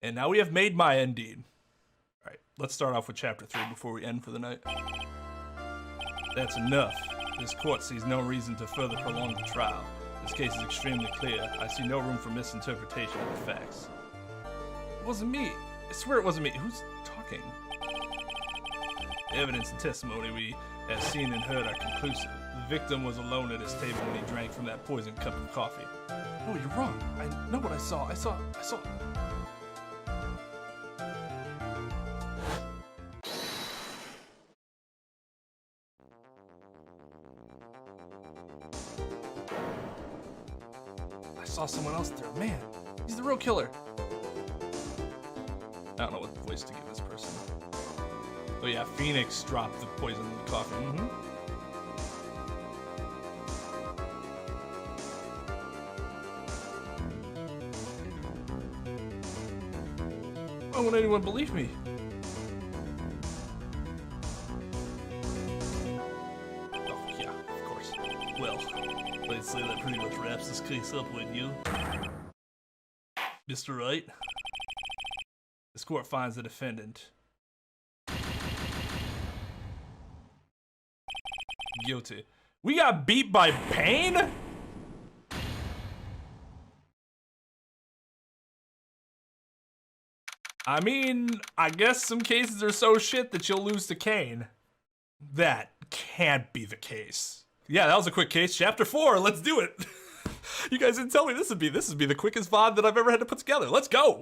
And now we have made Maya indeed. All right, let's start off with chapter 3 before we end for the night. That's enough. This court sees no reason to further prolong the trial. This case is extremely clear. I see no room for misinterpretation of the facts. It wasn't me. I swear it wasn't me. Who's talking? The evidence and testimony we have seen and heard are conclusive. The victim was alone at his table when he drank from that poisoned cup of coffee. No, you're wrong. I know what I saw. I saw... I saw someone else there. Man, he's the real killer. I don't know what voice to give this person. Oh yeah, Phoenix dropped the poison in the coffee. Why won't anyone believe me? Oh yeah, of course. Well, I'd say that pretty much wraps this case up, wouldn't you? Mr. Wright? This court finds the defendant guilty. We got beat by Pain? I mean, I guess some cases are so shit that you'll lose to Kane. That can't be the case. Yeah, that was a quick case. Chapter 4, let's do it. You guys didn't tell me this would be the quickest VOD that I've ever had to put together. Let's go.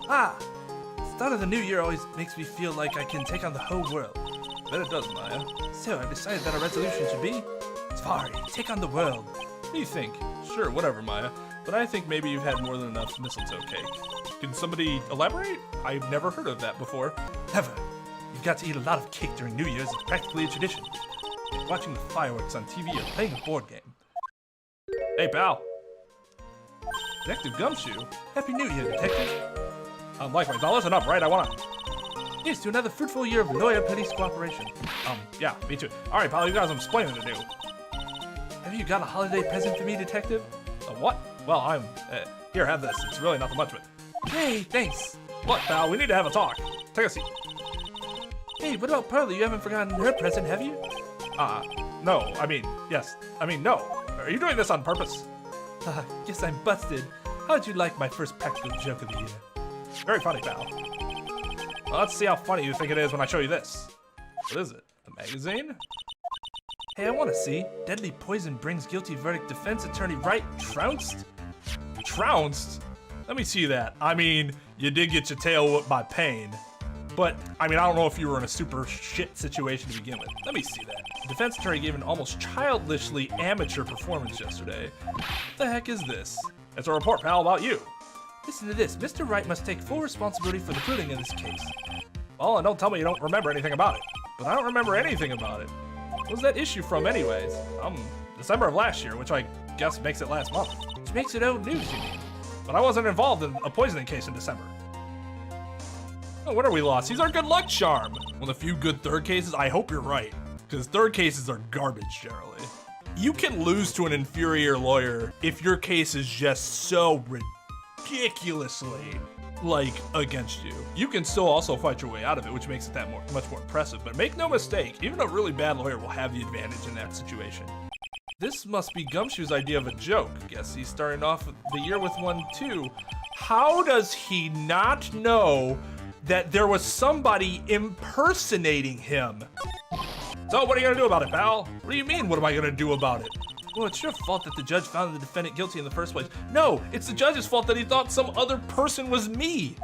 The start of the new year always makes me feel like I can take on the whole world. Bet it does, Maya. So I've decided that our resolution should be, Safari, take on the world. What do you think? Sure, whatever, Maya. But I think maybe you've had more than enough mistletoe cake. Can somebody elaborate? I've never heard of that before. Never. You've got to eat a lot of cake during New Year's. It's practically a tradition. Like watching the fireworks on TV or playing a board game. Hey, pal. Detective Gumshoe. Happy New Year, Detective. Likewise, now listen up, right? I wanna... Here's to another fruitful year of loyal police cooperation. Yeah, me too. Alright, pal, you got some explaining to do. Have you got a holiday present for me, Detective? A what? Well, here, have this. It's really nothing much of it. Hey, thanks. What, pal? We need to have a talk. Take a seat. Hey, what about Pearlie? You haven't forgotten her present, have you? No. I mean, yes. I mean, no. Are you doing this on purpose? Guess I'm busted. How'd you like my first practical joke of the year? Very funny, pal. Well, let's see how funny you think it is when I show you this. What is it? A magazine? Hey, I want to see. Deadly poison brings guilty verdict. Defense attorney Wright trounced? Trounced? Let me see that. I mean, you did get your tail whipped by Pain. But, I mean, I don't know if you were in a super shit situation to begin with. Let me see that. The defense attorney gave an almost childishly amateur performance yesterday. What the heck is this? It's a report, pal, about you. Listen to this. Mr. Wright must take full responsibility for the pleading in this case. Well, and don't tell me you don't remember anything about it. But I don't remember anything about it. What was that issue from anyways? December of last year, which I guess makes it last month. Which makes it old news, you mean? But I wasn't involved in a poisoning case in December. Oh, what are we lost? He's our good luck charm. One of the few good third cases. I hope you're right, because third cases are garbage generally. You can lose to an inferior lawyer if your case is just so ridiculously, like, against you. You can still also fight your way out of it, which makes it that much more impressive. But make no mistake, even a really bad lawyer will have the advantage in that situation. This must be Gumshoe's idea of a joke. Guess he's starting off the year with one too. How does he not know that there was somebody impersonating him? So what are you gonna do about it, pal? What do you mean, what am I gonna do about it? Well, it's your fault that the judge found the defendant guilty in the first place. No, it's the judge's fault that he thought some other person was me.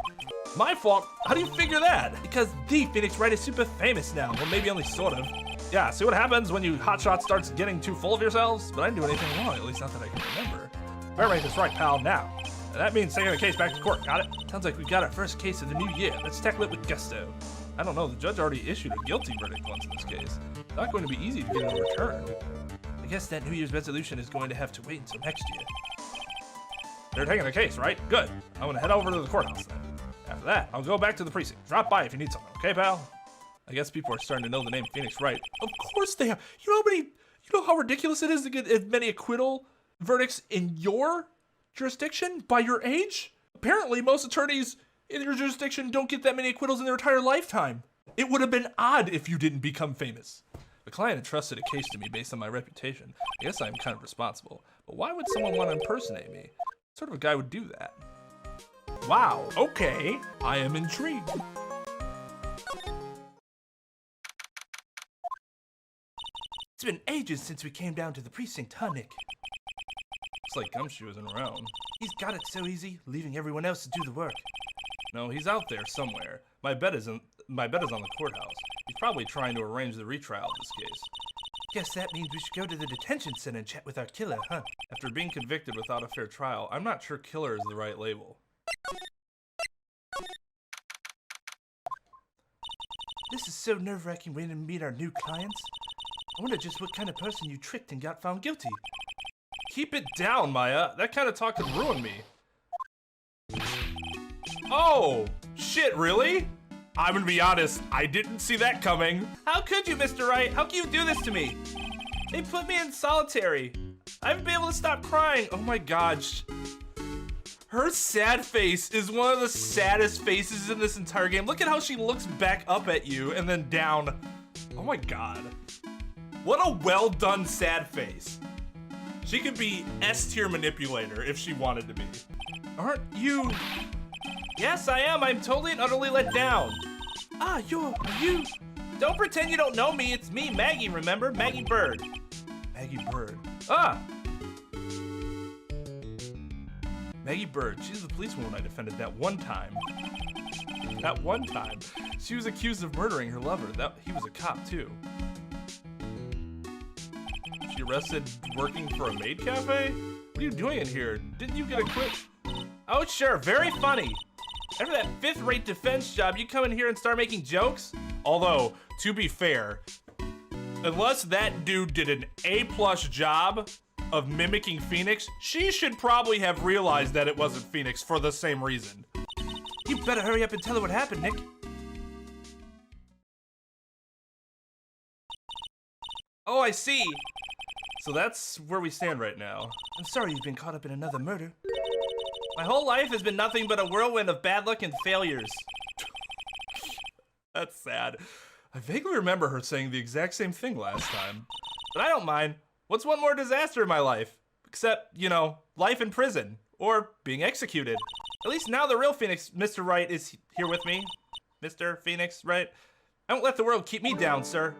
My fault? How do you figure that? Because the Phoenix Wright is super famous now. Well, maybe only sort of. Yeah, see what happens when you hotshot starts getting too full of yourselves? But I didn't do anything wrong, at least not that I can remember. Better make this right, pal, now. And that means taking the case back to court, got it? Sounds like we've got our first case of the new year. Let's tackle it with gusto. I don't know, the judge already issued a guilty verdict once in this case. It's not going to be easy to get it overturned. I guess that New Year's resolution is going to have to wait until next year. They're taking the case, right? Good. I'm gonna head over to the courthouse then. After that, I'll go back to the precinct. Drop by if you need something, okay, pal? I guess people are starting to know the name Phoenix Wright. Of course they have. You know how ridiculous it is to get as many acquittal verdicts in your jurisdiction by your age? Apparently, most attorneys in your jurisdiction don't get that many acquittals in their entire lifetime. It would have been odd if you didn't become famous. The client entrusted a case to me based on my reputation. I guess I'm kind of responsible. But why would someone want to impersonate me? What sort of a guy would do that? Wow, okay. I am intrigued. It's been ages since we came down to the precinct, huh, Nick? It's like Gumshoe isn't around. He's got it so easy, leaving everyone else to do the work. No, he's out there somewhere. My bet is on the courthouse. He's probably trying to arrange the retrial of this case. Guess that means we should go to the detention center and chat with our killer, huh? After being convicted without a fair trial, I'm not sure killer is the right label. This is so nerve-wracking waiting to meet our new clients. I wonder just what kind of person you tricked and got found guilty. Keep it down, Maya. That kind of talk could ruin me. Oh, shit, really? I'm gonna be honest, I didn't see that coming. How could you, Mr. Wright? How can you do this to me? They put me in solitary. I haven't been able to stop crying. Oh my gosh. Her sad face is one of the saddest faces in this entire game. Look at how she looks back up at you and then down. Oh my god. What a well done sad face. She could be S-tier manipulator if she wanted to be. Aren't you? Yes, I am. I'm totally and utterly let down. Ah, you? Don't pretend you don't know me. It's me, Maggie, remember? Maggie Bird. Maggie Bird. Ah! Maggie Bird. She's the policewoman I defended that one time. That one time. She was accused of murdering her lover. He was a cop, too. She arrested working for a maid cafe? What are you doing in here? Didn't you get a quick... Oh, sure. Very funny. After that fifth-rate defense job, you come in here and start making jokes? Although, to be fair, unless that dude did an A+ job of mimicking Phoenix, she should probably have realized that it wasn't Phoenix for the same reason. You better hurry up and tell her what happened, Nick. Oh, I see. So that's where we stand right now. I'm sorry you've been caught up in another murder. My whole life has been nothing but a whirlwind of bad luck and failures. That's sad. I vaguely remember her saying the exact same thing last time. But I don't mind. What's one more disaster in my life? Except, you know, life in prison. Or being executed. At least now the real Phoenix, Mr. Wright, is here with me. Mr. Phoenix, right? I won't let the world keep me down, sir.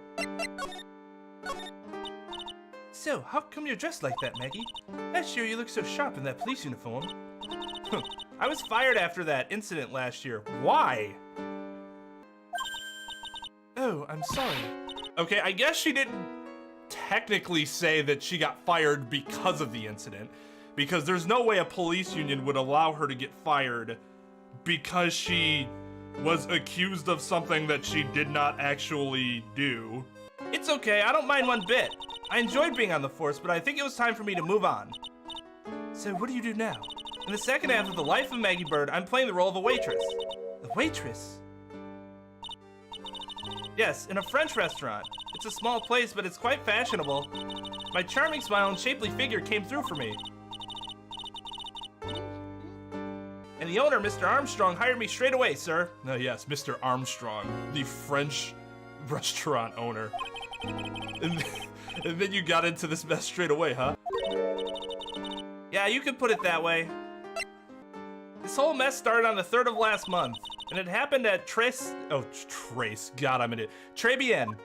So, how come you're dressed like that, Maggie? Last year you looked so sharp in that police uniform. I was fired after that incident last year. Why? Oh, I'm sorry. Okay, I guess she didn't technically say that she got fired because of the incident, because there's no way a police union would allow her to get fired because she was accused of something that she did not actually do. It's okay, I don't mind one bit. I enjoyed being on the force, but I think it was time for me to move on. So what do you do now? In the second half of The Life of Maggie Bird, I'm playing the role of a waitress. A waitress? Yes, in a French restaurant. It's a small place, but it's quite fashionable. My charming smile and shapely figure came through for me. And the owner, Mr. Armstrong, hired me straight away, sir. Yes, Mr. Armstrong, the French restaurant owner. And then you got into this mess straight away, huh? Yeah, you could put it that way. This whole mess started on the 3rd of last month, and it happened at Trace. God, I'm an idiot. Tribulations.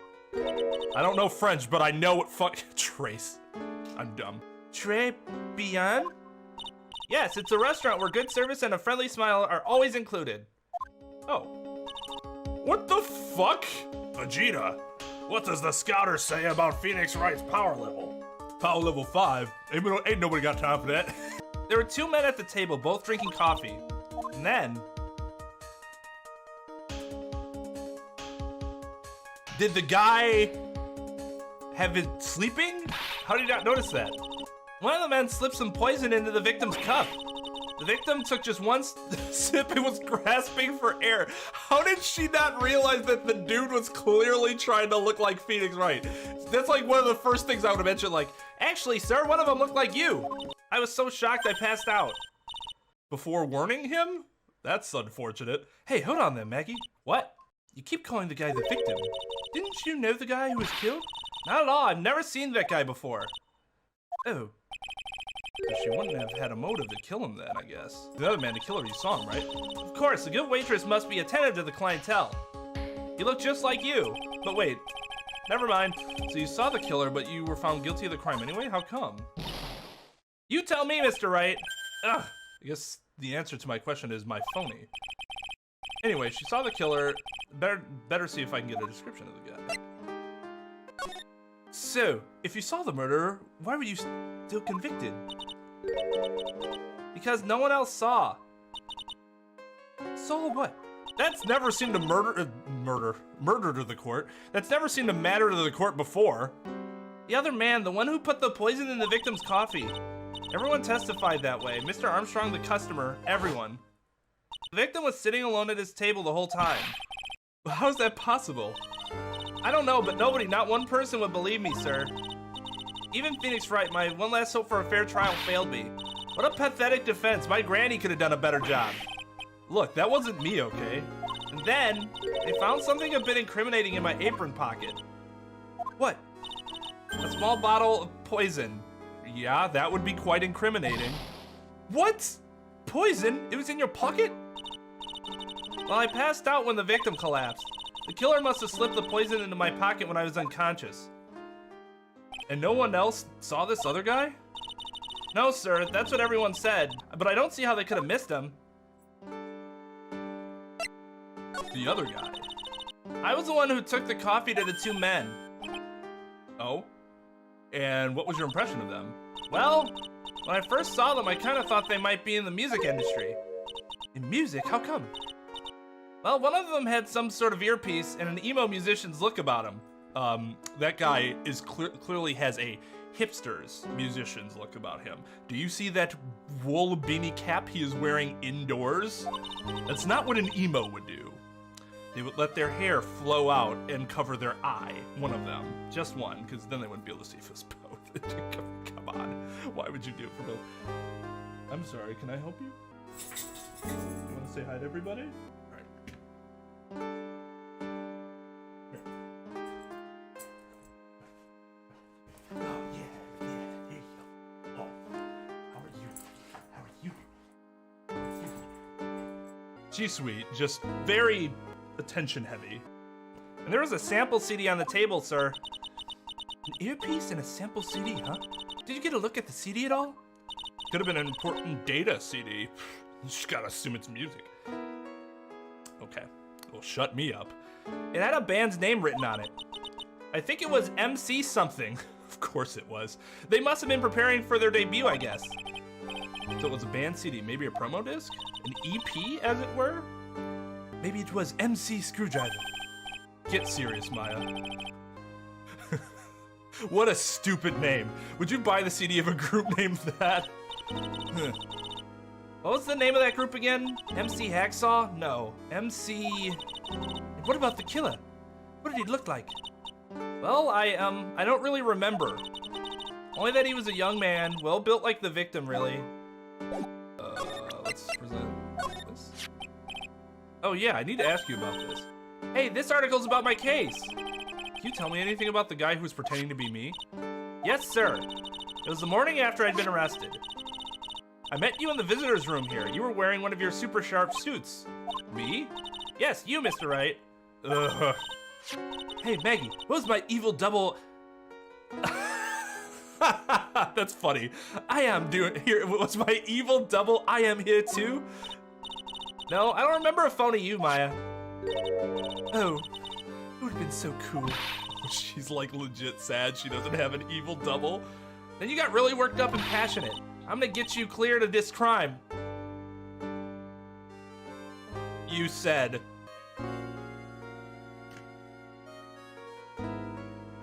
I don't know French, but I know what Trace. I'm dumb. Tribulations? Yes, it's a restaurant where good service and a friendly smile are always included. Oh. What the fuck? Vegeta, what does the scouter say about Phoenix Wright's power level? Power level 5? Ain't nobody got time for that. There were 2 men at the table, both drinking coffee. And then... Did the guy have been sleeping? How did you not notice that? One of the men slipped some poison into the victim's cup. The victim took just one sip and was grasping for air. How did she not realize that the dude was clearly trying to look like Phoenix Wright? That's like one of the first things I would have mentioned, like, actually, sir, one of them looked like you. I was so shocked I passed out. before warning him? That's unfortunate. Hey, hold on then, Maggie. What? You keep calling the guy the victim. Didn't you know the guy who was killed? Not at all. I've never seen that guy before. Oh. But she wouldn't have had a motive to kill him then, I guess. The other man, the killer, you saw him, right? Of course, the good waitress must be attentive to the clientele. He looked just like you. But wait, never mind. So you saw the killer, but you were found guilty of the crime anyway? How come? You tell me, Mr. Wright. Ugh. I guess the answer to my question is my phony. Anyway, she saw the killer. Better see if I can get a description of the guy. So, if you saw the murderer, why were you still convicted? Because no one else saw. Saw what? That's never seemed to murder to the court. That's never seemed to matter to the court before. The other man, the one who put the poison in the victim's coffee. Everyone testified that way. Mr. Armstrong, the customer, everyone. The victim was sitting alone at his table the whole time. How is that possible? I don't know, but nobody, not one person would believe me, sir. Even Phoenix Wright, my one last hope for a fair trial, failed me. What a pathetic defense. My granny could have done a better job. Look, that wasn't me, okay? And then, they found something a bit incriminating in my apron pocket. What? A small bottle of poison. Yeah, that would be quite incriminating. What? Poison? It was in your pocket? Well, I passed out when the victim collapsed. The killer must have slipped the poison into my pocket when I was unconscious. And no one else saw this other guy? No, sir, that's what everyone said. But I don't see how they could have missed him. The other guy? I was the one who took the coffee to the two men. Oh? And what was your impression of them? Well, when I first saw them, I kind of thought they might be in the music industry. In music? How come? Well, one of them had some sort of earpiece and an emo musician's look about him. That guy is clearly has a hipster's musician's look about him. Do you see that wool beanie cap he is wearing indoors? That's not what an emo would do. They would let their hair flow out and cover their eye. One of them. Just one, because then they wouldn't be able to see if it was both. Come on. Why would you do it for both? I'm sorry, can I help you? You want to say hi to everybody? All right. Oh, yeah, there you go. Oh, how are you? She's sweet, just very attention heavy. And there was a sample CD on the table, sir. An earpiece and a sample CD, huh? Did you get a look at the CD at all? Could have been an important data CD. You just gotta assume it's music. Okay, well, shut me up. It had a band's name written on it. I think it was MC something. Of course it was. They must have been preparing for their debut, I guess. So it was a band CD, maybe a promo disc? An EP, as it were? Maybe it was MC Screwdriver. Get serious, Maya. What a stupid name. Would you buy the CD of a group named that? What was the name of that group again? MC Hacksaw? No. MC... What about the killer? What did he look like? Well, I don't really remember. Only that he was a young man, well built like the victim, really. Let's present this. Oh yeah, I need to ask you about this. Hey, this article's about my case. Can you tell me anything about the guy who was pretending to be me? Yes, sir. It was the morning after I'd been arrested. I met you in the visitor's room here. You were wearing one of your super sharp suits. Me? Yes, you, Mr. Wright. Ugh. Hey, Maggie, what was my evil double... That's funny. I am doing here. Was my evil double I am here too? No, I don't remember a phony you, Maya. Oh, it would have been so cool. She's like legit sad she doesn't have an evil double. Then you got really worked up and passionate. I'm gonna get you cleared of this crime. You said.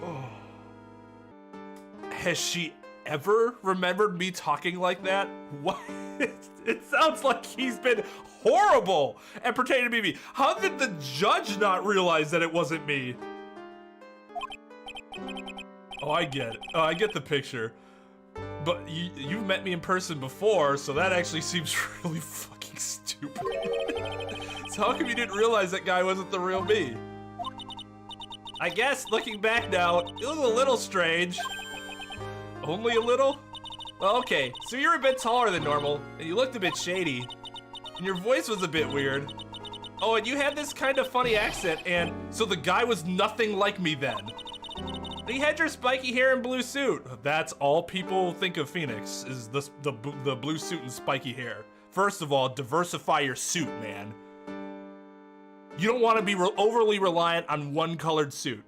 Oh. Has she ever remembered me talking like that? What? It sounds like he's been horrible at pretending to be me. How did the judge not realize that it wasn't me? Oh, I get it. Oh, I get the picture. But you've met me in person before, so that actually seems really fucking stupid. So how come you didn't realize that guy wasn't the real me? I guess, looking back now, it was a little strange. Only a little? Well, okay, so you're a bit taller than normal, and you looked a bit shady, and your voice was a bit weird. Oh, and you had this kind of funny accent, and so the guy was nothing like me then. He had your spiky hair and blue suit. That's all people think of Phoenix, is the blue suit and spiky hair. First of all, diversify your suit, man. You don't want to be overly reliant on one colored suit.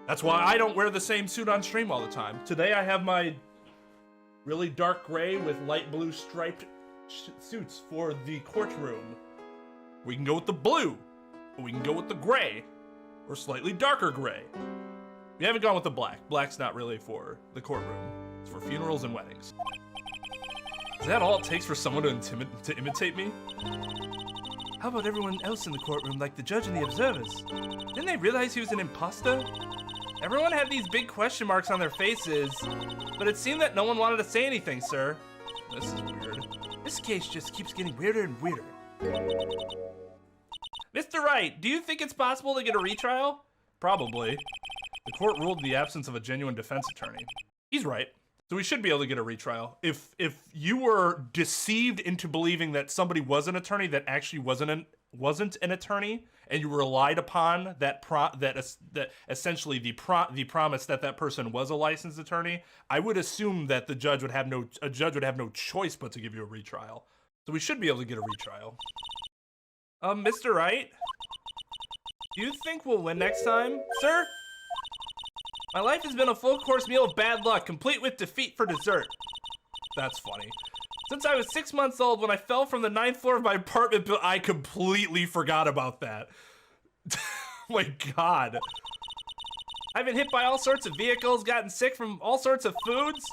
That's why I don't wear the same suit on stream all the time. Today I have my really dark gray with light blue striped suits for the courtroom. We can go with the blue, or we can go with the gray, or slightly darker gray. We haven't gone with the black. Black's not really for the courtroom. It's for funerals and weddings. Is that all it takes for someone to imitate me? How about everyone else in the courtroom, like the judge and the observers? Didn't they realize he was an imposter? Everyone had these big question marks on their faces, but it seemed that no one wanted to say anything, sir. This is weird. This case just keeps getting weirder and weirder. Mr. Wright, do you think it's possible to get a retrial? Probably. The court ruled in the absence of a genuine defense attorney. He's right. So we should be able to get a retrial. If you were deceived into believing that somebody was an attorney that actually wasn't an attorney, and you relied upon that essentially the promise that that person was a licensed attorney, I would assume that the judge would have no choice but to give you a retrial. So we should be able to get a retrial. Mr. Wright, do you think we'll win next time, sir? My life has been a full course meal of bad luck, complete with defeat for dessert. That's funny. Since I was 6 months old when I fell from the 9th floor of my apartment, but I completely forgot about that. Oh my God. I've been hit by all sorts of vehicles, gotten sick from all sorts of foods,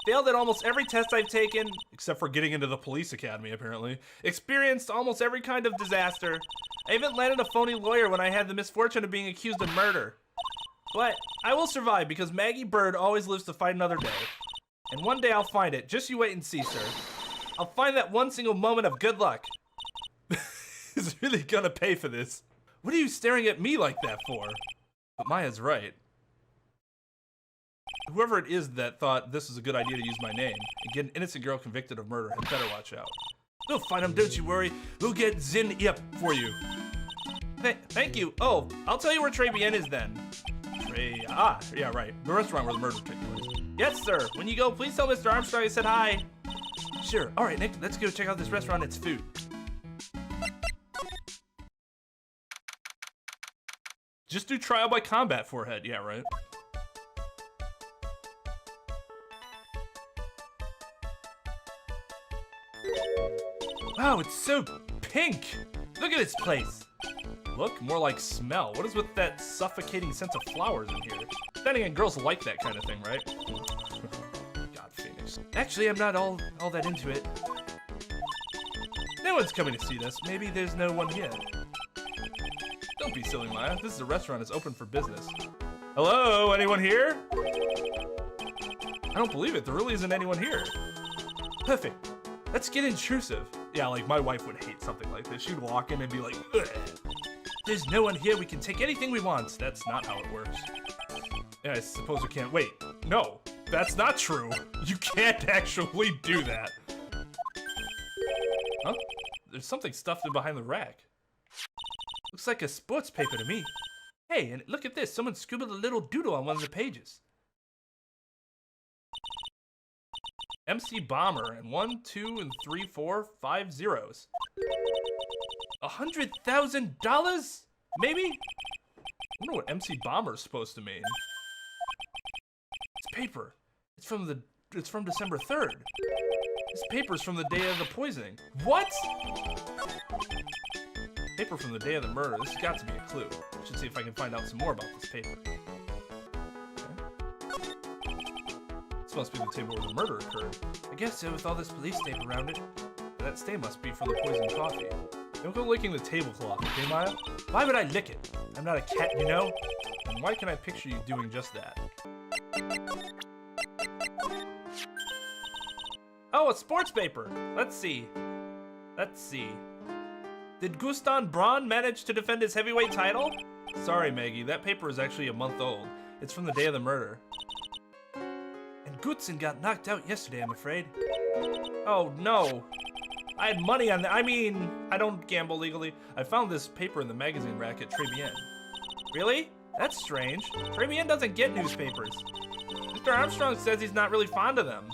failed at almost every test I've taken, except for getting into the police academy apparently, experienced almost every kind of disaster. I even landed a phony lawyer when I had the misfortune of being accused of murder. But I will survive because Maggie Bird always lives to fight another day. And one day I'll find it. Just you wait and see, sir. I'll find that one single moment of good luck. He's really gonna pay for this. What are you staring at me like that for? But Maya's right. Whoever it is that thought this was a good idea to use my name and get an innocent girl convicted of murder had better watch out. We'll find him, don't you worry. We'll get Zin Yep for you. Thank you. Oh, I'll tell you where Tribulations is then. Yeah, right. The restaurant where the murder took place. Yes, sir. When you go, please tell Mr. Armstrong I said hi. Sure. All right, Nick, let's go check out this restaurant and its food. Just do trial by combat, forehead. Yeah, right. Wow, it's so pink. Look at this place. Look, more like smell. What is with that suffocating sense of flowers in here? Then again, girls like that kind of thing, right? God, Phoenix. Actually, I'm not all that into it. No one's coming to see this. Maybe there's no one here. Don't be silly, Maya. This is a restaurant. It's open for business. Hello? Anyone here? I don't believe it. There really isn't anyone here. Perfect. Let's get intrusive. Yeah, like my wife would hate something like this. She'd walk in and be like, ugh. There's no one here. We can take anything we want. That's not how it works. Yeah, I suppose we can't. Wait, no, that's not true. You can't actually do that. Huh? There's something stuffed in behind the rack. Looks like a sports paper to me. Hey, and look at this. Someone scribbled a little doodle on one of the pages. MC Bomber and 1, 2, and 3, 4, 5 zeros. $100,000? Maybe? I wonder what MC Bomber is supposed to mean. It's paper. It's from December 3rd. This paper's from the day of the poisoning. What? Paper from the day of the murder. This has got to be a clue. I should see if I can find out some more about this paper. This must be the table where the murder occurred. I guess so, with all this police tape around it. That stain must be from the poisoned coffee. Don't go licking the tablecloth, okay, Maya? Why would I lick it? I'm not a cat, you know? And why can I picture you doing just that? Oh, a sports paper. Let's see. Did Gustav Braun manage to defend his heavyweight title? Sorry, Maggie, that paper is actually a month old. It's from the day of the murder. And Gutzen got knocked out yesterday, I'm afraid. Oh, no. I had money on that. I mean, I don't gamble legally. I found this paper in the magazine rack at Tribien. Really? That's strange. Tribien doesn't get newspapers. Mr. Armstrong says he's not really fond of them.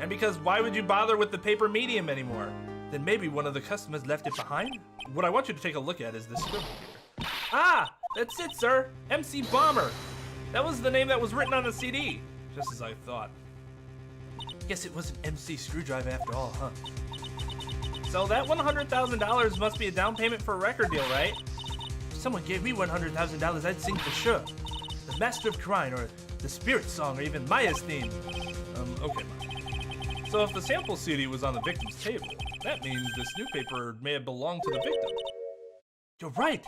And because why would you bother with the paper medium anymore? Then maybe one of the customers left it behind? What I want you to take a look at is this scribble here. Ah, that's it, sir. MC Bomber. That was the name that was written on the CD. Just as I thought. Guess it was an MC Screwdriver after all, huh? So that $100,000 must be a down payment for a record deal, right? If someone gave me $100,000, I'd sing for sure. The Master of Crime, or the Spirit Song, or even Maya's theme. Okay. So if the sample CD was on the victim's table, that means this newspaper may have belonged to the victim. You're right.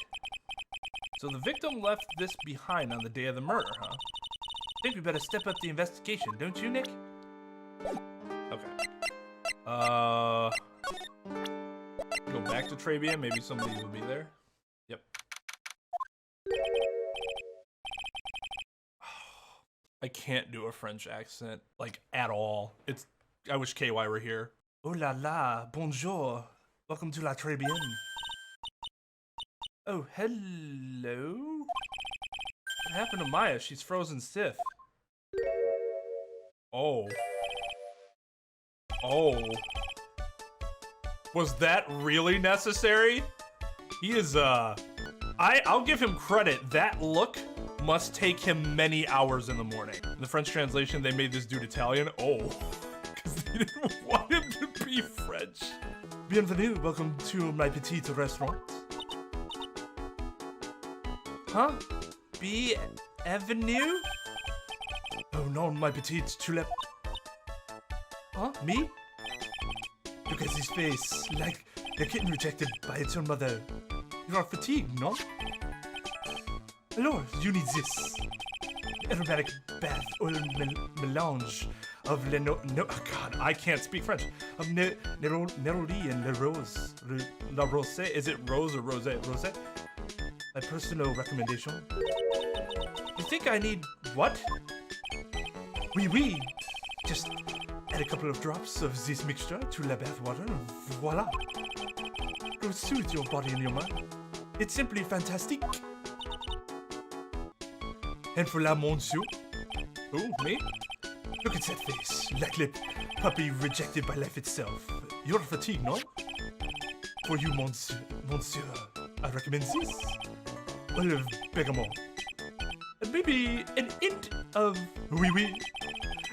So the victim left this behind on the day of the murder, huh? I think we better step up the investigation, don't you, Nick? Okay. Go back to Tribien, maybe somebody will be there. Yep. I can't do a French accent, like, at all. I wish KY were here. Oh la la, bonjour. Welcome to la Tribien. Oh, hello? What happened to Maya? She's frozen stiff. Oh. Was that really necessary? He is, I'll give him credit. That look must take him many hours in the morning. In the French translation, they made this dude Italian. Oh. Because they didn't want him to be French. Bienvenue, welcome to my petite restaurant. Huh? Bienvenue? Oh no, my petite tulip. Huh? Me? Look at his face, like a kitten rejected by its own mother. You are fatigued, no? Alors, you need this. Aromatic bath oil melange of God, I can't speak French. Of Neroli and La Rose. Is it Rose or Rose? Rose? My personal recommendation. You think I need what? Oui. Just add a couple of drops of this mixture to la bath water. Voila. It will soothe your body and your mind. It's simply fantastic. And for la monsieur. Who, me? Look at that face, like a puppy rejected by life itself. You're fatigued, no? For you, monsieur, I recommend this. Oil of bergamot. And maybe an hint of oui.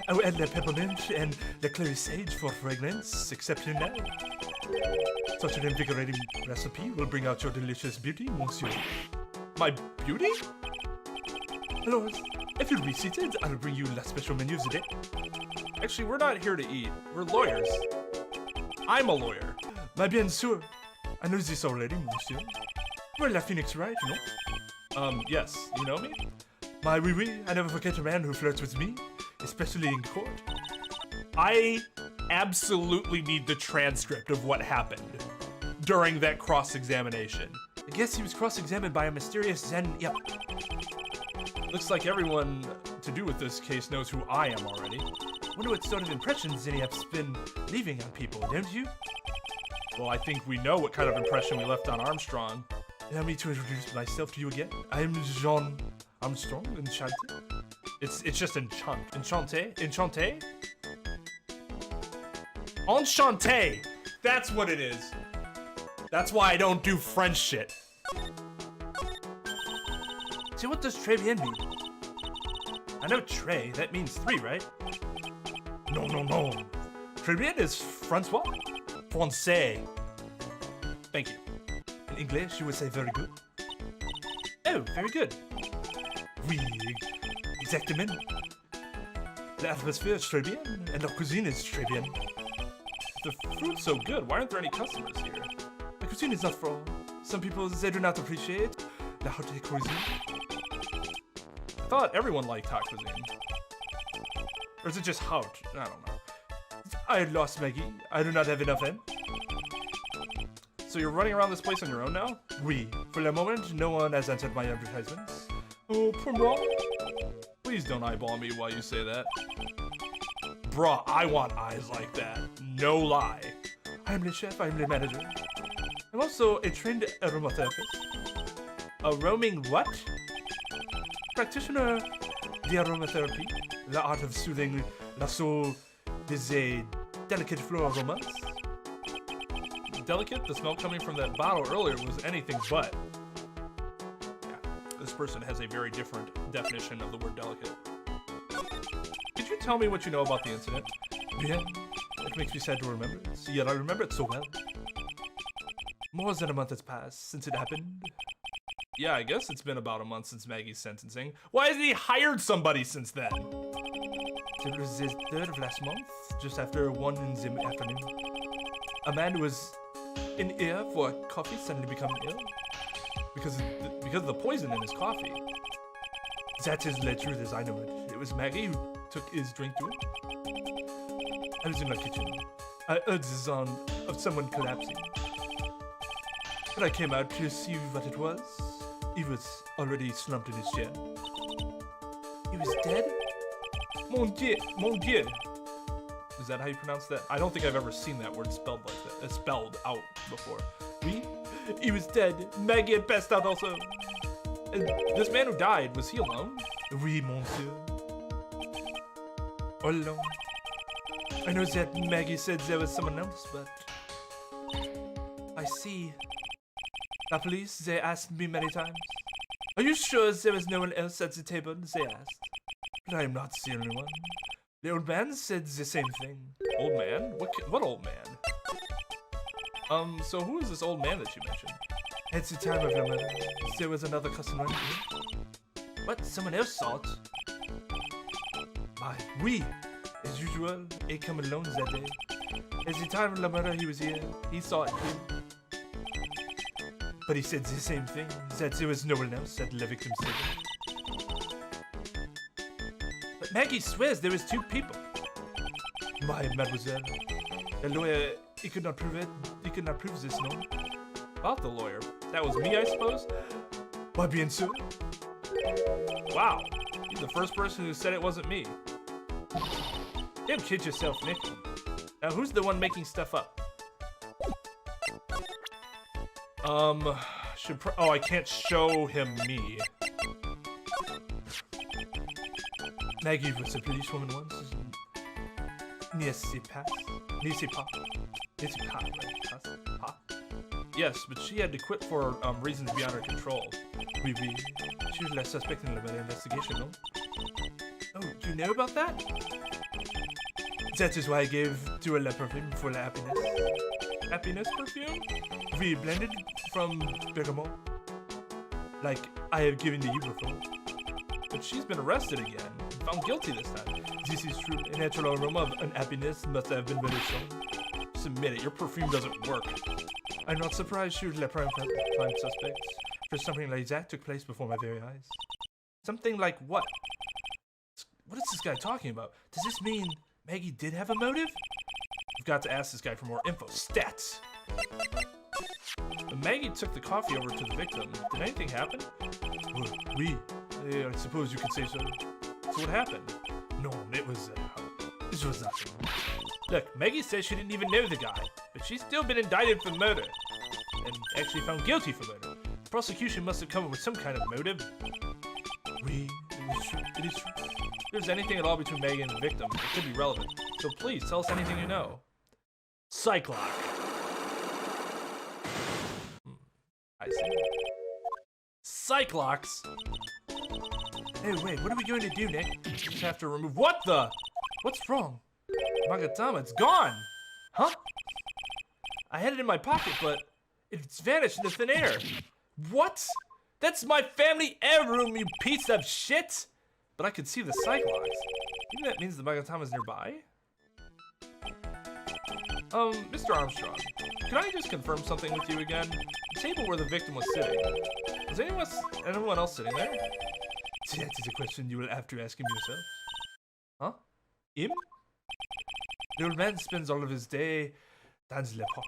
I will add the peppermint and the clary sage for fragrance, exceptional. Such an invigorating recipe will bring out your delicious beauty, monsieur. My beauty? Hello, if you'll be seated, I'll bring you la special menus today. Actually, we're not here to eat. We're lawyers. I'm a lawyer. My bien sûr. I know this already, monsieur. We're La Phoenix, right, you know? Yes. You know me? My oui, I never forget a man who flirts with me, especially in court. I absolutely need the transcript of what happened during that cross-examination. I guess he was cross-examined by a mysterious Zen... Yep. Looks like everyone to do with this case knows who I am already. Wonder what sort of impressions Zinniap's been leaving on people, don't you? Well, I think we know what kind of impression we left on Armstrong. Allow me to introduce myself to you again. I'm Jean Armstrong, enchanté. It's just enchanté? Enchanté! That's what it is. That's why I don't do French shit. So what does Tribien mean? I know Tre, that means 3, right? No. Tribien is Francois. Francais. Thank you. In English, you would say very good. Oh, very good. Oui, exactement. The atmosphere is Tribien, and the cuisine is Tribien. The food's so good, why aren't there any customers here? The cuisine is not for all. Some people, they do not appreciate la haute cuisine. I thought everyone liked hot cuisine. Or is it just haute? I don't know. I had lost Maggie. I do not have enough M. So you're running around this place on your own now? Oui. For the moment, no one has answered my advertisements. Oh, poor moi. Please don't eyeball me while you say that. Bruh, I want eyes like that. No lie. I'm the chef, I'm the manager. I'm also a trained aromatherapist. A roaming what? Practitioner the aromatherapy, the art of soothing la soul des delicate floral aromas. Delicate? The smell coming from that bottle earlier was anything but. Yeah, this person has a very different definition of the word delicate. Could you tell me what you know about the incident? Yeah, it makes me sad to remember it, yet I remember it so well. More than a month has passed since it happened. Yeah, I guess it's been about a month since Maggie's sentencing. Why hasn't he hired somebody since then? It was the 3rd of last month, just after 1 in the afternoon. A man who was in here for coffee suddenly became ill. Because of the poison in his coffee. That is the truth as I know it. It was Maggie who took his drink to it. I was in my kitchen. I heard the sound of someone collapsing. When I came out to see what it was, he was already slumped in his chair. He was dead? Mon Dieu, mon Dieu. Is that how you pronounce that? I don't think I've ever seen that word spelled like that. Spelled out before. Oui? He was dead. Maggie had passed out also. And this man who died, was he alone? Oui, monsieur. All alone. I know that Maggie said there was someone else, but... I see. The police, they asked me many times. Are you sure there was no one else at the table? They asked. But I am not the only one. The old man said the same thing. Old man? What old man? So who is this old man that you mentioned? At the time of your murder, there was another customer in here. What? Someone else saw it? My, oui. As usual, he came alone that day. At the time of the murder, he was here. He saw it too. But he said the same thing, that there was no one else at the victim's table. But Maggie swears there was 2 people. My mademoiselle, the lawyer, he could not prove it. He could not prove this, no. About the lawyer. That was me, I suppose? Why bien sûr? Wow, you're the first person who said it wasn't me. Don't kid yourself, Nick. Now who's the one making stuff up? Oh, I can't show him me. Maggie was a policewoman once. Yes, but she had to quit for reasons beyond her control. Oui, oui. She was less suspect in the investigation, no? Oh, do you know about that? That is why I gave to la perfume for la happiness. Happiness perfume? We blended from bergamot. Like I have given to you before. But she's been arrested again. Found guilty this time. This is true. A natural aroma of unhappiness must have been very strong. Just admit it, your perfume doesn't work. I'm not surprised she was the prime suspect. For something like that took place before my very eyes. Something like what? What is this guy talking about? Does this mean Maggie did have a motive? We've got to ask this guy for more info. Stats! When Maggie took the coffee over to the victim, did anything happen? Oui. I suppose you could say so. So what happened? No, it was, this was nothing. Look, Maggie says she didn't even know the guy, but she's still been indicted for murder. And actually found guilty for murder. The prosecution must have come up with some kind of motive. Oui, it was true. It is true. If there's anything at all between Maggie and the victim, it could be relevant. So please, tell us anything you know. Cyclock. I see. Cyclocks? Hey, wait, what are we going to do, Nick? Just have to remove— What the? What's wrong? Magatama, it's gone! Huh? I had it in my pocket, but it's vanished into thin air. What? That's my family heirloom, you piece of shit! But I could see the Cyclops. Maybe that means the Magatama's nearby? Mr. Armstrong, can I just confirm something with you again? The table where the victim was sitting. Was anyone else sitting there? That is a question you will have to ask him yourself. Huh? Him? The old man spends all of his day dans le parc.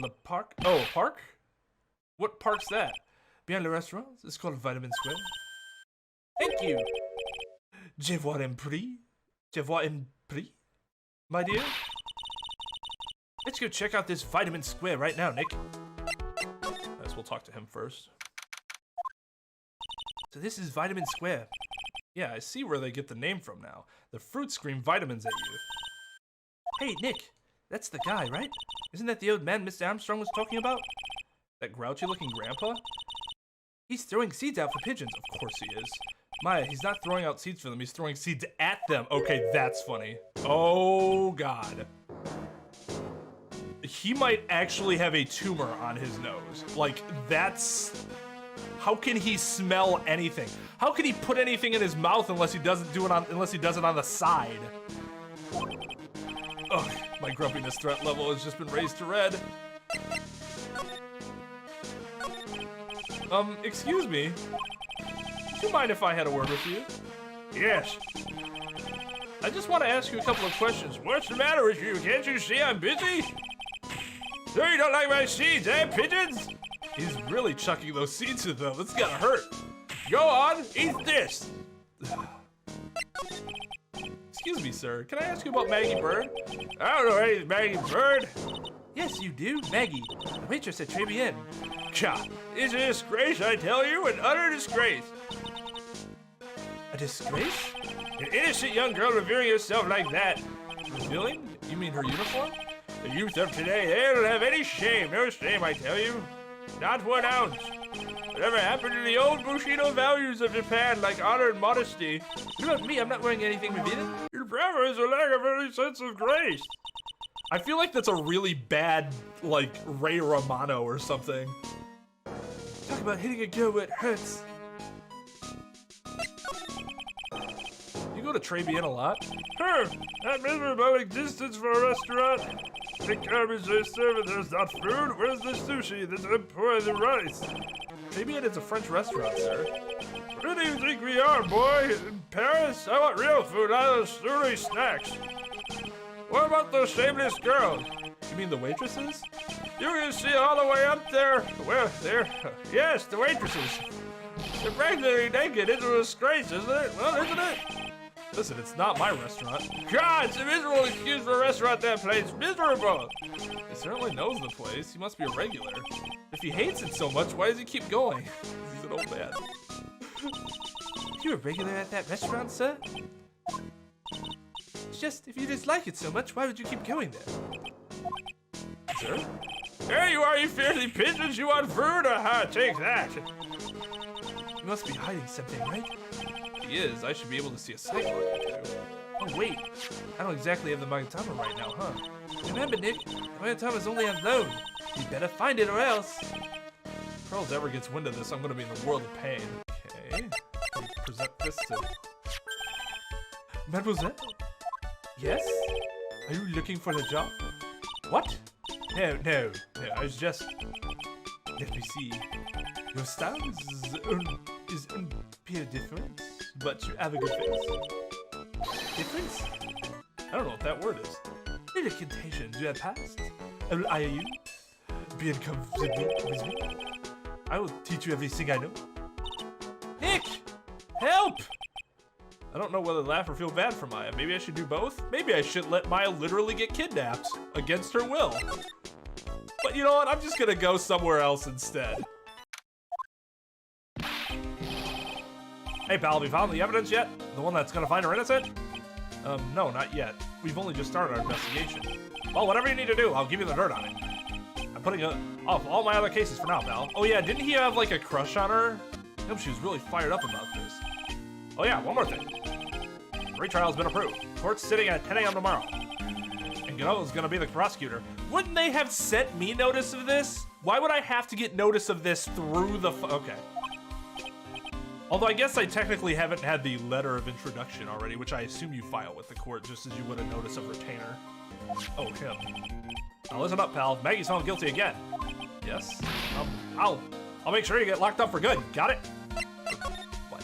Le parc? Oh, park? What park's that? Behind the restaurants? It's called Vitamin Square. Thank you. Je vois un prix. Je vois un prix, my dear. Let's go check out this Vitamin Square right now, Nick. I guess we'll talk to him first. So this is Vitamin Square. Yeah, I see where they get the name from now. The fruits scream vitamins at you. Hey, Nick. That's the guy, right? Isn't that the old man Mr. Armstrong was talking about? That grouchy-looking grandpa? He's throwing seeds out for pigeons. Of course he is. Maya, he's not throwing out seeds for them. He's throwing seeds at them. Okay, that's funny. Oh, God. He might actually have a tumor on his nose. Like, that's... How can he smell anything? How can he put anything in his mouth unless he does it on the side? Ugh, my grumpiness threat level has just been raised to red. Excuse me. Would you mind if I had a word with you? Yes. I just want to ask you a couple of questions. What's the matter with you? Can't you see I'm busy? So you don't like my seeds, eh, pigeons? He's really chucking those seeds at them. It's gotta hurt. Go on, eat this. Excuse me, sir. Can I ask you about Maggie Bird? I don't know any Maggie Bird. Yes, you do. Maggie, the waitress at Tribulations. Cha, it's a disgrace, I tell you, an utter disgrace. A disgrace? An innocent young girl revealing herself like that. Revealing? You mean her uniform? The youth of today, they don't have any shame. No shame, I tell you. Not 1 ounce. Whatever happened to the old Bushido values of Japan, like honor and modesty? What about me? I'm not wearing anything revealing. Your brother is a lack of any sense of grace. I feel like that's a really bad, like, Ray Romano or something. Talk about hitting a girl where it hurts. You go to Tribulations a lot? That miserable existence for a restaurant. The garbage they serve and there's not food. Where's the sushi? Where's the rice? Tribulations is a French restaurant, sir. Who do you think we are, boy? In Paris? I want real food, not those surly snacks. What about those shameless girls? You mean the waitresses? You can see all the way up there. Well, there. Yes, the waitresses. They're practically naked. It's a disgrace, isn't it? Well, isn't it? Listen, it's not my restaurant. God, it's a miserable excuse for a restaurant that place. Miserable. He certainly knows the place. He must be a regular. If he hates it so much, why does he keep going? He's an old man. You're a regular at that restaurant, sir? It's just, if you dislike it so much, why would you keep going there? Sir? There you are, you fiercely pigeons! You want food? Aha, take that! You must be hiding something, right? He is. I should be able to see a sight line or two. Oh, wait. I don't exactly have the magnetometer right now, huh? Remember, Nick, the magnetometer is only on loan. You better find it or else. If Pearls ever gets wind of this, I'm going to be in a world of pain. Okay. Let me present this to... Mademoiselle? Yes? Are you looking for a job? What? No. I was just... Let me see. Your style is pure different, but you have a good face. Difference? I don't know what that word is. Little contagion. Do you have past? I will hire you. Be comfortable with me. I will teach you everything I know. Nick! Help! I don't know whether to laugh or feel bad for Maya. Maybe I should do both? Maybe I should let Maya literally get kidnapped against her will. But you know what? I'm just gonna go somewhere else instead. Hey pal, have you found the evidence yet? The one that's gonna find her innocent? No, not yet. We've only just started our investigation. Well, whatever you need to do, I'll give you the dirt on it. I'm putting off all my other cases for now, pal. Oh yeah, didn't he have like a crush on her? I hope she was really fired up about this. Oh yeah, one more thing. Retrial's been approved. Court's sitting at 10 a.m. tomorrow. And Gano's gonna be the prosecutor. Wouldn't they have sent me notice of this? Why would I have to get notice of this through the okay. Although I guess I technically haven't had the letter of introduction already, which I assume you file with the court just as you would a notice of retainer. Oh, him. Now listen up, pal. Maggie's found guilty again. Yes? I'll make sure you get locked up for good. Got it? What?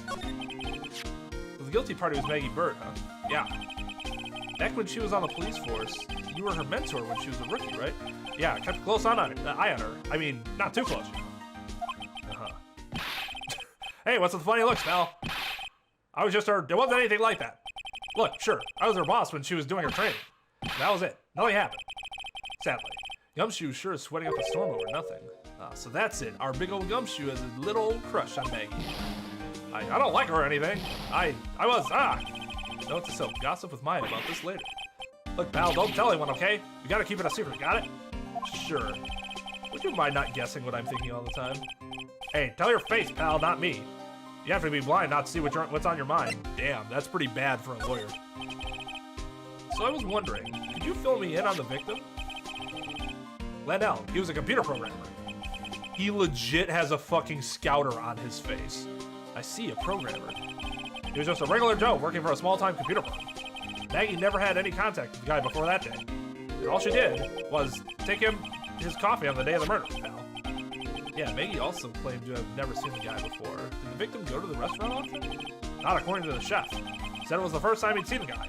The guilty party was Maggie Bird, huh? Yeah. Back when she was on the police force, you were her mentor when she was a rookie, right? Yeah, I kept a close eye on her. I mean, not too close, you know. Uh-huh. Hey, what's with the funny looks, pal? I was just her. There wasn't anything like that. Look, sure, I was her boss when she was doing her training. That was it. Nothing happened. Sadly. Gumshoe sure is sweating up a storm over nothing. So that's it. Our big old Gumshoe has a little crush on Maggie. I don't like her or anything. Note to self, gossip with Maya about this later. Look, pal, don't tell anyone, okay? You gotta keep it a secret, got it? Sure. Would you mind not guessing what I'm thinking all the time? Hey, tell your face, pal, not me. You have to be blind not to see what's on your mind. Damn, that's pretty bad for a lawyer. So I was wondering, could you fill me in on the victim? Landell, he was a computer programmer. He legit has a fucking scouter on his face. I see, a programmer. He was just a regular Joe working for a small-time computer firm. Maggie never had any contact with the guy before that day. And all she did was take him his coffee on the day of the murder, pal. Yeah, Maggie also claimed to have never seen the guy before. Did the victim go to the restaurant often? Not according to the chef. Said it was the first time he'd seen the guy.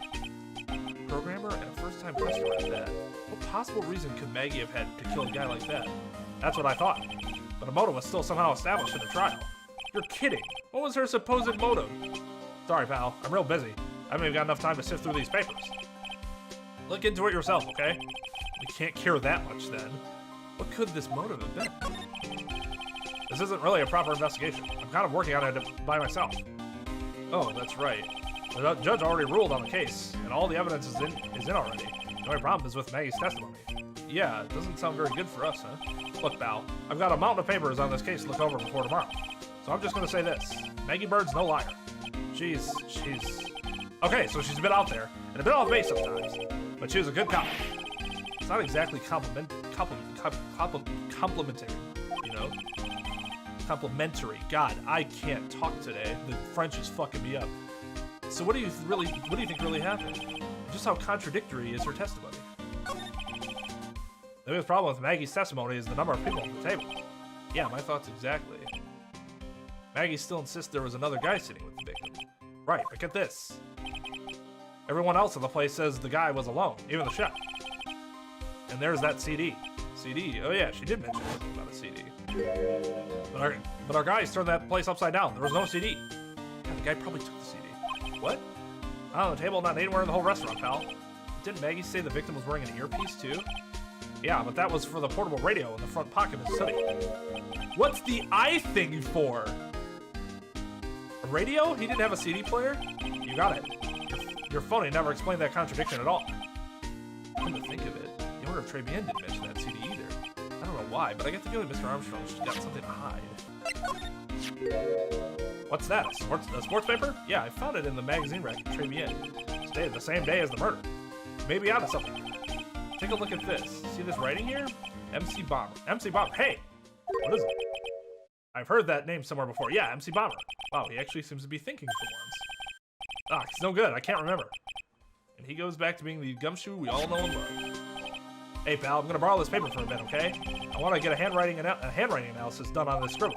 Programmer and a first-time customer at that. What possible reason could Maggie have had to kill a guy like that? That's what I thought. But a motive was still somehow established in the trial. You're kidding. What was her supposed motive? Sorry, pal. I'm real busy. I haven't even got enough time to sift through these papers. Look into it yourself, okay? We can't care that much, then. What could this motive have been? This isn't really a proper investigation. I'm kind of working on it by myself. Oh, that's right. The judge already ruled on the case, and all the evidence is in already. The only problem is with Maggie's testimony. Yeah, it doesn't sound very good for us, huh? Look, pal, I've got a mountain of papers on this case to look over before tomorrow. So I'm just gonna say this. Maggie Bird's no liar. She's... Okay, so she's a bit out there, and a bit off base sometimes, but she was a good cop. It's not exactly complimentary, you know? Complimentary. God, I can't talk today. The French is fucking me up. So what do you think really happened? Just how contradictory is her testimony? The biggest problem with Maggie's testimony is the number of people at the table. Yeah, my thoughts exactly. Maggie still insists there was another guy sitting with the victim. Right, but get this. Everyone else in the place says the guy was alone, even the chef. And there's that CD. CD, oh yeah, she did mention something about a CD. But our guys turned that place upside down. There was no CD. Yeah, the guy probably took the CD. What? Not on the table, not anywhere in the whole restaurant, pal. Didn't Maggie say the victim was wearing an earpiece too? Yeah, but that was for the portable radio in the front pocket of his hoodie. What's the eye thing for? A radio? He didn't have a CD player? You got it. Your phony never explained that contradiction at all. Come to think of it, the owner of Trep didn't mention that CD either. I don't know why, but I get the feeling Mr. Armstrong just got something to hide. What's that? A sports paper? Yeah, I found it in the magazine rack at Trep. It's dated the same day as the murder. Maybe onto something. Take a look at this. See this writing here? MC Bomber. MC Bomber. Hey! What is it? I've heard that name somewhere before. Yeah, MC Bomber. Wow, he actually seems to be thinking for once. Ah, it's no good. I can't remember. And he goes back to being the Gumshoe we all know and love. Hey, pal, I'm gonna borrow this paper for a bit, okay? I want to get a handwriting analysis done on this scribble.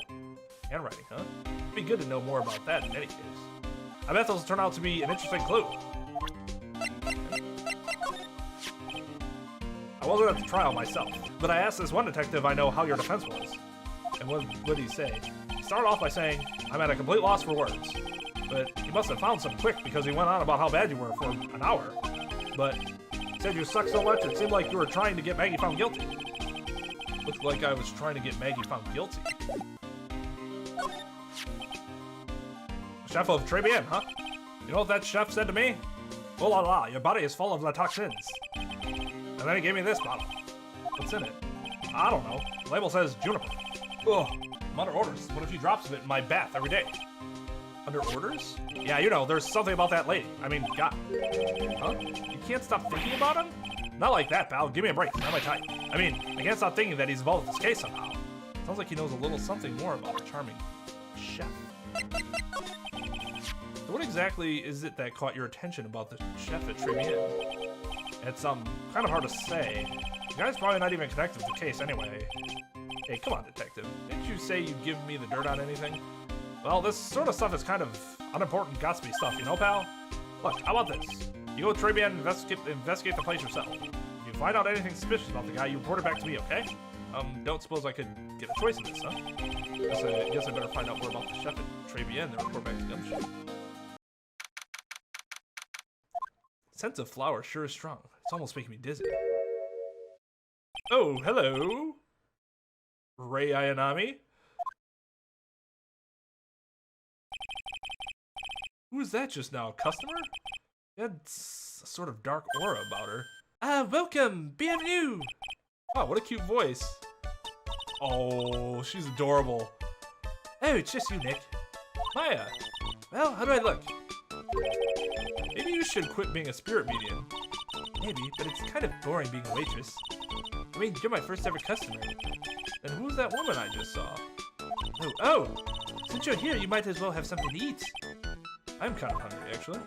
Handwriting, huh? It'd be good to know more about that in any case. I bet those will turn out to be an interesting clue. I wasn't at the trial myself, but I asked this one detective I know how your defense was. And what did he say? He started off by saying, I'm at a complete loss for words. But he must have found some quick because he went on about how bad you were for an hour. But he said you sucked so much it seemed like you were trying to get Maggie found guilty. Looked like I was trying to get Maggie found guilty. Chef of Trep, huh? You know what that chef said to me? Oh la la, your body is full of the toxins. And then he gave me this bottle. What's in it? I don't know. The label says juniper. Ugh, I'm under orders. What if he drops of it in my bath every day? Under orders? Yeah, you know, there's something about that lady. I mean, God. Huh? You can't stop thinking about him? Not like that, pal. Give me a break. Not my type. I mean, I can't stop thinking that he's involved with this case somehow. Sounds like he knows a little something more about the charming chef. So what exactly is it that caught your attention about the chef at Tribune? It's, kind of hard to say. The guy's probably not even connected with the case anyway. Hey, come on, detective. Didn't you say you'd give me the dirt on anything? Well, this sort of stuff is kind of unimportant gossipy stuff, you know, pal? Look, how about this? You go with Tribulations and investigate the place yourself. If you find out anything suspicious about the guy, you report it back to me, okay? Don't suppose I could get a choice in this, huh? Guess I better find out more about the chef at Tribulations and report back to Gumshoe. Scent of flower sure is strong. It's almost making me dizzy. Oh, hello. Ray Ayanami. Who was that just now? A customer? She had a sort of dark aura about her. Welcome! Bienvenue! Oh, what a cute voice. Oh, she's adorable. Oh, it's just you, Nick. Maya. Well, how do I look? Maybe you should quit being a spirit medium. Maybe, but it's kind of boring being a waitress. I mean, you're my first ever customer. And who's that woman I just saw? Oh! Since you're here, you might as well have something to eat. I'm kind of hungry, actually.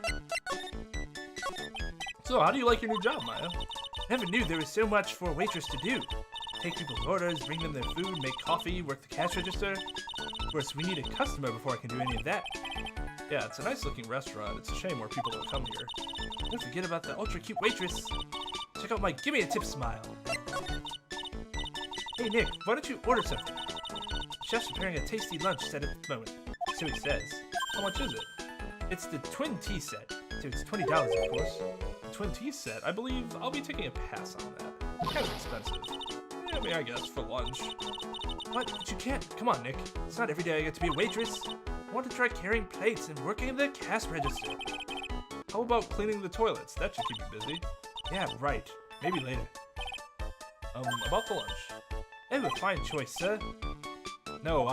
So, how do you like your new job, Maya? Never knew there was so much for a waitress to do. Take people's orders, bring them their food, make coffee, work the cash register. Of course, we need a customer before I can do any of that. Yeah, it's a nice looking restaurant. It's a shame more people don't come here. Don't forget about the ultra cute waitress. Check out my gimme a tip smile. Hey Nick, why don't you order something? The chef's preparing a tasty lunch set at the moment. So he says. How much is it? It's the twin tea set. So it's $20 of course. The twin tea set? I believe I'll be taking a pass on that. It's kind of expensive. Yeah, I mean, I guess for lunch. What? But you can't. Come on, Nick. It's not every day I get to be a waitress. I want to try carrying plates and working in the cash register. How about cleaning the toilets? That should keep you busy. Yeah, right. Maybe later. About the lunch. Oh, a fine choice, sir. No,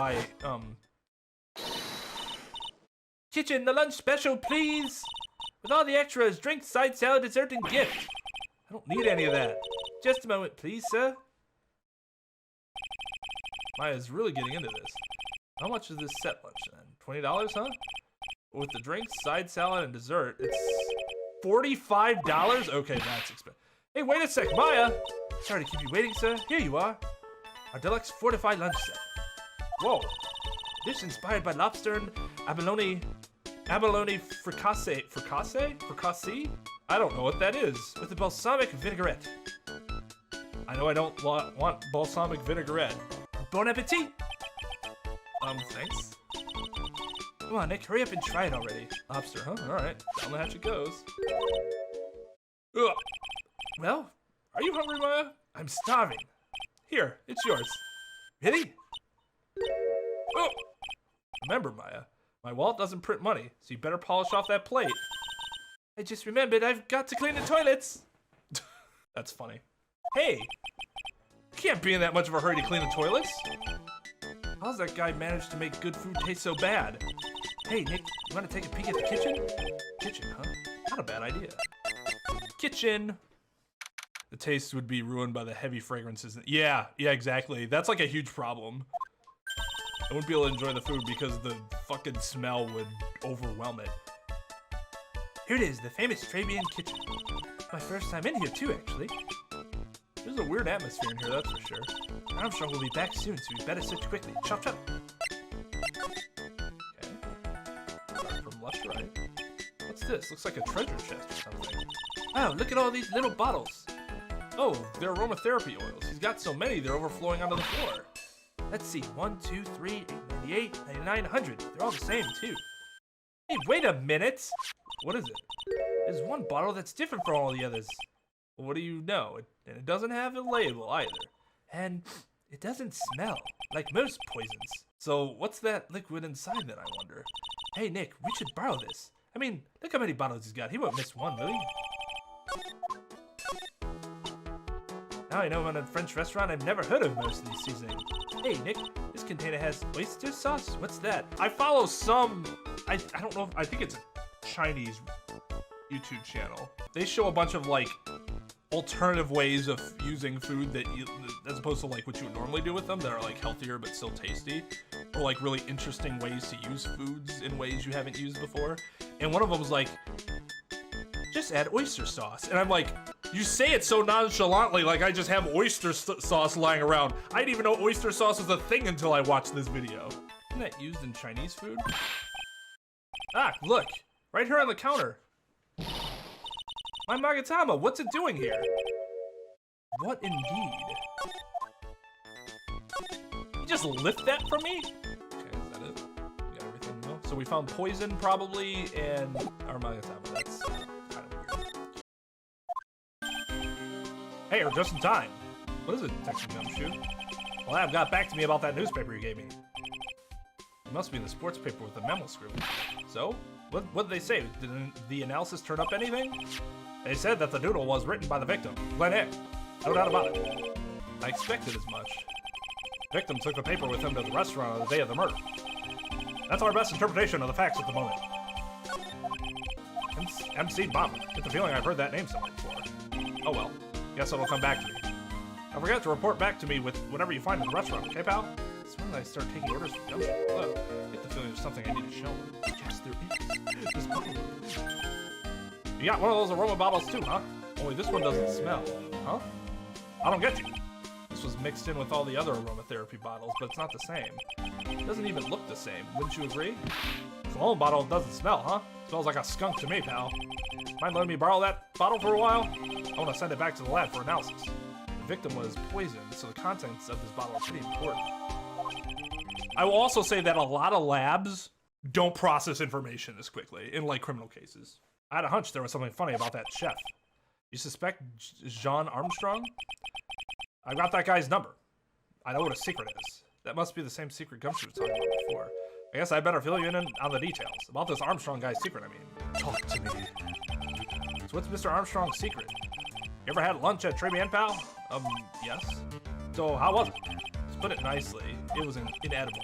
Kitchen, the lunch special, please! With all the extras, drink, side salad, dessert, and gift. I don't need any of that. Just a moment, please, sir. Maya's really getting into this. How much is this set lunch then? $20, huh? With the drinks, side salad, and dessert, it's $45? Okay, that's expensive. Hey, wait a sec, Maya! Sorry to keep you waiting, sir. Here you are. Our deluxe fortified lunch set. Whoa. Dish inspired by lobster and abalone fricassee. Fricassee? I don't know what that is. With a balsamic vinaigrette. I know I don't want balsamic vinaigrette. Bon appetit! Thanks. Come on, Nick, hurry up and try it already. Lobster, huh? Alright, down the hatch it goes. Ugh. Well, are you hungry, Maya? I'm starving. Here, it's yours. Really? Oh! Remember, Maya, my wallet doesn't print money, so you better polish off that plate. I just remembered I've got to clean the toilets. That's funny. Hey! You can't be in that much of a hurry to clean the toilets. How's that guy managed to make good food taste so bad? Hey, Nick, you want to take a peek at the kitchen? Kitchen, huh? Not a bad idea. Kitchen! The taste would be ruined by the heavy fragrances. Yeah, exactly. That's like a huge problem. I wouldn't be able to enjoy the food because the fucking smell would overwhelm it. Here it is, the famous Trabian kitchen. My first time in here too, actually. There's a weird atmosphere in here, that's for sure. Armstrong will be back soon, so we better switch quickly. Chop, chop. Okay. Start from left to right. What's this? Looks like a treasure chest or something. Oh, look at all these little bottles. Oh, they're aromatherapy oils. He's got so many, they're overflowing onto the floor. Let's see. 1, 2, 3, 8, 98, 99, 100. They're all the same, too. Hey, wait a minute! What is it? There's one bottle that's different from all the others. Well, what do you know? It doesn't have a label either. And it doesn't smell, like most poisons. So what's that liquid inside then, I wonder? Hey, Nick, we should borrow this. I mean, look how many bottles he's got. He won't miss one, will he? Now I know I'm in a French restaurant, I've never heard of most of these seasonings. Hey, Nick, this container has oyster sauce? What's that? I follow some, I don't know, I think it's a Chinese YouTube channel. They show a bunch of, like, alternative ways of using food that you, as opposed to, like, what you would normally do with them that are, like, healthier but still tasty. Or, like, really interesting ways to use foods in ways you haven't used before. And one of them was, like, just add oyster sauce. And I'm like, you say it so nonchalantly, like I just have oyster sauce lying around. I didn't even know oyster sauce was a thing until I watched this video. Isn't that used in Chinese food? Ah, look, right here on the counter. My Magatama, what's it doing here? What indeed? You just lift that from me? Okay, is that it? We got everything, no? So we found poison, probably, and our Magatama. That's kind of weird. Hey, you're just in time. What is it, Detective Gumshoe? The lab got back to me about that newspaper you gave me. It must be the sports paper with the memo scribble. So? What did they say? Did the analysis turn up anything? They said that the doodle was written by the victim, Glenn Hick. No doubt about it. I expected as much. The victim took the paper with him to the restaurant on the day of the murder. That's our best interpretation of the facts at the moment. MC Bomber. Get the feeling I've heard that name somewhere before. Oh well. Guess it'll come back to me. Don't forget to report back to me with whatever you find in the restaurant, okay, pal? It's when I start taking orders from Gumshoe. Hello. Get the feeling there's something I need to show him. Yes, there is. This bottle. You got one of those aroma bottles too, huh? Only this one doesn't smell. Huh? I don't get you. This was mixed in with all the other aromatherapy bottles, but it's not the same. It doesn't even look the same. Wouldn't you agree? The cologne bottle doesn't smell, huh? Smells like a skunk to me, pal. Mind letting me borrow that bottle for a while? I want to send it back to the lab for analysis. The victim was poisoned, so the contents of this bottle are pretty important. I will also say that a lot of labs don't process information this quickly in, like, criminal cases. I had a hunch there was something funny about that chef. You suspect Jean Armstrong? I got that guy's number. I know what a secret is. That must be the same secret Gumshoe was talking about before. I guess I better fill you in on the details. About this Armstrong guy's secret, I mean. Talk to me. So what's Mr. Armstrong's secret? You ever had lunch at Tribulations, pal? Yes. So how was it? Just put it nicely. It was inedible.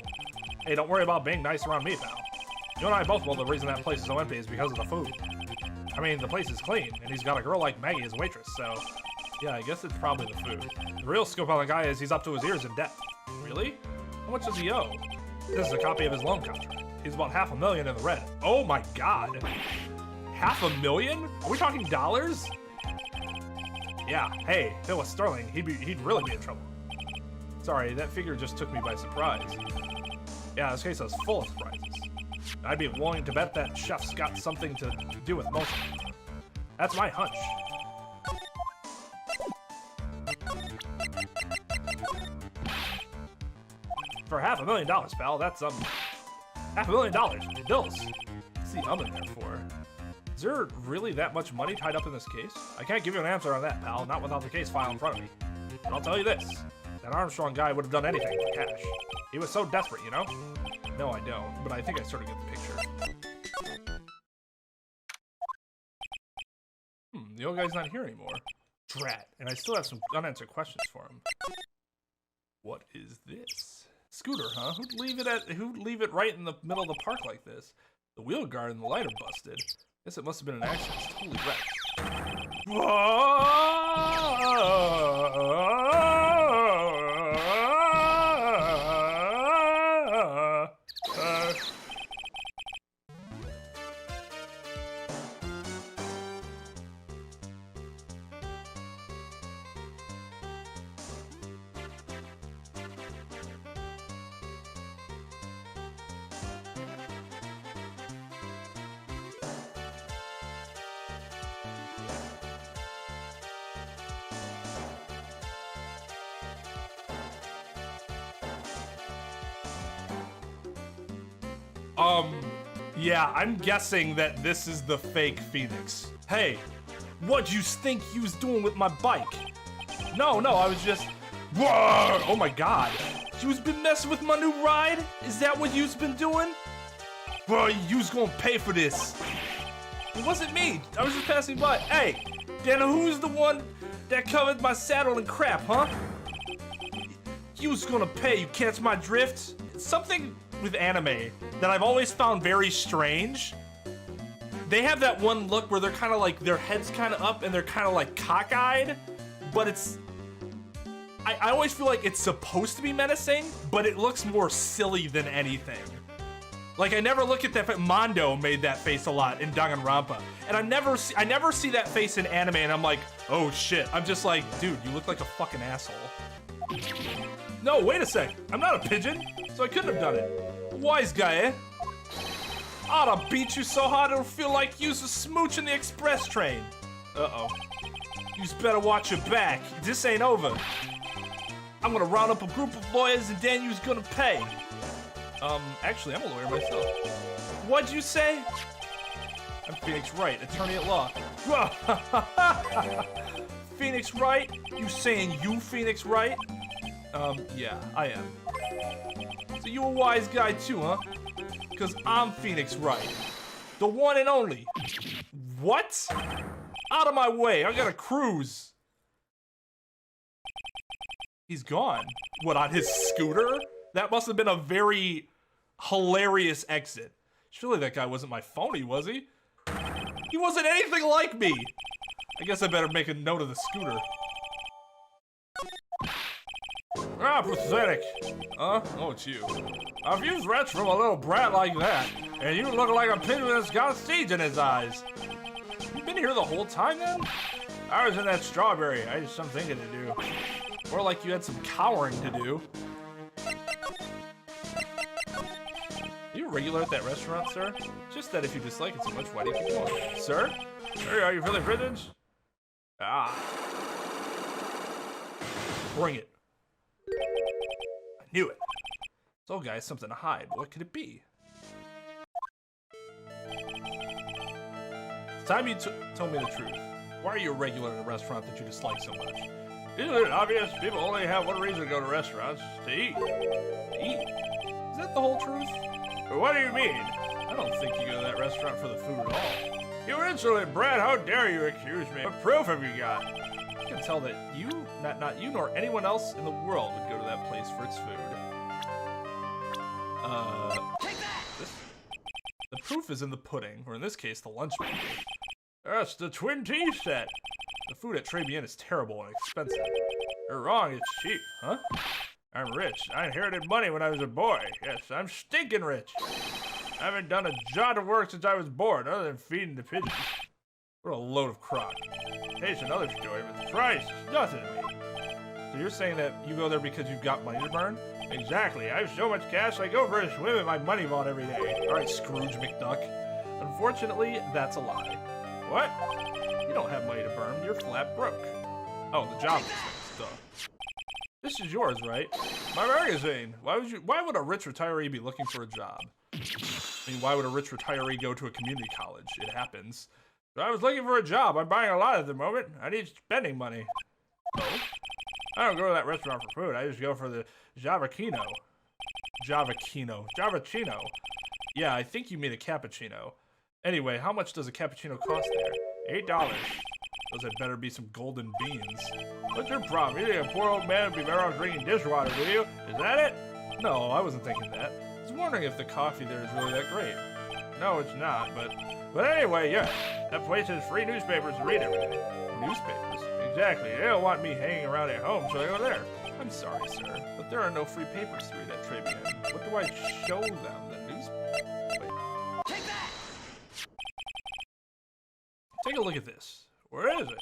Hey, don't worry about being nice around me, pal. You and I both know the reason that place is so empty is because of the food. I mean, the place is clean, and he's got a girl like Maggie as a waitress, so... Yeah, I guess it's probably the food. The real scoop on the guy is he's up to his ears in debt. Really? How much does he owe? This is a copy of his loan contract. He's about $500,000 in the red. Oh my god! $500,000? Are we talking dollars? Yeah, hey, if it was sterling, he'd really be in trouble. Sorry, that figure just took me by surprise. Yeah, this case is full of surprises. I'd be willing to bet that chef's got something to do with most of them. That's my hunch. For $500,000, pal, that's, $500,000. Bills. What's the in there for? Is there really that much money tied up in this case? I can't give you an answer on that, pal, not without the case file in front of me. But I'll tell you this. That Armstrong guy would have done anything for cash. He was so desperate, you know? No, I don't, but I think I sort of get the picture. The old guy's not here anymore. Drat, and I still have some unanswered questions for him. What is this? Scooter, huh? Who'd leave it right in the middle of the park like this? The wheel guard and the light are busted. Guess it must have been an accident. It's totally wrecked. Yeah, I'm guessing that this is the fake Phoenix. Hey, what'd you think you was doing with my bike? No, I was just... Whoa! Oh my god. You's been messing with my new ride? Is that what you's been doing? Bro, you's gonna pay for this. It wasn't me. I was just passing by. Hey, Dana, who's the one that covered my saddle in crap, huh? You's gonna pay, you catch my drift? Something with anime that I've always found very strange. They have that one look where they're kind of like, their head's kind of up and they're kind of like cockeyed, but it's... I always feel like it's supposed to be menacing, but it looks more silly than anything. Like, I never look at that. Mondo made that face a lot in Danganronpa, and I never see that face in anime, and I'm like, oh shit. I'm just like, dude, you look like a fucking asshole. No, wait a sec. I'm not a pigeon, so I couldn't have done it. Wise guy, eh? I'd beat you so hard it'll feel like you was a smooch in the express train. Uh-oh. You better watch your back. This ain't over. I'm gonna round up a group of lawyers and then you's gonna pay. Actually, I'm a lawyer myself. What'd you say? I'm Phoenix Wright, attorney at law. Phoenix Wright? You saying you Phoenix Wright? Yeah, I am. So you a wise guy too, huh? Cause I'm Phoenix Wright. The one and only. What? Out of my way, I gotta cruise. He's gone. What, on his scooter? That must have been a very hilarious exit. Surely that guy wasn't my phony, was he? He wasn't anything like me. I guess I better make a note of the scooter. Ah, pathetic. Huh? Oh, it's you. A few threats from a little brat like that, and you look like a pigeon that's got seeds in his eyes. You've been here the whole time, then? I was in that strawberry. I had some thinking to do. More like you had some cowering to do. Are you a regular at that restaurant, sir? Just that if you dislike it so much, why do you keep going? Sir? Hey, are you feeling privilege? Ah. Bring it. I knew it. This old guy has something to hide. What could it be? It's time you told me the truth. Why are you a regular at a restaurant that you dislike so much? Isn't it obvious? People only have one reason to go to restaurants, to eat. Eat? Is that the whole truth? What do you mean? I don't think you go to that restaurant for the food at all. You insolent brat, how dare you accuse me? What proof have you got? I can tell that you, not you nor anyone else in the world would go to that place for its food. Take that! The proof is in the pudding, or in this case, the lunch menu. That's the twin tea set. The food at Tribulations is terrible and expensive. You're wrong, it's cheap, huh? I'm rich. I inherited money when I was a boy. Yes, I'm stinking rich. I haven't done a jot of work since I was born, other than feeding the pigeons. What a load of crock. Hey, it's another story, but the price is nothing to me. So you're saying that you go there because you've got money to burn? Exactly. I have so much cash, I go for a swim in my money vault every day. All right, Scrooge McDuck. Unfortunately, that's a lie. What? You don't have money to burn. You're flat broke. Oh, the job is duh. This is yours, right? My magazine. Why would a rich retiree be looking for a job? I mean, why would a rich retiree go to a community college? It happens. I was looking for a job. I'm buying a lot at the moment. I need spending money. Oh? I don't go to that restaurant for food. I just go for the Javacino. Javacino. Yeah, I think you mean a cappuccino. Anyway, how much does a cappuccino cost there? $8. Those had better be some golden beans. What's your problem? You think a poor old man would be better off drinking dishwater, do you? Is that it? No, I wasn't thinking that. I was wondering if the coffee there is really that great. No, it's not, but anyway, yeah. That place has free newspapers to read every day. Newspapers? Exactly. They don't want me hanging around at home, so I go there. I'm sorry, sir, but there are no free papers to read at Tribulations. What do I show them? The newspaper? Wait. Take that! Take a look at this. Where is it?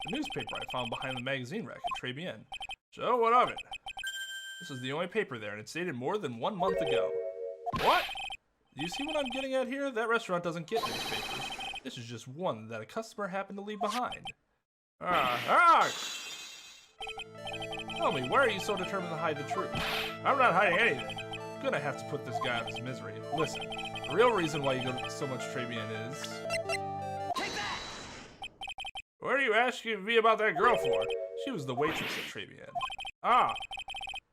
The newspaper I found behind the magazine rack at Tribulations. So, what of it? This is the only paper there, and it's dated more than 1 month ago. What? Do you see what I'm getting at here? That restaurant doesn't get newspapers. This is just one that a customer happened to leave behind. Tell me, why are you so determined to hide the truth? I'm not hiding anything. I'm gonna have to put this guy out of his misery. Listen, the real reason why you go to so much Tribulations is... Take that! What are you asking me about that girl for? She was the waitress at Tribulations. Ah!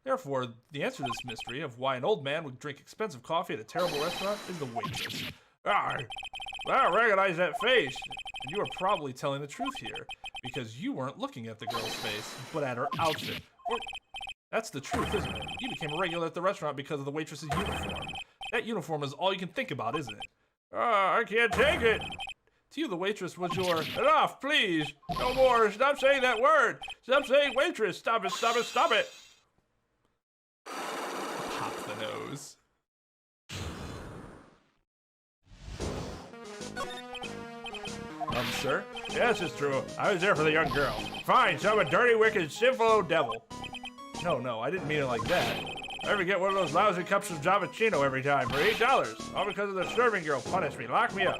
Therefore, the answer to this mystery of why an old man would drink expensive coffee at a terrible restaurant is the waitress. Ah! I don't recognize that face. And you are probably telling the truth here, because you weren't looking at the girl's face, but at her outfit. Or, that's the truth, isn't it? You became a regular at the restaurant because of the waitress's uniform. That uniform is all you can think about, isn't it? I can't take it. To you, the waitress was your... Enough, please. No more. Stop saying that word. Stop saying waitress. Stop it, stop it, stop it. Pop the nose. Sir? Yes, it's true. I was there for the young girl. Fine, so I'm a dirty, wicked, sinful old devil. No, I didn't mean it like that. I ever get one of those lousy cups of Javacino every time for $8. All because of the serving girl punished me. Lock me up.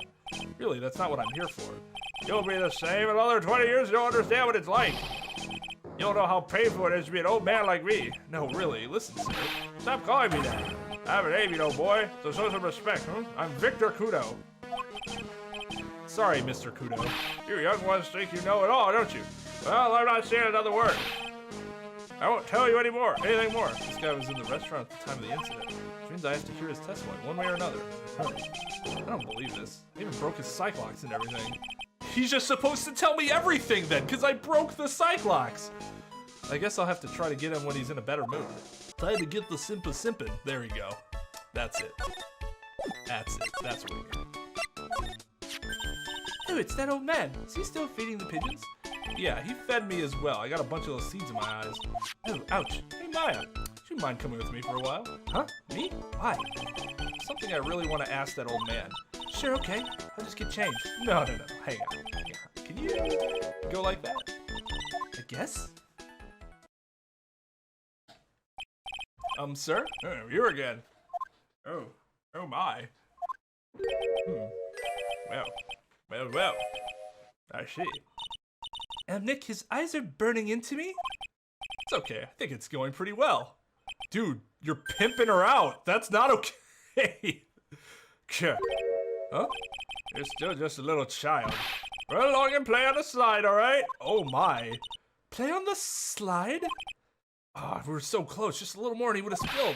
Really, that's not what I'm here for. You'll be the same in another 20 years. You don't understand what it's like. You don't know how painful it is to be an old man like me. No, really, listen, sir. Stop calling me that. I have a name, you know, boy, so show some respect, huh? I'm Victor Kudo. Sorry, Mr. Kudo. You young ones think you know it all, don't you? Well, I'm not saying another word. I won't tell you anything more. This guy was in the restaurant at the time of the incident, which means I have to hear his testimony one way or another. I don't believe this. I even broke his Cyclox and everything. He's just supposed to tell me everything then, because I broke the Cyclox. I guess I'll have to try to get him when he's in a better mood. Time to get the simpin'. There we go. That's it. That's what we get. Oh, it's that old man. Is he still feeding the pigeons? Yeah, he fed me as well. I got a bunch of those seeds in my eyes. Oh, ouch. Hey, Maya. Would you mind coming with me for a while? Huh? Me? Why? Something I really want to ask that old man. Sure, okay. I'll just get changed. No. Hang on. Can you go like that? I guess? Sir? Oh, you again. Oh my. Well. I see. Nick, his eyes are burning into me? It's okay. I think it's going pretty well. Dude, you're pimping her out. That's not okay. Huh? You're still just a little child. Run along and play on the slide, alright? Oh my. Play on the slide? Ah, we were so close. Just a little more and he would have spilled.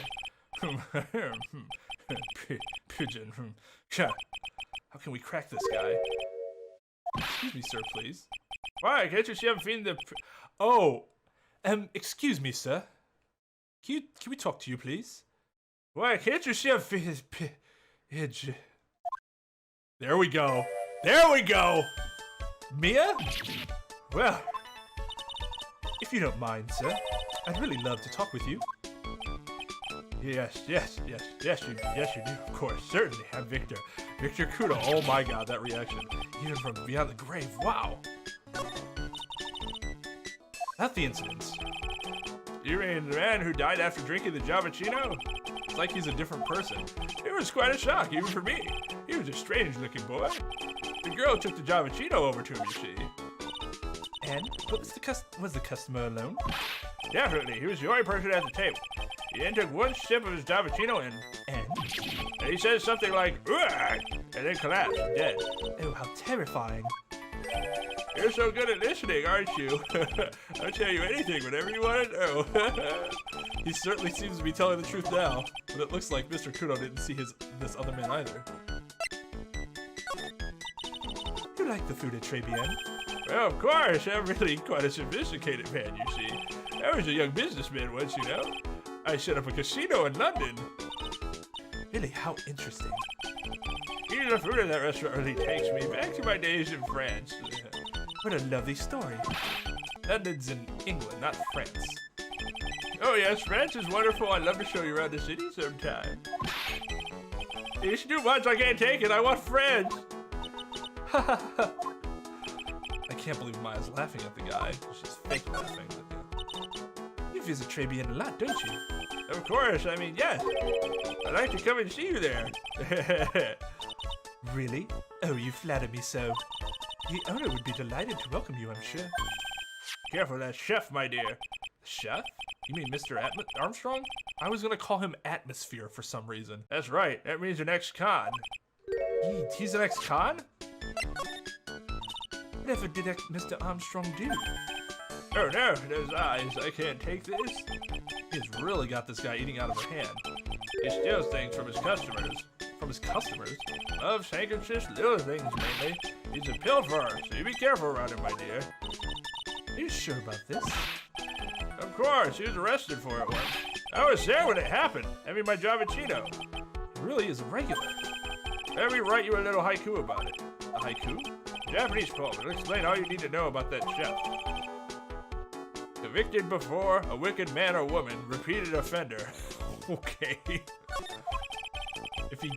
Pigeon. How can we crack this guy? Excuse me, sir, please. Why, can't you see I'm feeding the... Oh, excuse me, sir. Can we talk to you, please? Why, can't you see I'm feeding pigeon? There we go. Mia? Well, if you don't mind, sir, I'd really love to talk with you. Yes, you do, of course, certainly. I'm Victor Kudo. Oh my god, that reaction. Even from beyond the grave, wow. Not the incidents. You mean the man who died after drinking the Javachino? It's like he's a different person. It was quite a shock, even for me. He was a strange-looking boy. The girl took the Javachino over to him, you see. And was the customer alone? Definitely, he was the only person at the table. He then took one sip of his Davicino and he said something like, "Ugh," and then collapsed, dead. Oh, how terrifying. You're so good at listening, aren't you? I'll tell you anything, whatever you want to know. He certainly seems to be telling the truth now, but it looks like Mr. Kudo didn't see this other man either. You like the food at Tribulations? Well, of course, I'm really quite a sophisticated man, you see. I was a young businessman once, you know. I set up a casino in London. Really, how interesting. Eating the food in that restaurant really takes me back to my days in France. What a lovely story. London's in England, not France. Oh yes, France is wonderful. I'd love to show you around the city sometime. It's too much, I can't take it. I want friends. I can't believe Maya's laughing at the guy. She's fake laughing. You visit Tribulations a lot, don't you? Of course, I mean, yes. I'd like to come and see you there. Really? Oh, you flatter me so. The owner would be delighted to welcome you, I'm sure. Careful, that chef, my dear. Chef? You mean Mr. Armstrong? I was gonna call him Atmosphere for some reason. That's right, that means an ex-con. He's an ex-con? Whatever did Mr. Armstrong do? Oh no, those eyes, I can't take this. He's really got this guy eating out of her hand. He steals things from his customers. From his customers? Loves handkerchiefs, little things mainly. He's a pilferer, so you be careful around him, my dear. Are you sure about this? Of course, he was arrested for it once. I was there when it happened, having my Javachino. He really is a regular. Let me write you a little haiku about it. A haiku? Japanese poem. It'll explain all you need to know about that chef. Convicted before, a wicked man or woman, repeated offender. Okay. If he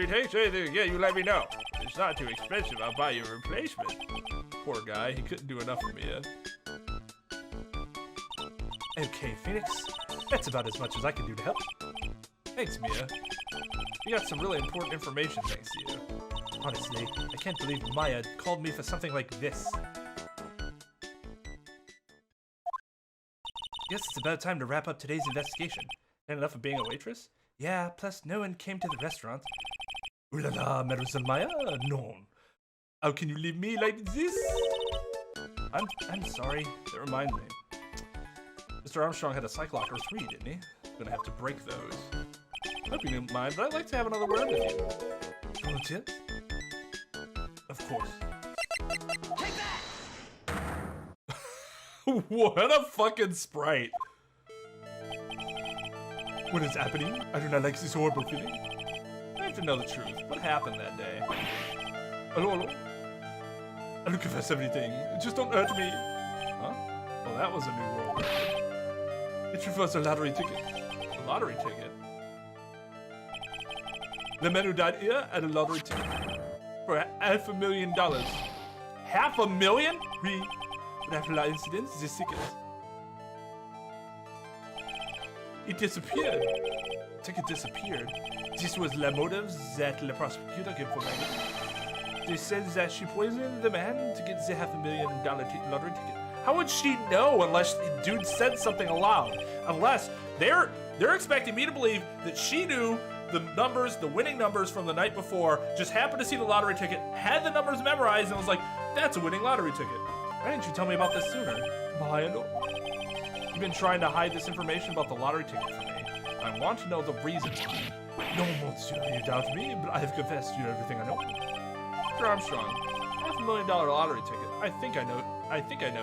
takes anything again, you let me know. If it's not too expensive, I'll buy you a replacement. Poor guy, he couldn't do enough for me yet. Okay, Phoenix. That's about as much as I can do to help. Thanks, Mia. You got some really important information thanks to you. Honestly, I can't believe Maya called me for something like this. Guess it's about time to wrap up today's investigation. And enough of being a waitress? Yeah, plus no one came to the restaurant. Ooh la la, Mademoiselle Maya? No. How can you leave me like this? I'm sorry. That reminds me. Mr. Armstrong had a psych locker 3, didn't he? I'm gonna have to break those. Hope you didn't mind, but I'd like to have another word with you. Volunteer? Of course. Take that! What a fucking sprite. What is happening? I do not like this horrible feeling. I have to know the truth. What happened that day? Hello, hello? I will confess everything. Just don't hurt me. Huh? Well, that was a new role. It refers to a lottery ticket. A lottery ticket? The man who died here had a lottery ticket for $500,000. $500,000? Oui. But after the incident, this ticket. It disappeared. The ticket disappeared. This was the motive that the prosecutor gave for Maggie. They said that she poisoned the man to get the $500,000 lottery ticket. How would she know unless the dude said something aloud? Unless they're expecting me to believe that she knew the numbers, the winning numbers from the night before, just happened to see the lottery ticket, had the numbers memorized, and was like, that's a winning lottery ticket. Why didn't you tell me about this sooner? Maya, no. You've been trying to hide this information about the lottery ticket from me. I want to know the reason why. No, monsieur, you doubt me, but I have confessed to you everything I know. Mr. Armstrong, $500,000 lottery ticket. I think I know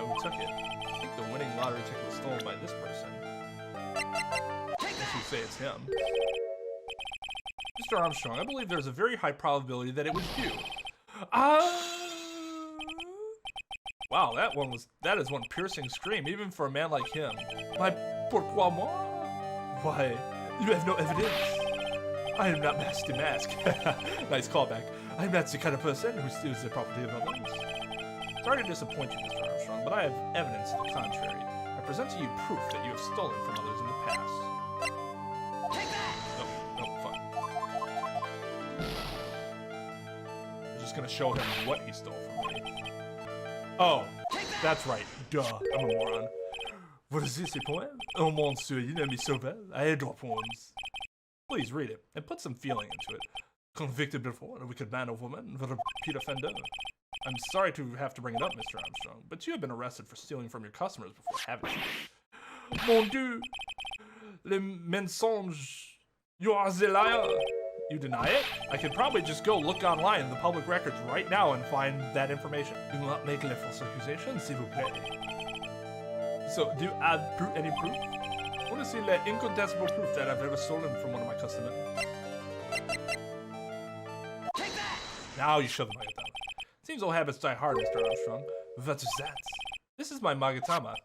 who took it. I think the winning lottery ticket was stolen by this person. I should say it's him. Mr. Armstrong, I believe there's a very high probability that it was you. Wow, that is one piercing scream, even for a man like him. My pourquoi moi? Why, you have no evidence. I am not masked to mask. Nice callback. I am not the kind of person who steals the property of others. Sorry to disappoint you, Mr. Armstrong, but I have evidence to the contrary. I present to you proof that you have stolen from others in the past. Take that! Oh, fuck. I'm just gonna show him what he stole from me. Oh, that's right. Duh, I'm a moron. What is this, a poem? Oh, monsieur, you know me so well. I adore poems. Please read it, and put some feeling into it. Convicted before a wicked man or woman, the repeat offender. I'm sorry to have to bring it up, Mr. Armstrong, but you have been arrested for stealing from your customers before, haven't you? Mon Dieu! Le mensonge! You are the liar! You deny it? I could probably just go look online in the public records right now and find that information. Do not make les false accusations, s'il vous plaît. So, do you have any proof? I want to see the incontestable proof that I've ever stolen from one of my customers. Take that! Now you show them how you done. Seems old habits die hard, Mr. Armstrong. What is that? This is my magatama,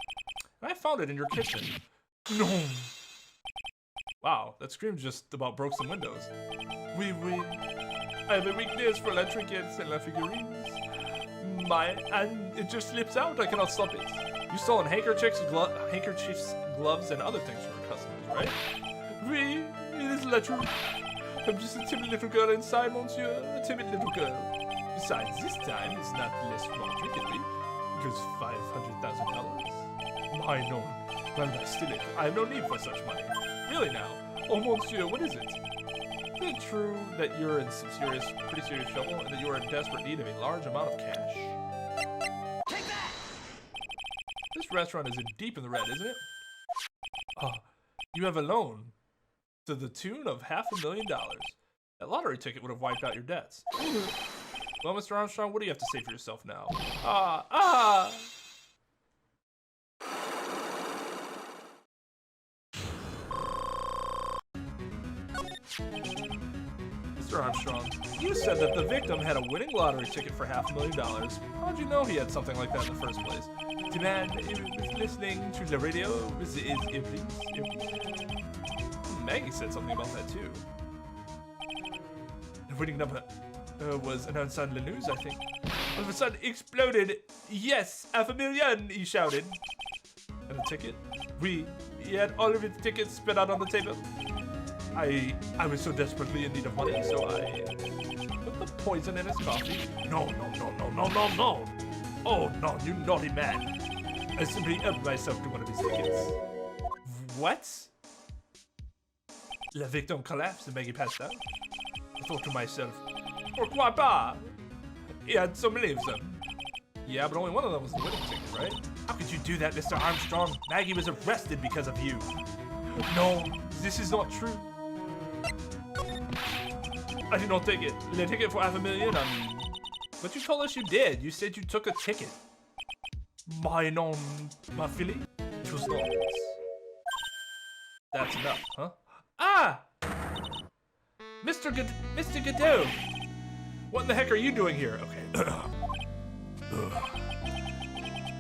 and I found it in your kitchen. No. Wow, that scream just about broke some windows. Oui. I have a weakness for la trinkets and la figurines. And it just slips out. I cannot stop it. You stolen handkerchiefs, gloves, and other things from your customers, right? Oui, it is la truth. I'm just a timid little girl inside, monsieur. A timid little girl. Besides, this time it's not less small trickery. It was $500,000. My no. Well, I steal it. I have no need for such money. Really now? Oh, monsieur, what is it? Is it true that you're in some pretty serious trouble, and that you are in desperate need of a large amount of cash? Take that! This restaurant is deep in the red, isn't it? You have a loan to the tune of $500,000. That lottery ticket would have wiped out your debts. Well, Mr. Armstrong, what do you have to say for yourself now? Mr. Armstrong, you said that the victim had a winning lottery ticket for $500,000. How'd you know he had something like that in the first place? The man was listening to the radio with his earpiece. Maggie said something about that too. The winning number was announced on the news, I think. All of a sudden, exploded. Yes, $500,000, he shouted. And the ticket? He had all of his tickets spread out on the table. I was so desperately in need of money, so I took the poison in his coffee? No, no, no, no, no, no, no. Oh, no, you naughty man. I simply helped myself to one of his tickets. What? La victim collapsed and Maggie passed out. I thought to myself, pourquoi pas? He had so many of them. Yeah, but only one of them was the winning ticket, right? How could you do that, Mr. Armstrong? Maggie was arrested because of you. No, this is not true. I did not take it. Did I take it for $500,000? I mean, but you told us you did. You said you took a ticket. My filly? It was not. That's enough, huh? Ah! Mr. Godot! What in the heck are you doing here? Okay.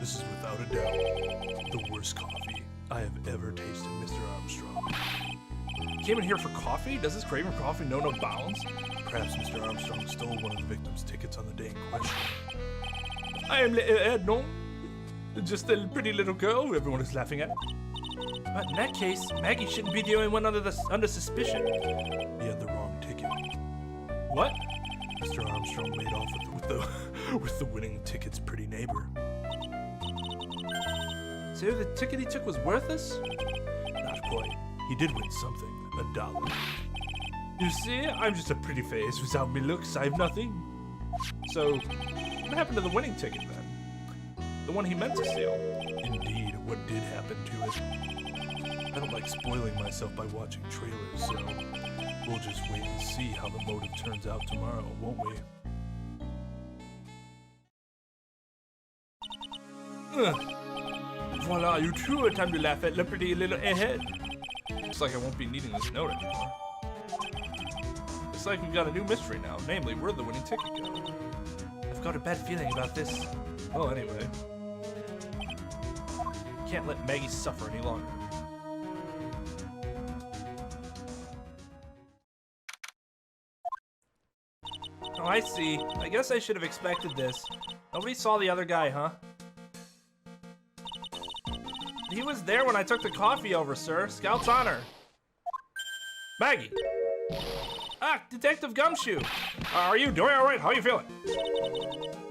This is without a doubt the worst coffee I have ever tasted, Mr. Armstrong. You came in here for coffee? Does this craving for coffee know no bounds? Perhaps Mr. Armstrong stole one of the victim's tickets on the day in question. I am no, just a pretty little girl who everyone is laughing at. But in that case, Maggie shouldn't be the only one under suspicion. He had the wrong ticket. What? Mr. Armstrong made off with the winning ticket's pretty neighbor. So the ticket he took was worthless? Not quite. He did win something, $1. You see, I'm just a pretty face. Without me looks, I have nothing. So, what happened to the winning ticket then? The one he meant to steal? Indeed, what did happen to it? I don't like spoiling myself by watching trailers, so we'll just wait and see how the motive turns out tomorrow, won't we? Voila, you two are time to laugh at the pretty little ahead. Looks like I won't be needing this note anymore. Looks like we've got a new mystery now, namely, where'd the winning ticket go? I've got a bad feeling about this. Well, anyway. Can't let Maggie suffer any longer. Oh, I see. I guess I should have expected this. Nobody saw the other guy, huh? He was there when I took the coffee over, sir. Scout's honor. Maggie! Ah, Detective Gumshoe! Are you doing alright? How are you feeling?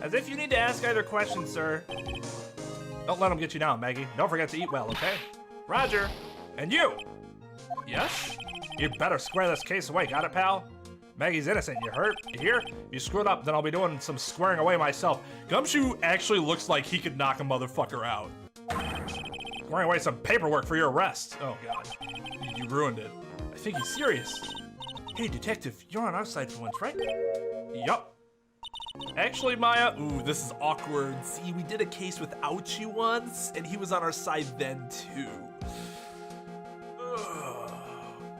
As if you need to ask either question, sir. Don't let him get you down, Maggie. Don't forget to eat well, okay? Roger. And you! Yes? You better square this case away, got it, pal? Maggie's innocent, you hurt? You hear? If you screwed up, then I'll be doing some squaring away myself. Gumshoe actually looks like he could knock a motherfucker out. Squaring away some paperwork for your arrest. Oh, God. You ruined it. I think he's serious. Hey, detective, you're on our side for once, right? Yup. Actually, Maya, ooh, this is awkward. See, we did a case without you once, and he was on our side then, too. Ugh.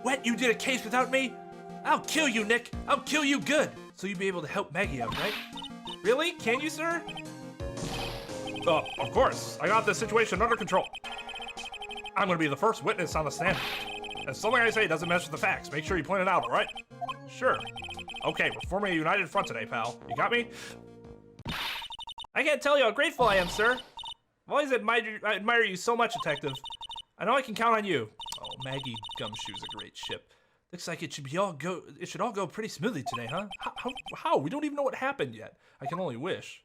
What? You did a case without me? I'll kill you, Nick. I'll kill you good. So you'll be able to help Maggie out, right? Really? Can you, sir? Of course. I got this situation under control. I'm gonna be the first witness on the stand. If something I say doesn't match with the facts, make sure you point it out, all right? Sure. Okay, we're forming a united front today, pal. You got me? I can't tell you how grateful I am, sir. I've always admire you so much, detective. I know I can count on you. Oh, Maggie Gumshoe's a great ship. Looks like it should all go pretty smoothly today, huh? How? We don't even know what happened yet. I can only wish.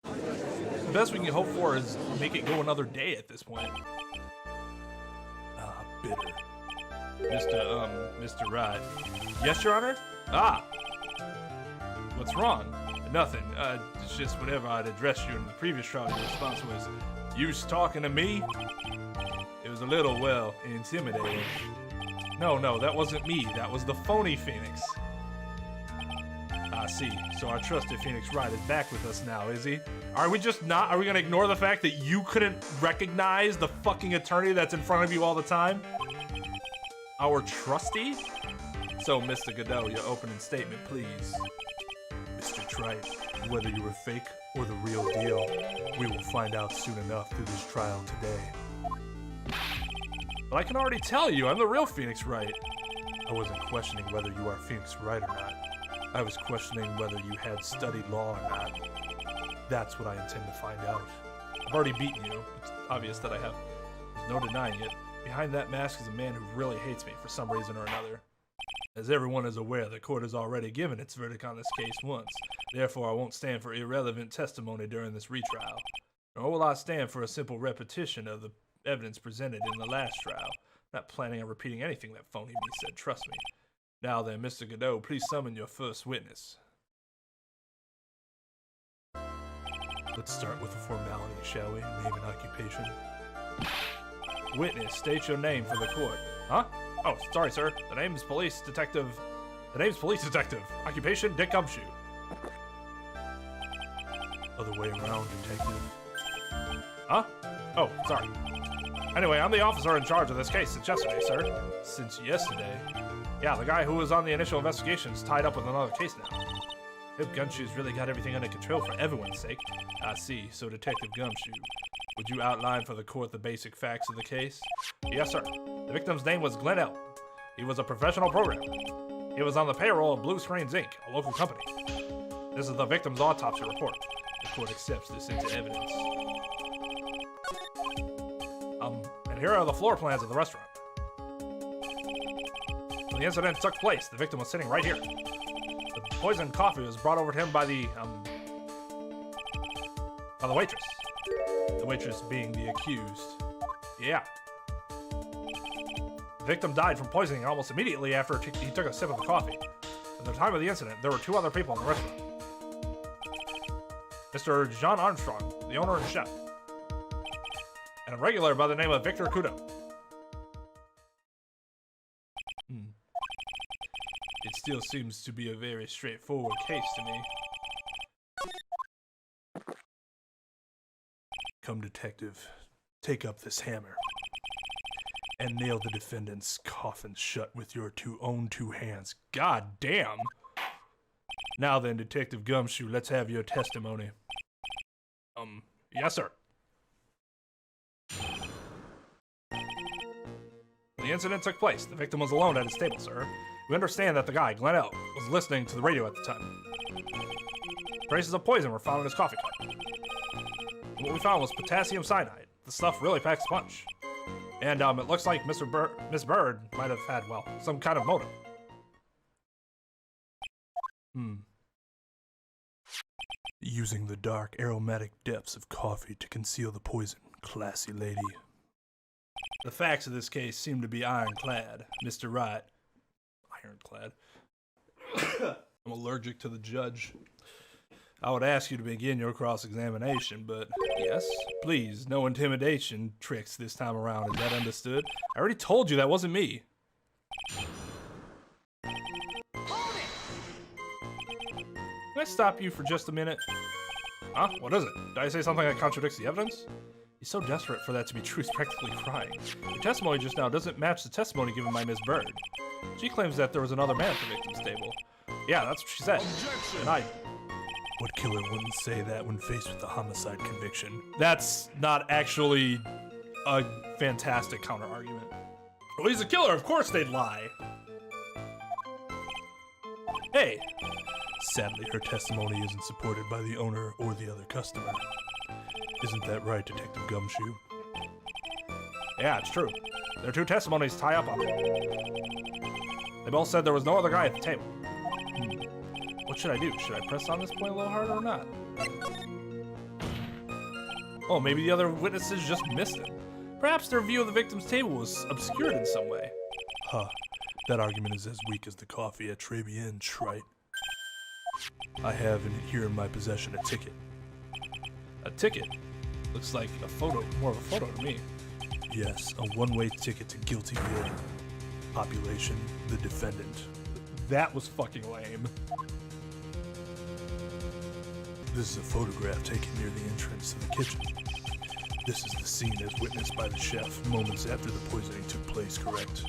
The best we can hope for is make it go another day at this point. Ah, bitter. Mr. Rod. Yes, Your Honor? Ah! What's wrong? Nothing. It's just whenever I'd addressed you in the previous trial, your response was, "You talking to me?" It was a little, well, intimidating. No, that wasn't me. That was the phony Phoenix. I see. So our trusted Phoenix Wright is back with us now, is he? Are we gonna ignore the fact that you couldn't recognize the fucking attorney that's in front of you all the time? Our trustee? So, Mr. Godot, your opening statement, please. Mr. Trite, whether you were fake or the real deal, we will find out soon enough through this trial today. But I can already tell you, I'm the real Phoenix Wright. I wasn't questioning whether you are Phoenix Wright or not. I was questioning whether you had studied law or not. That's what I intend to find out. I've already beaten you. It's obvious that I have. There's no denying it. Behind that mask is a man who really hates me for some reason or another. As everyone is aware, the court has already given its verdict on this case once. Therefore, I won't stand for irrelevant testimony during this retrial. Nor will I stand for a simple repetition of the evidence presented in the last trial. I'm not planning on repeating anything that phony me said, trust me. Now then, Mr. Godot, please summon your first witness. Let's start with the formality, shall we? Name and occupation. Witness, state your name for the court. Huh? Oh, sorry, sir. The name's Police Detective. Occupation, Dick Gumshoe. Other way around, detective. Huh? Oh, sorry. Anyway, I'm the officer in charge of this case since yesterday, sir. Since yesterday? Yeah, the guy who was on the initial investigation is tied up with another case now. Hope Gumshoe's really got everything under control for everyone's sake. I see. So, Detective Gumshoe, would you outline for the court the basic facts of the case? Yes, sir. The victim's name was Glenn L. He was a professional programmer. He was on the payroll of Blue Screens, Inc., a local company. This is the victim's autopsy report. The court accepts this into evidence. And here are the floor plans of the restaurant. When the incident took place, the victim was sitting right here. The poisoned coffee was brought over to him by the waitress. The waitress being the accused. Yeah. The victim died from poisoning almost immediately after he took a sip of the coffee. At the time of the incident, there were two other people in the restaurant. Mr. John Armstrong, the owner and chef, and a regular by the name of Victor Kudo. It still seems to be a very straightforward case to me. Come, detective, take up this hammer and nail the defendant's coffin shut with your own two hands. God damn! Now then, Detective Gumshoe, let's have your testimony. Yes, sir. The incident took place. The victim was alone at his table, sir. We understand that the guy, Glenn L., was listening to the radio at the time. Traces of poison were found in his coffee cup. What we found was potassium cyanide. The stuff really packs a punch. And it looks like Miss Bird might have had, well, some kind of motive. Using the dark, aromatic depths of coffee to conceal the poison. Classy lady. The facts of this case seem to be ironclad, Mr. Wright. Ironclad. I'm allergic to the judge. I would ask you to begin your cross-examination, but yes, please, no intimidation tricks this time around. Is that understood? I already told you that wasn't me. Can I stop you for just a minute? Huh? What is it? Did I say something that contradicts the evidence? He's so desperate for that to be true, he's practically crying. Your testimony just now doesn't match the testimony given by Miss Bird. She claims that there was another man at the victim's table. Yeah, that's what she said. And what killer wouldn't say that when faced with a homicide conviction? That's not actually a fantastic counter-argument. Well, he's a killer, of course they'd lie. Hey! Sadly, her testimony isn't supported by the owner or the other customer. Isn't that right, Detective Gumshoe? Yeah, it's true. Their two testimonies tie up on it. They both said there was no other guy at the table. What should I do? Should I press on this point a little harder or not? Oh, maybe the other witnesses just missed it. Perhaps their view of the victim's table was obscured in some way. Huh. That argument is as weak as the coffee at Tribulations, right? I have here in my possession a ticket. A ticket? Looks like a photo, more of a photo to me. Yes, a one-way ticket to guilty plea. Population, the defendant. That was fucking lame. This is a photograph taken near the entrance to the kitchen. This is the scene as witnessed by the chef moments after the poisoning took place, correct?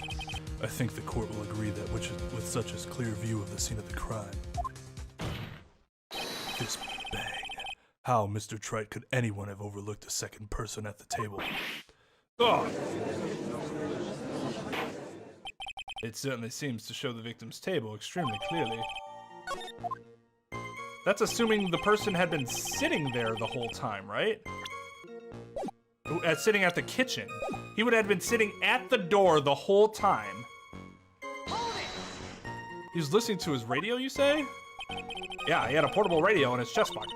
I think the court will agree that with such a clear view of the scene of the crime. This bang. How, Mr. Trite, could anyone have overlooked a second person at the table? Ugh! It certainly seems to show the victim's table extremely clearly. That's assuming the person had been sitting there the whole time, right? Sitting at the kitchen. He would have been sitting at the door the whole time. He was listening to his radio, you say? Yeah, he had a portable radio in his chest pocket.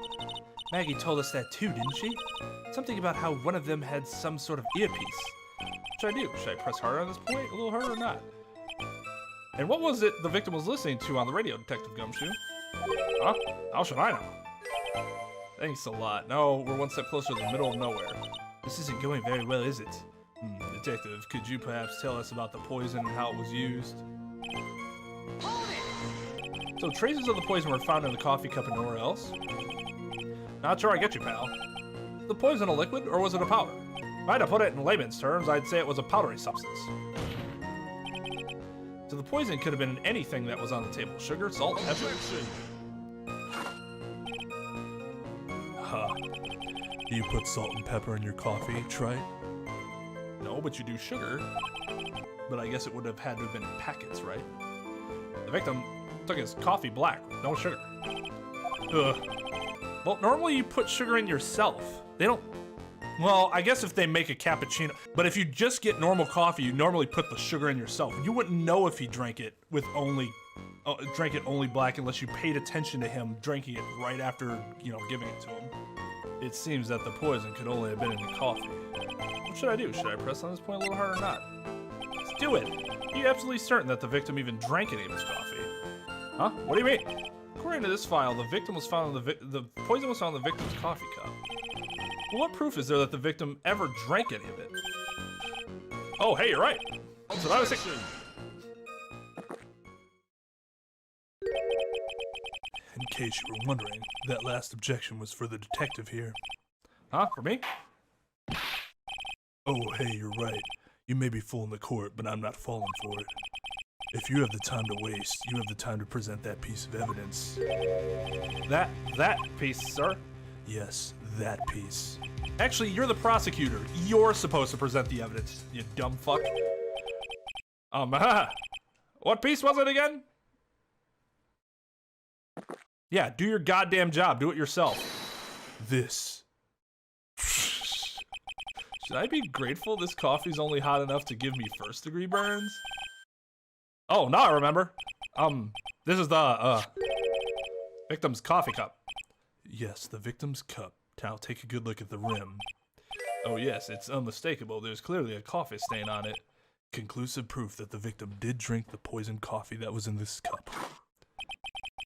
Maggie told us that too, didn't she? Something about how one of them had some sort of earpiece. What should I do? Should I press harder on this point? A little harder or not? And what was it the victim was listening to on the radio, Detective Gumshoe? Huh? How should I know? Thanks a lot. No, we're one step closer to the middle of nowhere. This isn't going very well, is it? Detective, could you perhaps tell us about the poison and how it was used? So traces of the poison were found in the coffee cup and nowhere else? Not sure I get you, pal. Was the poison a liquid or was it a powder? If I had to put it in layman's terms, I'd say it was a powdery substance. So the poison could have been in anything that was on the table. Sugar, salt, pepper. Huh. Do you put salt and pepper in your coffee, Trite? No, but you do sugar. But I guess it would have had to have been in packets, right? The victim took his coffee black with no sugar. Ugh. Well, normally you put sugar in yourself. They don't... Well, I guess if they make a cappuccino... But if you just get normal coffee, you normally put the sugar in yourself. You wouldn't know if he drank it with only... drank it only black unless you paid attention to him drinking it right after, you know, giving it to him. It seems that the poison could only have been in the coffee. What should I do? Should I press on this point a little harder or not? Let's do it! Are you absolutely certain that the victim even drank any of his coffee? Huh? What do you mean? According to this file, the victim was found in the poison was found in the victim's coffee cup. Well, what proof is there that the victim ever drank any of it? Oh, hey, you're right. That's what I was thinking. In case you were wondering, that last objection was for the detective here. Huh? For me? Oh, hey, you're right. You may be fooling the court, but I'm not falling for it. If you have the time to waste, you have the time to present that piece of evidence. That piece, sir? Yes, that piece. Actually, you're the prosecutor. You're supposed to present the evidence, you dumb fuck. What piece was it again? Yeah, do your goddamn job. Do it yourself. This. Should I be grateful this coffee's only hot enough to give me first-degree burns? Oh, now I remember. This is the, victim's coffee cup. Yes, the victim's cup. Now take a good look at the rim. Oh yes, it's unmistakable. There's clearly a coffee stain on it. Conclusive proof that the victim did drink the poisoned coffee that was in this cup.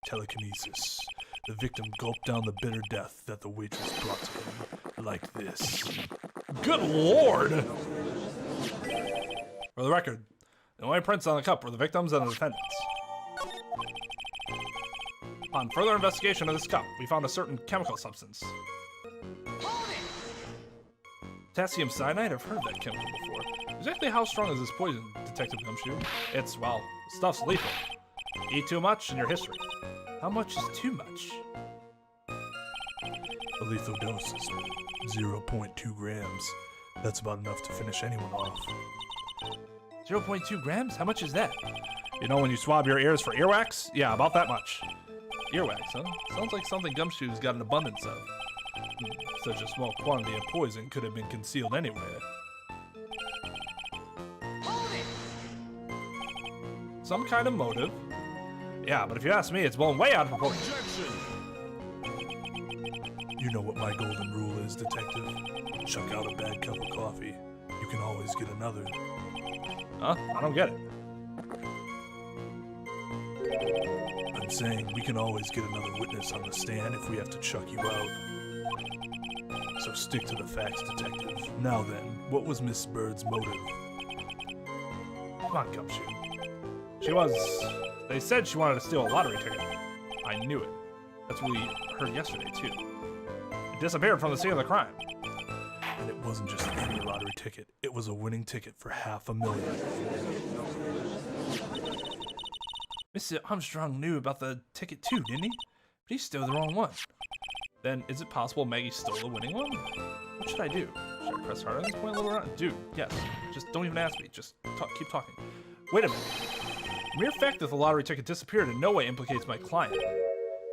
Telekinesis. The victim gulped down the bitter death that the waitress brought to him. Like this. Good lord! For the record, the only prints on the cup were the victims and the defendants. On further investigation of this cup, we found a certain chemical substance. Potassium cyanide? I've heard of that chemical before. Exactly how strong is this poison, Detective Gumshoe? It's, well, stuff's lethal. Eat too much and your history. How much is too much? A lethal dose is 0.2 grams. That's about enough to finish anyone off. 0.2 grams? How much is that? You know when you swab your ears for earwax? Yeah, about that much. Earwax, huh? Sounds like something Gumshoe's got an abundance of. Such a small quantity of poison could have been concealed anywhere. Some kind of motive. Yeah, but if you ask me, it's blown way out of proportion. You know what my golden rule is, Detective. Chuck out a bad cup of coffee. You can always get another. Huh? I don't get it. I'm saying we can always get another witness on the stand if we have to chuck you out. So stick to the facts, Detective. Now then, what was Miss Bird's motive? Come on, Gumshoe. She was... They said she wanted to steal a lottery ticket. I knew it. That's what we heard yesterday, too. It disappeared from the scene of the crime. And it wasn't just any lottery ticket. It was a winning ticket for $500,000. Mr. Armstrong knew about the ticket too, didn't he? But he stole the wrong one. Then, is it possible Maggie stole the winning one? What should I do? Should I press hard on this point a little around? Dude, yes. Just don't even ask me. Just keep talking. Wait a minute. The mere fact that the lottery ticket disappeared in no way implicates my client.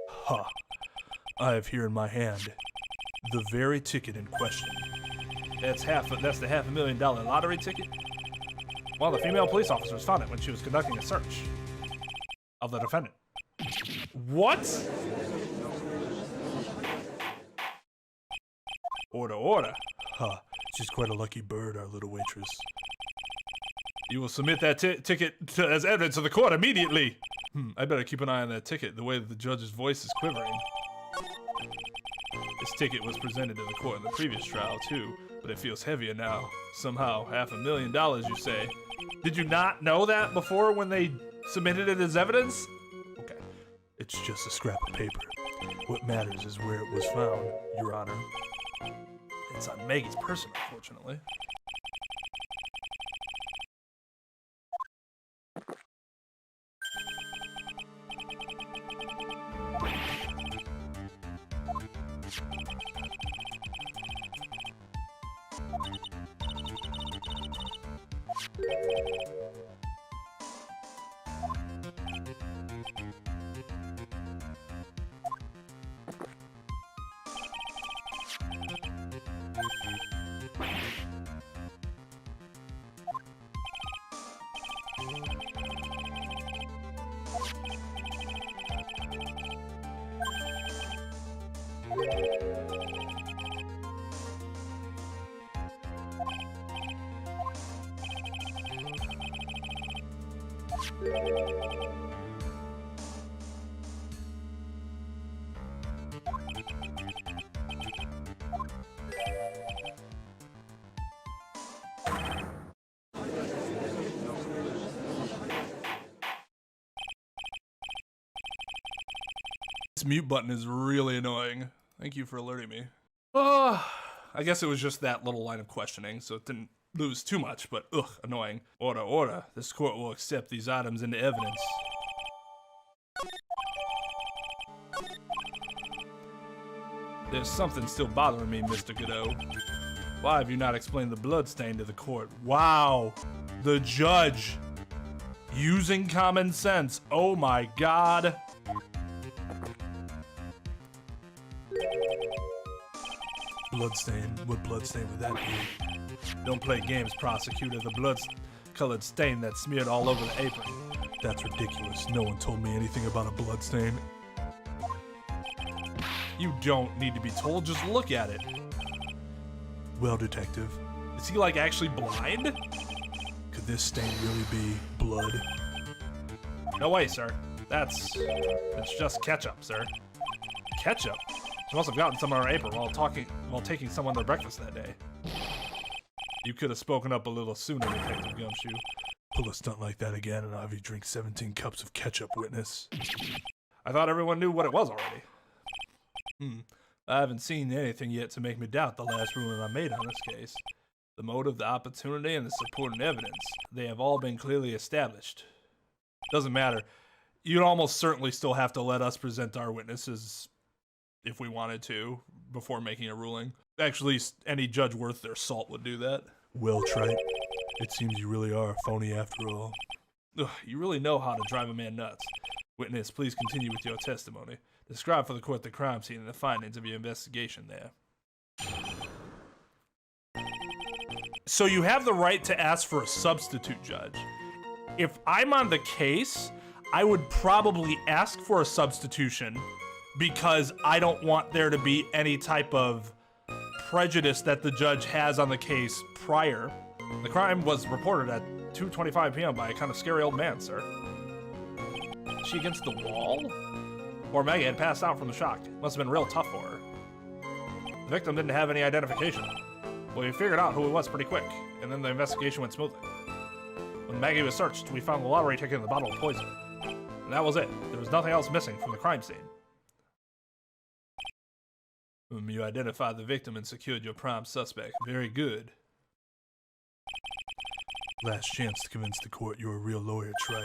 Ha! I have here in my hand the very ticket in question. That's the $500,000 lottery ticket? One of the female police officers found it when she was conducting a search. of the defendant. What? Order, order. Huh. She's quite a lucky bird, our little waitress. You will submit that ticket as evidence to the court immediately. I better keep an eye on that ticket, the way that the judge's voice is quivering. This ticket was presented to the court in the previous trial, too, but it feels heavier now. Somehow, $500,000, you say. Did you not know that before when they submitted it as evidence? Okay. It's just a scrap of paper. What matters is where it was found, Your Honor. It's on Maggie's person, unfortunately. This mute button is really annoying. Thank you for alerting me. I guess it was just that little line of questioning, so it didn't lose too much, but ugh, annoying. Order, order. This court will accept these items into evidence. There's something still bothering me, Mr. Godot. Why have you not explained the blood stain to the court? Wow, the judge using common sense. Oh my God. Bloodstain? What bloodstain would that be? Don't play games, prosecutor. The blood-colored stain that's smeared all over the apron. That's ridiculous. No one told me anything about a bloodstain. You don't need to be told, just look at it. Well, detective, Is he like actually blind? could this stain really be blood? No way, sir. It's just ketchup, sir. Ketchup? She must have gotten some on her apron while taking someone to breakfast that day. You could have spoken up a little sooner, Detective Gumshoe. Pull a stunt like that again and I'll have you drink 17 cups of ketchup, witness. I thought everyone knew what it was already. I haven't seen anything yet to make me doubt the last ruling I made on this case. The motive, the opportunity, and the supporting evidence, they have all been clearly established. Doesn't matter. You'd almost certainly still have to let us present our witnesses if we wanted to before making a ruling. Actually, any judge worth their salt would do that. Well, Trep, it seems you really are a phony after all. Ugh, you really know how to drive a man nuts. Witness, please continue with your testimony. Describe for the court the crime scene and the findings of your investigation there. So you have the right to ask for a substitute judge. If I'm on the case, I would probably ask for a substitution because I don't want there to be any type of prejudice that the judge has on the case prior. The crime was reported at 2:25 p.m. by a kind of scary old man, sir. Is she against the wall? Or Maggie had passed out from the shock. Must have been real tough for her. The victim didn't have any identification. Well, we figured out who he was pretty quick, and then the investigation went smoothly. When Maggie was searched, we found the lottery ticket in the bottle of poison. And that was it. There was nothing else missing from the crime scene. You identified the victim and secured your prime suspect. Very good. Last chance to convince the court you're a real lawyer, Trep.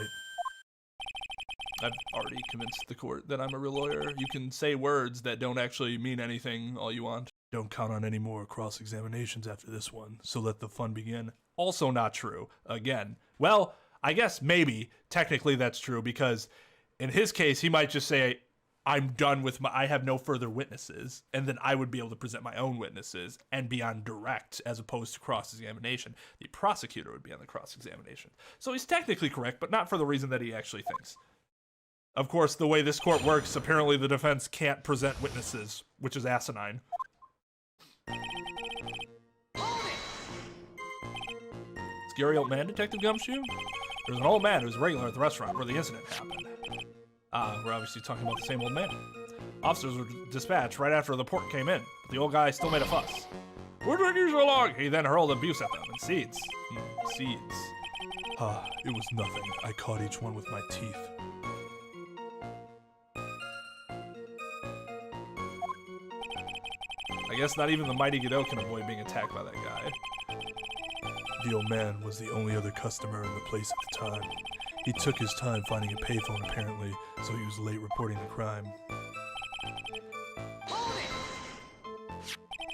I've already convinced the court that I'm a real lawyer. You can say words that don't actually mean anything all you want. Don't count on any more cross-examinations after this one, so let the fun begin. Also not true. Again. Well, I guess maybe technically that's true because in his case, he might just say, I'm done with I have no further witnesses. And then I would be able to present my own witnesses and be on direct as opposed to cross-examination. The prosecutor would be on the cross-examination. So he's technically correct, but not for the reason that he actually thinks. Of course, the way this court works, apparently the defense can't present witnesses, which is asinine. Scary old man, Detective Gumshoe? There's an old man who's a regular at the restaurant where the incident happened. We're obviously talking about the same old man. Officers were dispatched right after the report came in, but the old guy still made a fuss. What took you so long? He then hurled abuse at them and seeds. Seeds. It was nothing. I caught each one with my teeth. I guess not even the mighty Godot can avoid being attacked by that guy. The old man was the only other customer in the place at the time. He took his time finding a payphone apparently, so he was late reporting the crime.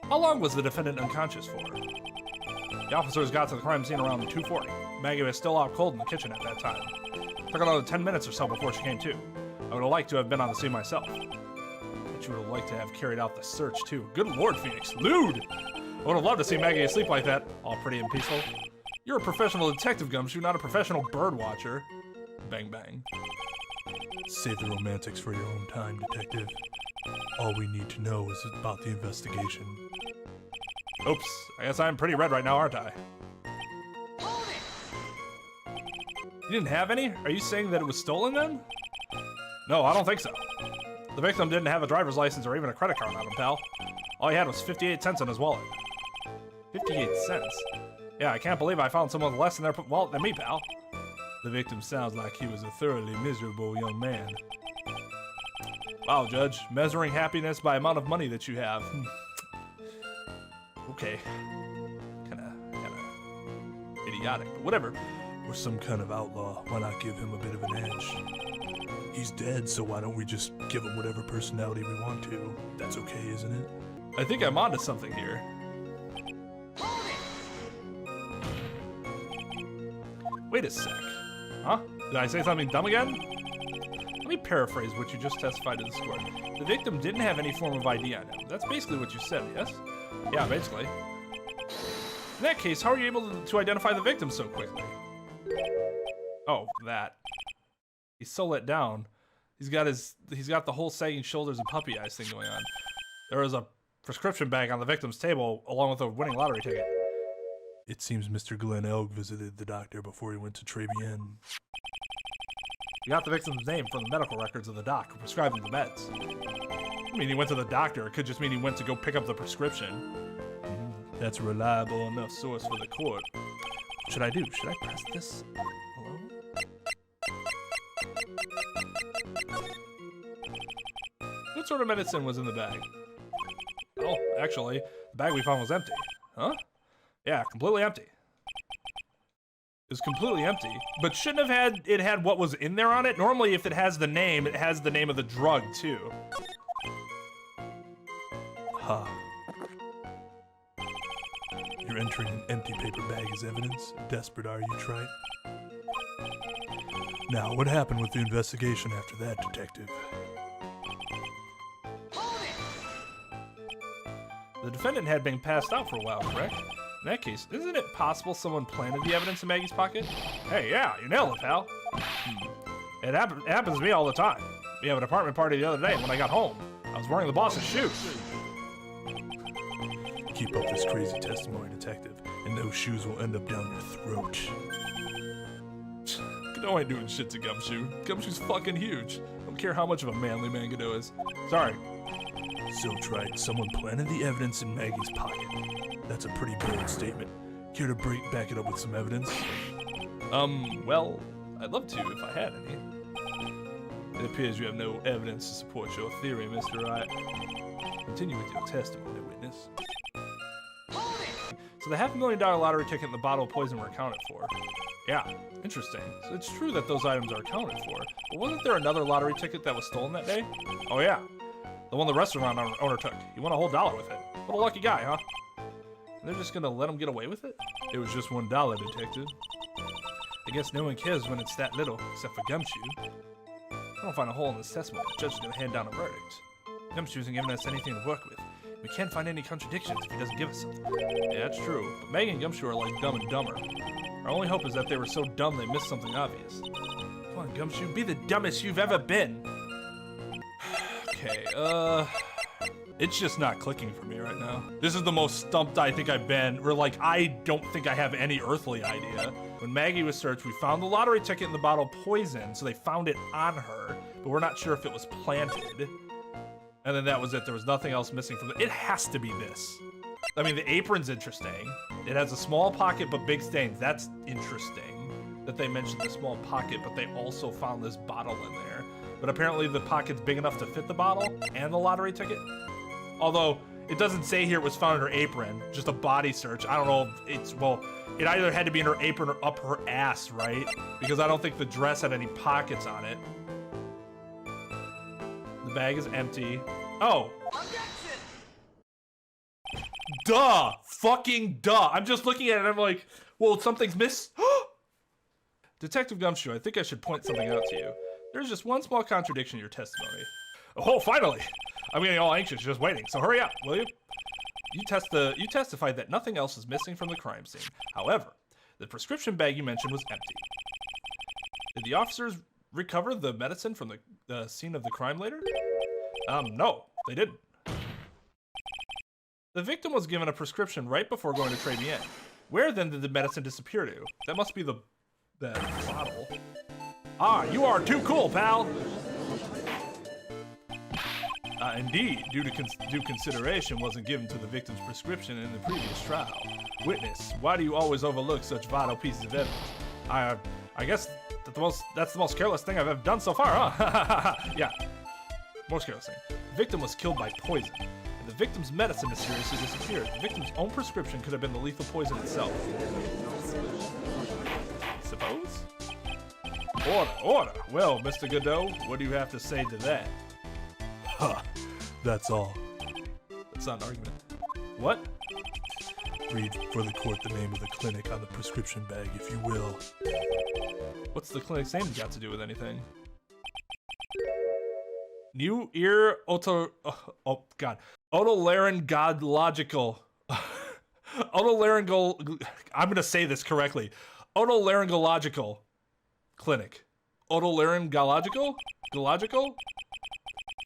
How long was the defendant unconscious for? The officers got to the crime scene around 2:40. Maggie was still out cold in the kitchen at that time. It took another 10 minutes or so before she came to. I would have liked to have been on the scene myself. But you would have liked to have carried out the search too. Good lord, Phoenix. Lewd! I would have loved to see Maggie asleep like that, all pretty and peaceful. You're a professional detective, Gumshoe, not a professional bird watcher. Bang bang. Save the romantics for your own time, detective. All we need to know is about the investigation. Oops, I guess I'm pretty red right now, aren't I? You didn't have any? Are you saying that it was stolen then? No, I don't think so. The victim didn't have a driver's license or even a credit card on him, pal. All he had was 58 cents in his wallet. 58 cents? Yeah, I can't believe I found someone with less in their wallet than me, pal. The victim sounds like he was a thoroughly miserable young man. Wow, Judge. Measuring happiness by amount of money that you have. Okay. Kinda idiotic, but whatever. We're some kind of outlaw. Why not give him a bit of an edge? He's dead, so why don't we just give him whatever personality we want to? That's okay, isn't it? I think I'm onto something here. Wait a sec. Huh? Did I say something dumb again? Let me paraphrase what you just testified to this court. The victim didn't have any form of ID on him. That's basically what you said, yes? Yeah, basically. In that case, how are you able to identify the victim so quickly? Oh, that. He's so let down. He's got the whole sagging shoulders and puppy eyes thing going on. There was a prescription bag on the victim's table along with a winning lottery ticket. It seems Mr. Glenn Elg visited the doctor before he went to Tribulations. You got the victim's name from the medical records of the doc who prescribed him the meds. I mean, he went to the doctor. It could just mean he went to go pick up the prescription. That's a reliable enough source for the court. What should I do? Should I press this? Hello? What sort of medicine was in the bag? Oh, actually, the bag we found was empty. Huh? Yeah, completely empty. It was completely empty, but shouldn't have had what was in there on it. Normally, if it has the name, it has the name of the drug too. Ha. You're entering an empty paper bag as evidence? Desperate are you, Trite? Now, what happened with the investigation after that, detective? The defendant had been passed out for a while, correct? In that case, isn't it possible someone planted the evidence in Maggie's pocket? Hey, yeah, you nailed it, pal. It happens to me all the time. We have an apartment party the other day, and when I got home, I was wearing the boss's shoes. Keep up this crazy testimony, detective, and those shoes will end up down your throat. Godot ain't doing shit to Gumshoe. Gumshoe's fucking huge. Don't care how much of a manly man Godot is. Sorry. So, Trite, someone planted the evidence in Maggie's pocket. That's a pretty bold statement. Care to back it up with some evidence? Well, I'd love to if I had any. It appears you have no evidence to support your theory, Mr. Wright. Continue with your testimony, witness. So the $500,000 lottery ticket and the bottle of poison were accounted for. Yeah, interesting. So it's true that those items are accounted for. But wasn't there another lottery ticket that was stolen that day? Oh yeah, the one the restaurant owner took. He won a whole $1 with it. What a lucky guy, huh? And they're just gonna let him get away with it? It was just $1, detective. I guess no one cares when it's that little, except for Gumshoe. I don't find a hole in this testimony. The judge is gonna hand down a verdict. Gumshoe isn't giving us anything to work with. We can't find any contradictions if he doesn't give us something. Yeah, that's true. But Maggie and Gumshoe are like Dumb and Dumber. Our only hope is that they were so dumb they missed something obvious. Come Come on, Gumshoe, be the dumbest you've ever been. Okay, it's just not clicking for me right now. This is the most stumped I think I've been, where like, I don't think I have any earthly idea. When Maggie was searched, we found the lottery ticket in the bottle poison, so they found it on her, but we're not sure if it was planted. And then that was it, there was nothing else missing from it. It has to be this. I mean, the apron's interesting. It has a small pocket but big stains. That's interesting that they mentioned the small pocket, but they also found this bottle in there. But apparently the pocket's big enough to fit the bottle and the lottery ticket. Although, it doesn't say here it was found in her apron, just a body search. I don't know if it's, well, it either had to be in her apron or up her ass, right? Because I don't think the dress had any pockets on it. The bag is empty. Oh. Duh! Fucking duh! I'm just looking at it and I'm like, well, something's missed. Detective Gumshoe, I think I should point something out to you. There's just one small contradiction in your testimony. Oh, finally! I'm getting all anxious just waiting, so hurry up, will you? You testified that nothing else is missing from the crime scene. However, the prescription bag you mentioned was empty. Did the officers recover the medicine from the scene of the crime later? No, they didn't. The victim was given a prescription right before going to Tribulations. Where then did the medicine disappear to? That must be the bottle. Ah, you are too cool, pal! Indeed, due consideration wasn't given to the victim's prescription in the previous trial. Witness, why do you always overlook such vital pieces of evidence? I guess that's the most careless thing I've ever done so far, huh? Yeah, most careless thing. The victim was killed by poison, and the victim's medicine mysteriously disappeared. The victim's own prescription could have been the lethal poison itself. Suppose? Order! Well, Mr. Godot, what do you have to say to that? Ha! That's all. That's not an argument. What? Read for the court the name of the clinic on the prescription bag, if you will. What's the clinic's name got to do with anything? New ear otolaryngological. I'm gonna say this correctly. Otolaryngological clinic. Otolaryngological?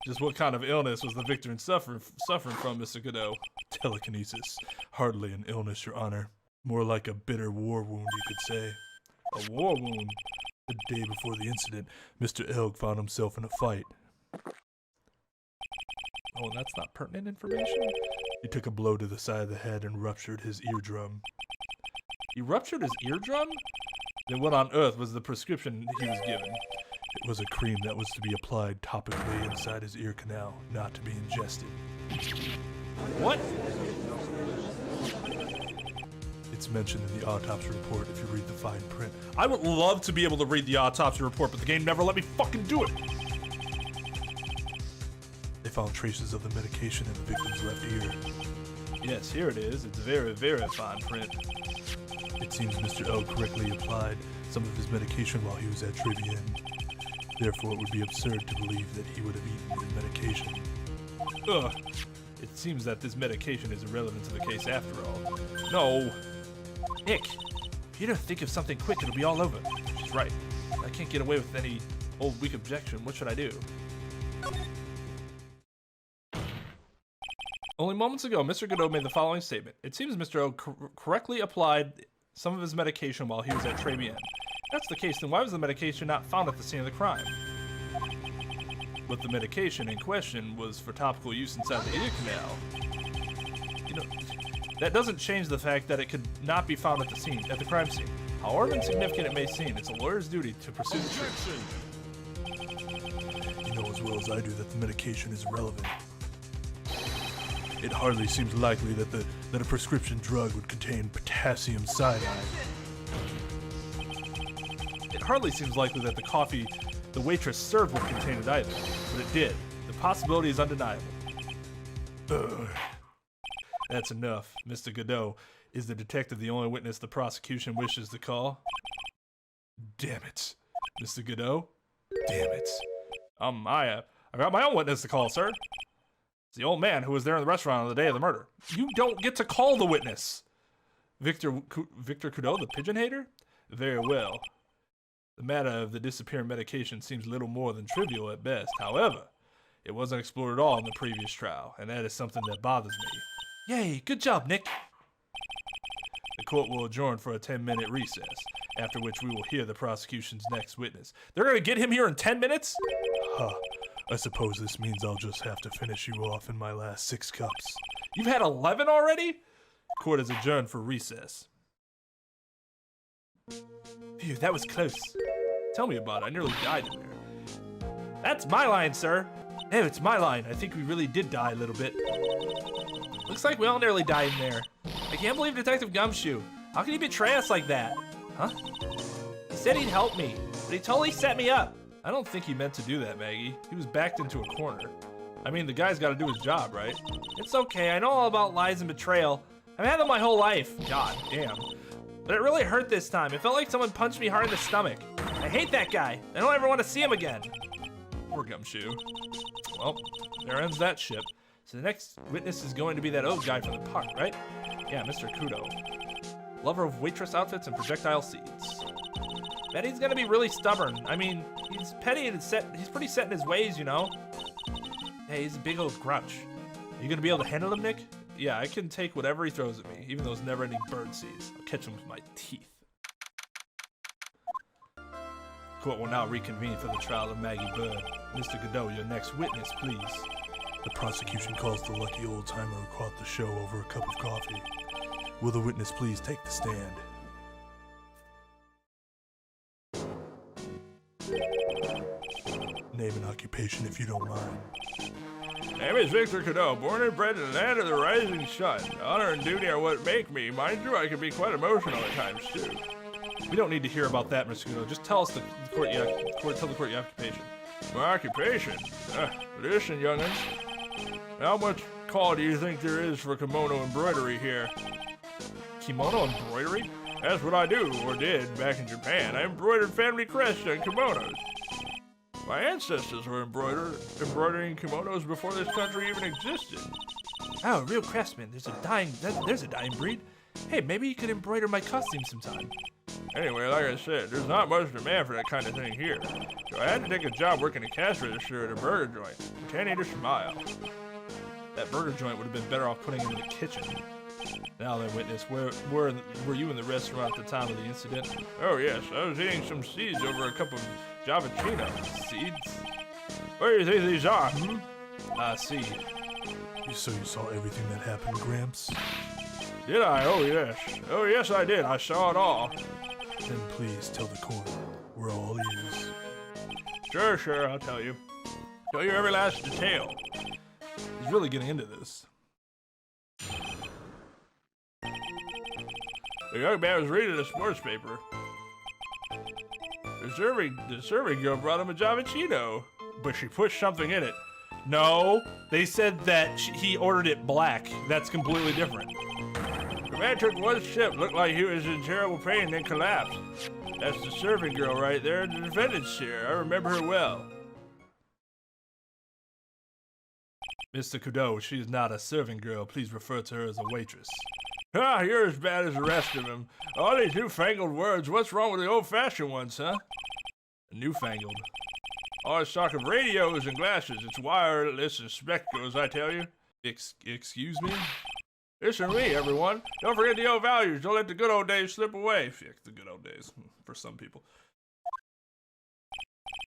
Just what kind of illness was the victim suffering from, Mr. Godot? Telekinesis. Hardly an illness, Your Honor. More like a bitter war wound, you could say. A war wound? The day before the incident, Mr. Elg found himself in a fight. Oh, and that's not pertinent information? He took a blow to the side of the head and ruptured his eardrum. He ruptured his eardrum? Then what on earth was the prescription he was given? It was a cream that was to be applied topically inside his ear canal, not to be ingested. What? It's mentioned in the autopsy report if you read the fine print. I would love to be able to read the autopsy report, but the game never let me fucking do it. They found traces of the medication in the victim's left ear. Yes, here it is. It's very, very fine print. It seems Mr. L correctly applied some of his medication while he was at Tribulations. Therefore, it would be absurd to believe that he would have eaten the medication. Ugh. It seems that this medication is irrelevant to the case after all. No. Nick, if you don't think of something quick, it'll be all over. She's right. I can't get away with any old weak objection. What should I do? Only moments ago, Mr. Godot made the following statement. It seems Mr. O correctly applied some of his medication while he was at Tribulations. If that's the case, then why was the medication not found at the scene of the crime? But the medication in question was for topical use inside the ear canal. You know, that doesn't change the fact that it could not be found at the crime scene. However insignificant it may seem, it's a lawyer's duty to pursue the truth. You know as well as I do that the medication is irrelevant. It hardly seems likely that a prescription drug would contain potassium cyanide. It hardly seems likely that the coffee the waitress served would contain it either, but it did. The possibility is undeniable. Ugh. That's enough. Mr. Godot, is the detective the only witness the prosecution wishes to call? Damn it. Mr. Godot? Damn it. I got my own witness to call, sir. It's the old man who was there in the restaurant on the day of the murder. You don't get to call the witness. Victor Coudeau, the pigeon hater? Very well. The matter of the disappearing medication seems little more than trivial at best. However, it wasn't explored at all in the previous trial, and that is something that bothers me. Yay, good job, Nick. The court will adjourn for a 10-minute recess, after which we will hear the prosecution's next witness. They're gonna get him here in 10 minutes? Huh. I suppose this means I'll just have to finish you off in my last 6 cups. You've had 11 already? Court is adjourned for recess. Phew, that was close. Tell me about it. I nearly died in there. That's my line, sir. No, it's my line. I think we really did die a little bit. Looks like we all nearly died in there. I can't believe Detective Gumshoe. How can he betray us like that? Huh? He said he'd help me, but he totally set me up. I don't think he meant to do that, Maggie. He was backed into a corner. I mean, the guy's got to do his job, right? It's okay. I know all about lies and betrayal. I've had them my whole life. God damn. But it really hurt this time. It felt like someone punched me hard in the stomach. I hate that guy. I don't ever want to see him again. Poor Gumshoe. Well, there ends that ship. So the next witness is going to be that old guy from the park, right? Yeah, Mr. Kudo. Lover of waitress outfits and projectile seeds. Bet he's gonna be really stubborn. I mean, he's petty and he's pretty set in his ways, you know? Hey, he's a big old grouch. Are you gonna be able to handle him, Nick? Yeah, I can take whatever he throws at me, even those never-ending bird seeds. I'll catch him with my teeth. Court will now reconvene for the trial of Maggie Bird. Mr. Godot, your next witness, please. The prosecution calls the lucky old-timer who caught the show over a cup of coffee. Will the witness please take the stand? Name and occupation if you don't mind. Name is Victor Godot, born and bred in the land of the rising sun. Honor and duty are what make me. Mind you, I can be quite emotional at times, too. We don't need to hear about that, Mr. Godot. Just tell us tell the court your occupation. My occupation? Listen, young'un. How much call do you think there is for kimono embroidery here? Kimono embroidery? That's what I do, or did, back in Japan. I embroidered family crests on kimonos. My ancestors were embroidering kimonos before this country even existed. Oh, real craftsman. There's a dying breed. Hey, maybe you could embroider my costume sometime. Anyway, like I said, there's not much demand for that kind of thing here. So I had to take a job working a cash register at a burger joint. Pretend to smile. That burger joint would have been better off putting him in the kitchen. Now then, witness, where were you in the restaurant at the time of the incident? Oh yes, I was eating some seeds over a cup of Javachino. Seeds? What do you think these are, I see. So you saw everything that happened, Gramps? Did I? Oh yes. Oh yes, I did. I saw it all. Then please tell the court. We're all ears. Sure, I'll tell you. Tell you every last detail. He's really getting into this. The young man was reading a sports paper. The serving girl brought him a Javachino, but she put something in it. No, they said that he ordered it black. That's completely different. The man took one sip, looked like he was in terrible pain, and then collapsed. That's the serving girl right there in the defendant's chair. I remember her well. Mr. Kudo, she is not a serving girl. Please refer to her as a waitress. Ah, you're as bad as the rest of them. All these newfangled words. What's wrong with the old-fashioned ones, huh? Newfangled. All this talk of radios and glasses. It's wireless and spectacles, I tell you. Excuse me? Listen to me, everyone. Don't forget the old values. Don't let the good old days slip away. The good old days, for some people.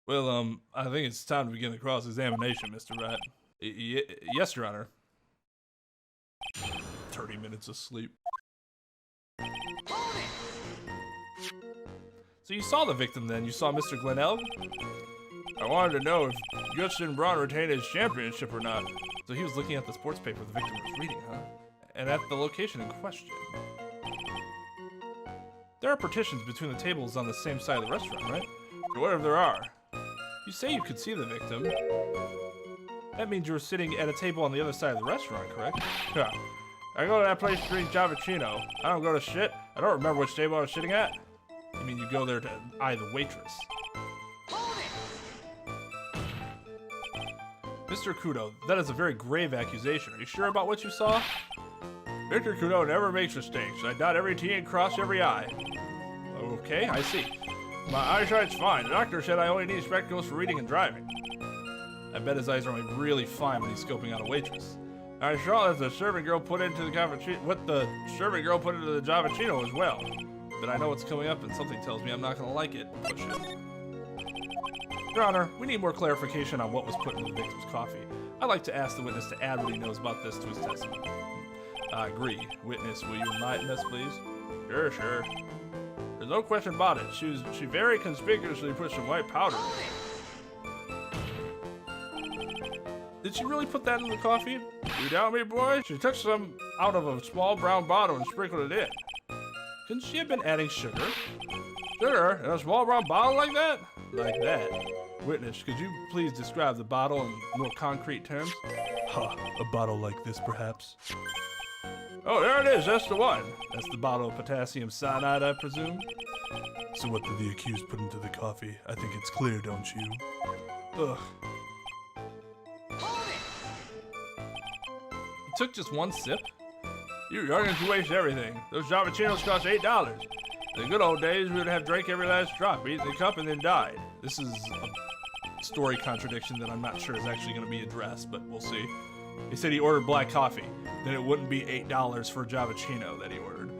Well, I think it's time to begin the cross-examination, Mr. Rat. Yes, Your Honor. 30 minutes of sleep. So you saw the victim then? You saw Mr. Glenelg? I wanted to know if Justin Braun retained his championship or not. So he was looking at the sports paper the victim was reading, huh? And at the location in question. There are partitions between the tables on the same side of the restaurant, right? So what if there are? You say you could see the victim. That means you were sitting at a table on the other side of the restaurant, correct? Yeah. I go to that place to drink Javachino. I don't go to shit. I don't remember which table I was sitting at. You mean you go there to eye the waitress? Mr. Kudo, that is a very grave accusation. Are you sure about what you saw? Victor Kudo never makes mistakes. I dot every T and cross every I. Okay, I see. My eyesight's fine. The doctor said I only need spectacles for reading and driving. I bet his eyes are only really fine when he's scoping out a waitress. I saw that the servant girl put into the cappuccino, what the servant girl put into the Javachino as well. But I know what's coming up and something tells me I'm not gonna like it. Push it. Your Honor, we need more clarification on what was put into the victim's coffee. I'd like to ask the witness to add what he knows about this to his testimony. I agree. Witness, will you enlighten us, please? Sure. There's no question about it. She very conspicuously put some white powder in it. Did she really put that in the coffee? You doubt me, boy? She took some out of a small brown bottle and sprinkled it in. Couldn't she have been adding sugar? Sugar? In a small brown bottle like that? Like that. Witness, could you please describe the bottle in more concrete terms? Ha, a bottle like this perhaps? Oh, there it is. That's the one. That's the bottle of potassium cyanide, I presume? So what did the accused put into the coffee? I think it's clear, don't you? Ugh. He took just one sip? You youngins waste everything. Those Javachinos cost $8. In the good old days, we would have drank every last drop, eaten the cup, and then died. This is a story contradiction that I'm not sure is actually going to be addressed, but we'll see. He said he ordered black coffee. Then it wouldn't be $8 for a Javachino that he ordered.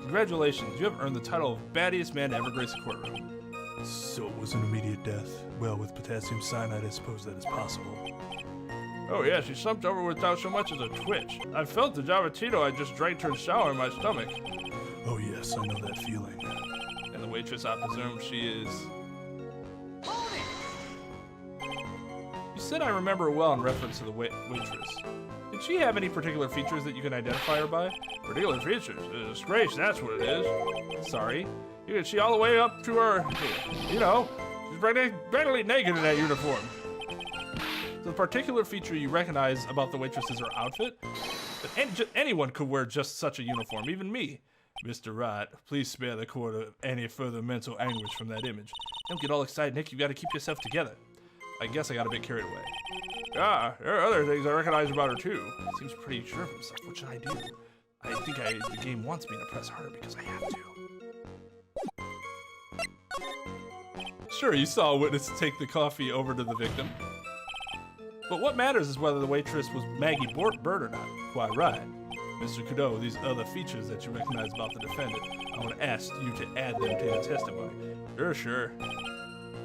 Congratulations, you have earned the title of baddest man to ever grace a courtroom. So it was an immediate death. Well, with potassium cyanide, I suppose that is possible. Oh yeah, she slumped over without so much as a twitch. I felt the Javatino I just drank turned sour in my stomach. Oh yes, I know that feeling. And the waitress, I presume she is... You said I remember her well in reference to the waitress. Did she have any particular features that you can identify her by? Particular features? A disgrace, that's what it is. Sorry? You can see all the way up to her, you know, she's practically naked in that uniform. The particular feature you recognize about the waitress is her outfit? But anyone could wear just such a uniform, even me. Mr. Wright, please spare the court of any further mental anguish from that image. Don't get all excited, Nick. You gotta keep yourself together. I guess I got a bit carried away. Ah, there are other things I recognize about her, too. Seems pretty sure of himself. What should I do? I think the game wants me to press harder because I have to. Sure, you saw a witness take the coffee over to the victim. But what matters is whether the waitress was Maggie Bird or not. Quite right. Mr. Kudo, these other features that you recognize about the defendant, I want to ask you to add them to your testimony. Sure.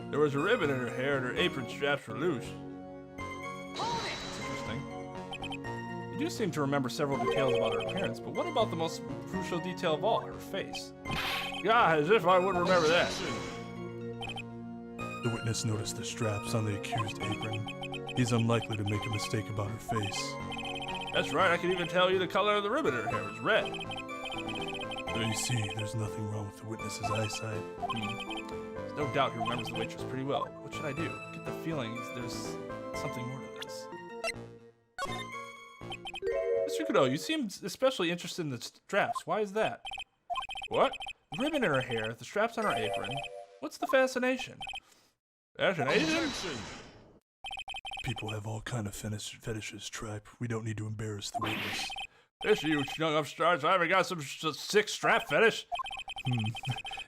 There was a ribbon in her hair and her apron straps were loose. That's interesting. You do seem to remember several details about her appearance, but what about the most crucial detail of all, her face? Yeah, as if I wouldn't remember that. The witness noticed the straps on the accused apron. He's unlikely to make a mistake about her face. That's right, I can even tell you the color of the ribbon in her hair was red. There you see, there's nothing wrong with the witness's eyesight. There's no doubt he remembers the waitress pretty well. What should I do? Get the feeling there's something more to this. Mr. Kudo, you seem especially interested in the straps. Why is that? What? The ribbon in her hair, the straps on her apron. What's the fascination? Fascination? People have all kind of fetishes, Trep. We don't need to embarrass the witness. This you young upstarts, I haven't got some sick strap fetish.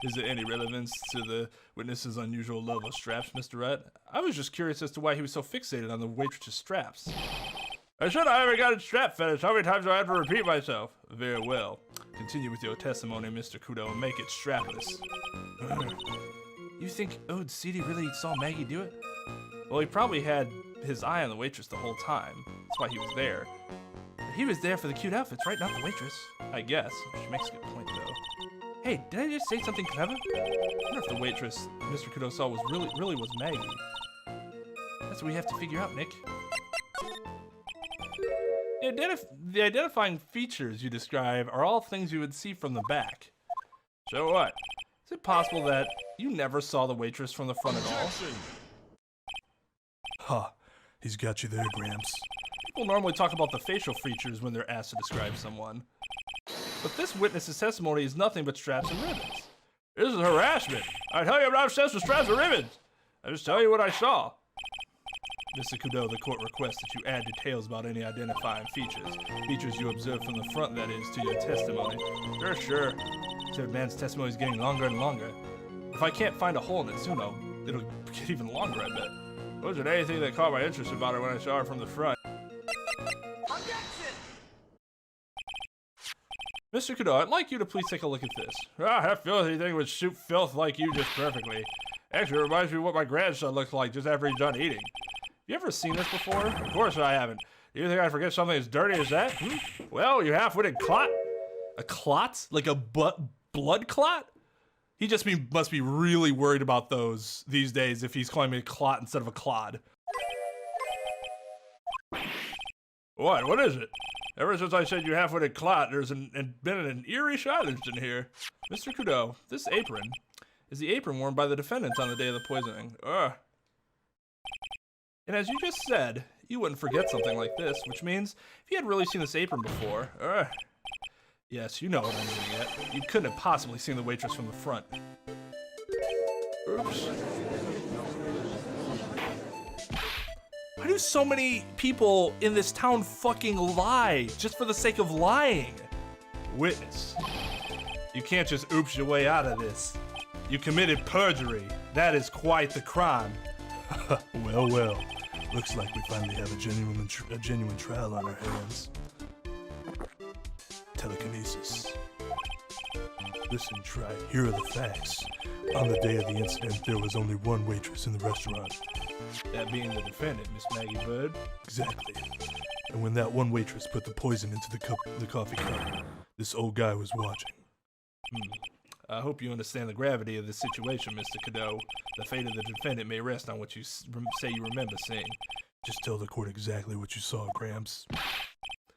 Is there any relevance to the witness's unusual love of straps, Mr. Wright? I was just curious as to why he was so fixated on the waitress's straps. I said I haven't got a strap fetish. How many times do I have to repeat myself? Very well. Continue with your testimony, Mr. Kudo, and make it strapless. You think Ode CD really saw Maggie do it? Well, he probably had his eye on the waitress the whole time. That's why he was there. But he was there for the cute outfits, right? Not the waitress. I guess. She makes a good point, though. Hey, did I just say something clever? I wonder if the waitress Mr. Kudo saw was really was Maggie. That's what we have to figure out, Nick. The identifying features you describe are all things you would see from the back. So what? Is it possible that you never saw the waitress from the front at all? Ha! He's got you there, Gramps. People normally talk about the facial features when they're asked to describe someone. But this witness's testimony is nothing but straps and ribbons. This is harassment. I tell you I'm not obsessed with straps and ribbons. I just tell you what I saw. Mr. Kudo, the court requests that you add details about any identifying features. Features you observe from the front, that is, to your testimony. Sure. Third man's testimony is getting longer and longer. If I can't find a hole in it soon, it'll get even longer, I bet. Wasn't anything that caught my interest about her when I saw her from the front. Mr. Cadeau, I'd like you to please take a look at this. Ah, that filthy thing would suit filth like you just perfectly. Actually, it reminds me of what my grandson looked like just after he's done eating. You ever seen this before? Of course I haven't. Do you think I'd forget something as dirty as that? Well, you half-witted clot. A clot? Like a blood clot? He just must be really worried about those these days if he's calling me a clot instead of a clod. What is it? Ever since I said you half-witted clot, there's been an eerie silence in here. Mr. Cadeau, this apron is the apron worn by the defendants on the day of the poisoning. And as you just said, you wouldn't forget something like this, which means if you had really seen this apron before, yes, you know what I'm getting at. You couldn't have possibly seen the waitress from the front. Oops. Why do so many people in this town fucking lie just for the sake of lying? Witness. You can't just oops your way out of this. You committed perjury. That is quite the crime. Well. Looks like we finally have a genuine trial on our hands. Telekinesis. Listen, try. Here are the facts. On the day of the incident, there was only one waitress in the restaurant. That being the defendant, Miss Maggie Bird. Exactly. And when that one waitress put the poison into the coffee cup, this old guy was watching. I hope you understand the gravity of this situation, Mr. Cadeau. The fate of the defendant may rest on what you say you remember seeing. Just tell the court exactly what you saw, Gramps.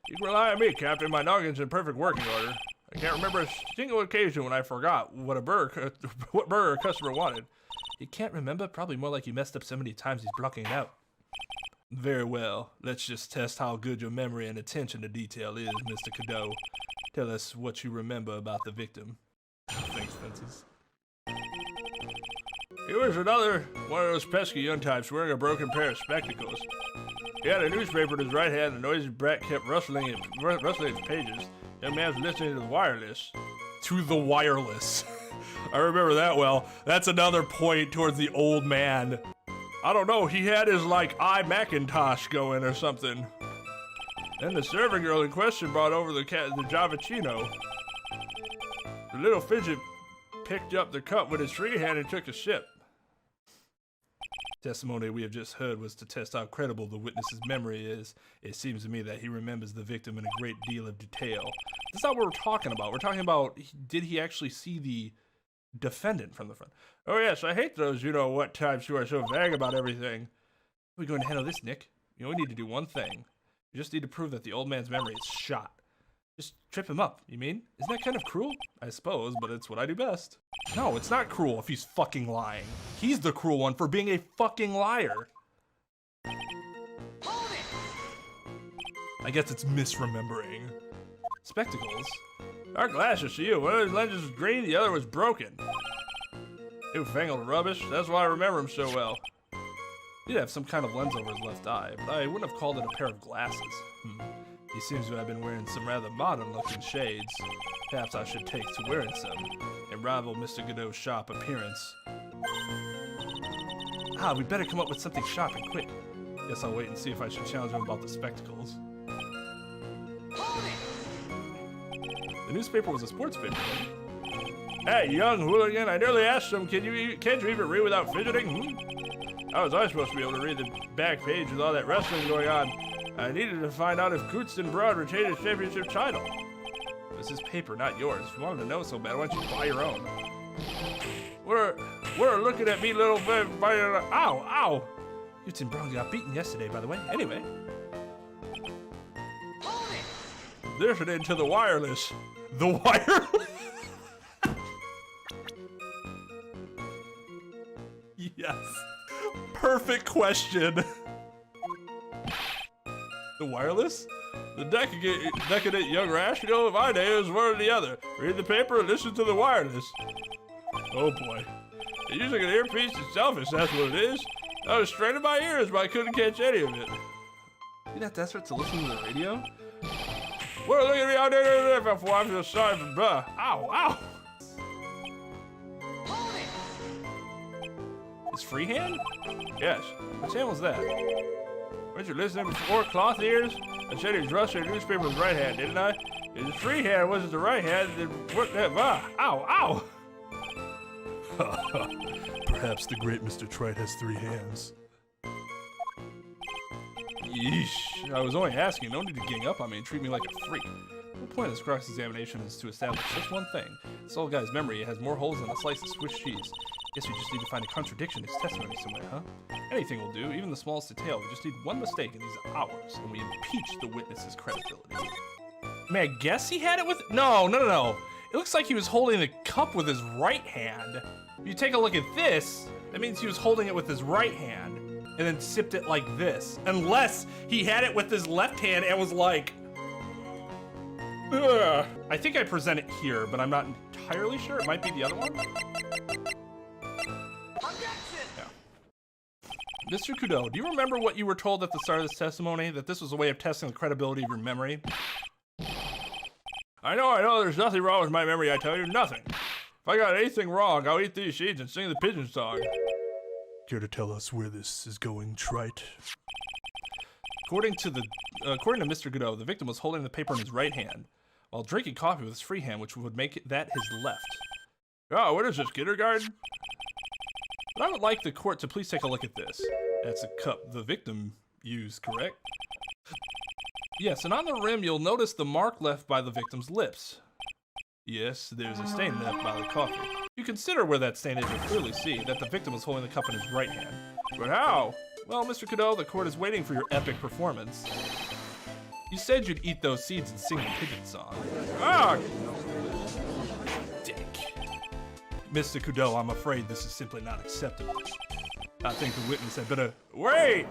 You can rely on me, Captain. My noggin's in perfect working order. I can't remember a single occasion when I forgot what burger a customer wanted. You can't remember? Probably more like you messed up so many times he's blocking it out. Very well. Let's just test how good your memory and attention to detail is, Mr. Cadeau. Tell us what you remember about the victim. Thanks, Fences. He was another one of those pesky young types wearing a broken pair of spectacles. He had a newspaper in his right hand, and the noisy brat kept rustling its pages. Young man was listening to the wireless. To the wireless. I remember that well. That's another point towards the old man. I don't know, he had his, iMacintosh going or something. Then the servant girl in question brought over the Javachino. The little fidget picked up the cup with his free hand and took a sip. Testimony we have just heard was to test how credible the witness's memory is. It seems to me that he remembers the victim in a great deal of detail. That's not what we're talking about. We're talking about, did he actually see the defendant from the front? Oh yes, I hate those you-know-what types who are so vague about everything. How are we going to handle this, Nick? You only need to do one thing. You just need to prove that the old man's memory is shot. Just trip him up, you mean? Isn't that kind of cruel? I suppose, but it's what I do best. No, it's not cruel if he's fucking lying. He's the cruel one for being a fucking liar. I guess it's misremembering. Spectacles? Our glasses, see you. One of his lenses was green, the other was broken. Newfangled rubbish. That's why I remember him so well. He did have some kind of lens over his left eye, but I wouldn't have called it a pair of glasses. He seems to have been wearing some rather modern-looking shades. Perhaps I should take to wearing some and rival Mr. Godot's sharp appearance. We better come up with something sharp and quick. Guess I'll wait and see if I should challenge him about the spectacles. The newspaper was a sports paper, right? Hey, young hooligan, I nearly asked him, can't you even read without fidgeting? How was I supposed to be able to read the back page with all that wrestling going on? I needed to find out if Cootston Broad retained his championship title. This is paper, not yours. If you wanted to know so bad, why don't you buy your own? We're looking at me, little bit. Ow! Cootston Brown got beaten yesterday, by the way. Anyway. Listening to the wireless. The wireless? Yes. Perfect question. The wireless? The decadent young rational of my day is one or the other. Read the paper and listen to the wireless. Oh boy. Using an earpiece is selfish, that's what it is. I was straining my ears, but I couldn't catch any of it. You're not desperate to listen to the radio? Well, look at me out there before I'm just sorry for blah. Ow! His free hand? Yes. Which hand was that? Weren't you listening before, cloth ears? I said he was rustling a newspaper with his right hand, didn't I? If his free hand wasn't the right hand, then what that? Ow, ow! Perhaps the great Mr. Trite has 3 hands. Yeesh. I was only asking. No need to gang up on me and treat me like a freak. The whole point of this cross-examination is to establish just one thing. This old guy's memory has more holes than a slice of Swiss cheese. Guess we just need to find a contradiction in his testimony somewhere, huh? Anything will do, even the smallest detail. We just need one mistake in these hours, and we impeach the witness's credibility. I mean, I guess he had it with... No. It looks like he was holding the cup with his right hand. If you take a look at this, that means he was holding it with his right hand, and then sipped it like this. Unless he had it with his left hand and was like... Ugh. I think I present it here, but I'm not entirely sure. It might be the other one. Mr. Kudo, do you remember what you were told at the start of this testimony? That this was a way of testing the credibility of your memory? I know, there's nothing wrong with my memory, I tell you, nothing. If I got anything wrong, I'll eat these seeds and sing the pigeon song. Care to tell us where this is going, Trite? According to Mr. Kudo, the victim was holding the paper in his right hand, while drinking coffee with his free hand, which would make that his left. Oh, what is this, kindergarten? But I would like the court to please take a look at this. That's a cup the victim used, correct? Yes, and on the rim you'll notice the mark left by the victim's lips. Yes, there's a stain left by the coffee. If you consider where that stain is, you'll clearly see that the victim was holding the cup in his right hand. But how? Well, Mr. Kudo, the court is waiting for your epic performance. You said you'd eat those seeds and sing the pigeon song. Ah! Dick. Mr. Kudo, I'm afraid this is simply not acceptable. I think the witness had better... Wait!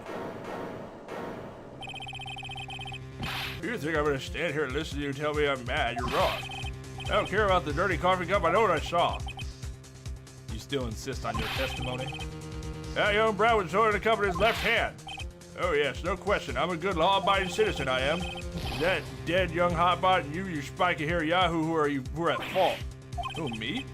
You think I'm gonna stand here and listen to you tell me I'm mad? You're wrong. I don't care about the dirty coffee cup, I know what I saw. You still insist on your testimony? That young Brown was holding the cup in his left hand. Oh yes, no question. I'm a good law-abiding citizen, I am. That dead young hotbot and you spiky-haired yahoo who are at fault. Who, me?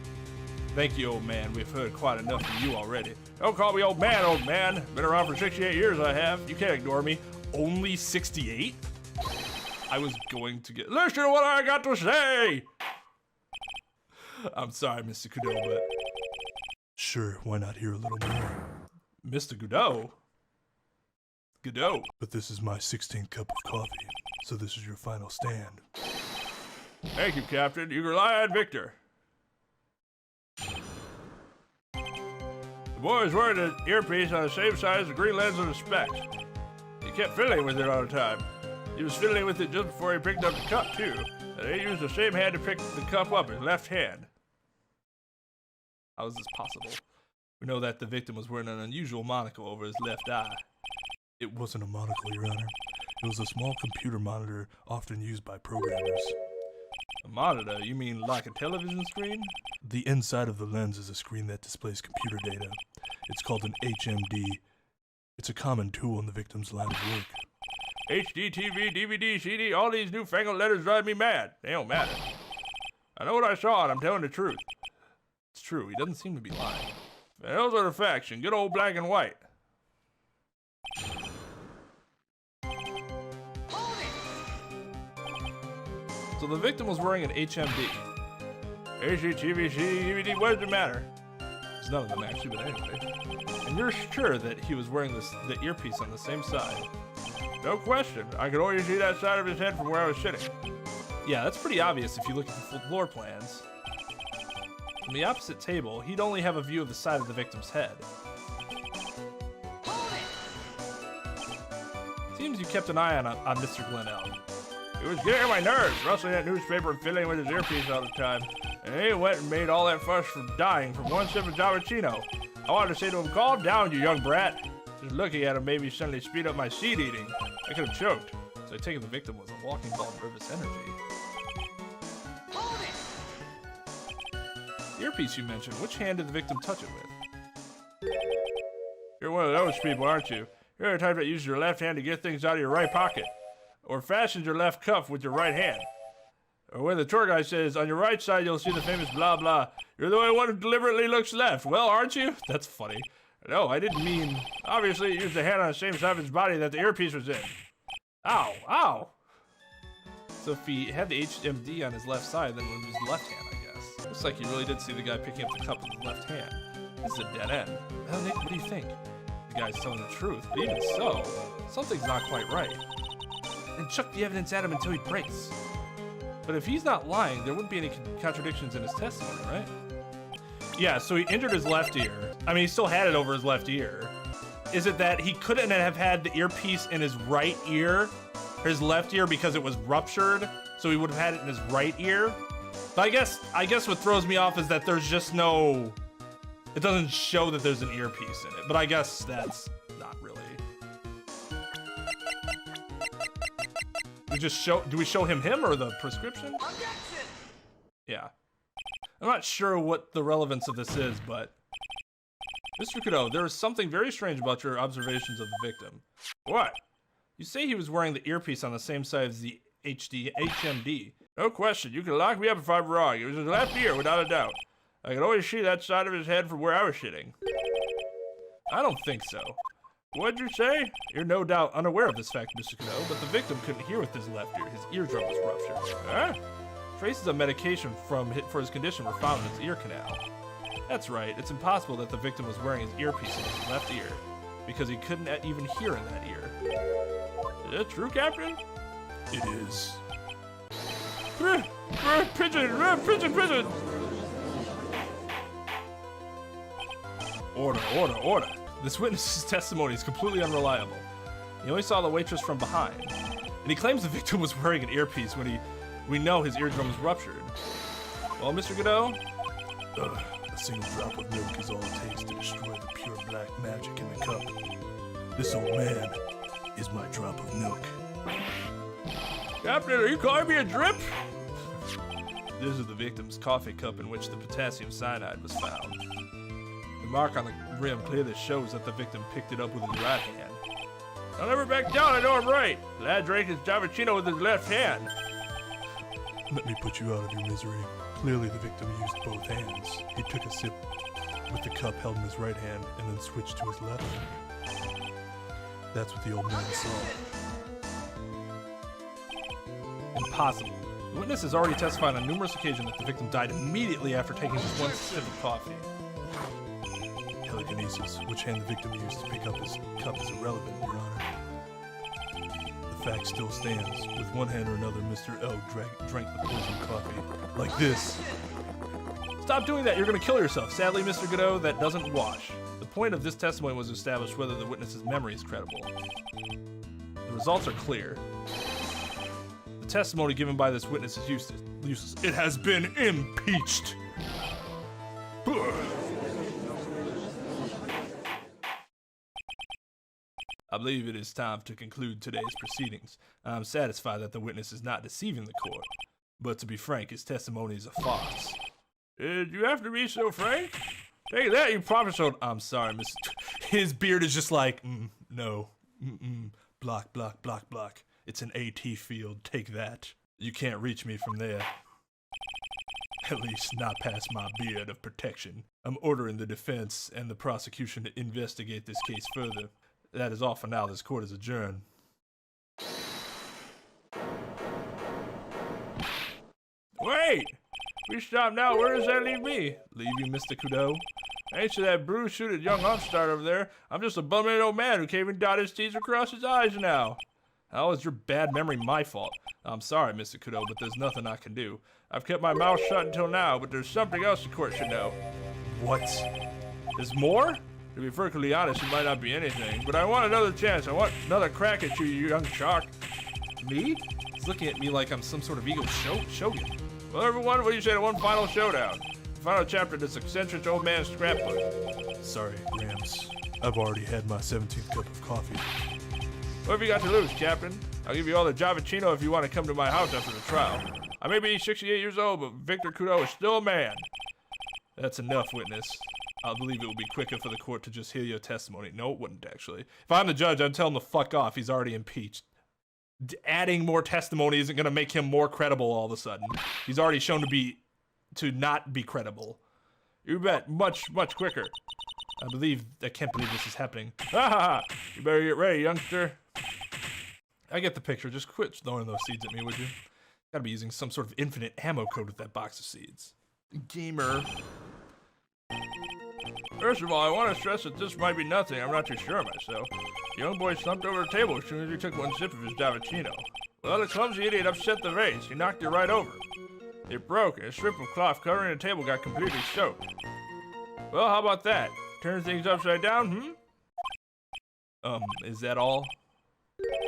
Thank you, old man. We've heard quite enough from you already. Don't call me old man. Been around for 68 years, I have. You can't ignore me. Only 68? I was going to get... Listen to what I got to say! I'm sorry, Mr. Kudo, but... Sure, why not hear a little more? Mr. Kudo? Kudo? But this is my 16th cup of coffee, so this is your final stand. Thank you, Captain. You can rely on Victor. The boy is wearing an earpiece on the same side as the green lens of the specs. He kept fiddling with it all the time. He was fiddling with it just before he picked up the cup, too. And he used the same hand to pick the cup up, his left hand. How is this possible? We know that the victim was wearing an unusual monocle over his left eye. It wasn't a monocle, Your Honor. It was a small computer monitor often used by programmers. A monitor? You mean like a television screen? The inside of the lens is a screen that displays computer data. It's called an HMD. It's a common tool in the victim's line of work. HD, TV, DVD, CD, all these newfangled letters drive me mad. They don't matter. I know what I saw and I'm telling the truth. It's true, he doesn't seem to be lying. And those are the facts in good old black and white. So the victim was wearing an HMD. HD, TV, CD, DVD, what does it matter? There's none of them actually, but anyway. And you're sure that he was wearing the earpiece on the same side? No question. I could only see that side of his head from where I was sitting. Yeah, that's pretty obvious if you look at the floor plans. From the opposite table, he'd only have a view of the side of the victim's head. Seems you kept an eye on Mr. Glenelg. He was getting on my nerves, rustling that newspaper and fiddling with his earpiece all the time. And he went and made all that fuss from dying from one sip of Javachino. I wanted to say to him, calm down, you young brat. Just looking at him made me suddenly speed up my seed eating. I could have choked. So I take it the victim was a walking ball of nervous energy. The earpiece you mentioned, which hand did the victim touch it with? You're one of those people, aren't you? You're the type that uses your left hand to get things out of your right pocket. Or fastens your left cuff with your right hand. Or when the tour guide says, on your right side you'll see the famous blah blah. You're the only one who deliberately looks left. Well, aren't you? That's funny. No, I didn't mean... Obviously, it used the hand on the same side of his body that the earpiece was in. Ow, ow! So if he had the HMD on his left side, then it was his left hand, I guess. Looks like he really did see the guy picking up the cup with his left hand. This is a dead end. Well, Nick, what do you think? The guy's telling the truth, but even so, something's not quite right. And chuck the evidence at him until he breaks. But if he's not lying, there wouldn't be any contradictions in his testimony, right? Yeah, so he injured his left ear. I mean, he still had it over his left ear. Is it that he couldn't have had the earpiece in his right ear, or his left ear, because it was ruptured, so he would have had it in his right ear? But I guess what throws me off is that there's just no... It doesn't show that there's an earpiece in it, but I guess that's not really. Do we show him or the prescription? Objection! Yeah. I'm not sure what the relevance of this is, but... Mr. Kudo, there is something very strange about your observations of the victim. What? You say he was wearing the earpiece on the same side as the HMD. No question. You can lock me up if I'm wrong. It was his left ear, without a doubt. I could always see that side of his head from where I was sitting. I don't think so. What'd you say? You're no doubt unaware of this fact, Mr. Kudo, but the victim couldn't hear with his left ear. His eardrum was ruptured. Huh? Traces of medication for his condition were found in his ear canal. That's right, it's impossible that the victim was wearing his earpiece in his left ear, because he couldn't even hear in that ear. Is that true, Captain? It is. Pigeon! Order. This witness's testimony is completely unreliable. He only saw the waitress from behind, and he claims the victim was wearing an earpiece when we know his eardrum was ruptured. Well, Mr. Godot? A single drop of milk is all it takes to destroy the pure black magic in the cup. This old man is my drop of milk. Captain, are you calling me a drip? This is the victim's coffee cup in which the potassium cyanide was found. The mark on the rim clearly shows that the victim picked it up with his right hand. I'll never back down, I know I'm right. The lad drank his Javachino with his left hand. Let me put you out of your misery. Clearly the victim used both hands. He took a sip with the cup held in his right hand and then switched to his left. That's what the old man saw. Impossible. The witness has already testified on numerous occasions that the victim died immediately after taking just one sip of coffee. Telekinesis, which hand the victim used to pick up his cup, is irrelevant, Your Honor. The fact still stands. With one hand or another, Mr. L drank the poisoned coffee. Like this. Stop doing that, you're gonna kill yourself. Sadly, Mr. Godot, that doesn't wash. The point of this testimony was to establish whether the witness's memory is credible. The results are clear. The testimony given by this witness is useless. It has been impeached. I believe it is time to conclude today's proceedings. I am satisfied that the witness is not deceiving the court, but to be frank, his testimony is a farce. Did you have to be so frank? Take that, you prophesied. I'm sorry, Mr. His beard is just like, no, block. It's an AT field, take that. You can't reach me from there. At least not past my beard of protection. I'm ordering the defense and the prosecution to investigate this case further. That is all for now. This court is adjourned. Wait! We stop now, where does that leave me? Leave you, Mr. Kudo? Thanks to that bruise-suited young upstart over there, I'm just a bum-headed old man who can't even dot his T's across his eyes now. How is your bad memory my fault? I'm sorry, Mr. Kudo, but there's nothing I can do. I've kept my mouth shut until now, but there's something else the court should know. What? There's more? To be perfectly honest, it might not be anything, but I want another chance. I want another crack at you, you young shark. Me? He's looking at me like I'm some sort of ego shogun. Well, everyone, what do you say to one final showdown? The final chapter of this eccentric old man's scrapbook. Sorry, Rams. I've already had my 17th cup of coffee. What have you got to lose, Captain? I'll give you all the Javachino if you want to come to my house after the trial. I may be 68 years old, but Victor Kudo is still a man. That's enough, witness. I believe it would be quicker for the court to just hear your testimony. No, it wouldn't, actually. If I'm the judge, I'd tell him to fuck off. He's already impeached. Adding more testimony isn't going to make him more credible all of a sudden. He's already shown to not be credible. You bet. Much quicker. I can't believe this is happening. Ha! You better get ready, youngster. I get the picture. Just quit throwing those seeds at me, would you? Gotta be using some sort of infinite ammo code with that box of seeds. Gamer. First of all, I want to stress that this might be nothing. I'm not too sure of myself. The young boy slumped over the table as soon as he took one sip of his Davicino. Well, the clumsy idiot upset the vase. He knocked it right over. It broke, and a strip of cloth covering the table got completely soaked. Well, how about that? Turn things upside down, Is that all?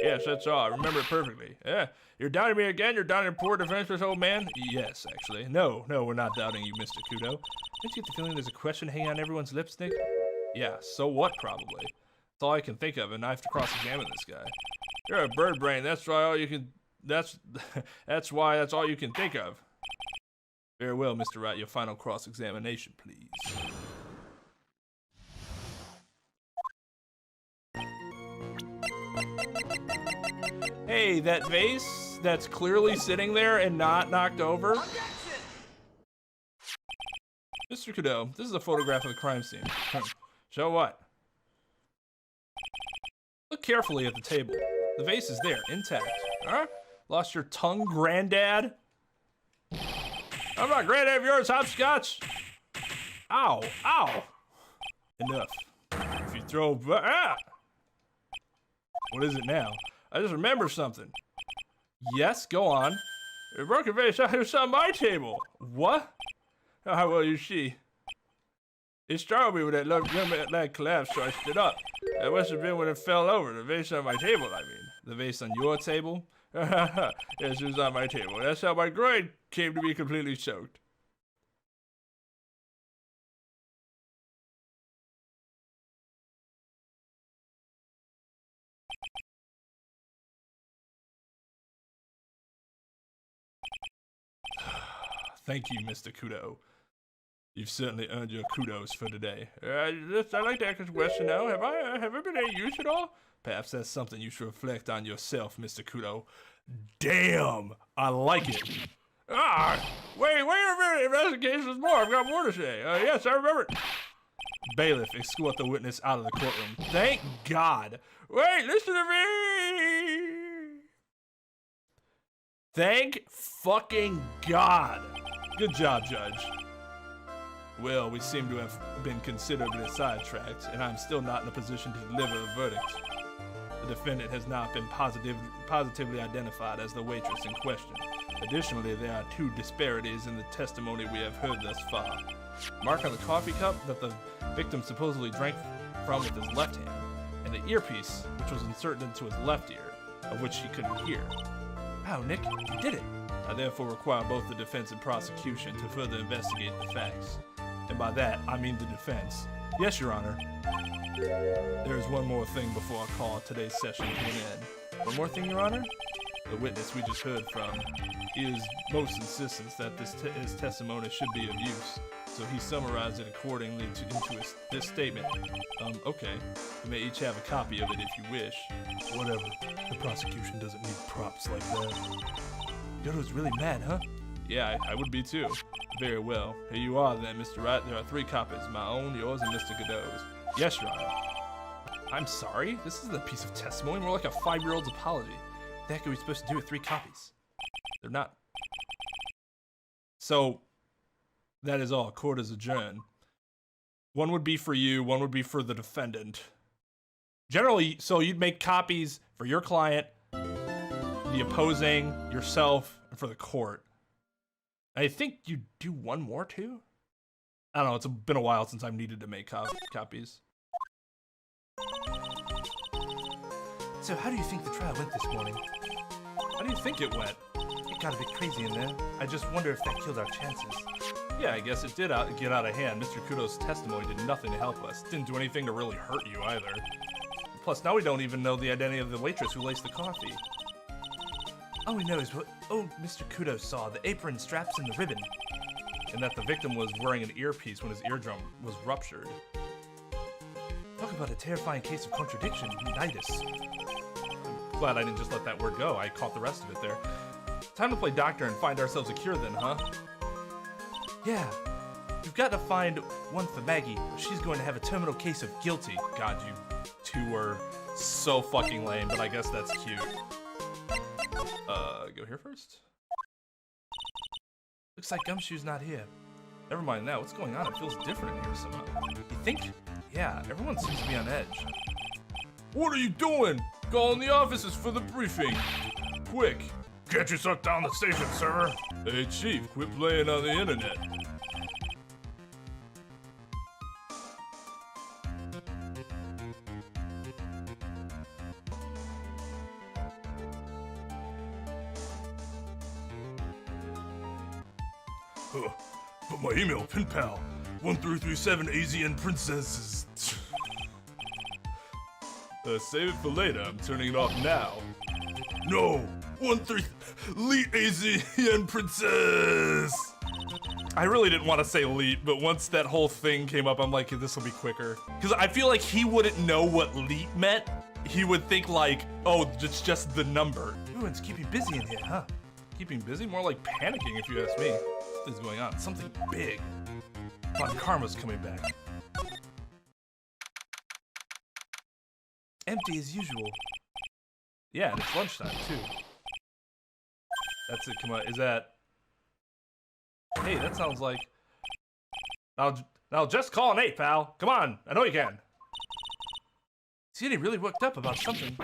Yes, that's all. I remember it perfectly. Yeah, you're doubting me again? You're doubting poor defenseless old man? Yes, actually. No, we're not doubting you, Mr. Kudo. Don't you get the feeling there's a question hanging on everyone's lips, Nick? Yeah, so what, probably. That's all I can think of, and I have to cross-examine this guy. You're a bird brain. That's why all you can... That's why that's all you can think of. Very well, Mr. Wright. Your final cross-examination, please. Hey, that vase that's clearly sitting there and not knocked over. Mr. Kudo, this is a photograph of the crime scene. So what? Look carefully at the table. The vase is there, intact. Huh? Lost your tongue, granddad? I'm not granddad of yours, hopscotch! Ow, ow! Enough. If you throw... Ah! What is it now? I just remembered something. Yes, go on. A broken vase was on my table. What? How well you see? It startled me when that collapsed, so I stood up. That must have been when it fell over. The vase on my table, I mean. The vase on your table? Yes, it was on my table. That's how my groin came to be completely soaked. Thank you, Mr. Kudo. You've certainly earned your kudos for today. I'd like to ask this question now. Have I been any use at all? Perhaps that's something you should reflect on yourself, Mr. Kudo. Damn! I like it. Wait a minute. If that's the case, there's more. I've got more to say. Yes, I remember it. Bailiff, escort the witness out of the courtroom. Thank God. Wait, listen to me. Thank fucking God. Good job, Judge. Well, we seem to have been considerably sidetracked, and I'm still not in a position to deliver a verdict. The defendant has not been positively identified as the waitress in question. Additionally, there are two disparities in the testimony we have heard thus far. Mark on the coffee cup that the victim supposedly drank from with his left hand, and the earpiece, which was inserted into his left ear, of which he couldn't hear. Wow, Nick, you did it! I therefore require both the defense and prosecution to further investigate the facts. And by that, I mean the defense. Yes, Your Honor. There is one more thing before I call today's session to an end. One more thing, Your Honor? The witness we just heard from is most insistent that his testimony should be of use, so he summarized it accordingly into this statement. Okay. You may each have a copy of it if you wish. Whatever. The prosecution doesn't need props like that. Yodo's really mad, huh? Yeah, I would be too. Very well. Here you are then, Mr. Wright. There are 3 copies. My own, yours, and Mr. Godot's. Yes, Your Honor. I'm sorry? This isn't a piece of testimony. More like a 5-year-old's apology. What the heck are we supposed to do with 3 copies? They're not. So, that is all. Court is adjourned. One would be for you, one would be for the defendant. Generally, so you'd make copies for your client, the opposing, yourself, and for the court. I think you do one more too? I don't know, it's been a while since I've needed to make copies. So how do you think the trial went this morning? How do you think it went? It got a bit crazy in there. I just wonder if that killed our chances. Yeah, I guess it did get out of hand. Mr. Kudo's testimony did nothing to help us. It didn't do anything to really hurt you either. Plus, now we don't even know the identity of the waitress who laced the coffee. All we know is what Mr. Kudo saw, the apron, straps, and the ribbon. And that the victim was wearing an earpiece when his eardrum was ruptured. Talk about a terrifying case of contradiction, unitis. I'm glad I didn't just let that word go. I caught the rest of it there. Time to play doctor and find ourselves a cure then, huh? Yeah. You've got to find one for Maggie, or she's going to have a terminal case of guilty. God, you two are so fucking lame, but I guess that's cute. Go here first? Looks like Gumshoe's not here. Never mind that. What's going on? It feels different in here somehow. You think? Yeah, everyone seems to be on edge. What are you doing? Calling the offices for the briefing. Quick. Can't you shut down the station, sir? Hey, Chief, quit playing on the internet. But my email, pen pal, 1337 Asian princesses. Save it for later. I'm turning it off now. No, 13 Elite Asian princess. I really didn't want to say elite, but once that whole thing came up, I'm like, this will be quicker. Because I feel like he wouldn't know what elite meant. He would think like, oh, it's just the number. Everyone's keeping busy in here, huh? Keeping busy? More like panicking, if you ask me. Something's going on. Something big. Thought Karma's coming back. Empty as usual. Yeah, and it's lunchtime, too. That's it, come on. Is that... Hey, that sounds like... Now just call an 8, pal. Come on, I know you can. Is he really worked up about something?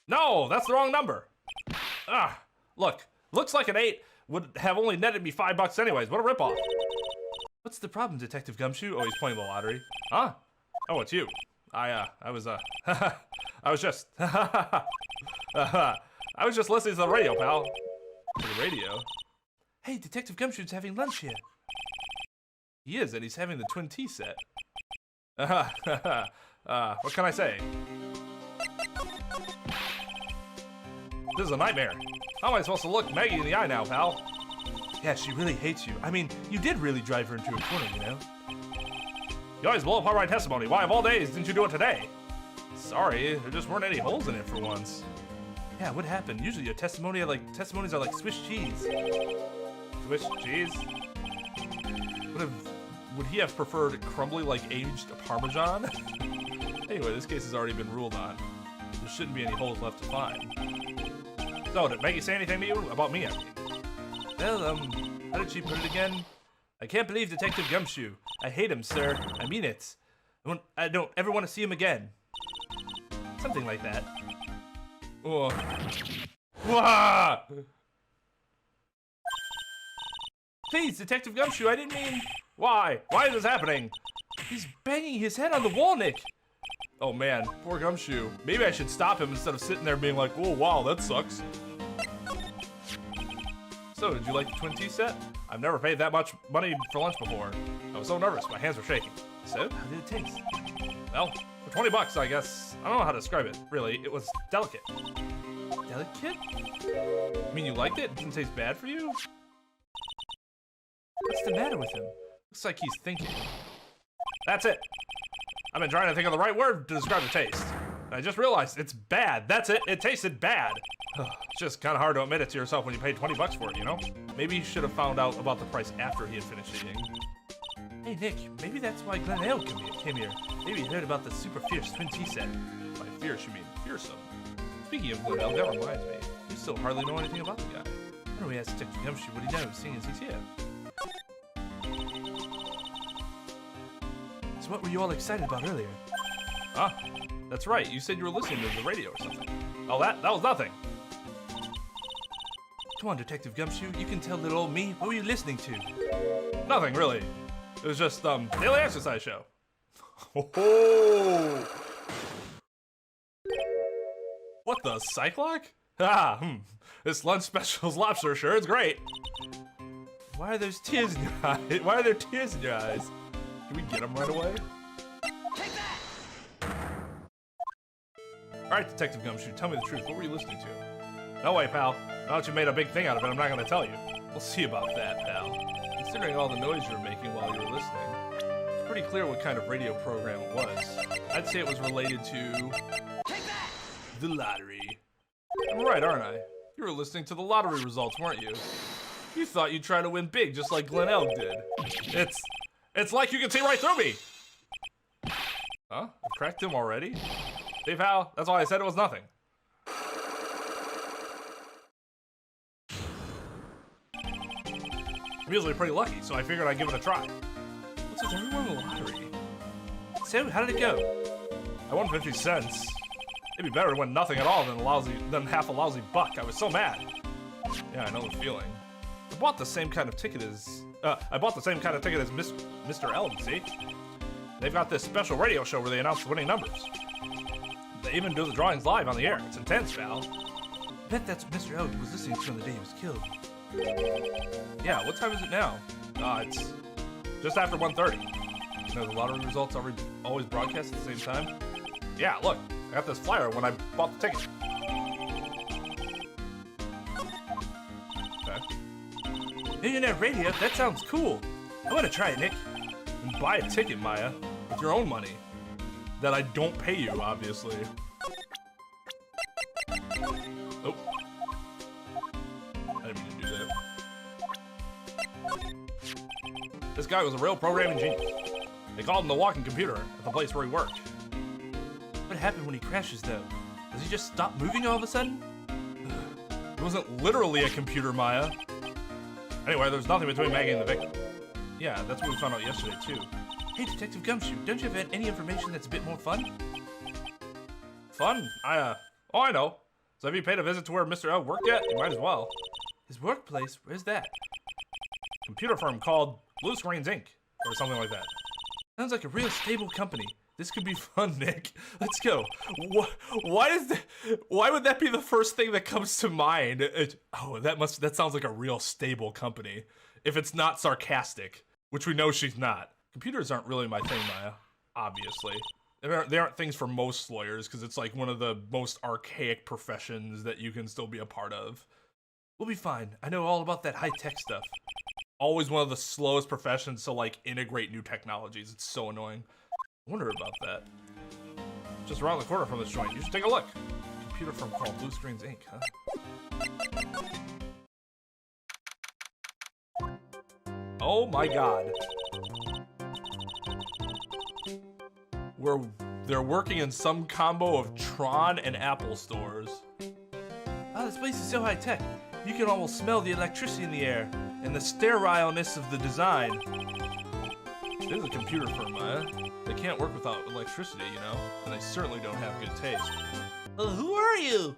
No, that's the wrong number. Ah, look. Looks like an 8 would have only netted me $5 anyways. What a ripoff. What's the problem, Detective Gumshoe? Oh, he's playing the lottery. Huh? Oh, it's you. I was just, I was just listening to the radio, pal. To the radio? Hey, Detective Gumshoe's having lunch here. He is, and he's having the twin tea set. What can I say? This is a nightmare. How am I supposed to look Maggie in the eye now, pal? Yeah, she really hates you. I mean, you did really drive her into a corner, you know? You always blow apart my testimony. Why, of all days, didn't you do it today? Sorry, there just weren't any holes in it for once. Yeah, what happened? Usually your testimonies are like Swiss cheese. Swiss cheese? Would he have preferred crumbly like aged Parmesan? Anyway, this case has already been ruled on. There shouldn't be any holes left to find. So, did Maggie say anything to you? About me, I mean. Well, how did she put it again? I can't believe Detective Gumshoe. I hate him, sir. I mean it. I don't ever want to see him again. Something like that. Oh. Wah! Please, Detective Gumshoe, I didn't mean... Why? Why is this happening? He's banging his head on the wall, Nick. Oh man, poor Gumshoe. Maybe I should stop him instead of sitting there being like, oh wow, that sucks. So, did you like the twin tea set? I've never paid that much money for lunch before. I was so nervous, my hands were shaking. So, how did it taste? Well, for $20, I guess. I don't know how to describe it, really. It was delicate. Delicate? You mean you liked it? It didn't taste bad for you? What's the matter with him? Looks like he's thinking. That's it. I've been trying to think of the right word to describe the taste. And I just realized it's bad. That's it. It tasted bad. It's just kind of hard to admit it to yourself when you paid $20 for it, you know? Maybe you should have found out about the price after he had finished eating. Hey, Nick, maybe that's why Glen Ale came here. Maybe he heard about the super fierce twin tea set. By fierce, you mean fearsome. Speaking of Glen Ale, that reminds me. You still hardly know anything about the guy. Why don't we ask Detective Gumshoe what he knows, seeing as he's here? So what were you all excited about earlier? Ah, that's right. You said you were listening to the radio or something. Oh, that was nothing. Come on, Detective Gumshoe. You can tell little old me. What were you listening to? Nothing, really. It was just, daily exercise show. Oh! What the, Cyclock? This lunch special's lobster sure is great. Why are those tears in your eyes? Why are there tears in your eyes? Can we get them right away? Alright, Detective Gumshoe, tell me the truth. What were you listening to? No way, pal. Now that you made a big thing out of it, I'm not gonna tell you. We'll see about that, pal. Considering all the noise you were making while you were listening, it's pretty clear what kind of radio program it was. I'd say it was related to... the lottery. I'm right, aren't I? You were listening to the lottery results, weren't you? You thought you'd try to win big just like Glen Elg did. It's like you can see right through me! Huh? I cracked him already? See, pal? That's why I said it was nothing. I'm usually pretty lucky, so I figured I'd give it a try. What's with everyone in the lottery? So, how did it go? I won 50 cents. It'd be better to win nothing at all than half a lousy buck. I was so mad. Yeah, I know the feeling. I bought the same kind of ticket as Mr. L, see? They've got this special radio show where they announce the winning numbers. They even do the drawings live on the air. It's intense, Val. I bet that's what Mr. L was listening to on the day he was killed. Yeah, what time is it now? It's just after 1:30. You know, the lottery results are always broadcast at the same time. Yeah, look, I got this flyer when I bought the ticket. Okay. Millionaire Radio? That sounds cool. I want to try it, Nick. And buy a ticket, Maya, with your own money. That I don't pay you, obviously. Oh. I didn't mean to do that. This guy was a real programming genius. They called him the walking computer at the place where he worked. What happened when he crashes, though? Does he just stop moving all of a sudden? It wasn't literally a computer, Maya. Anyway, there's nothing between Maggie and the victim. Yeah, that's what we found out yesterday, too. Hey, Detective Gumshoe, don't you have any information that's a bit more fun? Fun? Oh, I know. So have you paid a visit to where Mr. L worked yet? You might as well. His workplace? Where's that? Computer firm called Blue Screens Inc. or something like that. Sounds like a real stable company. This could be fun, Nick. Let's go. Why would that be the first thing that comes to mind? That sounds like a real stable company. If it's not sarcastic, which we know she's not. Computers aren't really my thing, Maya. Obviously. They aren't things for most lawyers, because it's like one of the most archaic professions that you can still be a part of. We'll be fine. I know all about that high-tech stuff. Always one of the slowest professions to, like, integrate new technologies. It's so annoying. I wonder about that. Just around the corner from this joint. You should take a look. Computer firm called Blue Screens Inc., huh? Oh my god. They're working in some combo of Tron and Apple stores. Oh, this place is so high-tech. You can almost smell the electricity in the air and the sterileness of the design. This is a computer firm, Maya. They can't work without electricity, you know? And they certainly don't have good taste. Who are you?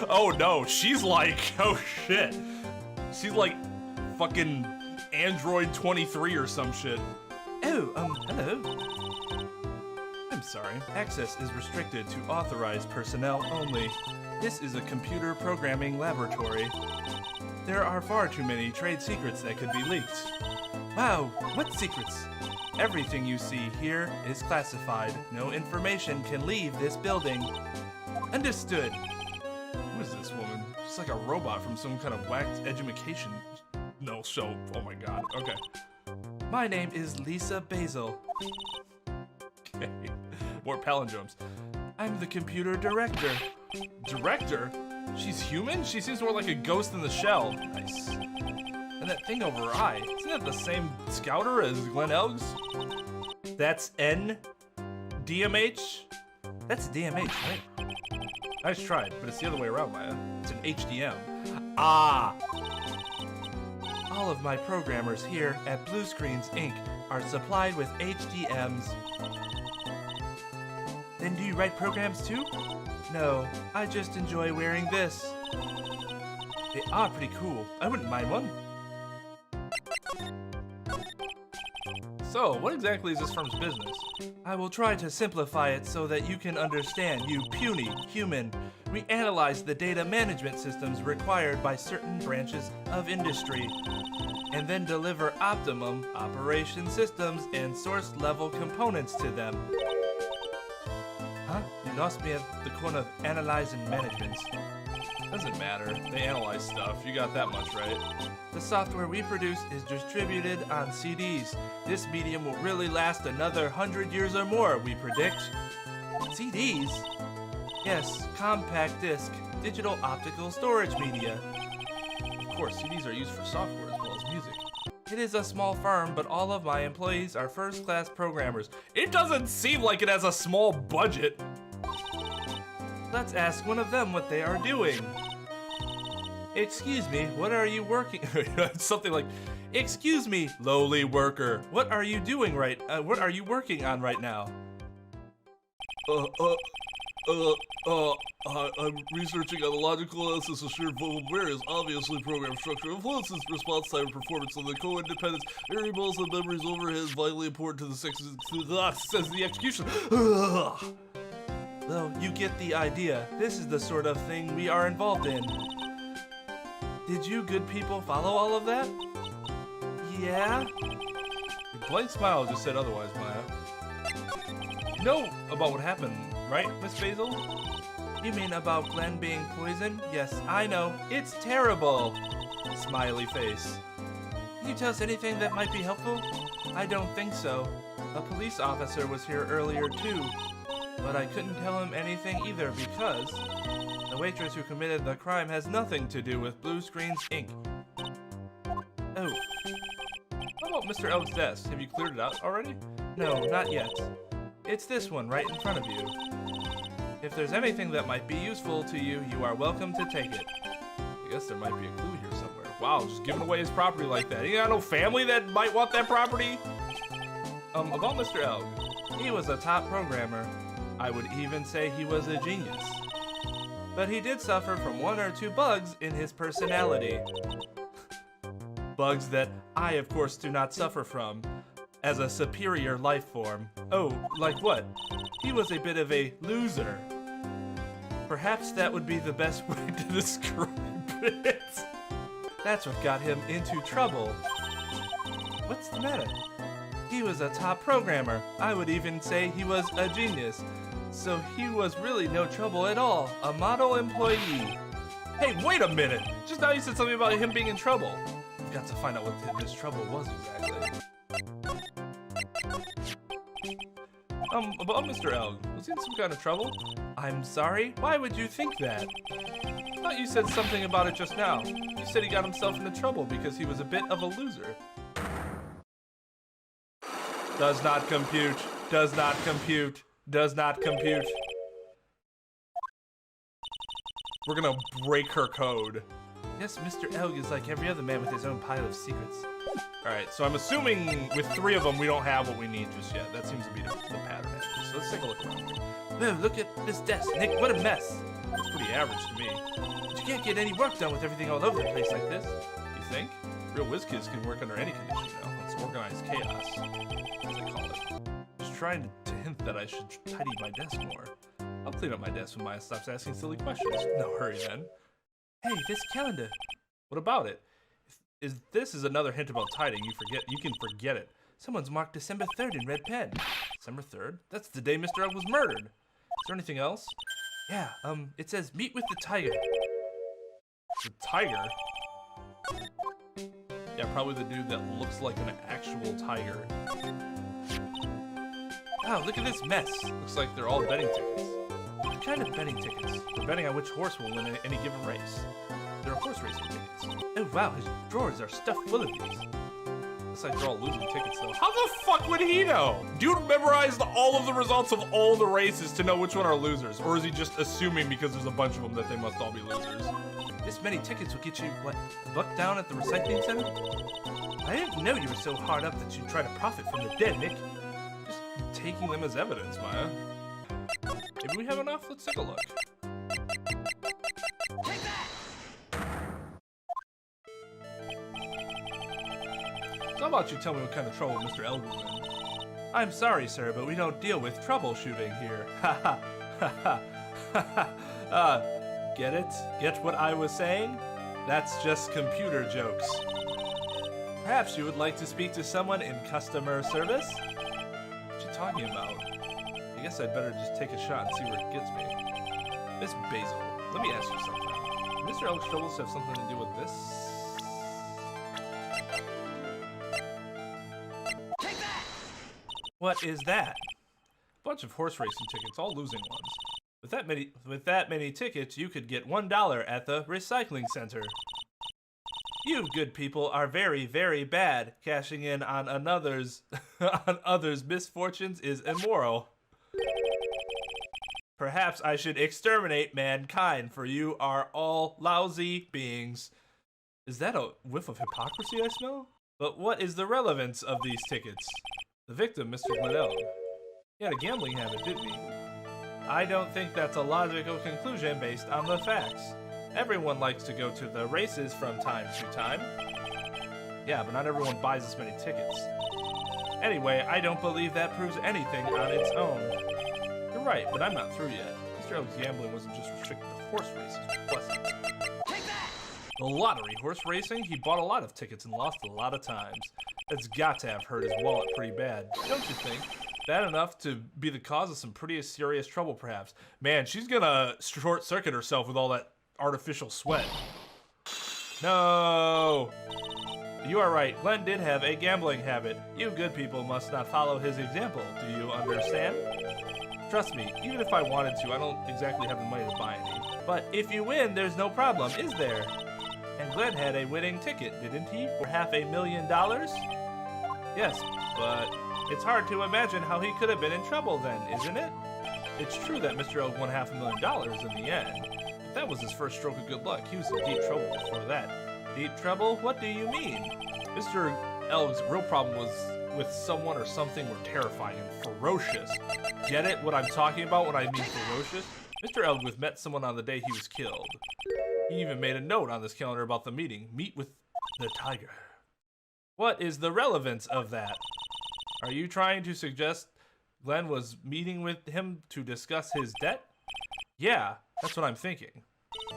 Oh no, she's like, oh shit. She's like fucking Android 23 or some shit. Oh, hello. I'm sorry. Access is restricted to authorized personnel only. This is a computer programming laboratory. There are far too many trade secrets that could be leaked. Wow, what secrets? Everything you see here is classified. No information can leave this building. Understood. Who is this woman? She's like a robot from some kind of whacked education show. Oh my god. Okay. My name is Lisa Basil. Okay. More palindromes. I'm the computer director. Director? She's human? She seems more like a ghost in the shell. Nice. And that thing over her eye, isn't that the same scouter as Glenn Elgs? That's NDMH? That's DMH, right? Nice tried, but it's the other way around, Maya. It's an HDM. Ah! All of my programmers here at Blue Screens Inc. are supplied with HDMs. Then do you write programs too? No, I just enjoy wearing this. They are pretty cool. I wouldn't mind one. So, what exactly is this firm's business? I will try to simplify it so that you can understand, you puny human. We analyze the data management systems required by certain branches of industry, and then deliver optimum operation systems and source level components to them. Huh? You lost me at the corner of analyze and management. Doesn't matter. They analyze stuff. You got that much, right? The software we produce is distributed on CDs. This medium will really last another 100 years or more, we predict. CDs? Yes, compact disc, digital optical storage media. Of course, CDs are used for software as well as music. It is a small firm, but all of my employees are first-class programmers. It doesn't seem like it has a small budget. Let's ask one of them what they are doing. Excuse me, what are you working? Something like, Excuse me, lowly worker. What are you doing what are you working on right now? I'm researching on the logical analysis of shared various obviously program structure, influences response time and performance of the co-independence variables and memories overhead is vitally important to the says the execution. Though you get the idea, this is the sort of thing we are involved in. Did you good people follow all of that? Yeah? Your blank smile just said otherwise, Maya. You know about what happened, right, Miss Basil? You mean about Glenn being poisoned? Yes, I know. It's terrible. Smiley face. Can you tell us anything that might be helpful? I don't think so. A police officer was here earlier too, but I couldn't tell him anything either because the waitress who committed the crime has nothing to do with Blue Screens Inc. Oh. How about Mr. Elg's desk? Have you cleared it out already? No, not yet. It's this one right in front of you. If there's anything that might be useful to you, you are welcome to take it. I guess there might be a clue here somewhere. Wow, just giving away his property like that. You got no family that might want that property? About Mr. Elg. He was a top programmer. I would even say he was a genius. But he did suffer from 1 or 2 bugs in his personality. Bugs that I, of course, do not suffer from, as a superior life form. Oh, like what? He was a bit of a loser. Perhaps that would be the best way to describe it. That's what got him into trouble. What's the matter? He was a top programmer. I would even say he was a genius. So he was really no trouble at all. A model employee. Hey, wait a minute! Just now you said something about him being in trouble. We've got to find out what this trouble was exactly. About Mr. Elg, was he in some kind of trouble? I'm sorry? Why would you think that? I thought you said something about it just now. You said he got himself into trouble because he was a bit of a loser. Does not compute. Does not compute. Does not compute. We're gonna break her code. Yes, Mr. Elg is like every other man with his own pile of secrets. Alright, so I'm assuming with 3 of them we don't have what we need just yet. That seems to be the pattern. So let's take a look around here. Whoa, look at this desk, Nick. What a mess. It's pretty average to me. But you can't get any work done with everything all over the place like this. You think? Real WizKids can work under any condition now. It's organized chaos, as they call it. Just trying to hint that I should tidy my desk more. I'll clean up my desk when Maya stops asking silly questions. No hurry then. Hey, this calendar. What about it? If this is another hint about tidying, you can forget it. Someone's marked December 3rd in red pen. December 3rd? That's the day Mr. Elg was murdered. Is there anything else? Yeah, it says meet with the tiger. The tiger? Yeah, probably the dude that looks like an actual tiger. Wow, look at this mess. Looks like they're all betting tickets. What kind of betting tickets? They're betting on which horse will win any given race. They're horse racing tickets. Oh wow, his drawers are stuffed full of these. Looks like they're all losing tickets though. How the fuck would he know? Dude memorized all of the results of all the races to know which one are losers. Or is he just assuming because there's a bunch of them that they must all be losers? This many tickets will get you, what, $1 down at the recycling center? I didn't know you were so hard up that you'd try to profit from the dead, Nick. Just taking them as evidence, Maya. Maybe we have enough? Let's take a look. Take that! So how about you tell me what kind of trouble Mr. Elg was in? I'm sorry, sir, but we don't deal with troubleshooting here. Ha ha ha ha ha. Get it? Get what I was saying? That's just computer jokes. Perhaps you would like to speak to someone in customer service? What you talking about? I guess I'd better just take a shot and see where it gets me. Miss Basil, let me ask you something. Do Mr. Elg's troubles have something to do with this? Take that! What is that? Bunch of horse racing tickets, all losing ones. With that many tickets, you could get $1 at the recycling center. You good people are very, very bad. Cashing in on another's on others' misfortunes is immoral. Perhaps I should exterminate mankind, for you are all lousy beings. Is that a whiff of hypocrisy I smell? But what is the relevance of these tickets? The victim, Mr. Glenelg. He had a gambling habit, didn't he? I don't think that's a logical conclusion based on the facts. Everyone likes to go to the races from time to time. Yeah, but not everyone buys as many tickets. Anyway, I don't believe that proves anything on its own. You're right, but I'm not through yet. Mr. Elg's gambling wasn't just restricted to horse races, was it? Take that! The lottery, horse racing, he bought a lot of tickets and lost a lot of times. That's got to have hurt his wallet pretty bad, don't you think? Bad enough to be the cause of some pretty serious trouble, perhaps. Man, she's gonna short-circuit herself with all that artificial sweat. No! You are right, Glenn did have a gambling habit. You good people must not follow his example, do you understand? Trust me, even if I wanted to, I don't exactly have the money to buy any. But if you win, there's no problem, is there? And Glenn had a winning ticket, didn't he? For $500,000? Yes, but it's hard to imagine how he could have been in trouble then, isn't it? It's true that Mr. Elg won $500,000 in the end, but that was his first stroke of good luck. He was in deep trouble before that. Deep trouble? What do you mean? Mr. Elg's real problem was with someone or something were terrifying and ferocious. Get it? What I'm talking about when I mean ferocious? Mr. Elgwith met someone on the day he was killed. He even made a note on this calendar about the meeting. Meet with the tiger. What is the relevance of that? Are you trying to suggest Glenn was meeting with him to discuss his debt? Yeah, that's what I'm thinking.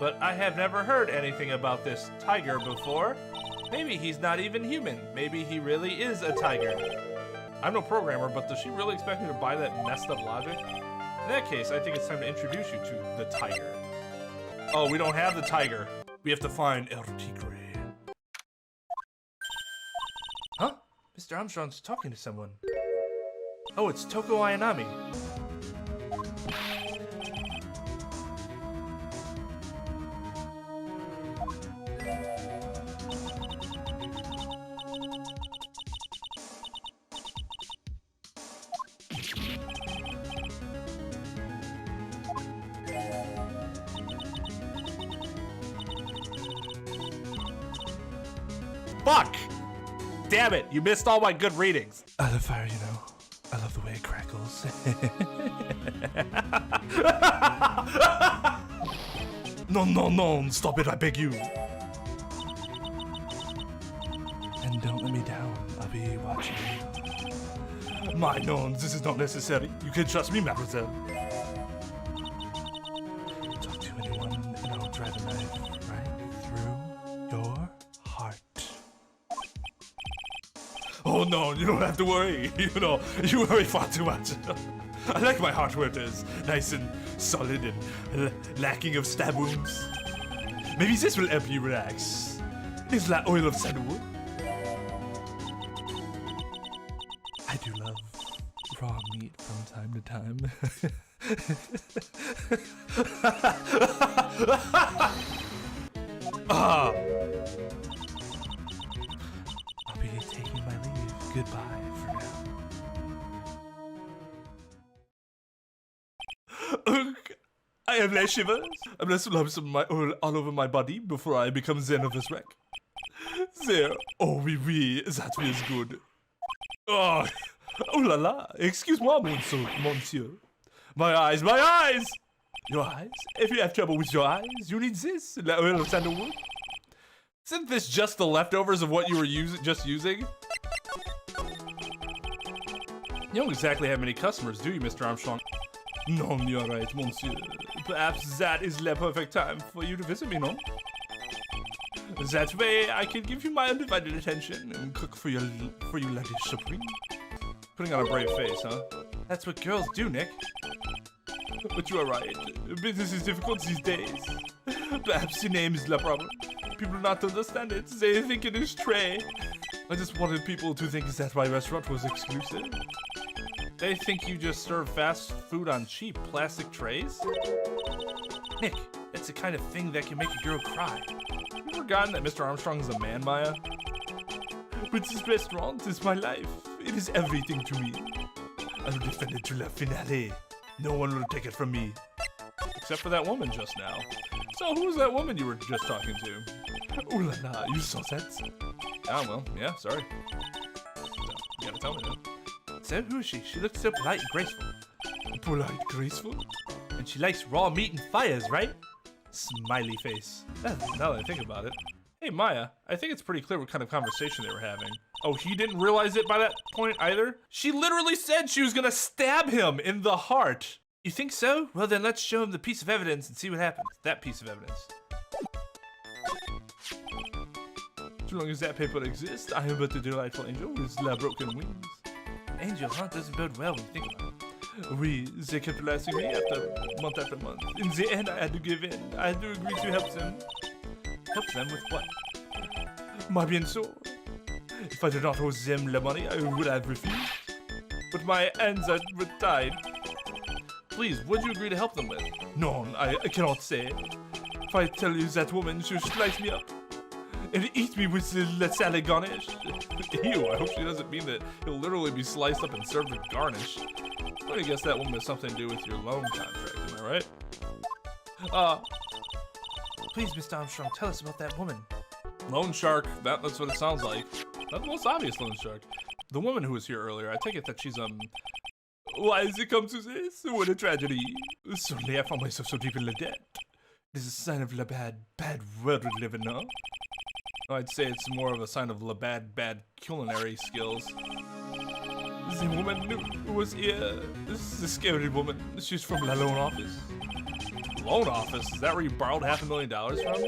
But I have never heard anything about this tiger before. Maybe he's not even human. Maybe he really is a tiger. I'm no programmer, but does she really expect me to buy that messed up logic? In that case, I think it's time to introduce you to the tiger. Oh, we don't have the tiger. We have to find El Tigre. Huh? Mr. Armstrong's talking to someone. Oh, it's Toko Ayanami. Fuck! Damn it, you missed all my good readings. I love fire, you know. I love the way it crackles. No, no, no, stop it, I beg you. And don't let me down, I'll be watching you. My nons, this is not necessary. You can trust me, mademoiselle. Talk to anyone and I'll drive a knife right through your heart. Oh no, you don't have to worry. You know, you worry far too much. I like my heart where it is, nice and solid and lacking of stab wounds. Maybe this will help you relax. Is that oil of sandalwood? I do love raw meat from time to time. Ah! I'll be taking my leave. Goodbye for now. I have less shivers. I'm less rub some of my oil all over my body before I become zen of this wreck. There. Oh, oui, oui. That feels good. Oh, oh la la. Excuse-moi, monsieur. My eyes, my eyes! Your eyes? If you have trouble with your eyes, you need this. La oil of sandalwood. Isn't this just the leftovers of what you were using? You don't exactly have many customers, do you, Mr. Armstrong? No, you're right, monsieur. Perhaps that is the perfect time for you to visit me, no? That way, I can give you my undivided attention and cook for you, Lady Supreme. Putting on a brave face, huh? That's what girls do, Nick. But you are right. Business is difficult these days. Perhaps your name is the problem. People do not understand it. They think it is Trey. I just wanted people to think that my restaurant was exclusive. They think you just serve fast food on cheap plastic trays? Nick, that's the kind of thing that can make a girl cry. you forgotten that Mr. Armstrong is a man, Maya? But this restaurant is my life. It is everything to me. I will defend it to la finale. No one will take it from me. Except for that woman just now. So who was that woman you were just talking to? Ooh la la, you saw that? Oh, well, yeah, sorry. So, you gotta tell me now. So who is she? She looks so polite and graceful. Polite, graceful? And she likes raw meat and fires, right? Smiley face. Now that I think about it. Hey, Maya, I think it's pretty clear what kind of conversation they were having. Oh, he didn't realize it by that point either? She literally said she was gonna stab him in the heart. You think so? Well, then let's show him the piece of evidence and see what happens. That piece of evidence. So long as that paper exists, I am but a delightful angel with la broken wings. Angel, huh? Doesn't bode well when you think about it. Oui, they kept harassing me after month. In the end, I had to give in. I had to agree to help them. Help them with what? My bien sûr. If I did not owe them the money, I would have refused. But my hands are tied. Please, what'd you agree to help them with? No, I cannot say. If I tell you that woman, she'll slice me up and eat me with the salad garnish. Ew, I hope she doesn't mean that he'll literally be sliced up and served with garnish. I guess that woman has something to do with your loan contract, am I right? Please, Mr. Armstrong, tell us about that woman. Loan shark, that's what it sounds like. That's the most obvious loan shark. The woman who was here earlier, I take it that she's, Why has it come to this? What a tragedy. Suddenly I found myself so deep in the debt. It is a sign of the bad world we live in now. I'd say it's more of a sign of the bad culinary skills. The woman who was here, this is a scary woman. She's from the loan office. Loan office? Is that where you borrowed $500,000 from?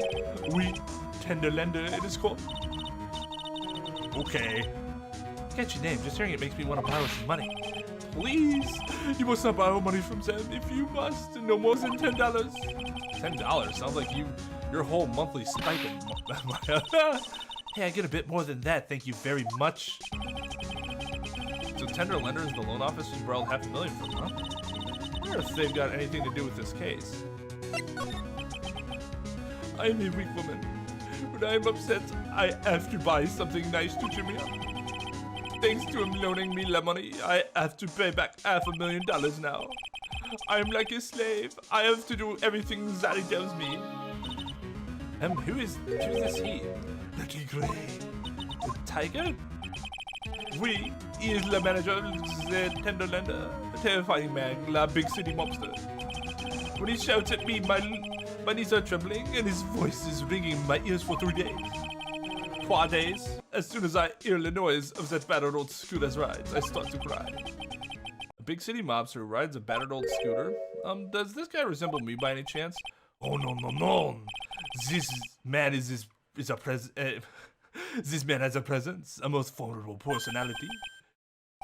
We tender lender, it is called. Okay. Get your name. Just hearing it makes me want to borrow some money. Please, you must not borrow money from them. If you must, no more than $10. $10? Sounds like your whole monthly stipend. Hey, I get a bit more than that, thank you very much. So tender lender is the loan office you borrowed $500,000 from, huh? I wonder if they've got anything to do with this case. I am a weak woman. When I am upset, I have to buy something nice to cheer me up. Thanks to him loaning me the money, I have to pay back $500,000 now. I am like a slave. I have to do everything that he tells me. Who is this he? The tigre. The tiger? Oui, he is the manager, the tender lender, a terrifying man, la big city mobster. When he shouts at me, my knees are trembling and his voice is ringing in my ears for 3 days. 4 days. As soon as I hear the noise of that battered old scooter's rides, I start to cry. A big city mobster who rides a battered old scooter? Does this guy resemble me by any chance? Oh no. This man this man has a presence, a most formidable personality.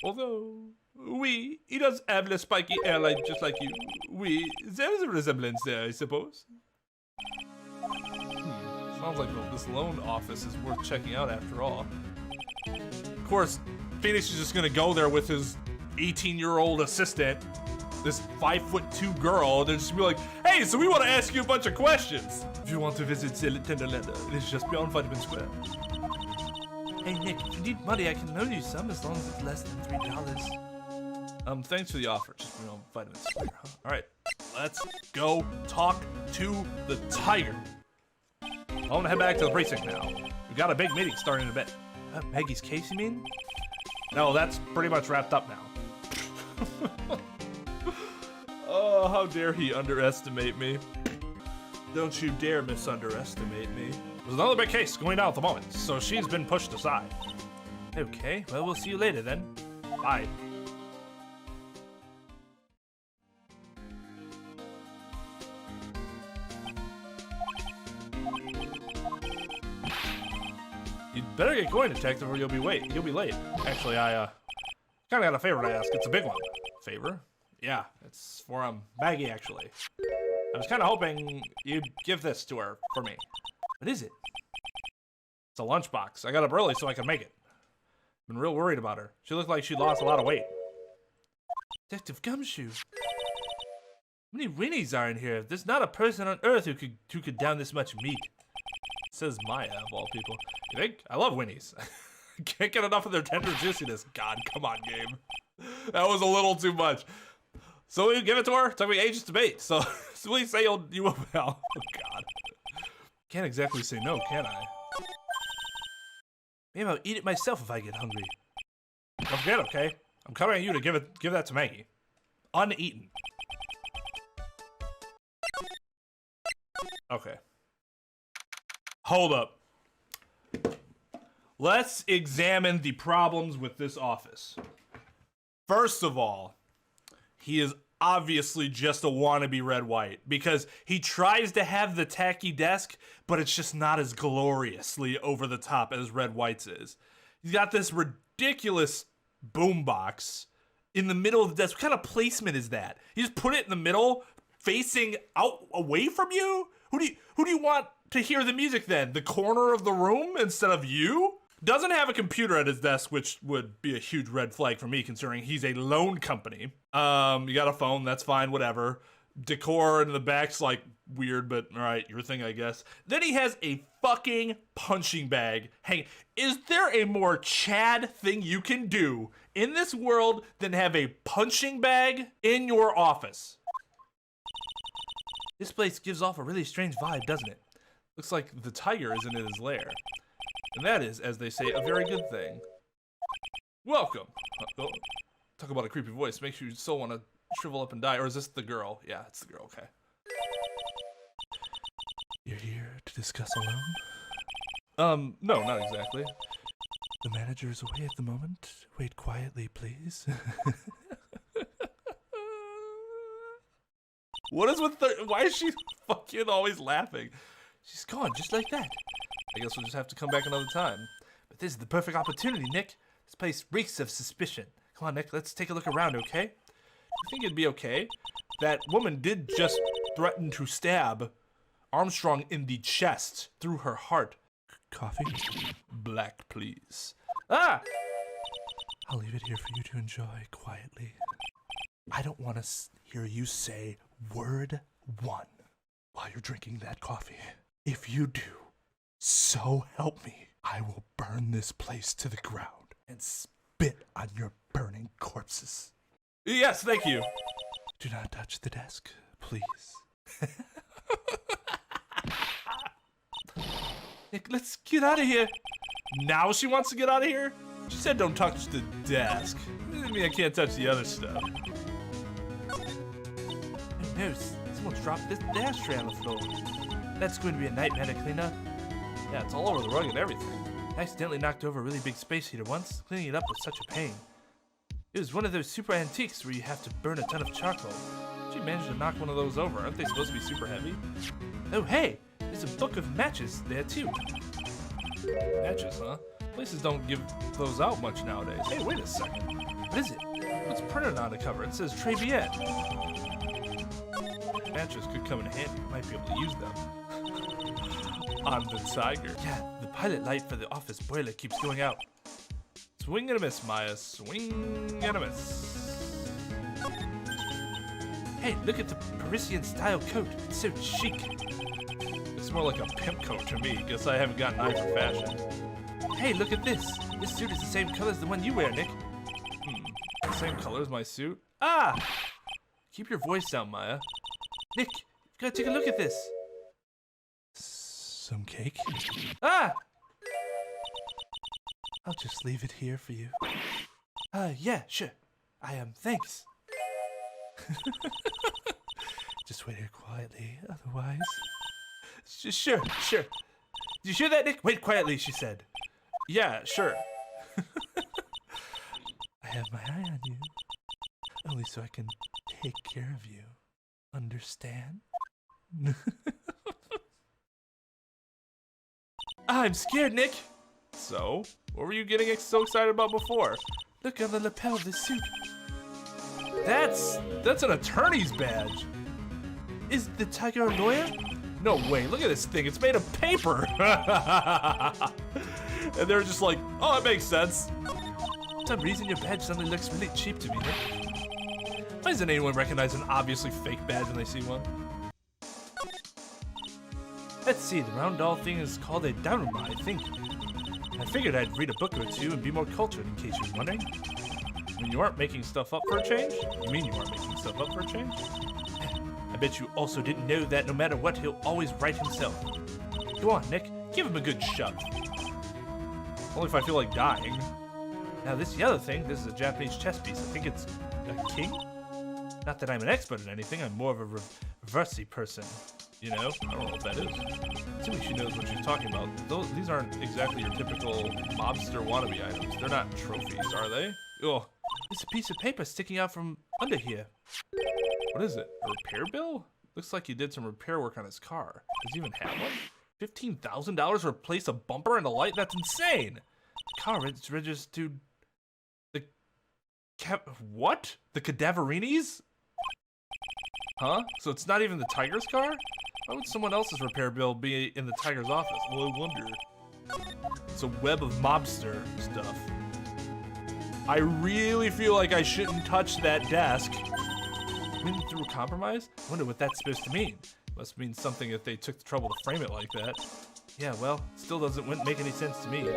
Although, oui, he does have the spiky hairline just like you. Oui, there is a resemblance there, I suppose. Sounds like this loan office is worth checking out after all. Of course, Phoenix is just gonna go there with his 18-year-old assistant, this 5'2" girl. They're just gonna be like, hey, so we want to ask you a bunch of questions. If you want to visit Tender Lender, it is just beyond Vitamin Square. Hey Nick, if you need money, I can loan you some as long as it's less than $3. Thanks for the offer. Just, Vitamin Square, huh? All right, let's go talk to the tiger. I'm gonna head back to the precinct now. We've got a big meeting starting in a bit. Maggie's case, you mean? No, that's pretty much wrapped up now. Oh, how dare he underestimate me. Don't you dare misunderestimate me. There's another big case going down at the moment, so she's been pushed aside. Okay, well, we'll see you later then. Bye. You'd better get going, detective, or you'll be late. Actually, I kind of got a favor to ask. It's a big one. Favor? Yeah, it's for Maggie, actually. I was kind of hoping you'd give this to her for me. What is it? It's a lunchbox. I got up early so I could make it. Been real worried about her. She looked like she lost a lot of weight. Detective Gumshoe. How many weenies are in here? There's not a person on Earth who could down this much meat. Says Maya, of all people. You think? I love Winnie's. Can't get enough of their tender juiciness. God, come on, game. That was a little too much. So we give it to her? Took me ages to debate. So please say you will. Oh, God. Can't exactly say no, can I? Maybe I'll eat it myself if I get hungry. Don't forget, okay? I'm counting on you to give that to Maggie. Uneaten. Okay. Hold up. Let's examine the problems with this office. First of all, he is obviously just a wannabe red-white because he tries to have the tacky desk, but it's just not as gloriously over the top as red white's is. He's got this ridiculous boombox in the middle of the desk. What kind of placement is that? You just put it in the middle, facing out away from you? Who do you want to hear the music then? The corner of the room instead of you? Doesn't have a computer at his desk, which would be a huge red flag for me considering he's a loan company. You got a phone, that's fine, whatever. Decor in the back's like weird, but all right, your thing, I guess. Then he has a fucking punching bag hanging. Is there a more Chad thing you can do in this world than have a punching bag in your office? This place gives off a really strange vibe, doesn't it? Looks like the tiger isn't in his lair. And that is, as they say, a very good thing. Welcome. Oh, talk about a creepy voice. Makes you so want to shrivel up and die. Or is this the girl? Yeah, it's the girl. Okay. You're here to discuss alone? No, not exactly. The manager is away at the moment. Wait quietly, please. What is with the... Why is she fucking always laughing? She's gone just like that. I guess we'll just have to come back another time. But this is the perfect opportunity, Nick. This place reeks of suspicion. Come on, Nick, let's take a look around, okay? You think it'd be okay? That woman did just threaten to stab Armstrong in the chest through her heart. Coffee? Black, please. Ah! I'll leave it here for you to enjoy quietly. I don't want to hear you say word one while you're drinking that coffee. If you do, so help me, I will burn this place to the ground and spit on your burning corpses. Yes, thank you. Do not touch the desk, please. Nick, let's get out of here. Now she wants to get out of here? She said don't touch the desk. I mean, I can't touch the other stuff. Oh no, someone's dropped this ashtray on the floor. That's going to be a nightmare to clean up. Yeah, it's all over the rug and everything. I accidentally knocked over a really big space heater once. Cleaning it up was such a pain. It was one of those super antiques where you have to burn a ton of charcoal. How'd you manage to knock one of those over? Aren't they supposed to be super heavy? Oh hey, there's a book of matches there too. Matches, huh? Places don't give those out much nowadays. Hey, wait a second. What is it? What's printed on the cover? It says Tribulations. Matches could come in handy. Might be able to use them. On the tiger. Yeah, the pilot light for the office boiler keeps going out. Swing and a miss, Maya. Swing and a miss. Hey, look at the Parisian style coat. It's so chic. It's more like a pimp coat to me. Guess I haven't got an eye for fashion. Hey, look at this. This suit is the same color as the one you wear, Nick. Same color as my suit? Ah! Keep your voice down, Maya. Nick, you've got to take a look at this. Some cake? Ah! I'll just leave it here for you. Yeah, sure. Thanks. Just wait here quietly, otherwise... Sure. Did you hear that, Nick? Wait quietly, she said. Yeah, sure. I have my eye on you. Only so I can take care of you. Understand? I'm scared, Nick. So? What were you getting so excited about before? Look on the lapel of this suit. That's an attorney's badge. Is the tiger a lawyer? No way, look at this thing. It's made of paper. And they're just like, oh, it makes sense. For some reason, your badge suddenly looks really cheap to me, Nick. Why doesn't anyone recognize an obviously fake badge when they see one? Let's see, the round doll thing is called a Dharma, I think. I figured I'd read a book or two and be more cultured, in case you're wondering. When you aren't making stuff up for a change? You mean you aren't making stuff up for a change? I bet you also didn't know that no matter what, he'll always write himself. Go on, Nick, give him a good shove. Only if I feel like dying. Now this the other thing, this is a Japanese chess piece. I think it's a king? Not that I'm an expert in anything, I'm more of a reversey person. You know? I don't know what that is. Assuming she knows what she's talking about. These aren't exactly your typical mobster wannabe items. They're not trophies, are they? Ugh. It's a piece of paper sticking out from under here. What is it? A repair bill? Looks like he did some repair work on his car. Does he even have one? $15,000 to replace a bumper and a light? That's insane! The car is registered to the what? The Cadaverinis? Huh? So it's not even the Tiger's car? Why would someone else's repair bill be in the Tiger's office? Well, I wonder. It's a web of mobster stuff. I really feel like I shouldn't touch that desk. Win through a compromise? I wonder what that's supposed to mean. Must mean something if they took the trouble to frame it like that. Yeah, well, still wouldn't make any sense to me.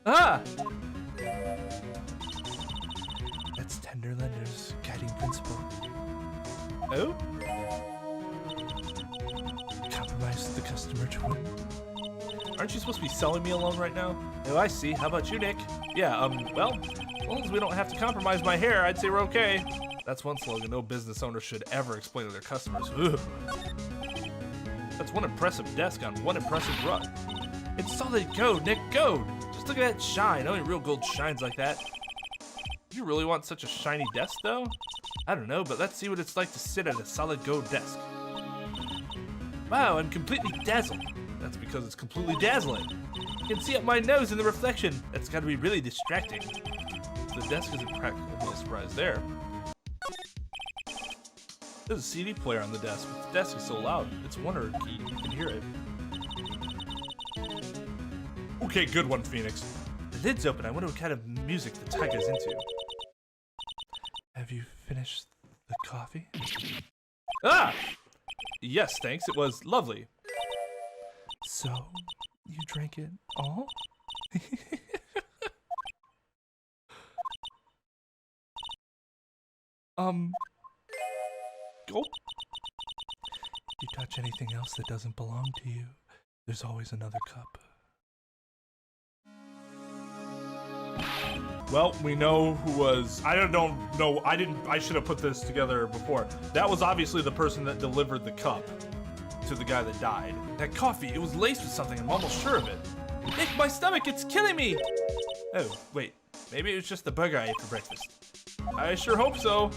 Ah! That's Tender Lender's guiding principle. Oh? Compromise the customer to win. Aren't you supposed to be selling me alone right now? Oh, I see. How about you, Nick? Yeah, well, as long as we don't have to compromise my hair, I'd say we're okay. That's one slogan no business owner should ever explain to their customers. Ugh. That's one impressive desk on one impressive rug. It's solid gold, Nick, gold! Just look at that shine. Only real gold shines like that. You really want such a shiny desk, though? I don't know, but let's see what it's like to sit at a solid gold desk. Wow, I'm completely dazzled. That's because it's completely dazzling. You can see up my nose in the reflection. That's gotta be really distracting. The desk isn't practical. No surprise there. There's a CD player on the desk, but the desk is so loud. It's one key. You can hear it. Okay, good one, Phoenix. The lid's open. I wonder what kind of music the Tiger's into. Have you finished the coffee? Ah! Yes, thanks. It was lovely. So, you drank it all? Gulp. You touch anything else that doesn't belong to you, there's always another cup. Well, we know who was. I don't know. I should have put this together before. That was obviously the person that delivered the cup to the guy that died. That coffee, it was laced with something. I'm almost sure of it. Nick, my stomach, it's killing me! Oh, wait. Maybe it was just the burger I ate for breakfast. I sure hope so.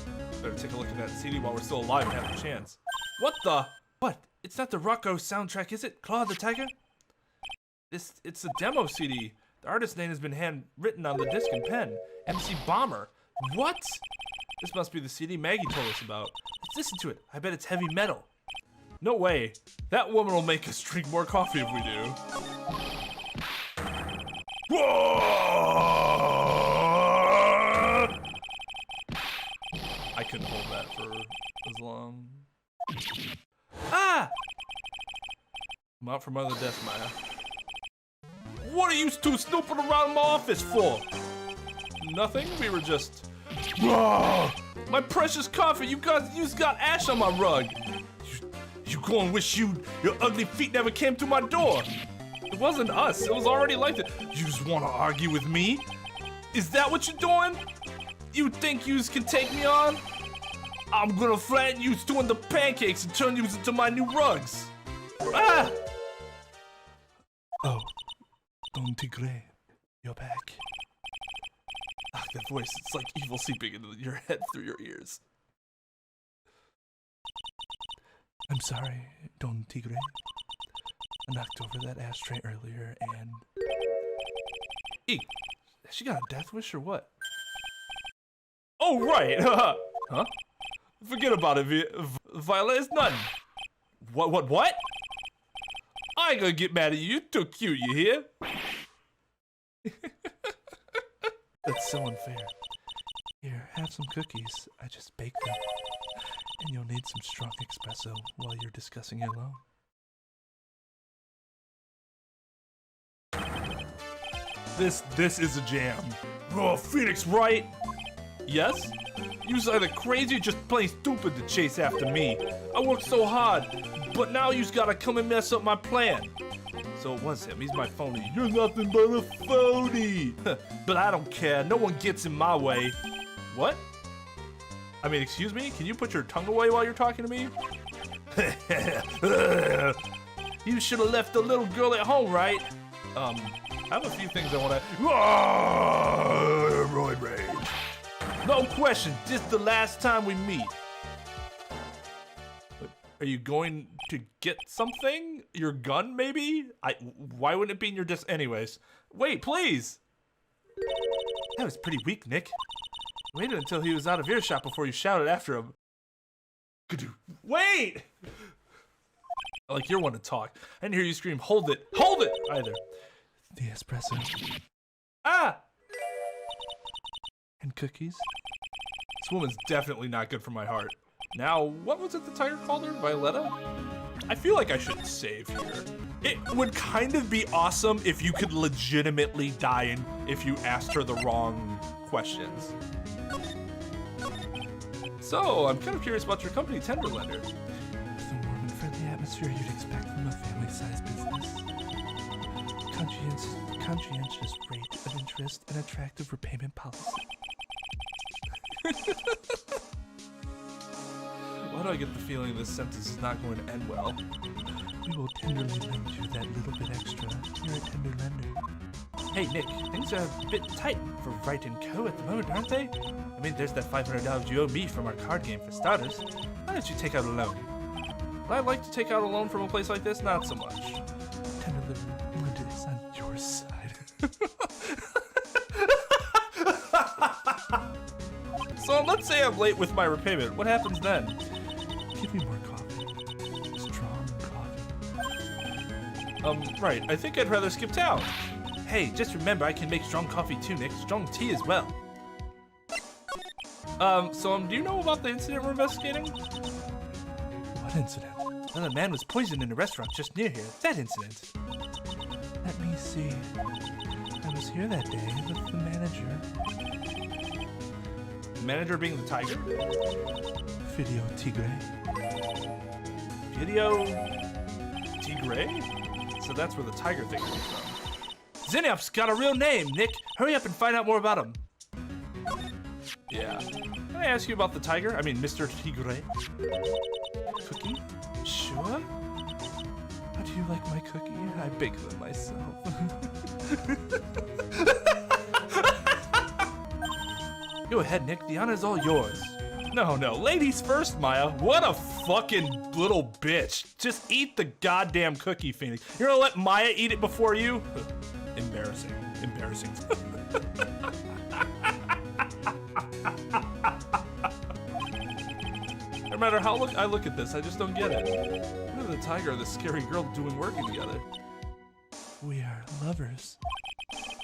Better take a look at that CD while we're still alive and have a chance. What the? What? It's not the Rocco soundtrack, is it? Claw the Tiger? It's a demo CD. The artist's name has been handwritten on the disc in pen. MC Bomber. What? This must be the CD Maggie told us about. Let's listen to it. I bet it's heavy metal. No way. That woman will make us drink more coffee if we do. I couldn't hold that for as long. Ah! I'm out from under the desk, Maya. What are you two snooping around my office for? Nothing. We were just. My precious coffee. You got ash on my rug. You gonna wish your ugly feet never came through my door. It wasn't us. It was already like that. You just wanna argue with me? Is that what you're doing? You think yous can take me on? I'm gonna flatten yous doing the pancakes and turn yous into my new rugs. Ah! Oh, Don Tigre, you're back. Ah, that voice, it's like evil seeping into your head through your ears. I'm sorry, Don Tigre. I knocked over that ashtray earlier and... Eek! She got a death wish or what? Oh, right! Huh? Forget about it, Violet, it's nothing. What? I ain't gonna get mad at you. You're too cute, you hear? That's so unfair. Here, have some cookies. I just baked them. And you'll need some strong espresso while you're discussing it alone. This is a jam. Oh, Phoenix, right? Yes? You's either crazy or just plain stupid to chase after me. I worked so hard, but now you's gotta come and mess up my plan. So it was him. He's my phony. You're nothing but a phony. But I don't care. No one gets in my way. What? I mean, excuse me? Can you put your tongue away while you're talking to me? You should have left the little girl at home, right? I have a few things I want to... Roid rage. No question. This is the last time we meet. Are you going to get something? Your gun, maybe? Why wouldn't it be in your disc? Anyways. Wait, please! That was pretty weak, Nick. Waited until he was out of earshot before you shouted after him. Wait! Like you're one to talk. I didn't hear you scream, hold it! Hold it! Either. The espresso. Ah! And cookies. This woman's definitely not good for my heart. Now, what was it the tiger called her? Violetta? I feel like I should save here. It would kind of be awesome if you could legitimately die if you asked her the wrong questions. So, I'm kind of curious about your company, Tenderlender. The warm and friendly atmosphere you'd expect from a family-sized business. Conscientious rate of interest and attractive repayment policy. Why do I get the feeling this sentence is not going to end well? We will tenderly lend you that little bit extra here at Tenderlender. Hey, Nick, things are a bit tight for Wright & Co. at the moment, aren't they? I mean, there's that $500 you owe me from our card game for starters. Why don't you take out a loan? Would I like to take out a loan from a place like this? Not so much. Tenderlender is on your side. So let's say I'm late with my repayment. What happens then? Give me more coffee. Strong coffee. Right. I think I'd rather skip town. Hey, just remember I can make strong coffee too, Nick. Strong tea as well. Do you know about the incident we're investigating? What incident? Well, a man was poisoned in a restaurant just near here. That incident. Let me see. I was here that day with the manager. The manager being the tiger? Video Tigre. Video Tigre? So that's where the tiger thing comes from. Zinniop's got a real name, Nick. Hurry up and find out more about him. Yeah. Can I ask you about the tiger? I mean, Mr. Tigre. Cookie? Sure. How do you like my cookie? I bake them myself. Go ahead, Nick. The honor's all yours. No, ladies first, Maya. What a fucking little bitch. Just eat the goddamn cookie, Phoenix. You're gonna let Maya eat it before you? Embarrassing. No matter how I look at this, I just don't get it. What are the tiger and the scary girl working together? We are lovers.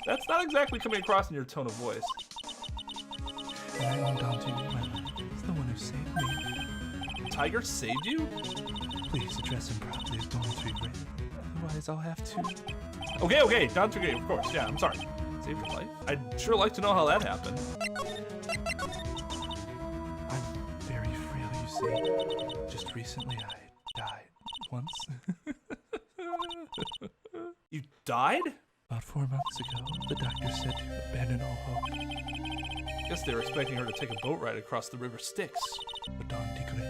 That's not exactly coming across in your tone of voice. And I am down to you, my love. He's the one who saved me. Tiger saved you? Please address him properly as Don Tigre. Otherwise, I'll have to. Okay, Don Tigre, of course. Yeah, I'm sorry. Saved your life? I'd sure like to know how that happened. I'm very frail, you see. Just recently, I died. Once. You died? About 4 months ago, the doctor said to abandon all hope. Guess they were expecting her to take a boat ride across the river Styx. But Don Tigre,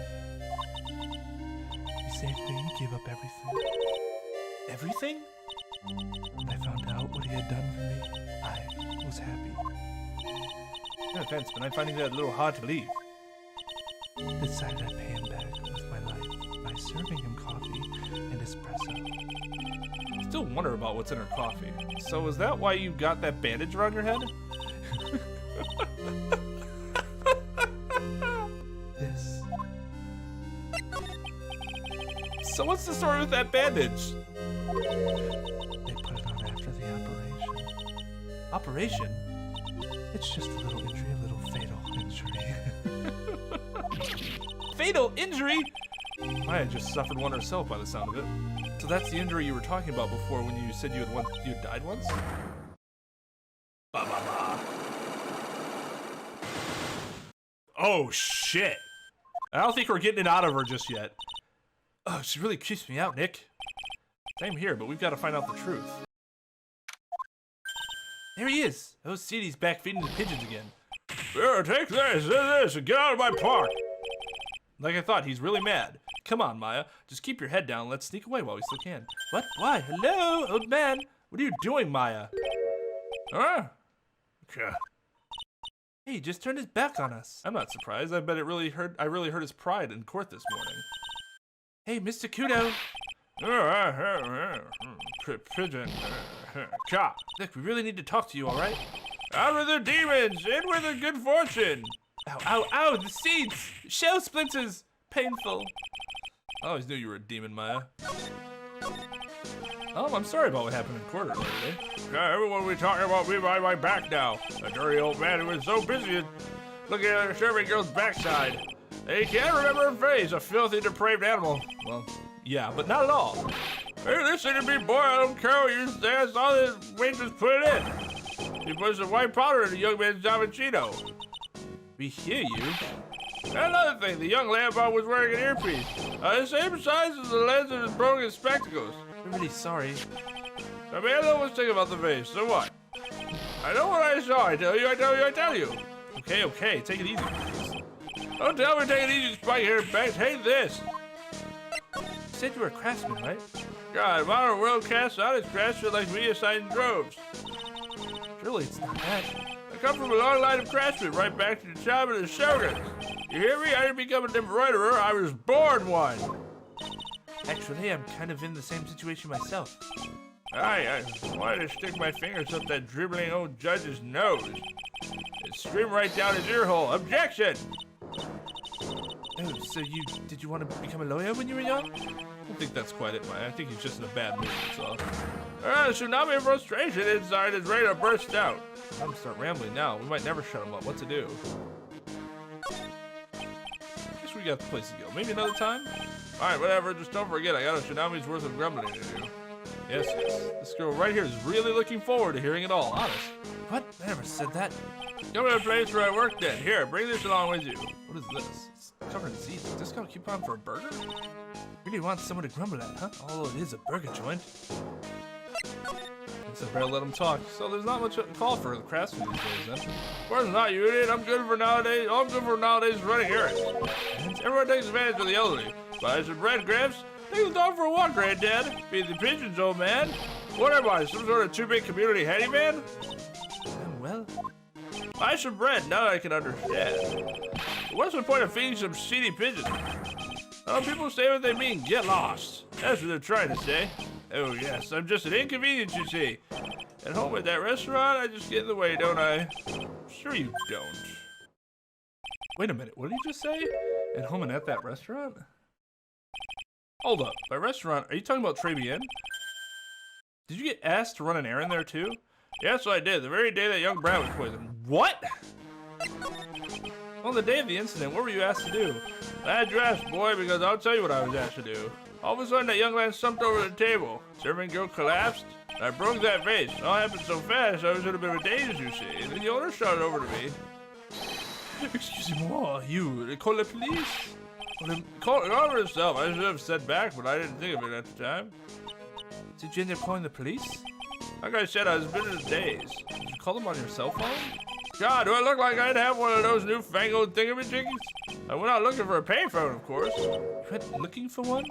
he saved me and gave up everything. Everything? When I found out what he had done for me, I was happy. No offense, but I'm finding that a little hard to believe. Decided I'd pay him back with my life by serving him coffee and espresso. Still wonder about what's in her coffee. So is that why you got that bandage around your head? This. So what's the story with that bandage? They put it on after the operation. Operation? It's just a little injury, a little fatal injury. fatal injury? Maya just suffered one herself by the sound of it. So that's the injury you were talking about before when you said you had died once? Oh shit! I don't think we're getting it out of her just yet. Oh, she really creeps me out, Nick. Same here, but we've got to find out the truth. There he is. Oh, CD's back feeding the pigeons again. Here, take this, and get out of my park! Like I thought, he's really mad. Come on, Maya. Just keep your head down and let's sneak away while we still can. What? Why? Hello, old man. What are you doing, Maya? Huh? Okay. Hey, he just turned his back on us. I'm not surprised. I bet I really hurt his pride in court this morning. Hey, Mr. Kudo. Pigeon. Look, we really need to talk to you, all right? Out with the demons! In with the good fortune! Ow, ow, ow, the seeds! Shell splinters! Painful. I always knew you were a demon, Maya. Oh, I'm sorry about what happened in court earlier today. Everyone will be talking about me behind my back now. A dirty old man who was so busy looking at a serving girl's backside. He can't remember her face, a filthy, depraved animal. Well, yeah, but not at all. Hey, listen to me, boy. I don't care what you say. I saw this waitress put it in. He put some white powder in the young man's Javachino. We hear you. Another thing, the young lambo was wearing an earpiece. The same size as the lens of his broken spectacles. I'm really sorry. I made no mistake about the face, so what? I know what I saw. I tell you, I tell you, I tell you. Okay, okay, take it easy, please. Don't tell me take it easy, Spike here, Banks. Hate this. You said you were a craftsman, right? God, modern world casts out its craftsmen like we assigned droves. Surely it's not that. I come from a long line of craftsmen right back to the time of the Shoguns. You hear me? I didn't become an embroiderer. I was born one. Actually, I'm kind of in the same situation myself. I wanted to stick my fingers up that dribbling old judge's nose and stream right down his ear hole. Objection! Oh, so did you want to become a lawyer when you were young? I don't think that's quite it, Maya. I think he's just in a bad mood, that's all. A tsunami of frustration inside is ready to burst out. I'm gonna start rambling now. We might never shut him up. What to do? Guess we got the place to go. Maybe another time? Alright, whatever. Just don't forget, I got a tsunami's worth of grumbling to do. Yes, yes. This girl right here is really looking forward to hearing it all, honest. What? I never said that. Come to the place where I work then. Here, bring this along with you. What is this? It's covered in seeds. Is this got a coupon for a burger? Really want someone to grumble at, huh? Although it is a burger joint. So better let him talk. So there's not much call for the craftsman these days, then. Of course not, you idiot. I'm good for nowadays. All I'm good for nowadays is running errands. Everyone takes advantage of the elderly. Buy some bread, Gramps. Take the dog for a walk, Granddad. Feed the pigeons, old man. What am I, some sort of two-bit community handyman? Well, Buy some bread, now that I can understand. What's the point of feeding some seedy pigeons? Oh, people say what they mean, get lost. That's what they're trying to say. Oh yes, I'm just an inconvenience, you see. At home at that restaurant, I just get in the way, don't I? Sure you don't. Wait a minute, what did you just say? At home and at that restaurant? Hold up, by restaurant, are you talking about Tribulations? Did you get asked to run an errand there too? Yes, I did, the very day that young Brad was poisoned. What? On the day of the incident, what were you asked to do? Glad you asked, boy, because I'll tell you what I was asked to do. All of a sudden, that young man slumped over the table. Serving girl collapsed. I broke that vase. It all happened so fast, I was in a bit of a daze, you see. And then the owner shot it over to me. Excusez-moi, you call the police? Call it over himself. I should have said back, but I didn't think of it at the time. did you end up calling the police? Like I said, I was a bit in a daze. Did you call them on your cell phone? God, do I look like I'd have one of those newfangled thingamajiggies? I went out looking for a payphone, of course. You went looking for one?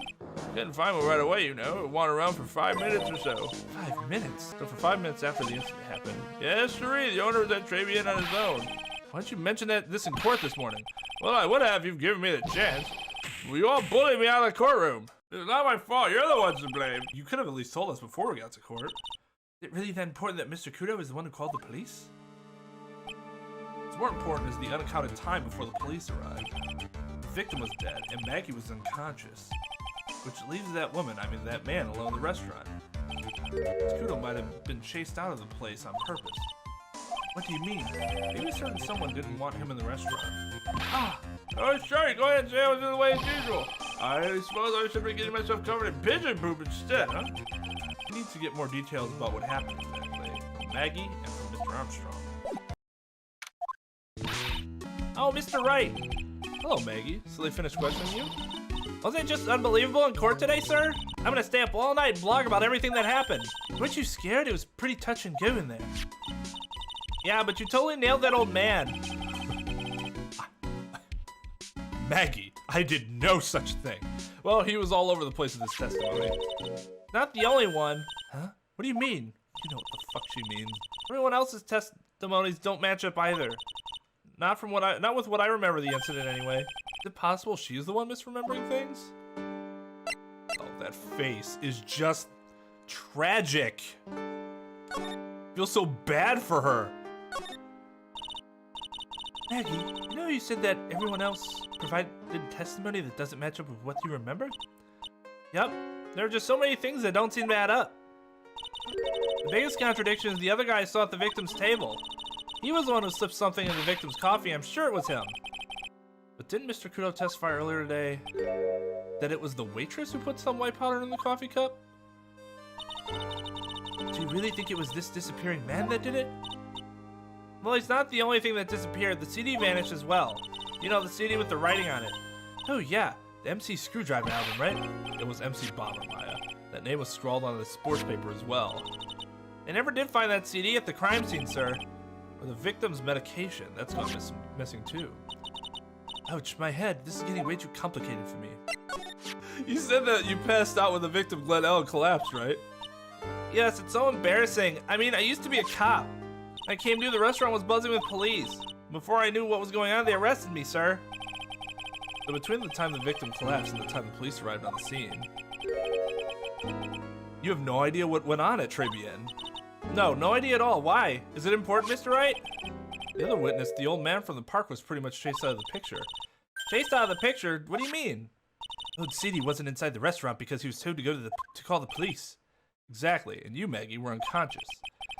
Couldn't find one right away, you know. It wandered around for 5 minutes or so. 5 minutes? So for 5 minutes after the incident happened. Yes, sirree, the owner was at Tribune on his own. Why didn't you mention this in court this morning? Well, I would have if you've given me the chance. Well, you all bullied me out of the courtroom. It's not my fault. You're the ones to blame. You could have at least told us before we got to court. Is it really that important that Mr. Kudo is the one who called the police? What's more important is the unaccounted time before the police arrived. The victim was dead, and Maggie was unconscious. Which leaves that man alone in the restaurant. Kudo might have been chased out of the place on purpose. What do you mean? Maybe certain someone didn't want him in the restaurant. Ah, Oh, sorry, go ahead and say I was in the way as usual. I suppose I should be getting myself covered in pigeon poop instead, huh? I need to get more details about what happened exactly. From Maggie and from Mr. Armstrong. oh, Mr. Wright. Hello, Maggie. So they finished questioning you? Wasn't it just unbelievable in court today, sir? I'm gonna stay up all night and blog about everything that happened. Weren't you scared? It was pretty touch and go in there. Yeah, but you totally nailed that old man. Maggie, I did no such thing. Well, he was all over the place in this testimony. Not the only one. Huh? What do you mean? You know what the fuck she means. Everyone else's testimonies don't match up either. Not with what I remember the incident anyway. Is it possible she's the one misremembering things? Oh, that face is just tragic. I feel so bad for her. Maggie, you know you said that everyone else provided testimony that doesn't match up with what you remembered? Yep, there are just so many things that don't seem to add up. The biggest contradiction is the other guy I saw at the victim's table. He was the one who slipped something in the victim's coffee. I'm sure it was him. But didn't Mr. Kudo testify earlier today that it was the waitress who put some white powder in the coffee cup? Do you really think it was this disappearing man that did it? Well, he's not the only thing that disappeared. The CD vanished as well. You know, the CD with the writing on it. Oh yeah, the MC Screwdriver album, right? It was MC Bomber, Maya. That name was scrawled on the sports paper as well. They never did find that CD at the crime scene, sir. Or the victim's medication. That's gone missing too. Ouch, my head. This is getting way too complicated for me. You said that you passed out when the victim Glenn L collapsed, right? Yes, it's so embarrassing. I mean, I used to be a cop. I came to the restaurant was buzzing with police. Before I knew what was going on, they arrested me, sir. So between the time the victim collapsed and the time the police arrived on the scene, you have no idea what went on at Tribulations. No idea at all. Why? Is it important, Mr. Wright? The other witness, the old man from the park, was pretty much chased out of the picture. Chased out of the picture? What do you mean? Oh, CD wasn't inside the restaurant because he was told to go to call the police. Exactly, and you, Maggie, were unconscious.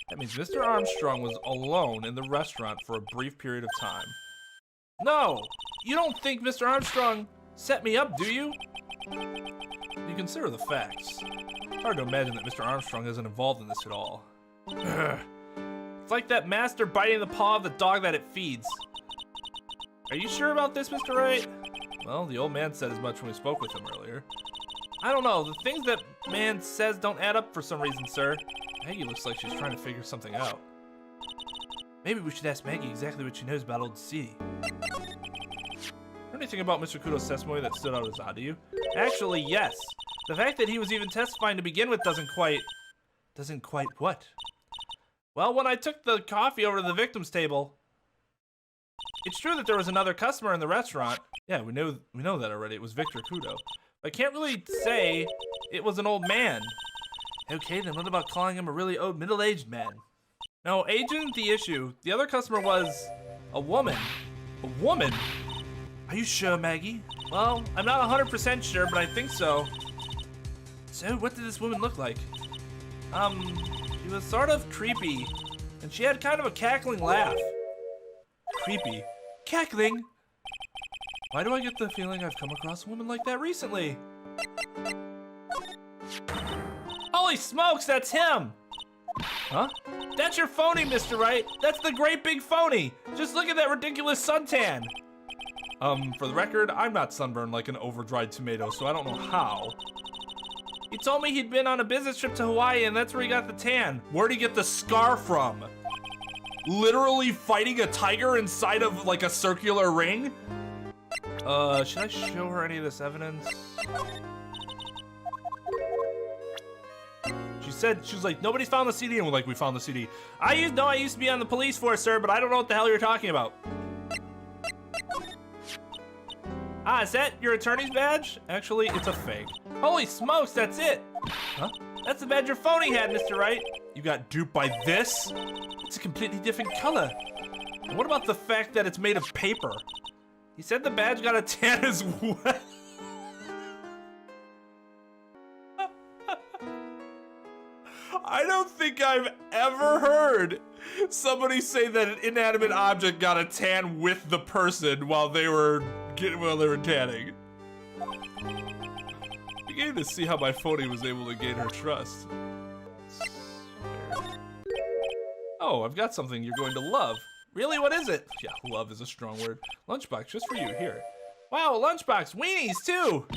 That means Mr. Armstrong was alone in the restaurant for a brief period of time. No! You don't think Mr. Armstrong set me up, do you? You consider the facts. It's hard to imagine that Mr. Armstrong isn't involved in this at all. It's like that master biting the paw of the dog that it feeds. Are you sure about this, Mr. Wright? Well, the old man said as much when we spoke with him earlier. I don't know. The things that man says don't add up for some reason, sir. Maggie looks like she's trying to figure something out. Maybe we should ask Maggie exactly what she knows about old CD. Anything about Mr. Kudo's testimony that stood out as odd to you? Actually, yes. The fact that he was even testifying to begin with doesn't quite what? Well, when I took the coffee over to the victim's table, it's true that there was another customer in the restaurant. Yeah, we know that already. It was Victor Kudo. I can't really say it was an old man. Okay, then what about calling him a really old middle-aged man? No, age isn't the issue. The other customer was a woman. A woman? Are you sure, Maggie? Well, I'm not 100% sure, but I think so. So, what did this woman look like? She was sort of creepy, and she had kind of a cackling laugh. Creepy? Cackling? Why do I get the feeling I've come across a woman like that recently? Holy smokes, that's him! Huh? That's your phony, Mr. Wright. That's the great big phony. Just look at that ridiculous suntan. For the record, I'm not sunburned like an over-dried tomato, so I don't know how. He told me he'd been on a business trip to Hawaii and that's where he got the tan. Where'd he get the scar from? Literally fighting a tiger inside of like a circular ring? Should I show her any of this evidence? She was like, nobody's found the CD, and we're like, we found the CD. I used to be on the police force, sir, but I don't know what the hell you're talking about. Ah, is that your attorney's badge? Actually, it's a fake. Holy smokes, that's it. Huh? That's the badge your phony had, Mr. Wright. You got duped by this? It's a completely different color. And what about the fact that it's made of paper? He said the badge got a tan as well. I don't don't think I've ever heard somebody say that an inanimate object got a tan with the person while they were tanning. Beginning to see how my phony was able to gain her trust. Oh, I've got something you're going to love. Really? What is it? Yeah, love is a strong word. Lunchbox, just for you, here. Wow, a lunchbox, weenies too!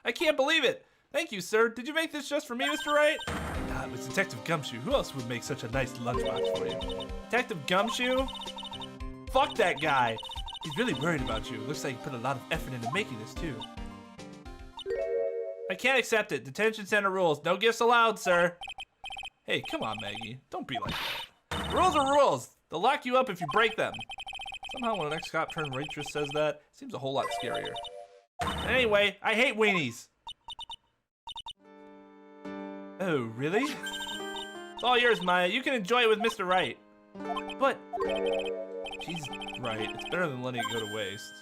I can't believe it. Thank you, sir. Did you make this just for me, Mr. Wright? It was Detective Gumshoe. Who else would make such a nice lunchbox for you? Detective Gumshoe? Fuck that guy. He's really worried about you. Looks like he put a lot of effort into making this, too. I can't accept it. Detention center rules. No gifts allowed, sir. Hey, come on, Maggie. Don't be like that. Rules are rules. They'll lock you up if you break them. Somehow when an ex-cop turned waitress says that, it seems a whole lot scarier. Anyway, I hate weenies. Oh, really? It's all yours, Maya. You can enjoy it with Mr. Wright. But she's right. It's better than letting it go to waste.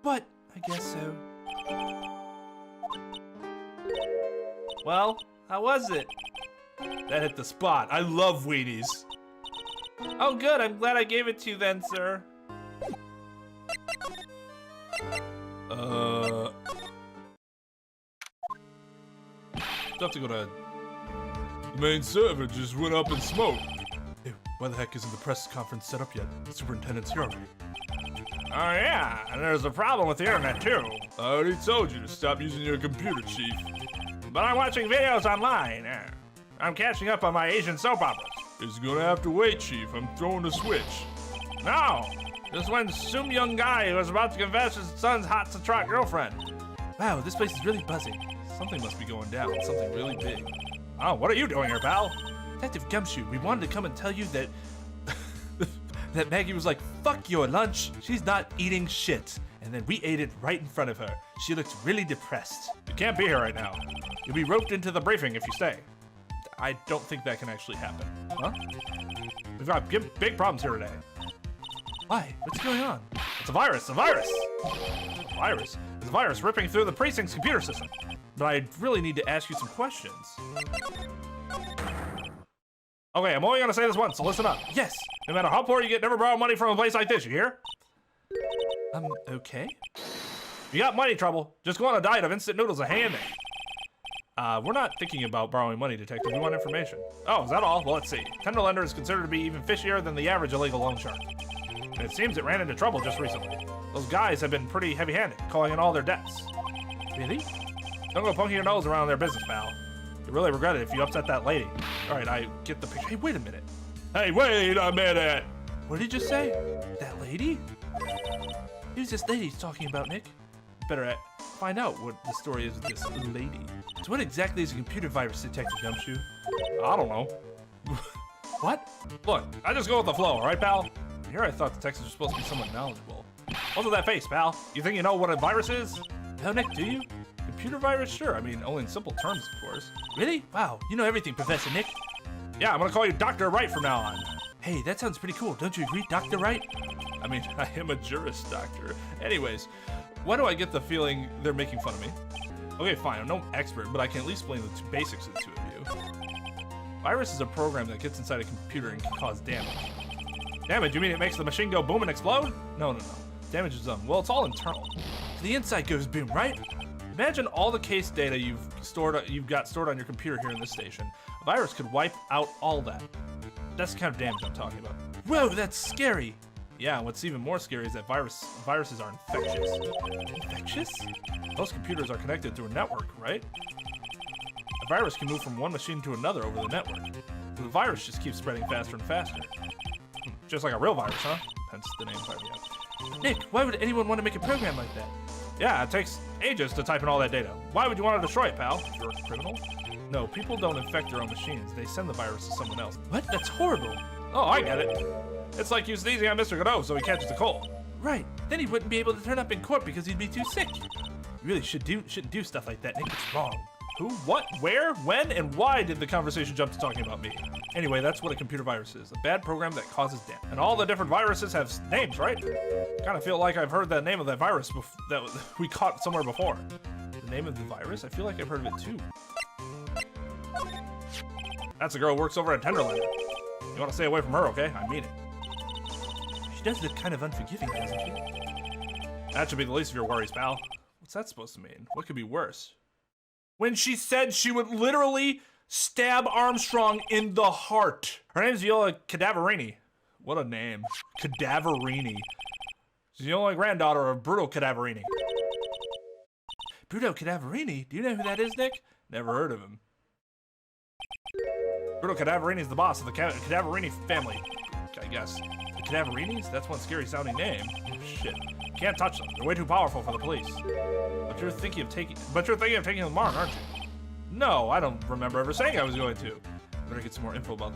But I guess so. Well, how was it? That hit the spot. I love weenies. Oh, good. I'm glad I gave it to you then, sir. Still have to go to... The main server just went up in smoke. Hey, why the heck isn't the press conference set up yet? The superintendent's here already. Oh yeah, and there's a problem with the internet too. I already told you to stop using your computer, Chief. But I'm watching videos online. I'm catching up on my Asian soap operas. It's gonna have to wait, Chief. I'm throwing a switch. No! Just when some young guy was about to confess his son's hot-to-trot girlfriend. Wow, this place is really buzzing. Something must be going down. Something really big. Oh, what are you doing here, pal? Detective Gumshoe, we wanted to come and tell you that... that Maggie was like, fuck your lunch. She's not eating shit. And then we ate it right in front of her. She looks really depressed. You can't be here right now. You'll be roped into the briefing if you stay. I don't think that can actually happen. Huh? We've got big problems here today. Why? What's going on? It's a virus! A virus! A virus? It's a virus ripping through the precinct's computer system. But I really need to ask you some questions. Okay, I'm only gonna say this once, so listen up. Yes! No matter how poor you get, never borrow money from a place like this, you hear? Okay. If you got money trouble, just go on a diet of instant noodles and hand it. We're not thinking about borrowing money, Detective. We want information. Oh, is that all? Well, let's see. Tender lender is considered to be even fishier than the average illegal loan shark. And it seems it ran into trouble just recently. Those guys have been pretty heavy-handed, calling in all their debts. Really? Don't go poking your nose around their business, pal. You really regret it if you upset that lady. All right, I get the picture. Hey, wait a minute. Hey, wait a minute. What did you just say? That lady? Who's this lady he's talking about, Nick? Better find out what the story is with this lady. So what exactly is a computer virus, Detective Gumshoe? I don't know. What? Look, I just go with the flow, all right, pal? Here I thought detectives were supposed to be somewhat knowledgeable. What's with that face, pal? You think you know what a virus is? No, Nick, do you? Computer virus? Sure, I mean, only in simple terms, of course. Really? Wow, you know everything, Professor Nick. Yeah, I'm gonna call you Dr. Wright from now on. Hey, that sounds pretty cool. Don't you agree, Dr. Wright? I mean, I am a Juris Doctor. Anyways, why do I get the feeling they're making fun of me? Okay, fine, I'm no expert, but I can at least explain the basics of the two of you. Virus is a program that gets inside a computer and can cause damage. Damage? You mean it makes the machine go boom and explode? No. Damage is well, it's all internal. So the inside goes boom, right? Imagine all the case data you've got stored on your computer here in this station. A virus could wipe out all that. That's the kind of damage I'm talking about. Whoa, that's scary. Yeah, what's even more scary is that viruses are infectious. Infectious? Most computers are connected through a network, right? A virus can move from one machine to another over the network. The virus just keeps spreading faster and faster. Just like a real virus, huh? Hence the name Tribulations. Nick, why would anyone want to make a program like that? Yeah, it takes ages to type in all that data. Why would you want to destroy it, pal? You're a criminal? No, people don't infect their own machines. They send the virus to someone else. What? That's horrible. Oh, I get it. It's like you sneezing on Mr. Godot so he catches a cold. Right. Then he wouldn't be able to turn up in court because he'd be too sick. You really shouldn't do stuff like that, Nick. It's wrong. Who, what, where, when, and why did the conversation jump to talking about me? Anyway, that's what a computer virus is. A bad program that causes damage. And all the different viruses have names, right? Kind of feel like I've heard the name of that virus that we caught somewhere before. The name of the virus? I feel like I've heard of it too. That's a girl who works over at Tenderlander. You want to stay away from her, okay? I mean it. She does look kind of unforgiving, doesn't she? That should be the least of your worries, pal. What's that supposed to mean? What could be worse? When she said she would literally stab Armstrong in the heart. Her name's Viola Cadaverini. What a name. Cadaverini. She's the only granddaughter of Bruto Cadaverini. Bruto Cadaverini? Do you know who that is, Nick? Never heard of him. Bruto Cadaverini is the boss of the Cadaverini family, I guess. The Cadaverinis? That's one scary sounding name. Shit. Can't touch them. They're way too powerful for the police. But you're thinking of taking them on, aren't you? No, I don't remember ever saying I was going to. Better get some more info about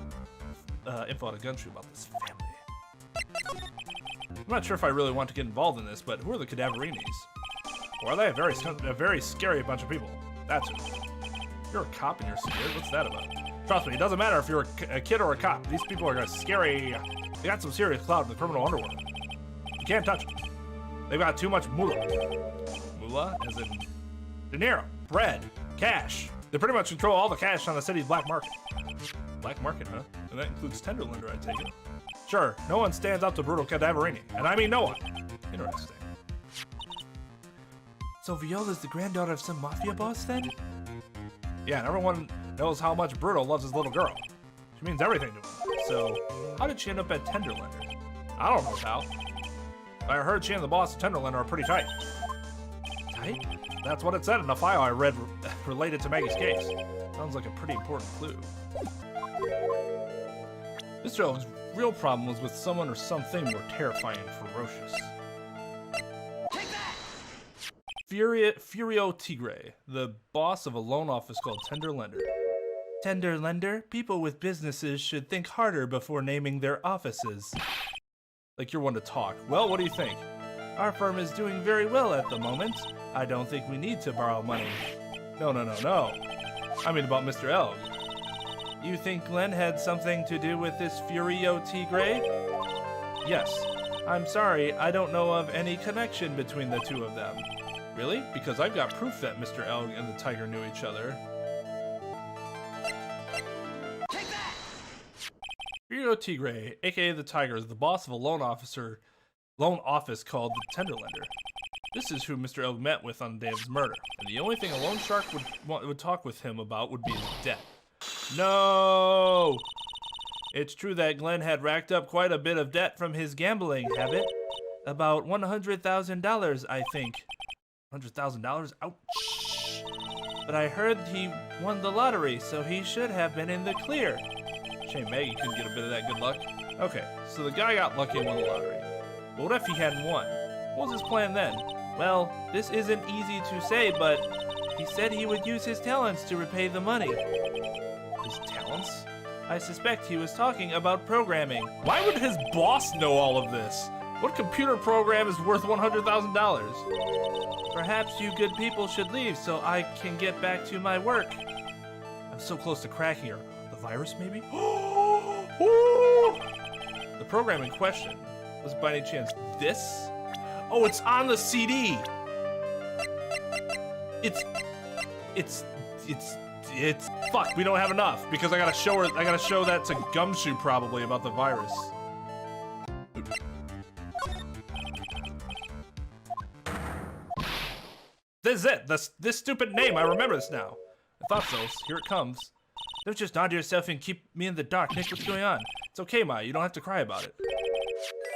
info out of Gumshoe about this family. I'm not sure if I really want to get involved in this, but who are the Cadaverinis? Or are they a very scary bunch of people? That's it. You're a cop and you're scared? What's that about? Trust me, it doesn't matter if you're a kid or a cop. These people are scary. They got some serious clout in the criminal underworld. You can't touch them. They've got too much moolah. Moolah? As in dinero, bread, cash. They pretty much control all the cash on the city's black market. Black market, huh? And that includes Tenderlander, I take it. Sure, no one stands up to Bruto Cadaverini. And I mean no one. Interesting. So Viola's the granddaughter of some mafia boss, then? Yeah, and everyone knows how much Bruto loves his little girl. She means everything to him. So, how did she end up at Tenderlander? I don't know, pal. I heard she and the boss of Tenderlander are pretty tight. Tight? That's what it said in the file I read related to Maggie's case. Sounds like a pretty important clue. Mr. Elg's real problem was with someone or something more terrifying and ferocious. Take that! Furio Tigre, the boss of a loan office called Tenderlander. Tenderlander? People with businesses should think harder before naming their offices. Like you're one to talk. Well, what do you think? Our firm is doing very well at the moment. I don't think we need to borrow money. No. I mean about Mr. Elg. You think Glenn had something to do with this Furio Tigre? Yes. I'm sorry, I don't know of any connection between the two of them. Really? Because I've got proof that Mr. Elg and the tiger knew each other. Take that! Furio Tigre, aka the Tiger, is the boss of a loan office called the Tenderlander. This is who Mr. Elg met with on the day of his murder, and the only thing a loan shark would talk with him about would be his debt. No! It's true that Glenn had racked up quite a bit of debt from his gambling habit. About $100,000, I think. $100,000? Ouch! But I heard he won the lottery, so he should have been in the clear. Shame Maggie couldn't get a bit of that good luck. Okay, so the guy got lucky and won the lottery. But what if he hadn't won? What was his plan then? Well, this isn't easy to say, but he said he would use his talents to repay the money. His talents? I suspect he was talking about programming. Why would his boss know all of this? What computer program is worth $100,000? Perhaps you good people should leave so I can get back to my work. I'm so close to cracking her. The virus, maybe? The program in question was by any chance this? Oh, it's on the CD! It's fuck, we don't have enough because I gotta show that to Gumshoe probably about the virus. This is it, this stupid name, I remember this now. I thought so, here it comes. Don't just nod to yourself and keep me in the dark, Nick. What's going on? It's okay, Maya, you don't have to cry about it.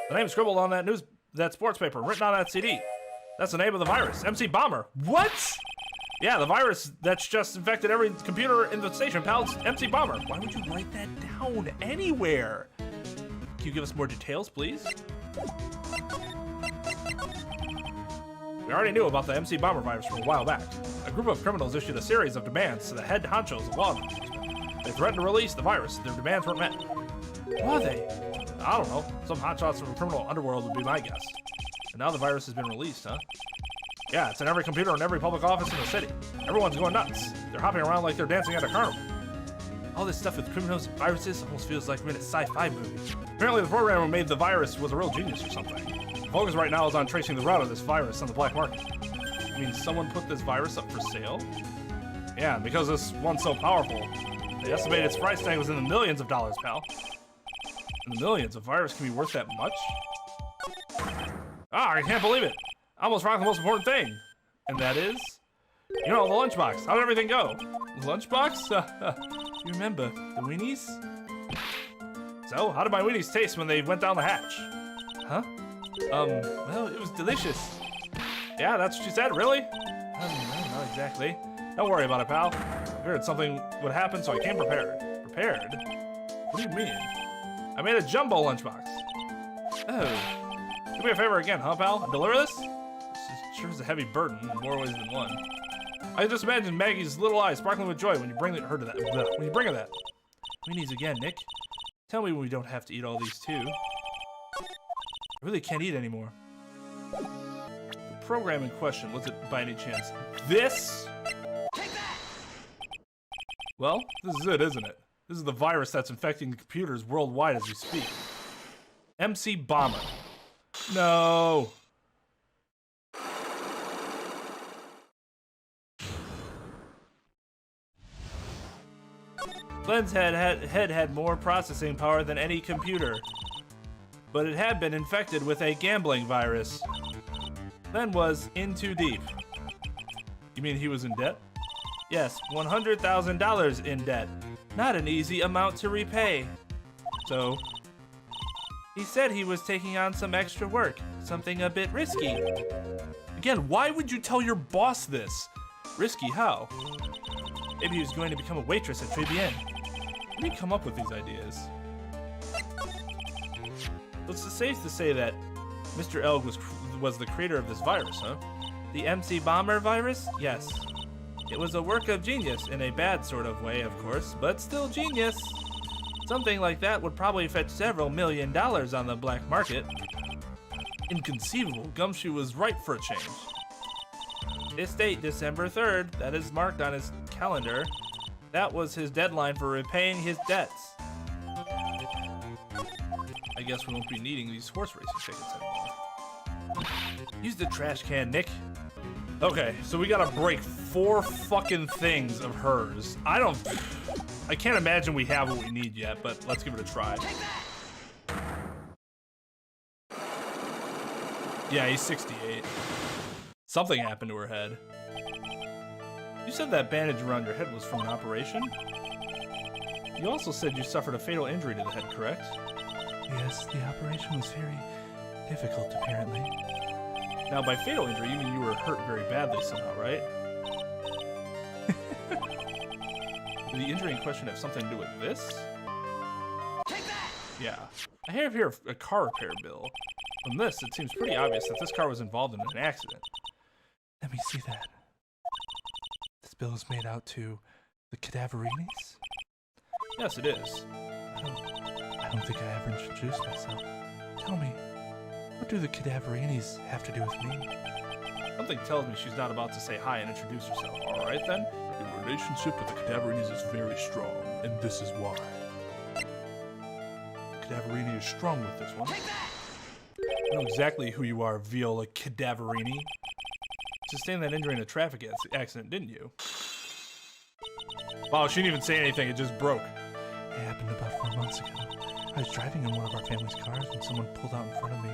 The name scribbled on that sports paper, written on that CD. That's the name of the virus, MC Bomber. What? Yeah, the virus that's just infected every computer in the station, pal. It's MC Bomber. Why would you write that down anywhere? Can you give us more details, please? We already knew about the MC Bomber virus from a while back. A group of criminals issued a series of demands to the head honchos of law enforcement. They threatened to release the virus if their demands weren't met. Who are they? I don't know. Some hotshots from the criminal underworld would be my guess. And now the virus has been released, huh? Yeah, it's in every computer in every public office in the city. Everyone's going nuts. They're hopping around like they're dancing at a carnival. All this stuff with criminals and viruses almost feels like we're in a sci-fi movie. Apparently the programmer who made the virus was a real genius or something. The focus right now is on tracing the route of this virus on the black market. You mean someone put this virus up for sale? Yeah, and because this one's so powerful, The estimated price tag was in the millions of dollars, pal. In the millions, a virus can be worth that much? Ah, I can't believe it. I almost forgot the most important thing. And that is, you know, the lunchbox. How did everything go? The lunchbox? You remember the weenies? So, how did my weenies taste when they went down the hatch? Huh? Well, it was delicious. Yeah, that's what she said, really? Not exactly. Don't worry about it, pal. I heard something would happen, so I came prepared. Prepared? What do you mean? I made a jumbo lunchbox. Oh. Do me a favor again, huh, pal? And deliver this? This sure is a heavy burden in more ways than one. I can just imagine Maggie's little eyes sparkling with joy when you bring her to that. When you bring her that. Weenies again, Nick. Tell me we don't have to eat all these too. I really can't eat anymore. The program in question, was it by any chance this? Well, this is it, isn't it? This is the virus that's infecting the computers worldwide as we speak. MC Bomber. No. Glenn's head had more processing power than any computer, but it had been infected with a gambling virus. Glenn was in too deep. You mean he was in debt? Yes, $100,000 in debt. Not an easy amount to repay. So, he said he was taking on some extra work, something a bit risky. Again, why would you tell your boss this? Risky how? Maybe he was going to become a waitress at Tribulations. How do you come up with these ideas? It's safe to say that Mr. Elg was the creator of this virus, huh? The MC Bomber virus? Yes. It was a work of genius, in a bad sort of way, of course, but still genius. Something like that would probably fetch several $1 million on the black market. Inconceivable. Gumshoe was ripe for a change. This date, December 3rd, that is marked on his calendar. That was his deadline for repaying his debts. I guess we won't be needing these horse racing tickets anymore. Use the trash can, Nick. Okay, so we gotta break 4 fucking things of hers. I can't imagine we have what we need yet, but let's give it a try. Yeah, he's 68. Something happened to her head. You said that bandage around your head was from an operation? You also said you suffered a fatal injury to the head, correct? Yes, the operation was very difficult, apparently. Now, by fatal injury, you mean you were hurt very badly somehow, right? Did the injury in question have something to do with this? Yeah. I have here a car repair bill. From this, it seems pretty obvious that this car was involved in an accident. Let me see that. This bill is made out to the Cadaverinis? Yes, it is. I don't think I ever introduced myself. Tell me, what do the Cadaverinis have to do with me? Something tells me she's not about to say hi and introduce herself. All right, then. Your relationship with the Cadaverinis is very strong, and this is why. The Cadaverini is strong with this one. I know exactly who you are, Viola Cadaverini. Sustained that injury in a traffic accident, didn't you? Wow, she didn't even say anything, it just broke. It happened about 4 months ago. I was driving in one of our family's cars when someone pulled out in front of me.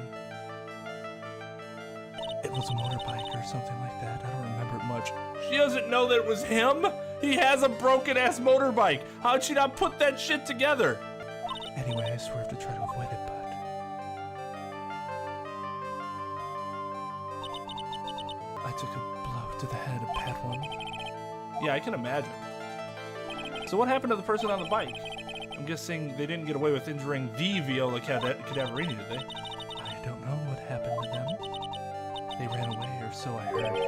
It was a motorbike or something like that. I don't remember it much. She doesn't know that it was him? He has a broken-ass motorbike. How'd she not put that shit together? Anyway, I swerved to try to avoid it, but... I took a blow to the head, a bad one. Yeah, I can imagine. So what happened to the person on the bike? I'm guessing they didn't get away with injuring the Viola Cadaverini, did they? I don't know what happened to them. They ran away, or so I heard.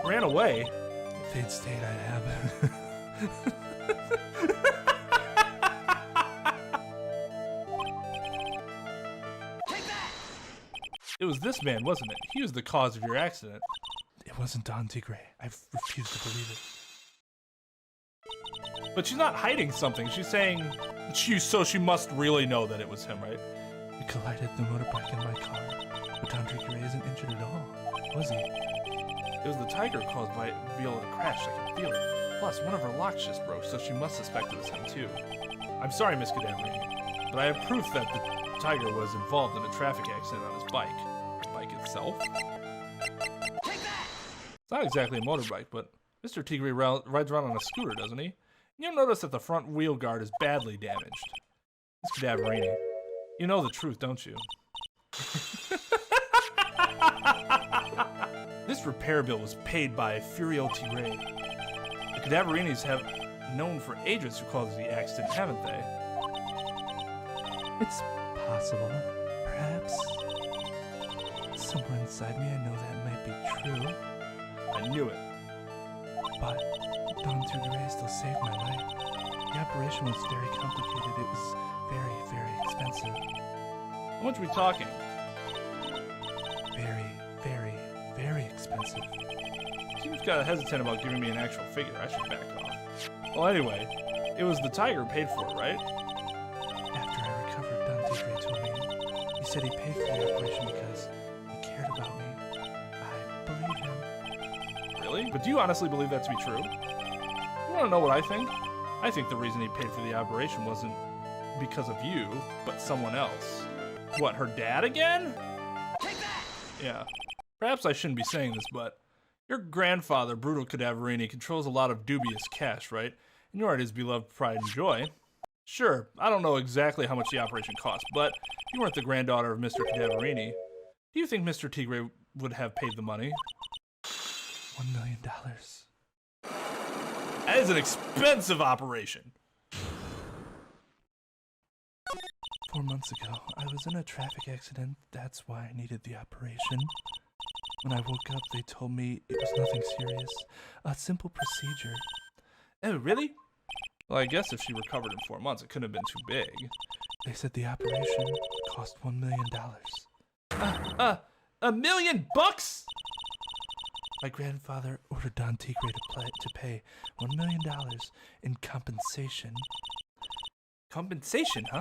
Ran away? If they'd stayed, I'd have. It was this man, wasn't it? He was the cause of your accident. It wasn't Don Tigre. I refuse to believe it. But she's not hiding something. She's saying so she must really know that it was him, right? We collided the motorbike in my car. But Don Tigre isn't injured at all, was he? It was the tiger caused by Viola to crash. I can feel it. Plus, one of her locks just broke, so she must suspect it was him too. I'm sorry, Miss Cadaverini, but I have proof that the tiger was involved in a traffic accident on his bike. The bike itself? It's not exactly a motorbike, but Mr. Tigre rides around on a scooter, doesn't he? And you'll notice that the front wheel guard is badly damaged. Miss Cadaverini, you know the truth, don't you? This repair bill was paid by Furio Tigre. The Cadaverinis have known for ages who caused the accident, haven't they? It's possible. Perhaps. Somewhere inside me, I know that might be true. I knew it. But Don Tigre still saved my life. The operation was very complicated. It was very, very expensive. How much are we talking? Very, very, very expensive. Seems kind of hesitant about giving me an actual figure. I should back off. Well, anyway, it was the tiger who paid for it, right? After I recovered, Don Tigre told me. He said he paid for the operation because he cared about me. I believe him. Really? But do you honestly believe that to be true? You want to know what I think? I think the reason he paid for the operation wasn't because of you, but someone else. What, her dad again? Yeah. Perhaps I shouldn't be saying this, but your grandfather, Brutal Cadaverini, controls a lot of dubious cash, right? And you are his beloved pride and joy. Sure, I don't know exactly how much the operation cost, but you weren't the granddaughter of Mr. Cadaverini. Do you think Mr. Tigre would have paid the money? $1 million. That is an expensive operation. 4 months ago, I was in a traffic accident. That's why I needed the operation. When I woke up, they told me it was nothing serious. A simple procedure. Oh, really? Well, I guess if she recovered in 4 months, it couldn't have been too big. They said the operation cost $1 million. $1 million bucks? My grandfather ordered Don Tigre to pay $1 million in compensation. Compensation, huh?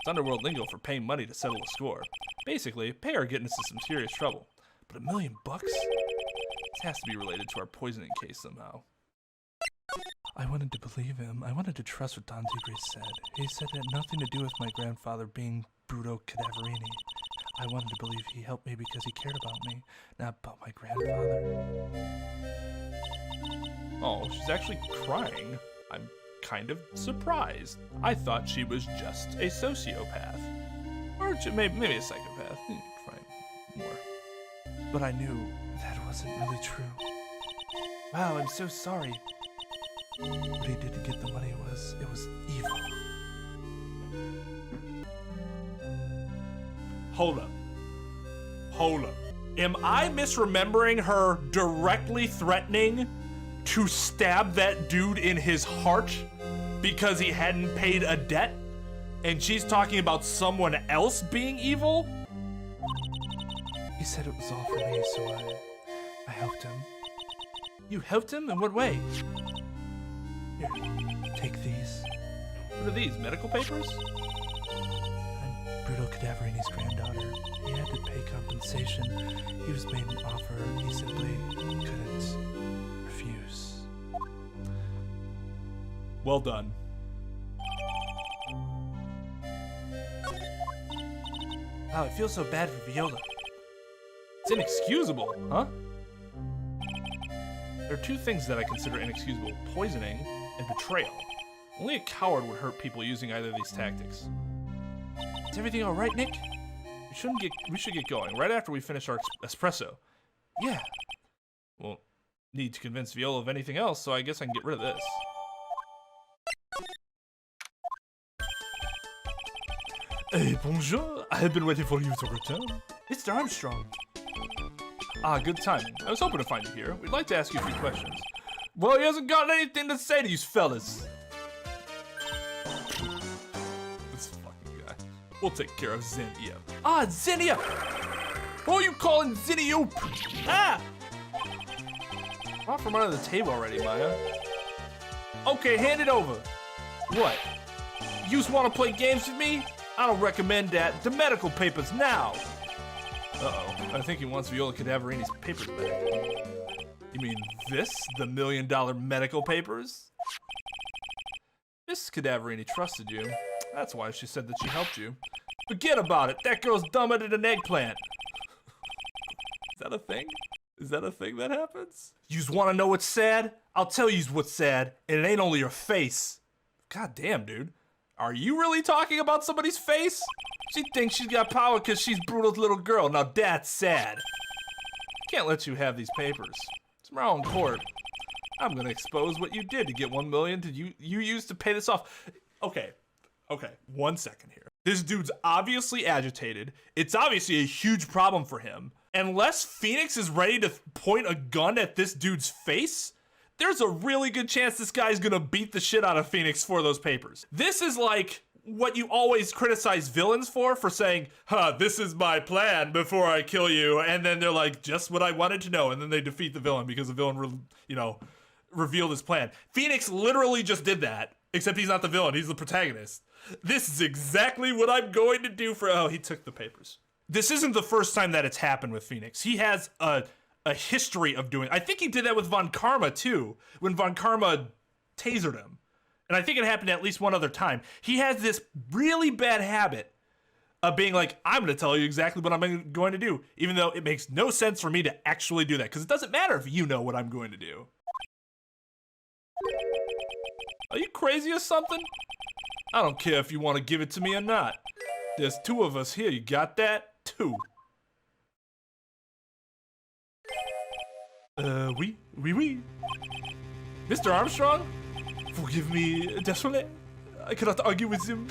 It's underworld lingo for paying money to settle a score. Basically, pay or get into some serious trouble. But $1 million bucks? This has to be related to our poisoning case somehow. I wanted to believe him. I wanted to trust what Don Tigre said. He said it had nothing to do with my grandfather being Bruto Cadaverini. I wanted to believe he helped me because he cared about me, not about my grandfather. Oh, she's actually crying. I'm kind of surprised. I thought she was just a sociopath. Or maybe a psychopath. Cry more. But I knew that wasn't really true. Wow, I'm so sorry. What he did to get the money was evil. Hold up. Am I misremembering her directly threatening to stab that dude in his heart because he hadn't paid a debt? And she's talking about someone else being evil? He said it was all for me, so I helped him. You helped him? In what way? Here, take these. What are these, medical papers? I'm Bruto Cadaverini's granddaughter. He had to pay compensation. He was made an offer he simply couldn't refuse. Well done. Wow, it feels so bad for Viola. It's inexcusable, huh? There are two things that I consider inexcusable: poisoning and betrayal. Only a coward would hurt people using either of these tactics. Is everything all right, Nick? We should get going right after we finish our espresso. Yeah. Won't need to convince Viola of anything else, so I guess I can get rid of this. Hey, bonjour. I have been waiting for you to return. Mr. Armstrong. Ah, good timing. I was hoping to find you here. We'd like to ask you a few questions. Well, he hasn't got anything to say to you fellas. This fucking guy. We'll take care of Zinnia. Ah, Zinnia! Who are you calling Zinnia? Ah! Off from under the table already, Maya. Okay, hand it over. What? You just want to play games with me? I don't recommend that. The medical papers now. Uh-oh. I think he wants Viola Cadaverini's papers back. You mean this? The $1 million medical papers? Miss Cadaverini trusted you. That's why she said that she helped you. Forget about it. That girl's dumber than an eggplant. Is that a thing? Is that a thing that happens? Yous wanna know what's sad? I'll tell yous what's sad, and it ain't only your face. God damn, dude. Are you really talking about somebody's face? She thinks she's got power because she's Brutal's little girl. Now that's sad. Can't let you have these papers. Tomorrow in court, I'm gonna expose what you did to get 1 million you used to pay this off. Okay, 1 second here. This dude's obviously agitated. It's obviously a huge problem for him. Unless Phoenix is ready to point a gun at this dude's face, there's a really good chance this guy's gonna beat the shit out of Phoenix for those papers. This is like what you always criticize villains for saying, this is my plan before I kill you, and then they're like, just what I wanted to know, and then they defeat the villain because the villain, revealed his plan. Phoenix literally just did that, except he's not the villain, he's the protagonist. This is exactly what I'm going to do for, he took the papers. This isn't the first time that it's happened with Phoenix. He has a history of doing, I think he did that with Von Karma too, when Von Karma tasered him. And I think it happened at least one other time. He has this really bad habit of being like, I'm gonna tell you exactly what I'm going to do, even though it makes no sense for me to actually do that, because it doesn't matter if you know what I'm going to do. Are you crazy or something? I don't care if you want to give it to me or not. There's 2 of us here, you got that? 2. Oui. Mr. Armstrong? Forgive me, désolé. I cannot argue with him.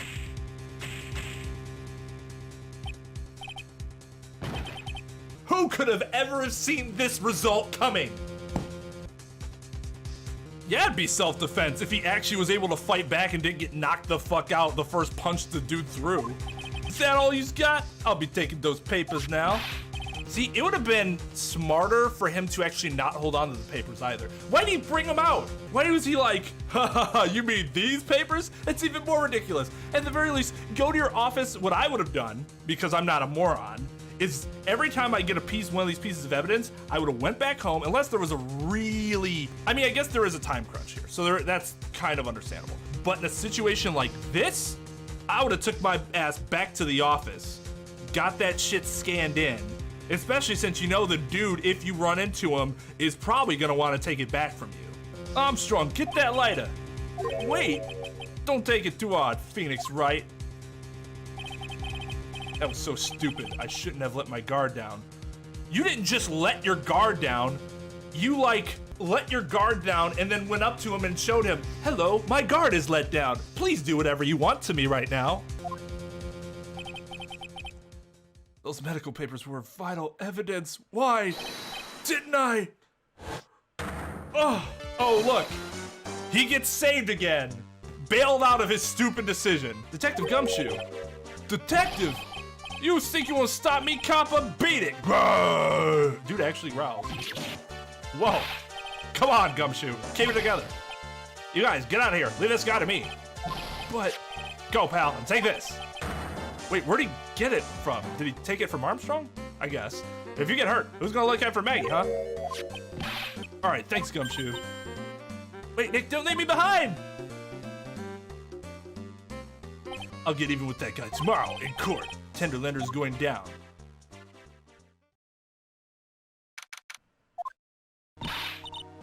Who could have ever seen this result coming? Yeah, it'd be self-defense if he actually was able to fight back and didn't get knocked the fuck out the first punch the dude threw. Is that all he's got? I'll be taking those papers now. See, it would have been smarter for him to actually not hold on to the papers either. Why did he bring them out? Why was he like, you mean these papers? That's even more ridiculous. At the very least, go to your office. What I would have done, because I'm not a moron, is every time I get one of these pieces of evidence, I would have went back home, unless there was a really, I guess there is a time crunch here, so that's kind of understandable. But in a situation like this, I would have took my ass back to the office, got that shit scanned in, especially since you know the dude, if you run into him, is probably gonna want to take it back from you. Armstrong, get that lighter. Wait, don't take it too hard, Phoenix, right? That was so stupid. I shouldn't have let my guard down. You didn't just let your guard down. You let your guard down and then went up to him and showed him, hello, my guard is let down. Please do whatever you want to me right now. Those medical papers were vital evidence. Why didn't I? Oh, look. He gets saved again. Bailed out of his stupid decision. Detective Gumshoe. Detective! You think you want to stop me, copper? Beat it! Dude actually growls. Whoa. Come on, Gumshoe. Keep it together. You guys, get out of here. Leave this guy to me. But, go, pal, and take this. Wait, where'd he get it from? Did he take it from Armstrong? I guess. If you get hurt, who's gonna look after Maggie, huh? Alright, thanks, Gumshoe. Wait, Nick, don't leave me behind! I'll get even with that guy tomorrow in court. Tenderlander's going down.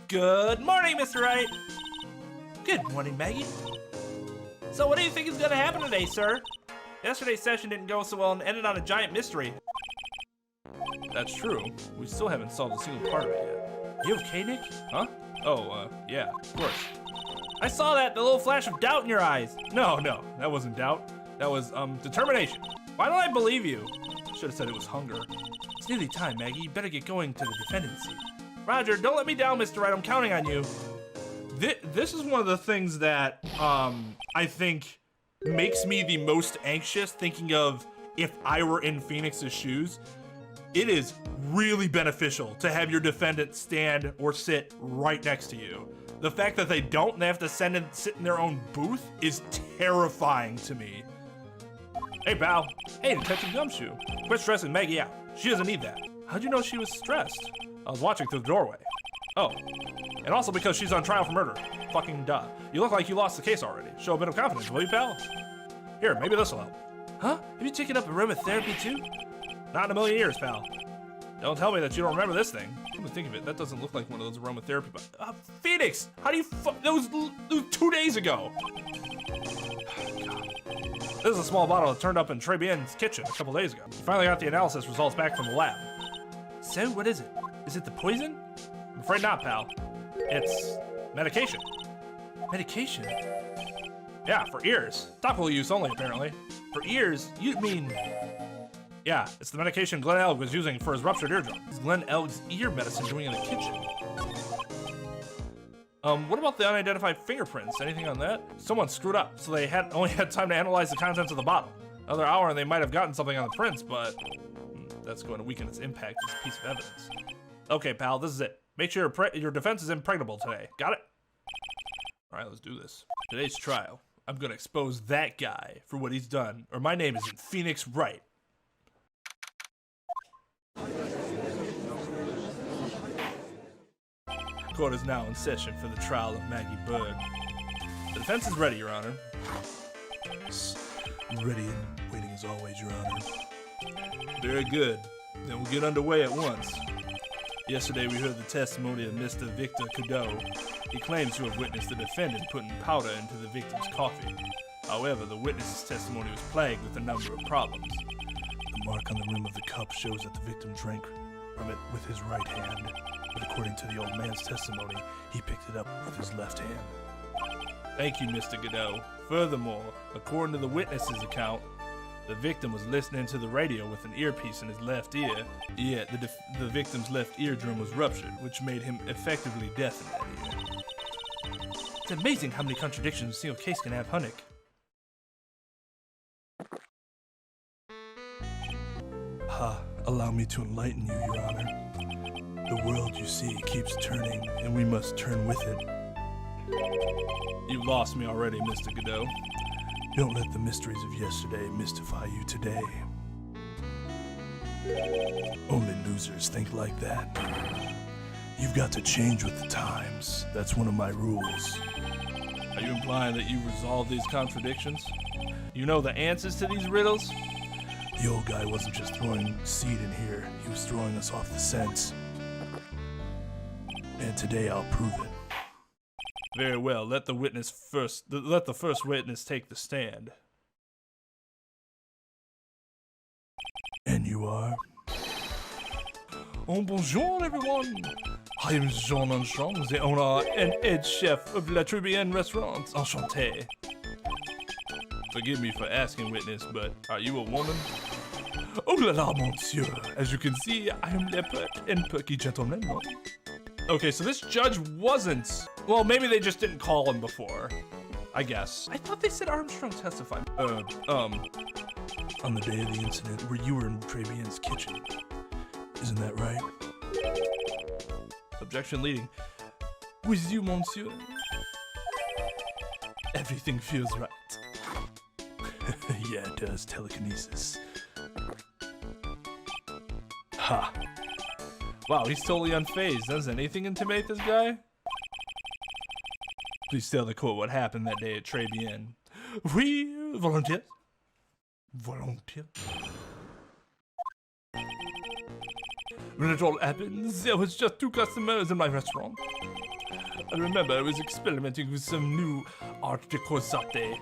Good morning, Mr. Wright. Good morning, Maggie. So what do you think is gonna happen today, sir? Yesterday's session didn't go so well and ended on a giant mystery. That's true. We still haven't solved a single part of it yet. You okay, Nick? Huh? Oh, yeah, of course. I saw that, the little flash of doubt in your eyes. No, that wasn't doubt. That was, determination. Why don't I believe you? Should have said it was hunger. It's nearly time, Maggie. You better get going to the defendant's seat. Roger, don't let me down, Mr. Wright. I'm counting on you. This is one of the things that, I think makes me the most anxious thinking of if I were in Phoenix's shoes. It is really beneficial to have your defendant stand or sit right next to you. The fact that they don't and they have to sit in their own booth is terrifying to me. Hey, pal. Hey, Detective Gumshoe. Quit stressing Maggie out. She doesn't need that. How'd you know she was stressed? I was watching through the doorway. Oh. And also because she's on trial for murder. Fucking duh. You look like you lost the case already. Show a bit of confidence, will you, pal? Here, maybe this'll help. Huh? Have you taken up aromatherapy too? Not in a million years, pal. Don't tell me that you don't remember this thing. Come to think of it, that doesn't look like one of those aromatherapy. Phoenix! How do you that was 2 days ago. This is a small bottle that turned up in Trebien's kitchen a couple days ago. We finally got the analysis results back from the lab. So, what is it? Is it the poison? I'm afraid not, pal. It's medication. Medication? Yeah, for ears. Topical use only, apparently. For ears? You mean... Yeah, it's the medication Glenn Elg was using for his ruptured eardrum. Is Glenn Elg's ear medicine doing in the kitchen? What about the unidentified fingerprints? Anything on that? Someone screwed up, so they only had time to analyze the contents of the bottle. Another hour and they might have gotten something on the prints, but that's going to weaken its impact as a piece of evidence. Okay, pal, this is it. Make sure your defense is impregnable today. Got it? All right, let's do this. Today's trial, I'm gonna expose that guy for what he's done, or my name isn't Phoenix Wright. Court is now in session for the trial of Maggie Bird. The defense is ready, Your Honor. Ready and waiting as always, Your Honor. Very good. Then we'll get underway at once. Yesterday we heard the testimony of Mr. Victor Kudo. He claims to have witnessed the defendant putting powder into the victim's coffee. However, the witness's testimony was plagued with a number of problems. The mark on the rim of the cup shows that the victim drank from it with his right hand, but according to the old man's testimony, he picked it up with his left hand. Thank you, Mr. Godot. Furthermore, according to the witness's account, the victim was listening to the radio with an earpiece in his left ear, yet the victim's left eardrum was ruptured, which made him effectively deaf in that ear. It's amazing how many contradictions a single case can have, Hunnick. Allow me to enlighten you, Your Honor. The world, you see, keeps turning, and we must turn with it. You've lost me already, Mr. Godot. Don't let the mysteries of yesterday mystify you today. Only losers think like that. You've got to change with the times. That's one of my rules. Are you implying that you resolved these contradictions? You know the answers to these riddles? The old guy wasn't just throwing seed in here, he was throwing us off the scent. And today I'll prove it. Very well, let the first witness take the stand. And you are? Oh, bonjour everyone! I am Jean Armstrong, the owner and head chef of La Tribulations restaurant. Enchanté. Forgive me for asking, witness, but are you a woman? Oh la la, monsieur. As you can see, I am le pert and perky gentleman. Okay, so this judge wasn't... Well, maybe they just didn't call him before. I guess. I thought they said Armstrong testified. On the day of the incident where you were in Trebien's kitchen. Isn't that right? Objection leading. With you, monsieur. Everything feels right. Yeah, it does. Telekinesis. Ha! Wow, he's totally unfazed. Does anything intimidate this guy? Please tell the court what happened that day at Trebien. Oui, volontiers. Volontiers. When it all happened, there was just 2 customers in my restaurant. I remember I was experimenting with some new art déco sauté.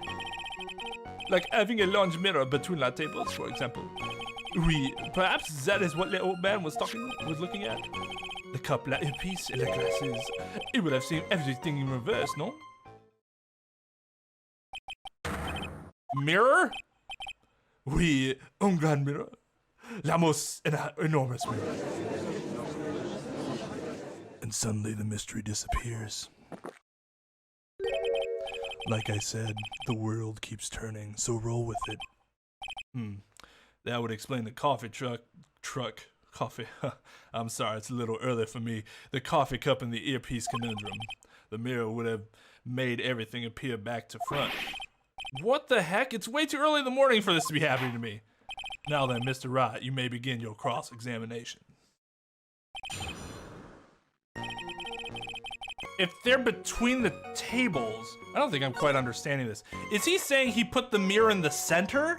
Like having a large mirror between our tables, for example. Oui, perhaps that is what the old man was looking at. The cup, la earpiece, and the glasses. He would have seen everything in reverse, no? Mirror? Oui, un grand mirror. La most enormous mirror. And suddenly the mystery disappears. Like I said, the world keeps turning, so roll with it. That would explain the coffee coffee. I'm sorry, it's a little early for me. The coffee cup and the earpiece conundrum. The mirror would have made everything appear back to front. What the heck? It's way too early in the morning for this to be happening to me. Now then, Mr. Wright, you may begin your cross-examination. if they're between the tables, I don't think I'm quite understanding this. Is he saying he put the mirror in the center?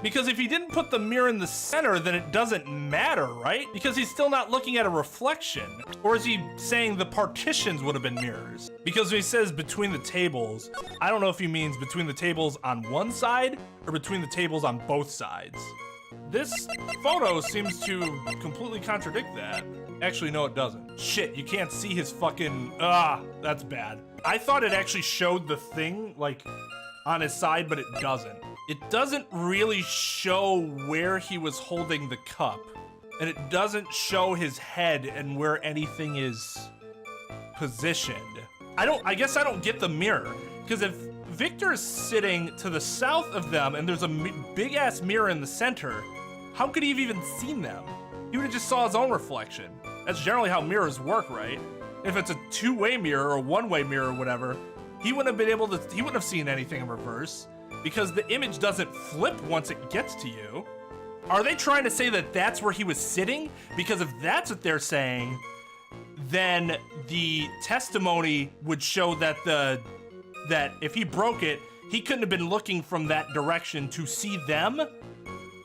Because if he didn't put the mirror in the center, then it doesn't matter, right? Because he's still not looking at a reflection. Or is he saying the partitions would have been mirrors? Because when he says between the tables, I don't know if he means between the tables on one side or between the tables on both sides. This photo seems to completely contradict that. Actually, no, it doesn't. Shit, you can't see his fucking, that's bad. I thought it actually showed the thing, like, on his side, but it doesn't. It doesn't really show where he was holding the cup, and it doesn't show his head and where anything is positioned. I guess I don't get the mirror, because if Victor is sitting to the south of them and there's a big ass mirror in the center, how could he have even seen them? He would have just saw his own reflection. That's generally how mirrors work, right? If it's a two-way mirror or one-way mirror or whatever, he wouldn't have seen anything in reverse, because the image doesn't flip once it gets to you. Are they trying to say that that's where he was sitting? Because if that's what they're saying, then the testimony would show that that if he broke it, he couldn't have been looking from that direction to see them,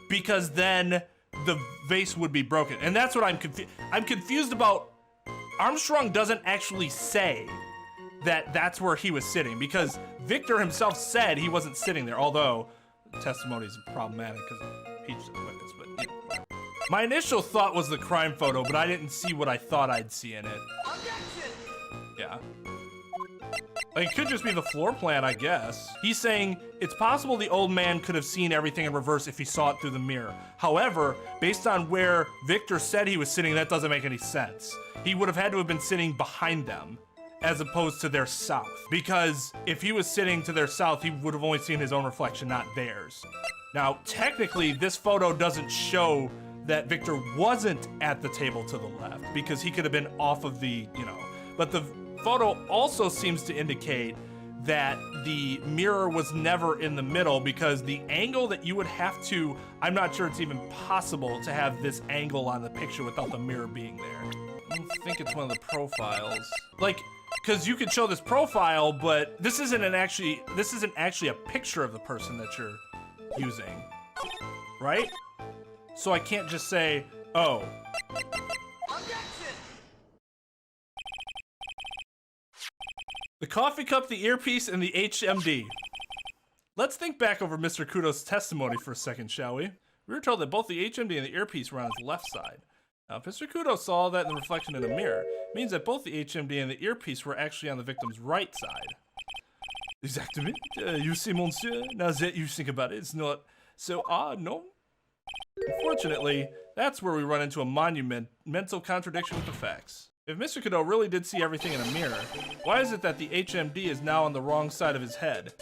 because then the vase would be broken. And that's what I'm confused about. Armstrong doesn't actually say that that's where he was sitting, because Victor himself said he wasn't sitting there, although the testimony is problematic because Peach's witness, but you know. My initial thought was the crime photo, but I didn't see what I thought I'd see in it. Objection! Yeah. Like, it could just be the floor plan, I guess. He's saying it's possible the old man could have seen everything in reverse if he saw it through the mirror. However, based on where Victor said he was sitting, that doesn't make any sense. He would have had to have been sitting behind them, as opposed to their south. Because if he was sitting to their south, he would have only seen his own reflection, not theirs. Now, technically, this photo doesn't show that Victor wasn't at the table to the left, because he could have been off of the, you know, but the photo also seems to indicate that the mirror was never in the middle, because the angle that you would have to, I'm not sure it's even possible to have this angle on the picture without the mirror being there. I don't think it's one of the profiles. Like, because you could show this profile, but this isn't actually a picture of the person that you're using, right? So I can't just say, oh. Objection! The coffee cup, the earpiece, and the HMD. Let's think back over Mr. Kudo's testimony for a second, shall we? We were told that both the HMD and the earpiece were on his left side. Now, if Mr. Kudo saw that in the reflection in the mirror, it means that both the HMD and the earpiece were actually on the victim's right side. Exactement. You see, monsieur, now that you think about it, it's not so odd, no? Unfortunately, that's where we run into a monumental contradiction with the facts. If Mr. Kudo really did see everything in a mirror, why is it that the HMD is now on the wrong side of his head?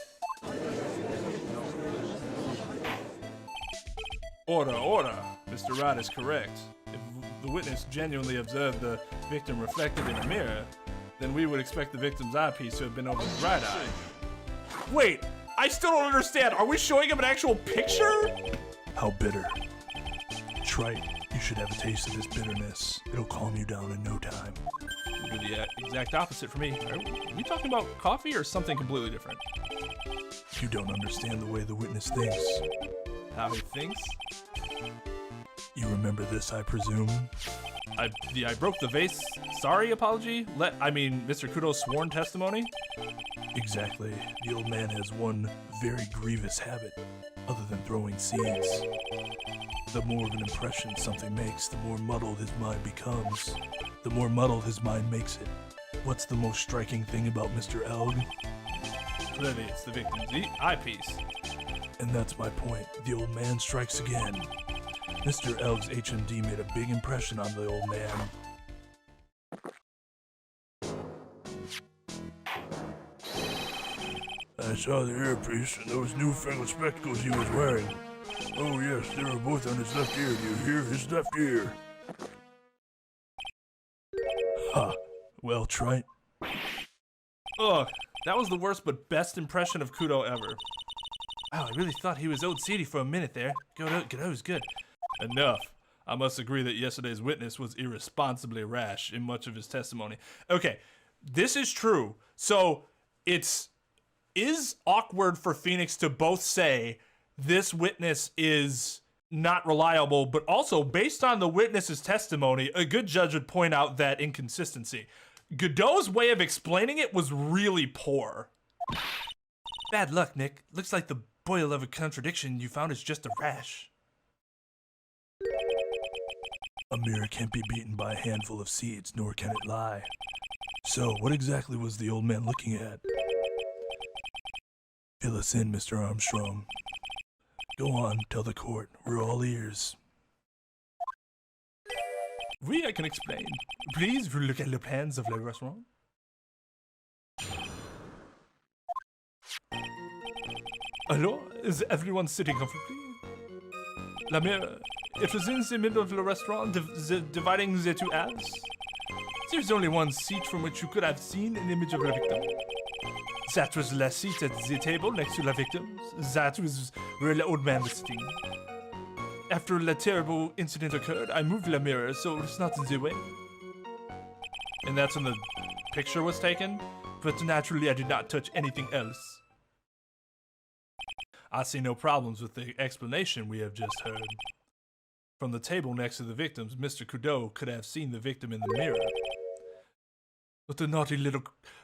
Order, order. Mr. Wright is correct. If the witness genuinely observed the victim reflected in a mirror, then we would expect the victim's eyepiece to have been over his right eye. Wait, I still don't understand. Are we showing him an actual picture? How bitter. Trite, you should have a taste of this bitterness. It'll calm you down in no time. Do the exact opposite for me. Are we talking about coffee or something completely different? You don't understand the way the witness thinks. How he thinks? You remember this, I presume? I broke the vase. Sorry, apology? Mr. Kudo's sworn testimony? Exactly. The old man has one very grievous habit, other than throwing seeds. The more of an impression something makes, the more muddled his mind becomes. The more muddled his mind makes it. What's the most striking thing about Mr. Elg? Clearly, it's the victim's eyepiece. And that's my point. The old man strikes again. Mr. Elg's HMD made a big impression on the old man. I saw the earpiece and those newfangled spectacles he was wearing. Oh yes, they were both on his left ear. Do you hear? His left ear. Ha! Well, Trite. Ugh, that was the worst but best impression of Kudo ever. Wow, I really thought he was OCD for a minute there. Kudo was good. Enough. I must agree that yesterday's witness was irresponsibly rash in much of his testimony. Okay, This is true. So is awkward for Phoenix to both say this witness is not reliable, but also based on the witness's testimony, a good judge would point out that inconsistency. Godot's way of explaining it was really poor. Bad luck, Nick. Looks like the boil of a contradiction you found is just a rash. A mirror can't be beaten by a handful of seeds, nor can it lie. So, what exactly was the old man looking at? Fill us in, Mr. Armstrong. Go on, tell the court. We're all ears. I can explain. Please look at the plans of the restaurant. Hello? Is everyone sitting comfortably? La mirror. It was in the middle of the restaurant, dividing the two halves. There's only one seat from which you could have seen an image of the victim. That was the seat at the table next to the victim. That was where the old man was sitting. After the terrible incident occurred, I moved the mirror so it's not in the way. And that's when the picture was taken? But naturally I did not touch anything else. I see no problems with the explanation we have just heard. From the table next to the victims, Mr. Godot could have seen the victim in the mirror. What a naughty little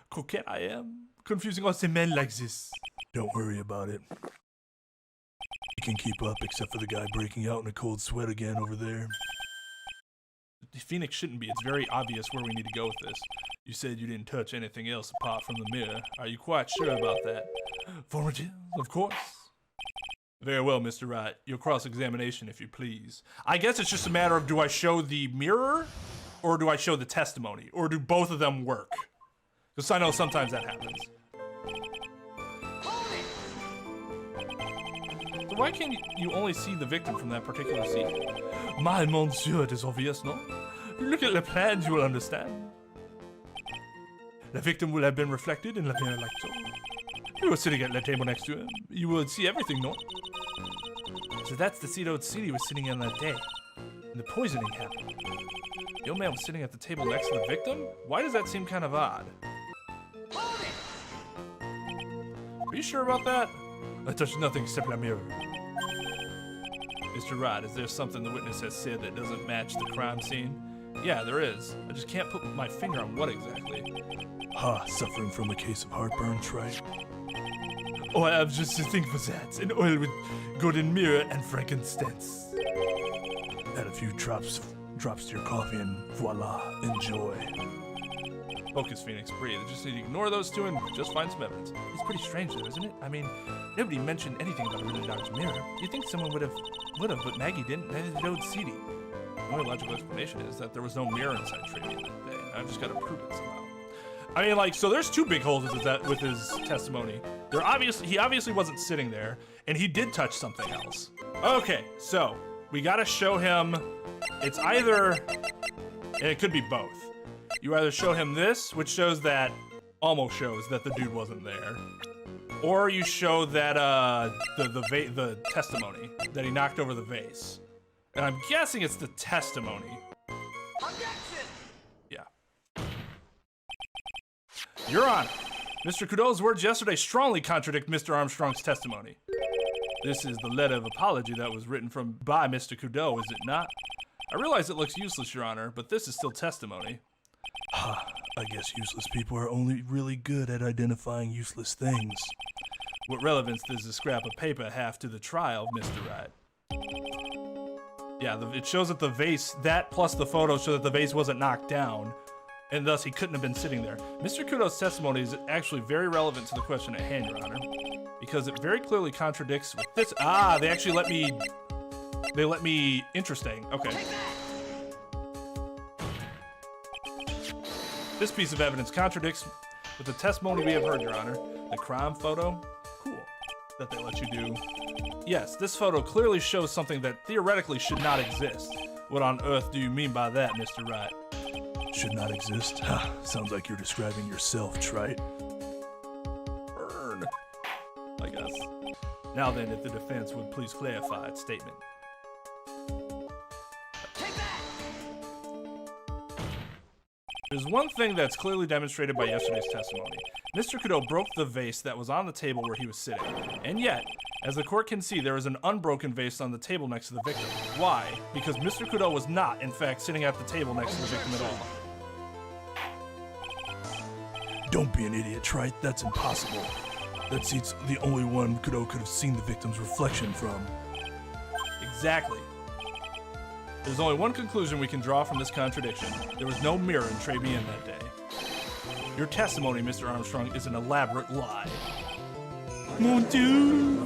coquette I am, confusing us men like this. Don't worry about it. We can keep up except for the guy breaking out in a cold sweat again over there. Phoenix shouldn't be. It's very obvious where we need to go with this. You said you didn't touch anything else apart from the mirror. Are you quite sure about that? Formative, of course. Very well, Mr. Wright. Your cross-examination, if you please. I guess it's just a matter of, do I show the mirror or do I show the testimony? Or do both of them work? Because I know sometimes that happens. So why can't you only see the victim from that particular seat? My monsieur, it is obvious, no? Look at the plans, you will understand. The victim will have been reflected in the mirror like so. You were sitting at the table next to him. You would see everything, no? So that's the seat old city was sitting in that day. And the poisoning happened. The old man was sitting at the table next to the victim? Why does that seem kind of odd? Are you sure about that? I touched nothing except the mirror. Mr. Wright, is there something the witness has said that doesn't match the crime scene? Yeah, there is. I just can't put my finger on what exactly. Suffering from a case of heartburn, right? Oh, I have just a thing for that. An oil with golden mirror and frankincense. Add a few drops to your coffee and voila, enjoy. Focus, Phoenix, breathe. Just need to ignore those two and just find some evidence. It's pretty strange though, isn't it? I mean, nobody mentioned anything about a really large mirror. You'd think someone would have, but Maggie didn't. Neither did old CD. The only logical explanation is that there was no mirror inside Tribune that day. I've just got to prove it somehow. I mean, like, so there's two big holes with his testimony. He obviously wasn't sitting there, and he did touch something else. Okay, so we gotta show him. It's either, and it could be both. You either show him this, which shows that, almost shows that the dude wasn't there, or you show that the testimony that he knocked over the vase. And I'm guessing it's the testimony. Objection! Yeah. Your Honor, Mr. Kudo's words yesterday strongly contradict Mr. Armstrong's testimony. This is the letter of apology that was written by Mr. Kudo, is it not? I realize it looks useless, Your Honor, but this is still testimony. I guess useless people are only really good at identifying useless things. What relevance does the scrap of paper have to the trial, Mr. Wright? Yeah, it shows that the vase, that plus the photo show that the vase wasn't knocked down, and thus he couldn't have been sitting there. Mr. Kudo's testimony is actually very relevant to the question at hand, Your Honor, because it very clearly contradicts with this. They actually let me, interesting, okay. This piece of evidence contradicts with the testimony we have heard, Your Honor. The crime photo, cool, that they let you do. Yes, this photo clearly shows something that theoretically should not exist. What on earth do you mean by that, Mr. Wright? Should not exist? Sounds like you're describing yourself, Trite. Burn, I guess. Now then, if the defense would please clarify its statement. Take that! There's one thing that's clearly demonstrated by yesterday's testimony. Mr. Kudo broke the vase that was on the table where he was sitting. And yet, as the court can see, there is an unbroken vase on the table next to the victim. Why? Because Mr. Kudo was not, in fact, sitting at the table next to the victim at all. Don't be an idiot, Trite. That's impossible. That seat's the only one Kudo could have seen the victim's reflection from. Exactly. There's only one conclusion we can draw from this contradiction. There was no mirror in Tribulations that day. Your testimony, Mr. Armstrong, is an elaborate lie. Mon Dieu!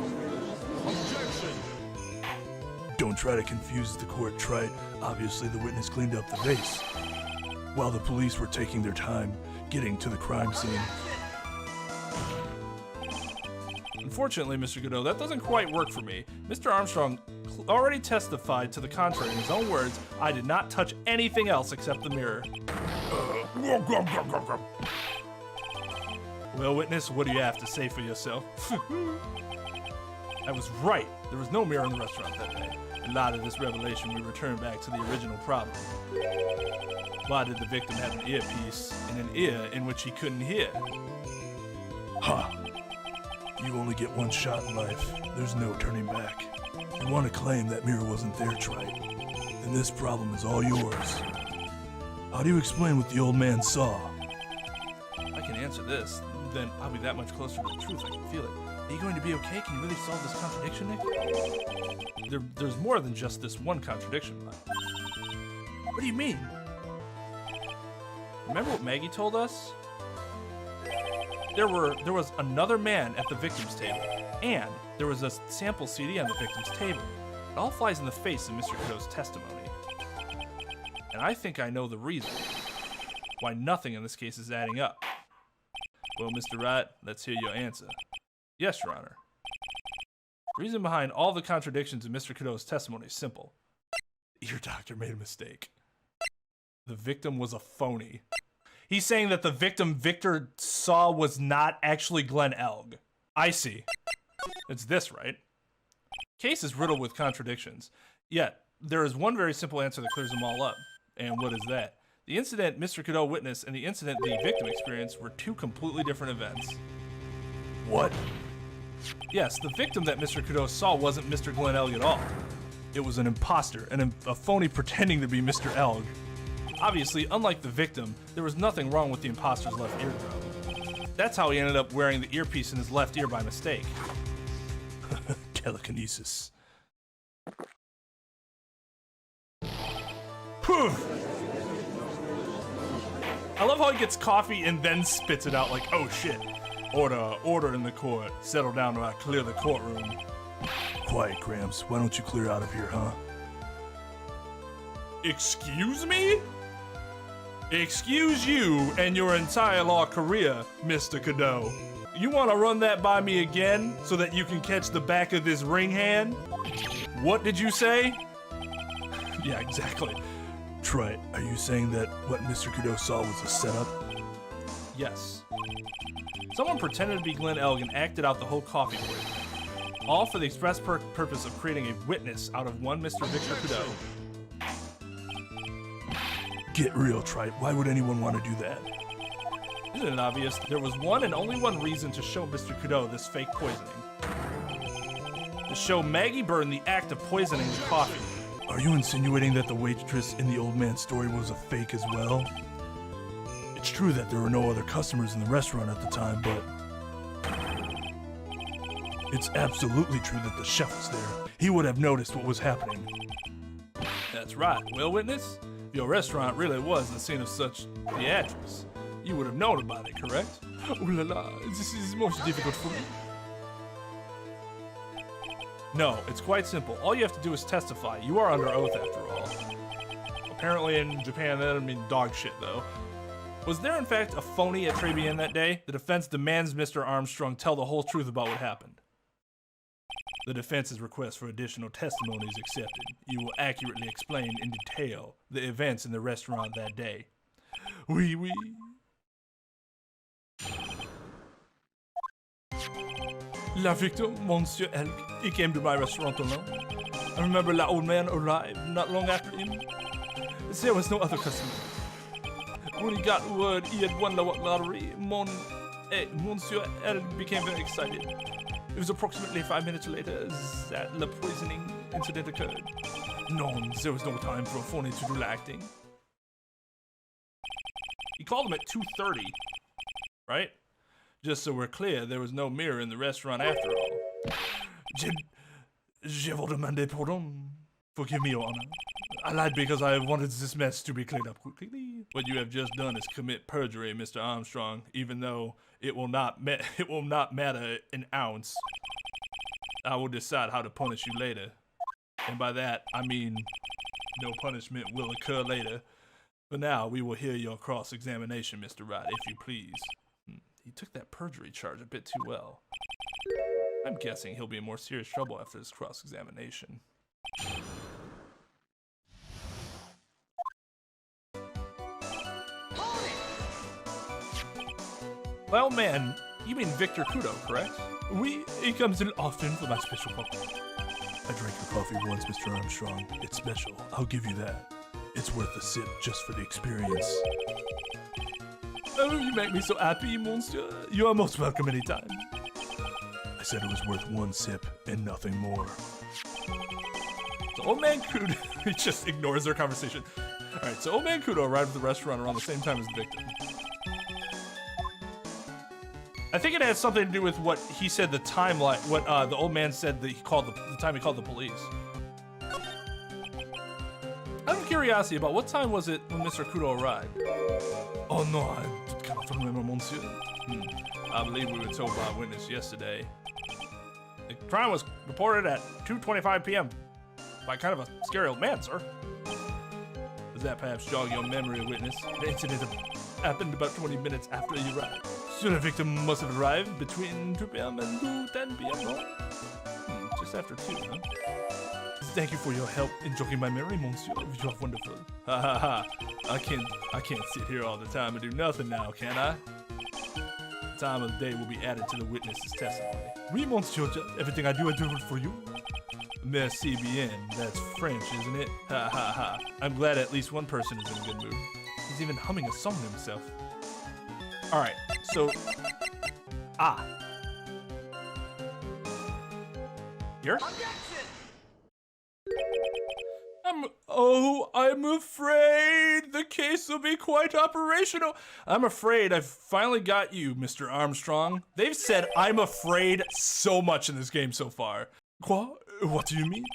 Don't try to confuse the court, Trite. Obviously, the witness cleaned up the vase while the police were taking their time getting to the crime scene. Unfortunately, Mr. Kudo, that doesn't quite work for me. Mr. Armstrong already testified to the contrary in his own words. I did not touch anything else except the mirror. Well, witness, what do you have to say for yourself? I was right. There was no mirror in the restaurant that day. In light of this revelation, we return back to the original problem. Why did the victim have an earpiece in an ear in which he couldn't hear? Ha! You only get one shot in life. There's no turning back. You want to claim that mirror wasn't there, Trite, then this problem is all yours. How do you explain what the old man saw? I can answer this, then I'll be that much closer to the truth. I can feel it. Are you going to be okay? Can you really solve this contradiction, Nick? There's more than just this one contradiction, Mike. What do you mean? Remember what Maggie told us? There was another man at the victim's table, and there was a sample CD on the victim's table. It all flies in the face of Mr. Kudo's testimony. And I think I know the reason why nothing in this case is adding up. Well, Mr. Wright, let's hear your answer. Yes, Your Honor. The reason behind all the contradictions in Mr. Kudo's testimony is simple. The ear doctor made a mistake. The victim was a phony. He's saying that the victim Victor saw was not actually Glenn Elg. I see. It's this, right? Case is riddled with contradictions. Yet, there is one very simple answer that clears them all up. And what is that? The incident Mr. Kudo witnessed and the incident the victim experienced were two completely different events. What? Yes, the victim that Mr. Kudo saw wasn't Mr. Glenn Elg at all. It was an imposter, a phony pretending to be Mr. Elg. Obviously, unlike the victim, there was nothing wrong with the imposter's left eardrum. That's how he ended up wearing the earpiece in his left ear by mistake. Telekinesis. Poof! I love how he gets coffee and then spits it out like, oh shit. Order in the court. Settle down or I clear the courtroom. Quiet, Gramps. Why don't you clear out of here, huh? Excuse me? Excuse you and your entire law career, Mr. Kudo. You want to run that by me again so that you can catch the back of this ring hand? What did you say? Yeah, exactly. Trite, are you saying that what Mr. Kudo saw was a setup? Yes. Someone pretended to be Glenn Elg and acted out the whole coffee poisoning. All for the express purpose of creating a witness out of one Mr. Victor Kudo. Get real, Trite. Why would anyone want to do that? Isn't it obvious? There was one and only one reason to show Mr. Kudo this fake poisoning. To show Maggie Byrne the act of poisoning the coffee. Are you insinuating that the waitress in the old man's story was a fake as well? It's true that there were no other customers in the restaurant at the time, but it's absolutely true that the chef was there. He would have noticed what was happening. That's right. Well, witness, if your restaurant really was the scene of such theatrics, you would have known about it, correct? Ooh la la, this is most difficult for me. No, it's quite simple. All you have to do is testify. You are under oath after all. Apparently in Japan that doesn't mean dog shit though. Was there in fact a phony at Tribulations that day? The defense demands Mr. Armstrong tell the whole truth about what happened. The defense's request for additional testimony is accepted. You will accurately explain in detail the events in the restaurant that day. Oui, oui. La victim, Monsieur Elk, he came to my restaurant alone. I remember the old man arrived not long after him. There was no other customer. When he got word he had won the lottery, Monsieur L became very excited. It was approximately 5 minutes later that the poisoning incident occurred. No, there was no time for a phony to do the acting. He called him at 2:30, right? Just so we're clear, there was no mirror in the restaurant after all. Je vous demande pardon. Forgive me, Your Honor. I lied because I wanted this mess to be cleared up quickly. What you have just done is commit perjury, Mr. Armstrong, even though it will not matter an ounce. I will decide how to punish you later. And by that, I mean no punishment will occur later. For now, we will hear your cross-examination, Mr. Wright, if you please. He took that perjury charge a bit too well. I'm guessing he'll be in more serious trouble after this cross-examination. Well, man, you mean Victor Kudo, correct? Oui, he comes in often for my special coffee. I drank your coffee once, Mr. Armstrong. It's special, I'll give you that. It's worth a sip just for the experience. Oh, you make me so happy, monsieur. You are most welcome anytime. I said it was worth one sip and nothing more. So Old Man Kudo, he just ignores their conversation. Alright, so Old Man Kudo arrived at the restaurant around the same time as the victim. I think it has something to do with what he said the timeline, what the old man said that he called the time he called the police. Out of curiosity, about what time was it when Mr. Kudo arrived? Oh no, I cannot remember, monsieur. I believe we were told by a witness yesterday. The crime was reported at 2:25 p.m. by kind of a scary old man, sir. Does that perhaps jog your memory, witness? The incident happened about 20 minutes after you arrived. So the victim must have arrived between 2 p.m. and 10 p.m., no? Just after 2, huh? Thank you for your help in jogging my memory, monsieur. You are wonderful. Ha ha ha. I can't sit here all the time and do nothing now, can I? The time of the day will be added to the witness's testimony. Oui, monsieur. Everything I do it for you. Merci bien. That's French, isn't it? Ha ha ha. I'm glad at least one person is in a good mood. He's even humming a song to himself. Alright, so... Here? I'm afraid the case will be quite operational. I'm afraid I've finally got you, Mr. Armstrong. They've said I'm afraid so much in this game so far. Quoi? What do you mean?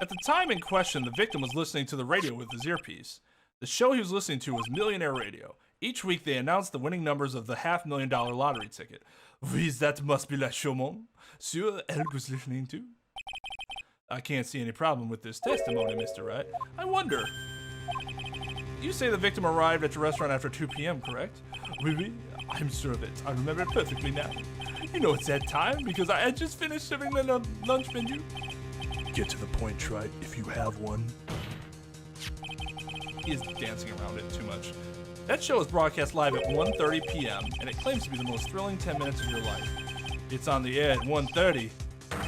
At the time in question, the victim was listening to the radio with his earpiece. The show he was listening to was Millionaire Radio. Each week they announced the winning numbers of the $500,000 lottery ticket. Oui, that must be la showman. Sir, elle was listening to? I can't see any problem with this testimony, Mr. Wright. I wonder. You say the victim arrived at your restaurant after 2 p.m., correct? Oui, I'm sure of it. I remember it perfectly now. You know it's that time because I had just finished serving the lunch menu. Get to the point, Trite, if you have one. He is dancing around it too much. That show is broadcast live at 1:30 p.m., and it claims to be the most thrilling 10 minutes of your life. It's on the air at 1:30.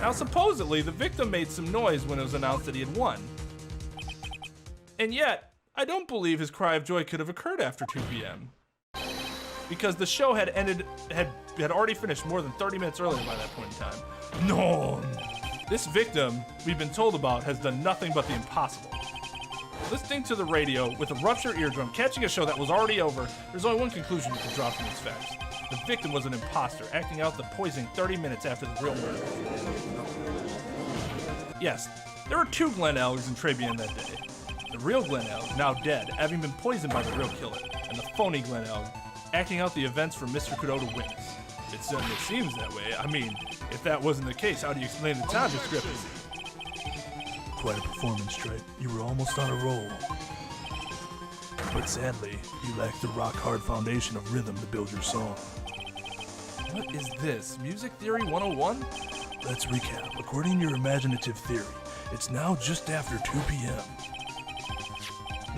Now, supposedly, the victim made some noise when it was announced that he had won. And yet, I don't believe his cry of joy could have occurred after 2 p.m. because the show had already finished more than 30 minutes earlier by that point in time. No! This victim we've been told about has done nothing but the impossible. Listening to the radio with a ruptured eardrum, catching a show that was already over, there's only one conclusion you can draw from these facts. The victim was an imposter, acting out the poisoning 30 minutes after the real murder. Yes, there were 2 Glen Elgs in Tribune that day. The real Glen Elg, now dead, having been poisoned by the real killer, and the phony Glen Elg, acting out the events for Mr. Kudo to witness. It certainly seems that way. I mean, if that wasn't the case, how do you explain the time discrepancy? Quite a performance, Trite. You were almost on a roll. But sadly, you lack the rock-hard foundation of rhythm to build your song. What is this? Music Theory 101? Let's recap. According to your imaginative theory, it's now just after 2 p.m.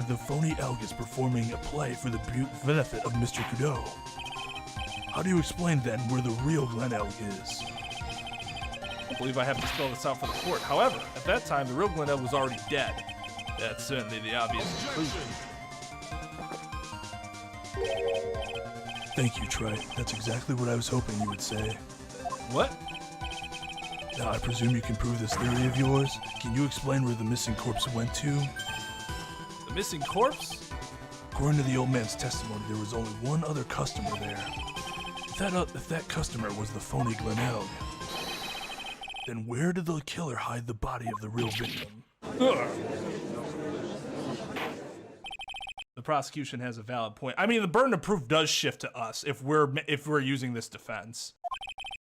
The phony elk is performing a play for the benefit of Mr. Kudo. How do you explain then where the real Glen Elk is? I believe I have to spell this out for the court. However, at that time, the real Glen Elk was already dead. That's certainly the obvious conclusion. Thank you, Trite. That's exactly what I was hoping you would say. What? Now, I presume you can prove this theory of yours. Can you explain where the missing corpse went to? The missing corpse? According to the old man's testimony, there was only one other customer there. If that customer was the phony Glenelg, then where did the killer hide the body of the real victim? Ugh. The prosecution has a valid point. I mean, the burden of proof does shift to us if we're using this defense.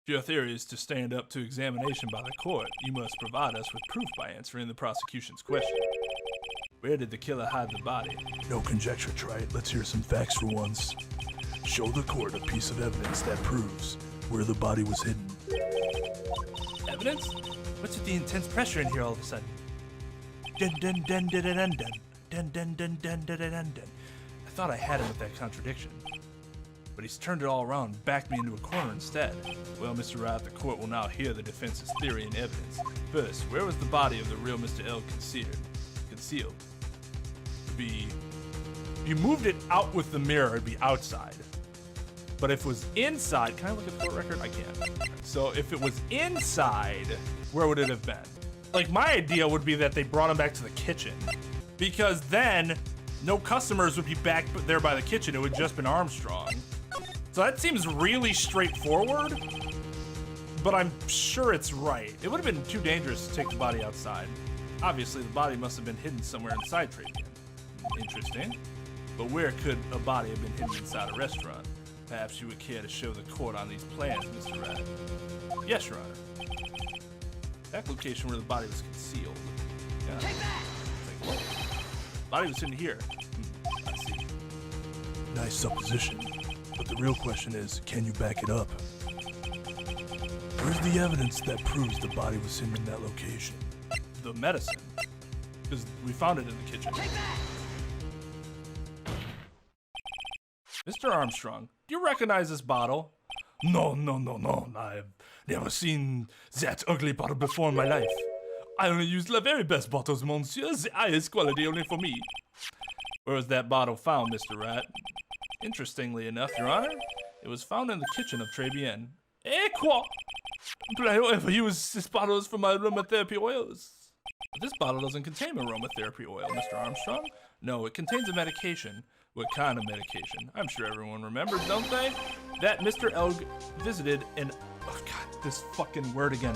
If your theory is to stand up to examination by the court, you must provide us with proof by answering the prosecution's question. Where did the killer hide the body? No conjecture, Trite. Let's hear some facts for once. Show the court a piece of evidence that proves where the body was hidden. Evidence? What's with the intense pressure in here all of a sudden? Dun dun dun dun dun dun dun dun dun dun dun dun dun dun. I thought I had him with that contradiction, but he's turned it all around and backed me into a corner instead. Well, Mr. Wright, the court will now hear the defense's theory and evidence. First, where was the body of the real Mr. L concealed? If you moved it out with the mirror, it'd be outside. But if it was inside, can I look at the court record? I can't. So if it was inside, where would it have been? Like, my idea would be that they brought him back to the kitchen, because then no customers would be back there by the kitchen. It would just been Armstrong. So that seems really straightforward, but I'm sure it's right. It would have been too dangerous to take the body outside. Obviously, the body must have been hidden somewhere inside Tribulations. Interesting. But where could a body have been hidden inside a restaurant? Perhaps you would care to show the court on these plans, Mr. Rat. Yes, Your Honor. That location where the body was concealed. Yeah. Take that! Like, what? Body was hidden here. I see. Nice supposition. But the real question is, can you back it up? Where's the evidence that proves the body was hidden in that location? The medicine. Because we found it in the kitchen. Take that! Mr. Armstrong, do you recognize this bottle? No. I've never seen that ugly bottle before in my life. I only use the very best bottles, monsieur. The highest quality only for me. Where was that bottle found, Mr. Rat? Interestingly enough, Your Honor, it was found in the kitchen of Tribulations. Eh, quoi? But I don't ever use this bottles for my aromatherapy oils. But this bottle doesn't contain aromatherapy oil, Mr. Armstrong. No, it contains a medication. What kind of medication? I'm sure everyone remembers, don't they? That Mr. Elg visited an... Oh, God, this fucking word again.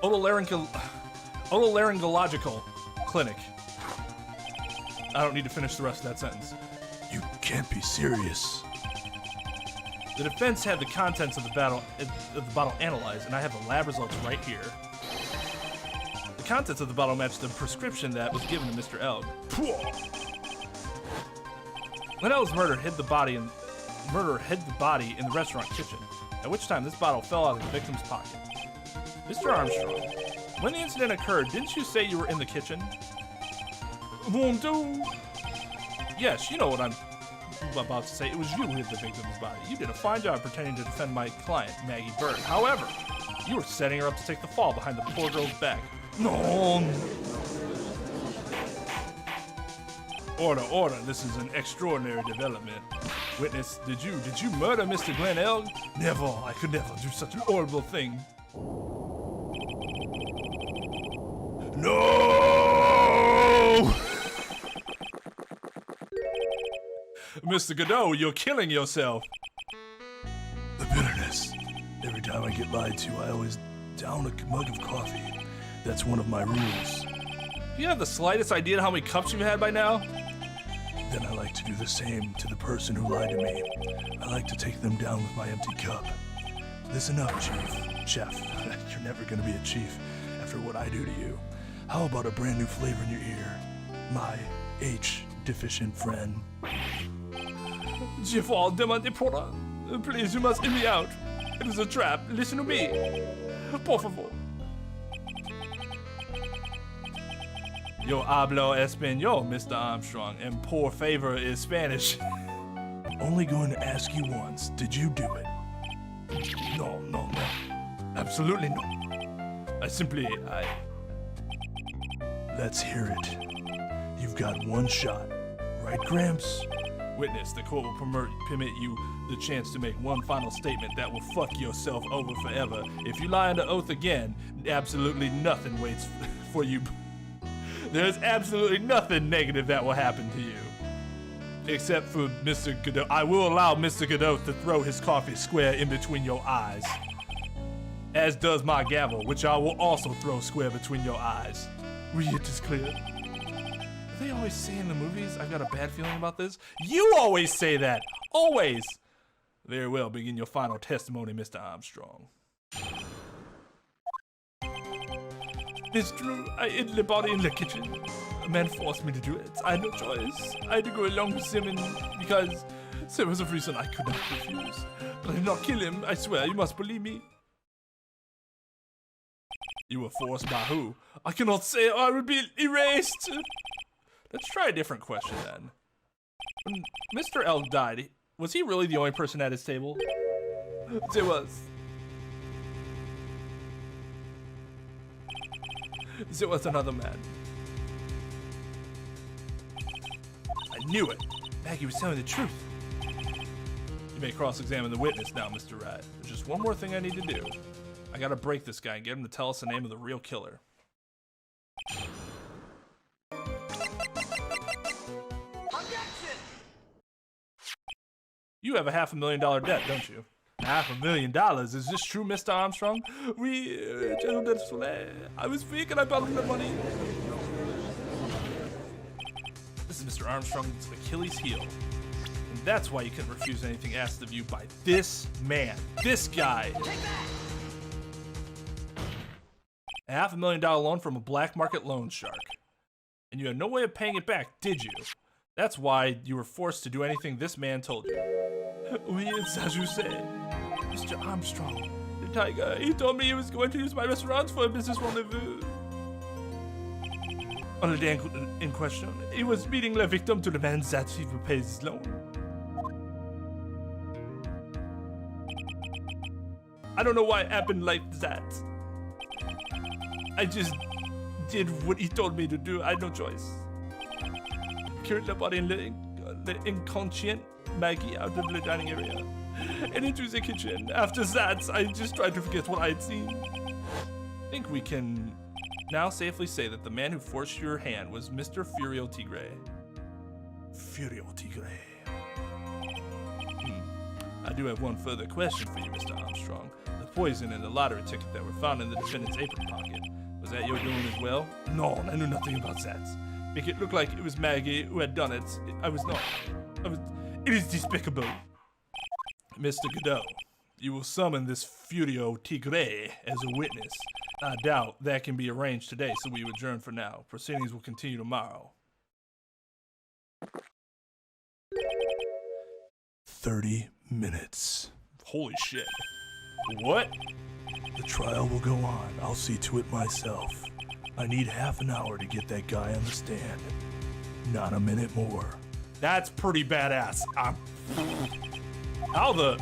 Otolaryngological clinic. I don't need to finish the rest of that sentence. You can't be serious. The defense had the contents of the bottle analyzed, and I have the lab results right here. The contents of the bottle matched the prescription that was given to Mr. Elg. Glenelg's murderer hid the body in the restaurant kitchen, at which time this bottle fell out of the victim's pocket. Mr. Armstrong, when the incident occurred, didn't you say you were in the kitchen? Mon Dieu. Yes, you know what I'm about to say. It was you who hid the victim's body. You did a fine job pretending to defend my client, Maggie Bird. However, you were setting her up to take the fall behind the poor girl's back. No. Order. This is an extraordinary development. Witness, did you murder Mr. Glenelg? Never. I could never do such an horrible thing. No! Mr. Godot, you're killing yourself. The bitterness. Every time I get lied to, I always down a mug of coffee. That's one of my rules. Do you have the slightest idea how many cups you've had by now? Then I like to do the same to the person who lied to me. I like to take them down with my empty cup. Listen up, Chef. You're never gonna be a chief after what I do to you. How about a brand new flavor in your ear? My H-deficient friend. Please, you must let me out. It is a trap. Listen to me. Por favor. Yo hablo español, Mr. Armstrong, and por favor is Spanish. Only going to ask you once. Did you do it? No. Absolutely no. Let's hear it. You've got one shot. Right, Gramps? Witness, the court will permit you the chance to make one final statement that will fuck yourself over forever. If you lie under oath again, absolutely nothing waits for you. There's absolutely nothing negative that will happen to you. Except for Mr. Godot. I will allow Mr. Godot to throw his coffee square in between your eyes. As does my gavel, which I will also throw square between your eyes. Read it is clear. They always say in the movies, I've got a bad feeling about this. You always say that. Always. Very well, begin your final testimony, Mr. Armstrong. It's true, I hid the body in the kitchen. A man forced me to do it. I had no choice. I had to go along with him because there was a reason I could not refuse. But I did not kill him, I swear, you must believe me. You were forced by who? I cannot say or I would be erased. Let's try a different question then. When Mr. L died, was he really the only person at his table? There was. There was another man. I knew it. Maggie was telling the truth. You may cross-examine the witness now, Mr. Rat. There's just one more thing I need to do. I gotta break this guy and get him to tell us the name of the real killer. Objection! You have a $500,000 debt, don't you? $500,000? Is this true, Mr. Armstrong? I was weak and I borrowed the money. This is Mr. Armstrong's Achilles heel. And that's why you couldn't refuse anything asked of you by this man. This guy. A $500,000 loan from a black market loan shark. And you had no way of paying it back, did you? That's why you were forced to do anything this man told you. Oui, it's as you say. Mr. Armstrong, the tiger, he told me he was going to use my restaurants for a business rendezvous. On the day in question, he was beating the victim to demand that he repays his loan. I don't know why it happened like that. I just did what he told me to do. I had no choice. Carried the body in the inconscient Maggie out of the dining area and into the kitchen. After that, I just tried to forget what I had seen. I think we can now safely say that the man who forced your hand was Mr. Furio Tigre. Furio Tigre. I do have one further question for you, Mr. Armstrong. The poison and the lottery ticket that were found in the defendant's apron pocket. Was that your doing as well? No, I knew nothing about that. Make it look like it was Maggie who had done it. I was not. It is despicable. Mr. Godot, you will summon this Furio Tigre as a witness. I doubt that can be arranged today, so we adjourn for now. Proceedings will continue tomorrow. 30 minutes. Holy shit. What? The trial will go on. I'll see to it myself. I need half an hour to get that guy on the stand. Not a minute more. That's pretty badass. How the...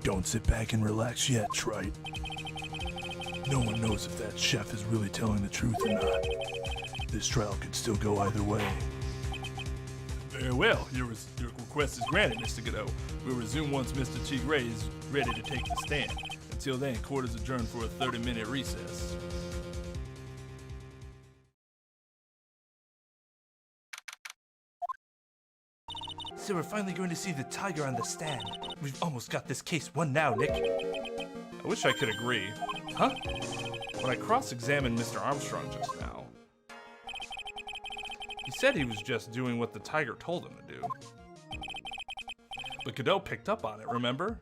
Don't sit back and relax yet, Trite. No one knows if that chef is really telling the truth or not. This trial could still go either way. Very well. Your request is granted, Mr. Godot. We'll resume once Mr. Tigre is ready to take the stand. Until then, court is adjourned for a 30-minute recess. So we're finally going to see the tiger on the stand. We've almost got this case won now, Nick. I wish I could agree. Huh? When I cross-examined Mr. Armstrong just now, he said he was just doing what the tiger told him to do. But Godot picked up on it, remember?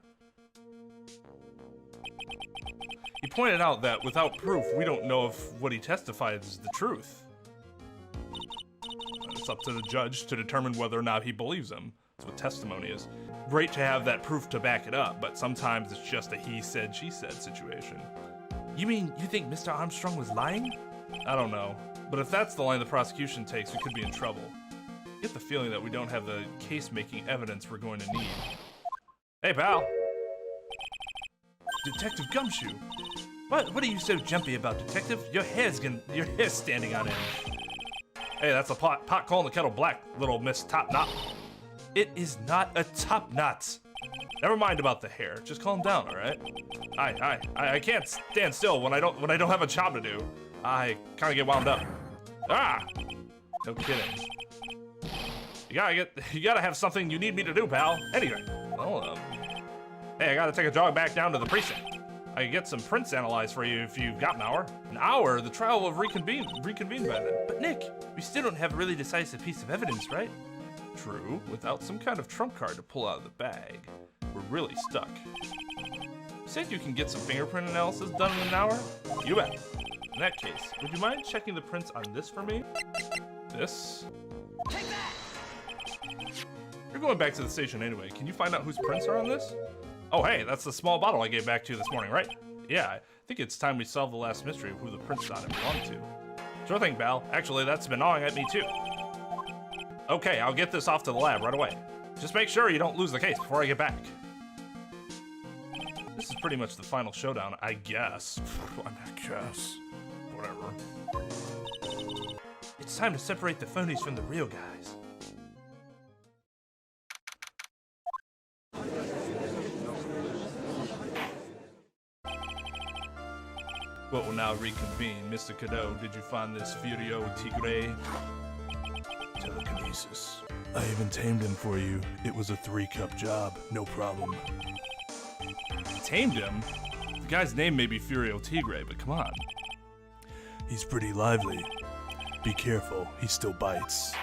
He pointed out that without proof, we don't know if what he testified is the truth. It's up to the judge to determine whether or not he believes him. That's what testimony is. Great to have that proof to back it up, but sometimes it's just a he said, she said situation. You mean you think Mr. Armstrong was lying? I don't know. But if that's the line the prosecution takes, we could be in trouble. I get the feeling that we don't have the case-making evidence we're going to need. Hey, pal. Detective Gumshoe. What are you so jumpy about, Detective? Your hair's standing on end. Hey, that's a pot calling the kettle black, little Miss Top Knot. It is not a top knot. Never mind about the hair. Just calm down, all right? I can't stand still when I don't have a job to do. I kind of get wound up. Ah! No kidding. You gotta have something you need me to do, pal. Anyway, well, hey, I gotta take a jog back down to the precinct. I can get some prints analyzed for you if you've got an hour. An hour? The trial will reconvene by then. But Nick, we still don't have a really decisive piece of evidence, right? True. Without some kind of trump card to pull out of the bag, we're really stuck. You said you can get some fingerprint analysis done in an hour? You bet. In that case, would you mind checking the prints on this for me? This? Take that! You're going back to the station anyway. Can you find out whose prints are on this? Oh, hey, that's the small bottle I gave back to you this morning, right? Yeah, I think it's time we solve the last mystery of who the prints on it belong to. Sure thing, pal. Actually, that's been gnawing at me too. Okay, I'll get this off to the lab right away. Just make sure you don't lose the case before I get back. This is pretty much the final showdown, I guess. I guess. Whatever. It's time to separate the phonies from the real guys. What will now reconvene? Mr. Cadeau, did you find this Furio Tigre? Telekinesis. I even tamed him for you. It was a 3-cup job, no problem. Tamed him? The guy's name may be Furio Tigre, but come on. He's pretty lively. Be careful, he still bites.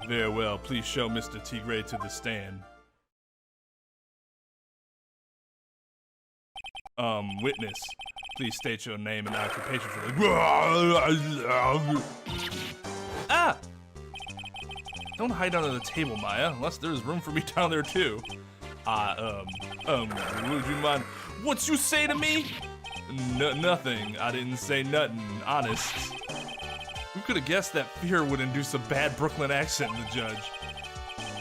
Very well, please show Mr. Tigre to the stand. Witness, please state your name and occupation for the— Ah! Don't hide under the table, Maya, unless there's room for me down there too. Would you mind— What you say to me? Nothing. I didn't say nothing, honest. Who could have guessed that fear would induce a bad Brooklyn accent in the judge?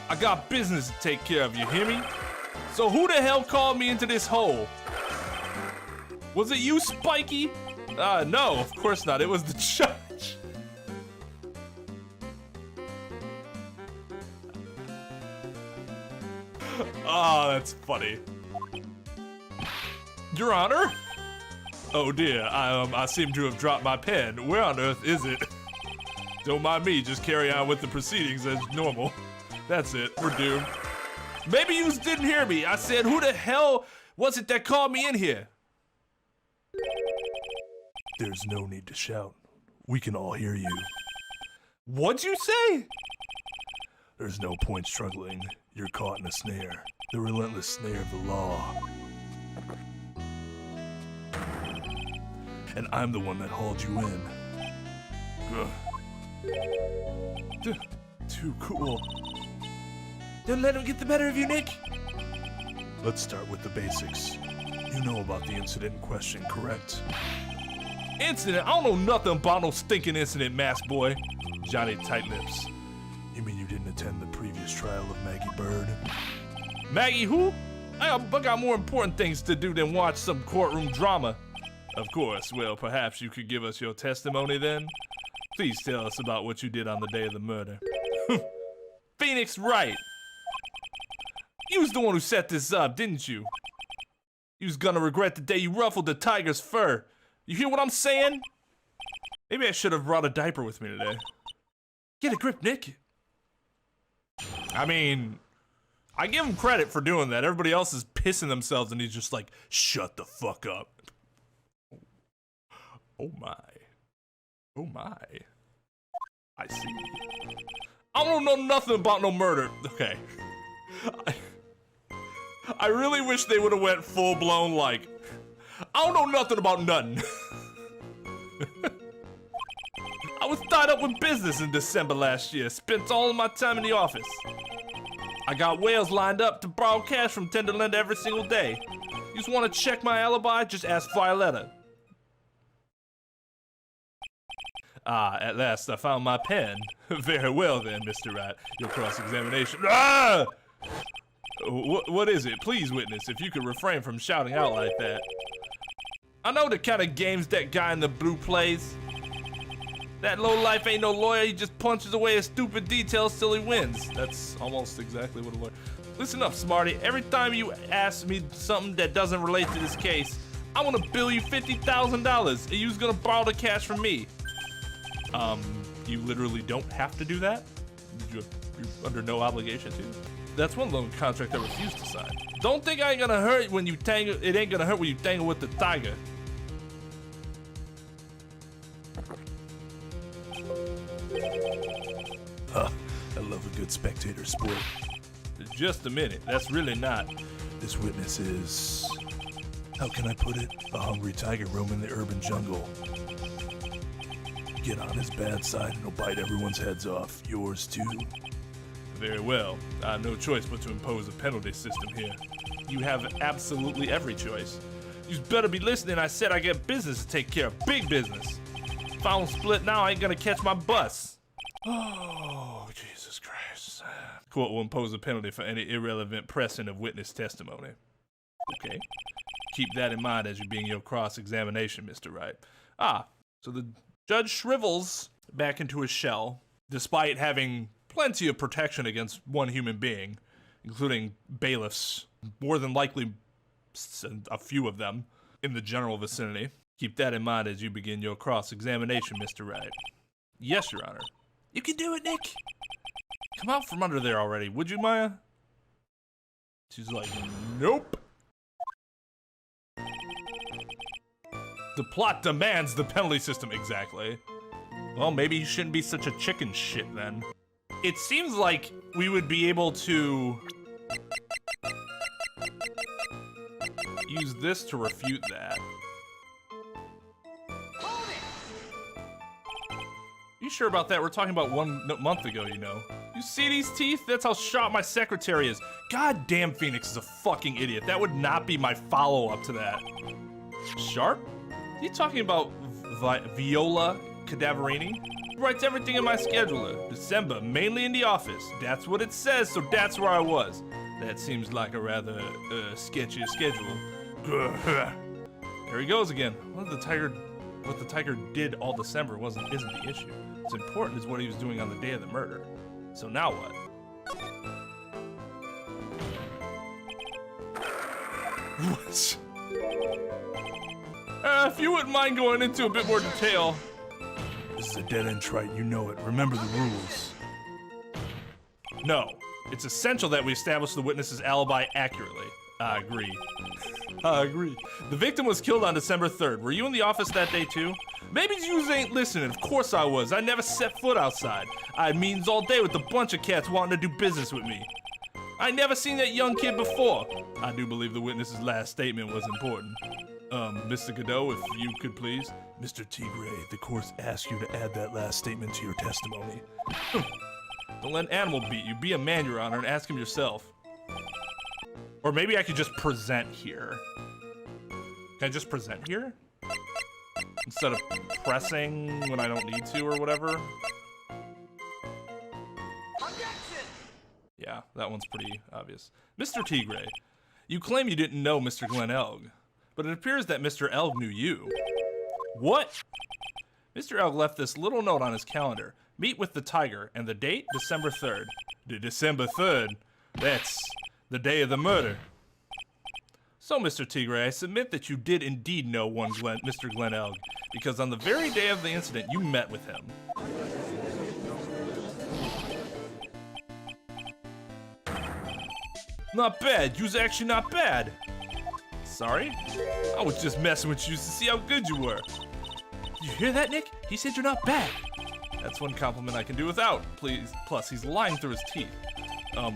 I got business to take care of, you hear me? So who the hell called me into this hole? Was it you, Spiky? No, of course not. It was the judge. Oh, that's funny. Your Honor? Oh dear, I seem to have dropped my pen. Where on earth is it? Don't mind me, just carry on with the proceedings as normal. That's it, we're doomed. Maybe you didn't hear me. I said, who the hell was it that called me in here? There's no need to shout. We can all hear you. What'd you say? There's no point struggling. You're caught in a snare. The relentless snare of the law. And I'm the one that hauled you in. Too cool. Don't let him get the better of you, Nick. Let's start with the basics. You know about the incident in question, correct? Incident? I don't know nothing about no stinking incident, mask boy. Johnny Tight Lips. You mean you didn't attend the previous trial of Maggie Bird? Maggie who? I got more important things to do than watch some courtroom drama. Of course, well, perhaps you could give us your testimony then? Please tell us about what you did on the day of the murder. Phoenix Wright! You was the one who set this up, didn't you? You was gonna regret the day you ruffled the tiger's fur. You hear what I'm saying? Maybe I should have brought a diaper with me today. Get a grip, Nick. I mean, I give him credit for doing that. Everybody else is pissing themselves and he's just like, shut the fuck up. Oh my. Oh my. I see. I don't know nothing about no murder. Okay. I really wish they would have went full blown like, I don't know nothing about nothing. I was tied up with business in December last year. Spent all of my time in the office. I got whales lined up to borrow cash from Tenderland every single day. You just want to check my alibi? Just ask Violetta. At last I found my pen. Very well then, Mr. Wright. Your cross-examination. Ah! What is it? Please, witness, if you could refrain from shouting out like that. I know the kind of games that guy in the blue plays. That lowlife ain't no lawyer, he just punches away his stupid details till he wins. That's almost exactly what a lawyer... Listen up, Smarty. Every time you ask me something that doesn't relate to this case, I want to bill you $50,000, and you's gonna borrow the cash from me. You literally don't have to do that? You're under no obligation to? That's one loan contract I refuse to sign. Don't think I ain't gonna hurt when you tangle. It ain't gonna hurt when you tangle with the tiger. Huh, I love a good spectator sport. Just a minute, that's really not. This witness is, how can I put it? A hungry tiger roaming the urban jungle. Get on his bad side and he'll bite everyone's heads off. Yours too. Very well. I have no choice but to impose a penalty system here. You have absolutely every choice. You better be listening. I said I got business to take care of. Big business. If I don't split now, I ain't gonna catch my bus. Oh, Jesus Christ. Court will impose a penalty for any irrelevant pressing of witness testimony. Okay. Keep that in mind as you begin your cross-examination, Mr. Wright. So the judge shrivels back into his shell, despite having plenty of protection against one human being, including bailiffs, more than likely a few of them, in the general vicinity. Keep that in mind as you begin your cross-examination, Mr. Wright. Yes, Your Honor. You can do it, Nick. Come out from under there already, would you, Maya? She's like, nope. The plot demands the penalty system. Exactly. Well, maybe you shouldn't be such a chicken shit then. It seems like we would be able to use this to refute that. Hold it! You sure about that? We're talking about 1 month ago, you know. You see these teeth? That's how sharp my secretary is. God damn, Phoenix is a fucking idiot. That would not be my follow-up to that. Sharp? Are you talking about Viola Cadaverini? He writes everything in my scheduler. December, mainly in the office. That's what it says, so that's where I was. That seems like a rather sketchy schedule. There he goes again. What the tiger did all December isn't the issue. What's important is what he was doing on the day of the murder. So now what? What? If you wouldn't mind going into a bit more detail. This is a dead-end trite, you know it. Remember the rules. No. It's essential that we establish the witness's alibi accurately. I agree. I agree. The victim was killed on December 3rd. Were you in the office that day too? Maybe you ain't listening. Of course I was. I never set foot outside. I had meetings all day with a bunch of cats wanting to do business with me. I never seen that young kid before. I do believe the witness's last statement was important. Mr. Godot, if you could please. Mr. Tigre, the court asks you to add that last statement to your testimony. Don't let an animal beat you. Be a man, Your Honor, and ask him yourself. Or maybe I could just present here. Can I just present here? Instead of pressing when I don't need to or whatever? Objection! Yeah, that one's pretty obvious. Mr. Tigre, you claim you didn't know Mr. Glen Elg, but it appears that Mr. Elg knew you. What? Mr. Elg left this little note on his calendar. Meet with the tiger, and the date, December 3rd. December 3rd? That's the day of the murder. So, Mr. Tigre, I submit that you did indeed know Mr. Glen Elg, because on the very day of the incident, you met with him. Not bad. You's actually not bad. Sorry? I was just messing with you to see how good you were. You hear that, Nick? He said you're not bad. That's one compliment I can do without. Please. Plus, he's lying through his teeth.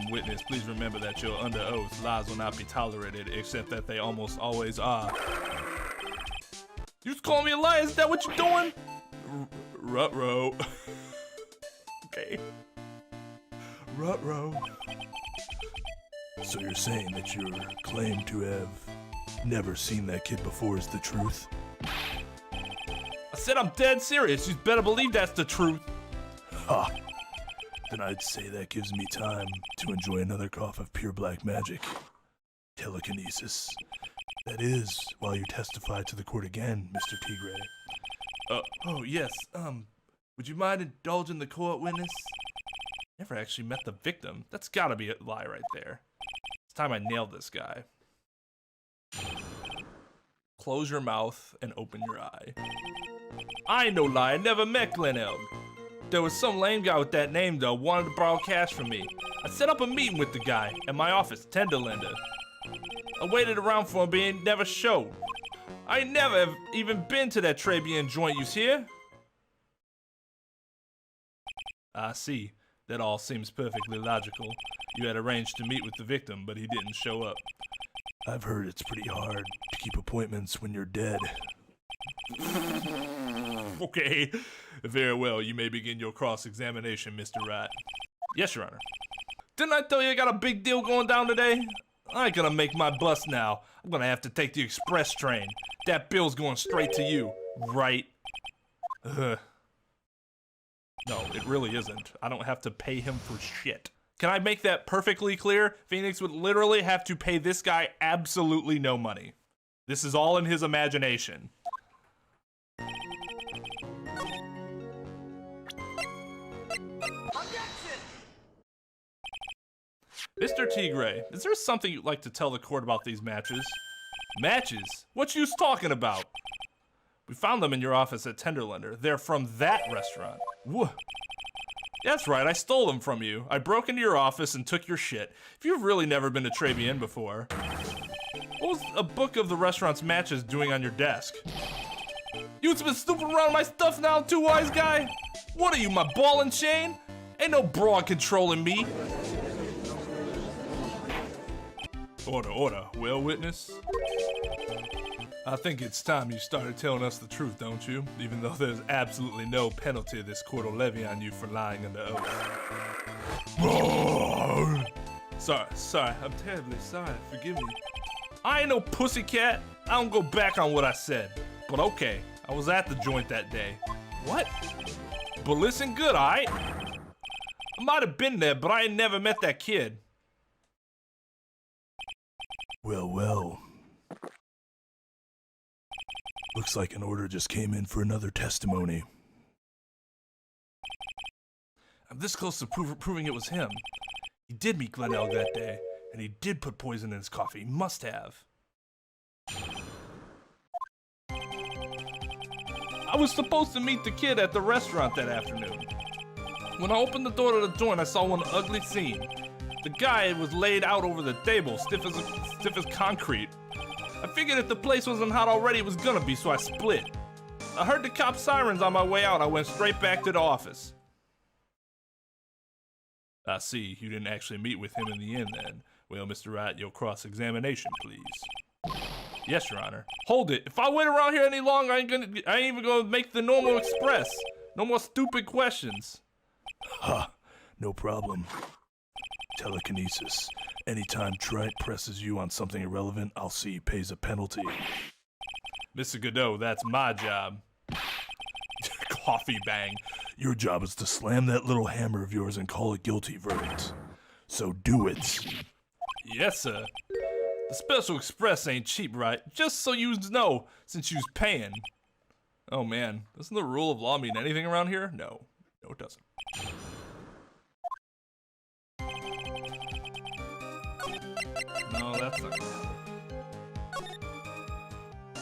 Witness, please remember that you're under oath. Lies will not be tolerated, except that they almost always are. You just calling me a liar? Is that what you're doing? Ruh-roh. Okay. Ruh-roh. So you're saying that your claim to have never seen that kid before is the truth? I said I'm dead serious. You better believe that's the truth. Ha! Then I'd say that gives me time to enjoy another cough of pure black magic. Telekinesis. That is, while you testify to the court again, Mr. Tigre. Oh, yes, Would you mind indulging the court witness? Never actually met the victim. That's gotta be a lie right there. It's time I nailed this guy. Close your mouth and open your eye. I ain't no lie, I never met Glen Elg. There was some lame guy with that name though, wanted to borrow cash from me. I set up a meeting with the guy at my office, Tenderlander. I waited around for him, but he never showed. I ain't never have even been to that Trebian joint you hear? I see. That all seems perfectly logical. You had arranged to meet with the victim, but he didn't show up. I've heard it's pretty hard to keep appointments when you're dead. Okay, very well. You may begin your cross-examination, Mr. Wright. Yes, Your Honor. Didn't I tell you I got a big deal going down today? I ain't gonna make my bus now. I'm gonna have to take the express train. That bill's going straight to you, right? No, it really isn't. I don't have to pay him for shit. Can I make that perfectly clear? Phoenix would literally have to pay this guy absolutely no money. This is all in his imagination. Objection! Mr. Tigray, is there something you'd like to tell the court about these matches? Matches? What you talking about? We found them in your office at Tenderlander. They're from that restaurant. Whoa. That's right, I stole them from you. I broke into your office and took your shit. If you've really never been to Trebian before, what was a book of the restaurant's matches doing on your desk? You've been snooping around my stuff now too, wise guy? What are you, my ball and chain? Ain't no broad controlling me. Order, order. Well, witness? I think it's time you started telling us the truth, don't you? Even though there's absolutely no penalty this court will levy on you for lying under oath. Sorry, I'm terribly sorry, forgive me. I ain't no pussycat. I don't go back on what I said. But okay, I was at the joint that day. What? But listen good, alright? I might have been there, but I ain't never met that kid. Well. Looks like an order just came in for another testimony. I'm this close to proving it was him. He did meet Glen Elg that day, and he did put poison in his coffee. He must have. I was supposed to meet the kid at the restaurant that afternoon. When I opened the door to the joint, I saw one ugly scene. The guy was laid out over the table, stiff as concrete. I figured if the place wasn't hot already, it was gonna be, so I split. I heard the cop sirens on my way out. I went straight back to the office. I see, you didn't actually meet with him in the end then. Well, Mr. Wright, your cross-examination, please. Yes, Your Honor. Hold it. If I wait around here any longer, I ain't even gonna make the normal express. No more stupid questions. Ha, no problem. Telekinesis. Anytime Trep presses you on something irrelevant, I'll see he pays a penalty. Mr. Godot, that's my job. Coffee bang. Your job is to slam that little hammer of yours and call a guilty verdict. So do it. Yes, sir. The Special Express ain't cheap, right? Just so you know, since you's paying. Oh man, doesn't the rule of law mean anything around here? No, it doesn't. No, that's not good.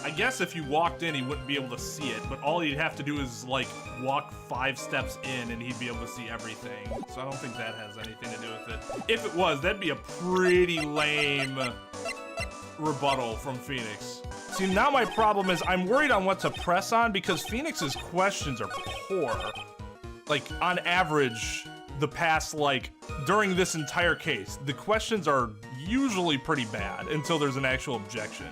I guess if you walked in, he wouldn't be able to see it, but all he'd have to do is, like, walk 5 steps in and he'd be able to see everything. So I don't think that has anything to do with it. If it was, that'd be a pretty lame rebuttal from Phoenix. See, now my problem is I'm worried on what to press on because Phoenix's questions are poor. Like, on average, the past, like, during this entire case, the questions are usually pretty bad until there's an actual objection.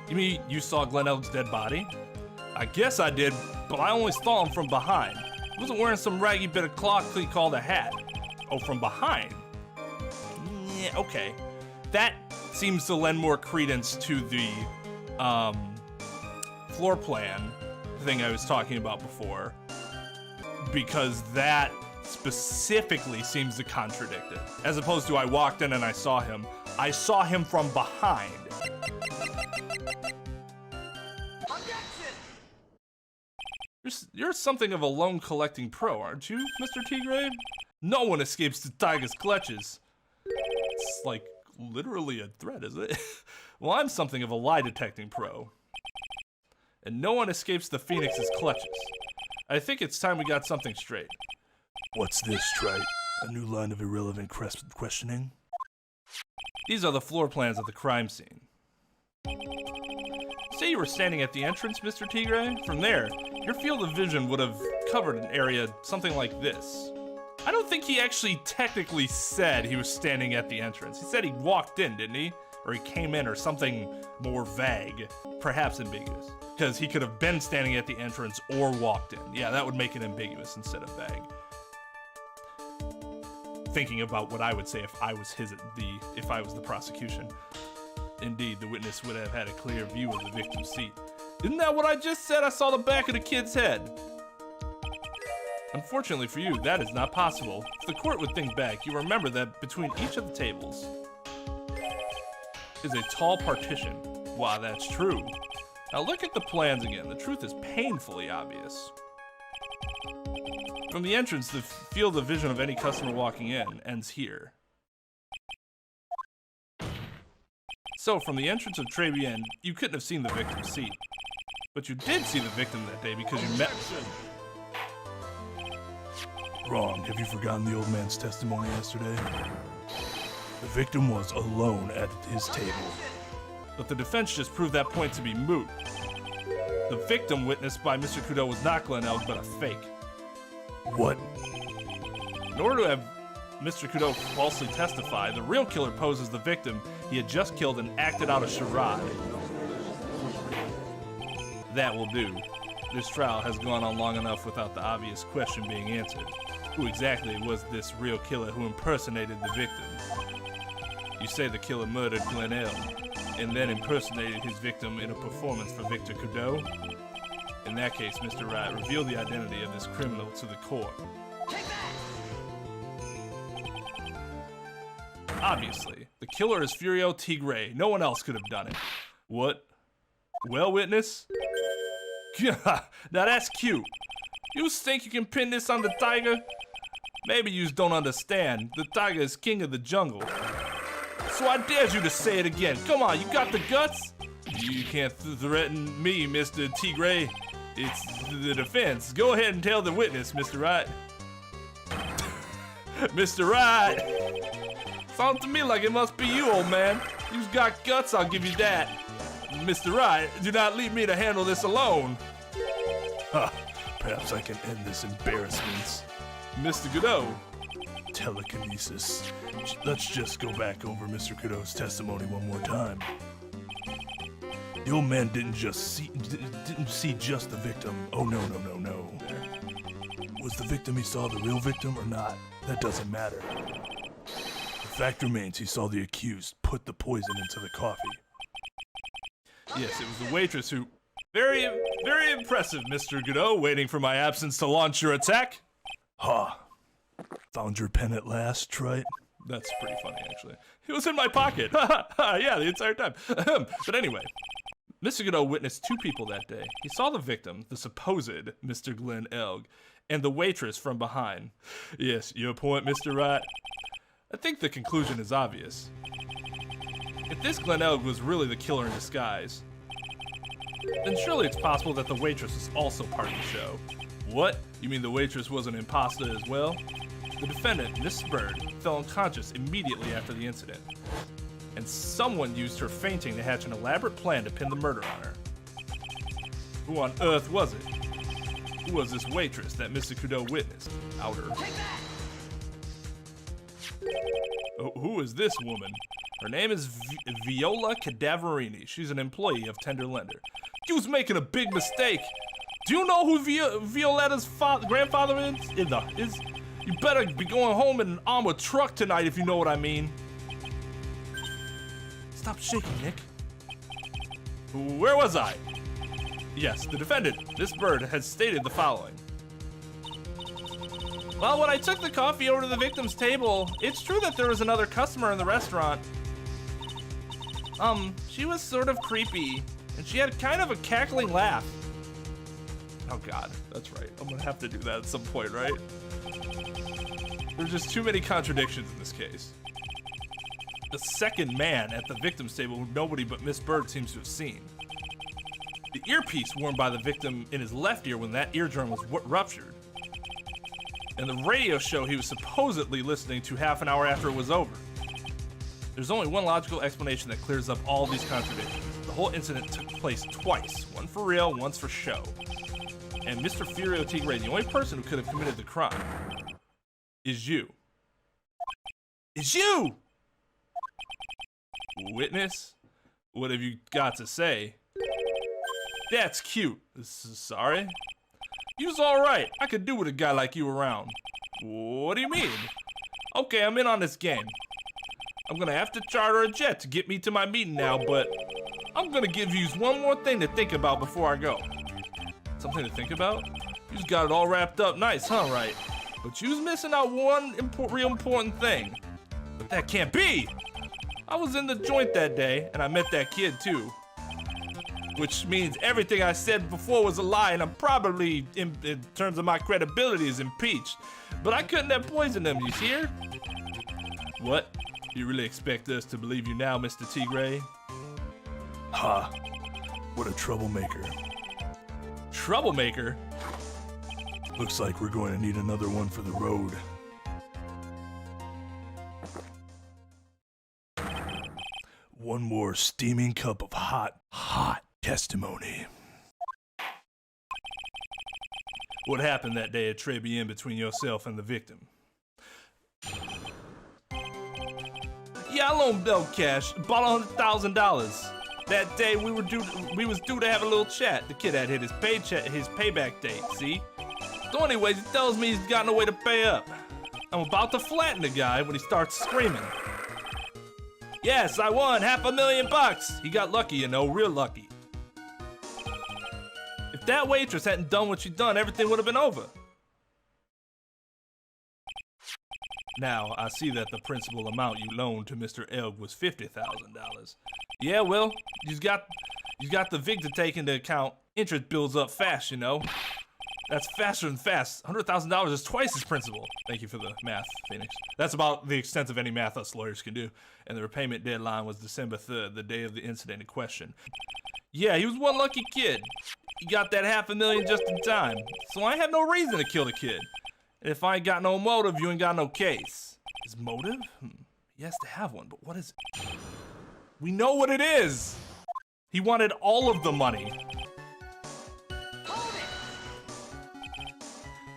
You mean you saw Glen Elg's dead body? I guess I did, but I only saw him from behind. He wasn't wearing some raggy bit of cloth he called a hat. Oh, from behind? Yeah, okay. That seems to lend more credence to the floor plan thing I was talking about before, because that specifically seems to contradict it. As opposed to I walked in and I saw him from behind. something of a loan collecting pro, aren't you, Mr. Tigre? No one escapes the tiger's clutches. It's like literally a threat, isn't it? Well, I'm something of a lie detecting pro. And no one escapes the Phoenix's clutches. I think it's time we got something straight. What's this, Trite? A new line of irrelevant questioning? These are the floor plans of the crime scene. Say you were standing at the entrance, Mr. Tigre. From there, your field of vision would have covered an area something like this. I don't think he actually technically said he was standing at the entrance. He said he walked in, didn't he? Or he came in, or something more vague, perhaps ambiguous. Because he could have been standing at the entrance or walked in. Yeah, that would make it ambiguous instead of vague. Thinking about what I would say if I was if I was the prosecution. Indeed, the witness would have had a clear view of the victim's seat. Isn't that what I just said? I saw the back of the kid's head. Unfortunately for you, that is not possible. If the court would think back, you remember that between each of the tables is a tall partition. Wow, that's true. Now look at the plans again. The truth is painfully obvious. From the entrance, the field of vision of any customer walking in ends here. So, from the entrance of Tribulations, you couldn't have seen the victim's seat. But you did see the victim that day because you met with him. Wrong. Have you forgotten the old man's testimony yesterday? The victim was alone at his table. But the defense just proved that point to be moot. The victim witnessed by Mr. Kudo was not Glen Elg, but a fake. What? In order to have Mr. Kudo falsely testify, the real killer poses the victim he had just killed and acted out a charade. That will do. This trial has gone on long enough without the obvious question being answered. Who exactly was this real killer who impersonated the victim? You say the killer murdered Glen Elg, and then impersonated his victim in a performance for Victor Kudo? In that case, Mr. Wright, reveal the identity of this criminal to the court. Obviously, the killer is Furio Tigre. No one else could have done it. What? Well, witness? Now that's cute. You think you can pin this on the tiger? Maybe you don't understand. The tiger is king of the jungle. So I dare you to say it again. Come on, you got the guts? You can't threaten me, Mr. Tigre. It's the defense. Go ahead and tell the witness, Mr. Wright. Mr. Wright! Sounds to me like it must be you, old man. You've got guts, I'll give you that. Mr. Wright, do not leave me to handle this alone. Ha! Perhaps I can end this embarrassment. Mr. Godot. Telekinesis. Let's just go back over Mr. Kudo's testimony one more time. The old man didn't see just the victim. Oh no. Was the victim he saw the real victim or not? That doesn't matter. The fact remains he saw the accused put the poison into the coffee. Yes, it was the waitress who... Very impressive, Mr. Godot, waiting for my absence to launch your attack. Ha! Found your pen at last, Trite? That's pretty funny, actually. It was in my pocket. Yeah, the entire time. But anyway, Mr. Godot witnessed two people that day. He saw the victim, the supposed Mr. Glen Elg, and the waitress from behind. Yes, your point, Mr. Wright. I think the conclusion is obvious. If this Glen Elg was really the killer in disguise, then surely it's possible that the waitress is also part of the show. What? You mean the waitress was an imposter as well? The defendant, Miss Bird, fell unconscious immediately after the incident, and someone used her fainting to hatch an elaborate plan to pin the murder on her. Who on earth was it? Who was this waitress that Mr. Kudo witnessed? Outer. Oh, who is this woman? Her name is Viola Cadaverini. She's an employee of Tender Lender. You was making a big mistake. Do you know who Violetta's grandfather is? You better be going home in an armored truck tonight if you know what I mean. Stop shaking, Nick. Where was I? Yes, the defendant, Miss Bird, has stated the following. Well, when I took the coffee over to the victim's table, it's true that there was another customer in the restaurant. She was sort of creepy, and she had kind of a cackling laugh. Oh God, that's right. I'm gonna have to do that at some point, right? There's just too many contradictions in this case. The second man at the victim's table who nobody but Miss Bird seems to have seen. The earpiece worn by the victim in his left ear when that eardrum was ruptured. And the radio show he was supposedly listening to half an hour after it was over. There's only one logical explanation that clears up all these contradictions. The whole incident took place twice, one for real, once for show. And Mr. Furio Tigre, the only person who could have committed the crime, is you. Is you! Witness? What have you got to say? That's cute. Sorry? You's alright. I could do with a guy like you around. What do you mean? Okay, I'm in on this game. I'm gonna have to charter a jet to get me to my meeting now, but I'm gonna give you one more thing to think about before I go. Something to think about? You's got it all wrapped up nice, huh, right? But you's missing out one real important thing. But that can't be! I was in the joint that day, and I met that kid too. Which means everything I said before was a lie, and I'm probably, in terms of my credibility, is impeached. But I couldn't have poisoned them, you hear? What? You really expect us to believe you now, Mr. Tigre? Ha! What a troublemaker. Troublemaker? Looks like we're going to need another one for the road. One more steaming cup of hot testimony. What happened that day at Tribulations between yourself and the victim? Yeah, I loaned Bill cash, bought $100,000. That day we was due to have a little chat. The kid had hit his payback date, see? So anyways, he tells me he's got no way to pay up. I'm about to flatten the guy when he starts screaming. Yes, I won $500,000. He got lucky, you know, real lucky. If that waitress hadn't done what she done, everything would have been over. Now, I see that the principal amount you loaned to Mr. Elg was $50,000. Yeah, well, you got the vig to take into account. Interest builds up fast, you know. That's faster than fast. $100,000 is twice his principal. Thank you for the math, Phoenix. That's about the extent of any math us lawyers can do. And the repayment deadline was December 3rd, the day of the incident in question. Yeah, he was one lucky kid. He got that $500,000 just in time. So I had no reason to kill the kid. And if I ain't got no motive, you ain't got no case. His motive? He has to have one, but what is it? We know what it is! He wanted all of the money.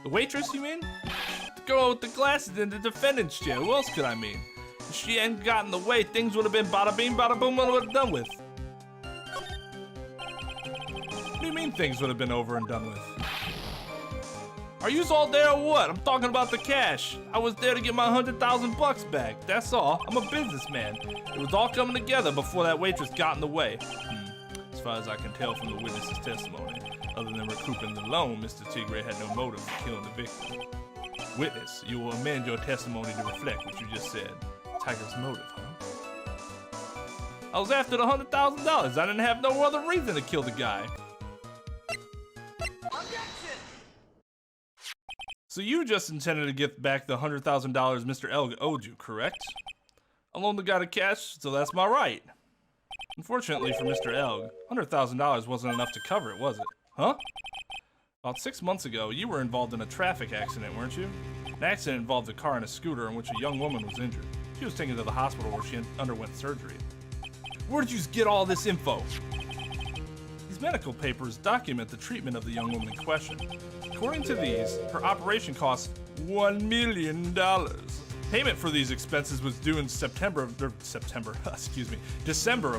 The waitress, you mean? The girl with the glasses in the defendant's chair. Who else could I mean? If she hadn't gotten in the way, things would have been bada bing, bada boom, and would have done with. What do you mean things would have been over and done with? Are yous all there or what? I'm talking about the cash. I was there to get my $100,000 back. That's all. I'm a businessman. It was all coming together before that waitress got in the way. As far as I can tell from the witness's testimony, other than recouping the loan, Mr. Tigre had no motive for killing the victim. Witness, you will amend your testimony to reflect what you just said. Tiger's motive, huh? I was after the $100,000. I didn't have no other reason to kill the guy. So you just intended to get back the $100,000 Mr. Elg owed you, correct? I loaned the guy the cash, so that's my right. Unfortunately for Mr. Elg, $100,000 wasn't enough to cover it, was it? Huh? About 6 months ago, you were involved in a traffic accident, weren't you? An accident involved a car and a scooter in which a young woman was injured. She was taken to the hospital where she underwent surgery. Where did you get all this info? These medical papers document the treatment of the young woman in question. According to these, her operation cost $1 million. Payment for these expenses was due in December of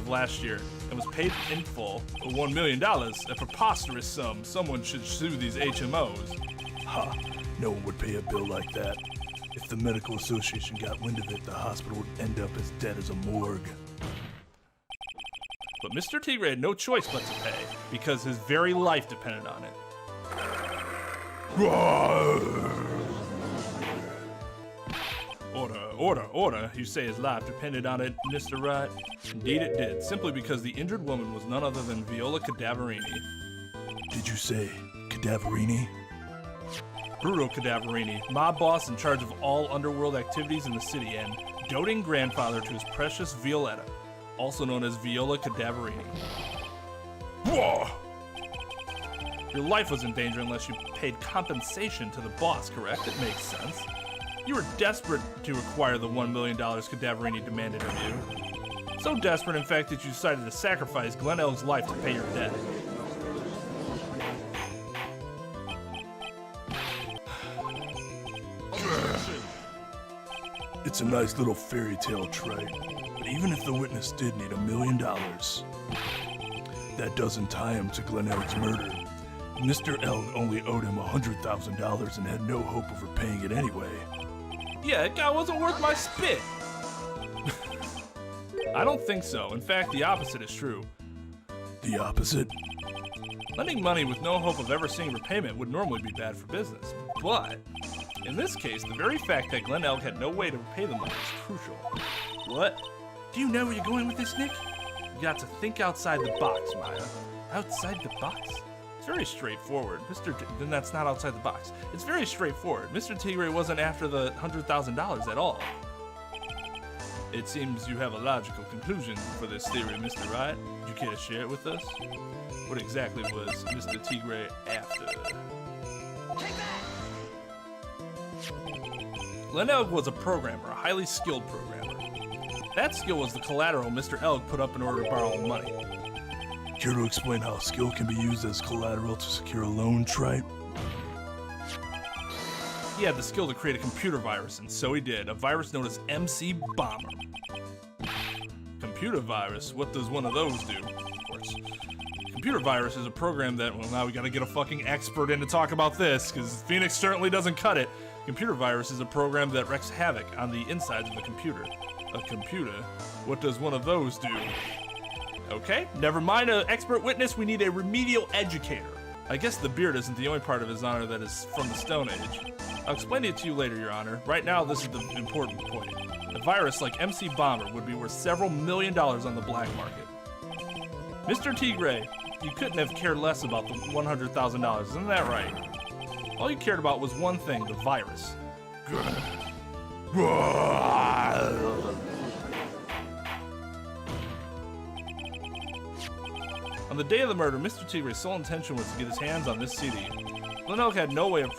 last year, and was paid in full, $1 million, a preposterous sum. Someone should sue these HMOs. Ha, no one would pay a bill like that. If the medical association got wind of it, the hospital would end up as dead as a morgue. But Mr. Tigre had no choice but to pay, because his very life depended on it. Order. You say his life depended on it, Mr. Wright? Indeed it did, simply because the injured woman was none other than Viola Cadaverini. Did you say Cadaverini? Bruto Cadaverini, mob boss in charge of all underworld activities in the city and doting grandfather to his precious Violetta, also known as Viola Cadaverini. Whoa! Your life was in danger unless you paid compensation to the boss, correct? It makes sense. You were desperate to acquire the $1 million Cadaverini demanded of you. So desperate, in fact, that you decided to sacrifice Glen Elg's life to pay your debt. It's a nice little fairy tale trite, but even if the witness did need $1 million, that doesn't tie him to Glen Elg's murder. Mr. Elg only owed him $100,000 and had no hope of repaying it anyway. Yeah, that guy wasn't worth my spit. I don't think so. In fact, the opposite is true. The opposite? Lending money with no hope of ever seeing repayment would normally be bad for business. But, in this case, the very fact that Glen Elg had no way to repay the money is crucial. What? Do you know where you're going with this, Nick? You got to think outside the box, Maya. Outside the box? It's very straightforward. Then that's not outside the box. It's very straightforward. Mr. Tigre wasn't after the $100,000 at all. It seems you have a logical conclusion for this theory, Mr. Wright. Would you care to share it with us? What exactly was Mr. Tigre after? Take that! Glen Elg was a programmer, a highly skilled programmer. That skill was the collateral Mr. Elg put up in order to borrow money. Care to explain how skill can be used as collateral to secure a loan, Tripe? He had the skill to create a computer virus, and so he did. A virus known as MC Bomber. Computer virus? What does one of those do? Of course. Computer virus is a program that, well, now we gotta get a fucking expert in to talk about this, because Phoenix certainly doesn't cut it. Computer virus is a program that wreaks havoc on the insides of a computer. A computer? What does one of those do? Okay, never mind an expert witness, we need a remedial educator. I guess the beard isn't the only part of his honor that is from the Stone Age. I'll explain it to you later, Your Honor. Right now, this is the important point. A virus like MC Bomber would be worth several $1 million on the black market. Mr. Tigre, you couldn't have cared less about the $100,000, isn't that right? All you cared about was one thing, the virus. On the day of the murder, Mr. Tigre's sole intention was to get his hands on this CD. Glen Elg had no way of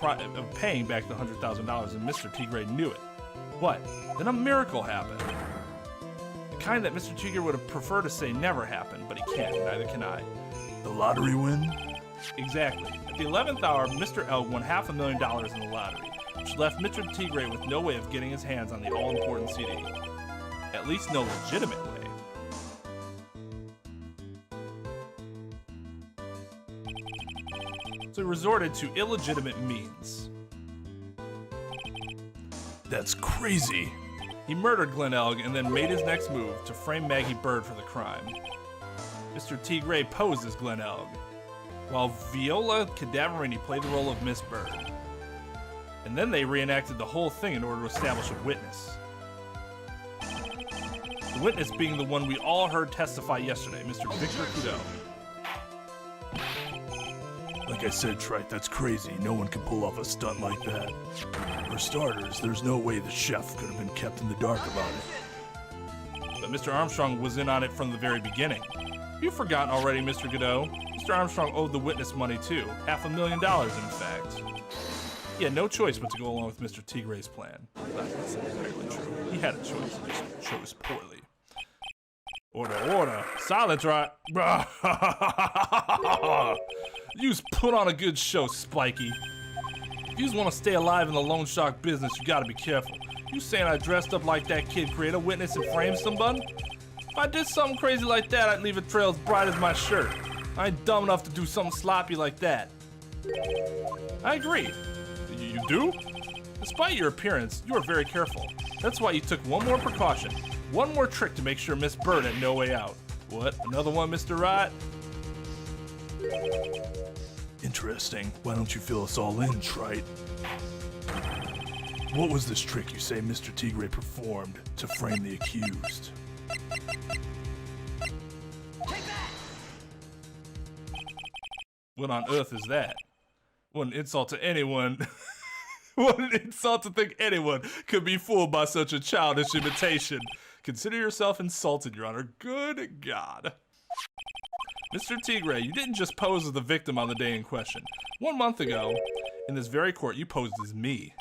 paying back the $100,000, and Mr. Tigre knew it. What? Then a miracle happened. The kind that Mr. Tigre would have preferred to say never happened, but he can't, neither can I. The lottery win? Exactly. At the 11th hour, Mr. Elg won $500,000 in the lottery, which left Mr. Tigre with no way of getting his hands on the all-important CD. At least no legitimate way. So he resorted to illegitimate means. That's crazy. He murdered Glen Elg and then made his next move to frame Maggie Bird for the crime. Mr. Tigre posed as Glen Elg, while Viola Cadaverini played the role of Miss Bird. And then they reenacted the whole thing in order to establish a witness. The witness being the one we all heard testify yesterday, Mr. Victor Kudo. Like I said, Trite, that's crazy. No one can pull off a stunt like that. For starters, there's no way the chef could have been kept in the dark about it. But Mr. Armstrong was in on it from the very beginning. You've forgotten already, Mr. Godot. Mr. Armstrong owed the witness money too. $500,000, in fact. He had no choice but to go along with Mr. Tigre's plan. That's entirely true. He had a choice, he just chose poorly. Order. Silence, right? You's put on a good show, Spiky. If you want to stay alive in the loan shark business, you gotta be careful. You saying I dressed up like that kid, create a witness, and frame somebody? If I did something crazy like that, I'd leave a trail as bright as my shirt. I ain't dumb enough to do something sloppy like that. I agree. You do? Despite your appearance, you are very careful. That's why you took one more precaution. One more trick to make sure Miss Bird had no way out. What? Another one, Mr. Wright? Interesting. Why don't you fill us all in, Trite? What was this trick you say Mr. Tigre performed to frame the accused? Take that! What on earth is that? What an insult to anyone. What an insult to think anyone could be fooled by such a childish imitation. Consider yourself insulted, Your Honor. Good God. Mr. Tigre, you didn't just pose as the victim on the day in question. 1 month ago, in this very court, you posed as me.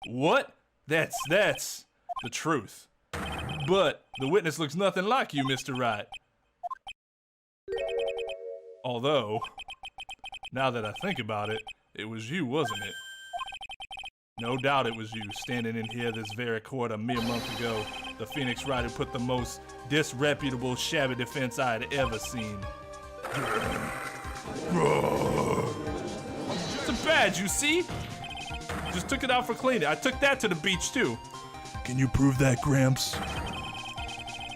What? That's the truth. But the witness looks nothing like you, Mr. Wright. Although, now that I think about it, it was you, wasn't it? No doubt it was you, standing in here this very court a mere month ago, the Phoenix Wright who put the most disreputable, shabby defense I had ever seen. It's a badge, you see? Just took it out for cleaning. I took that to the beach, too. Can you prove that, Gramps?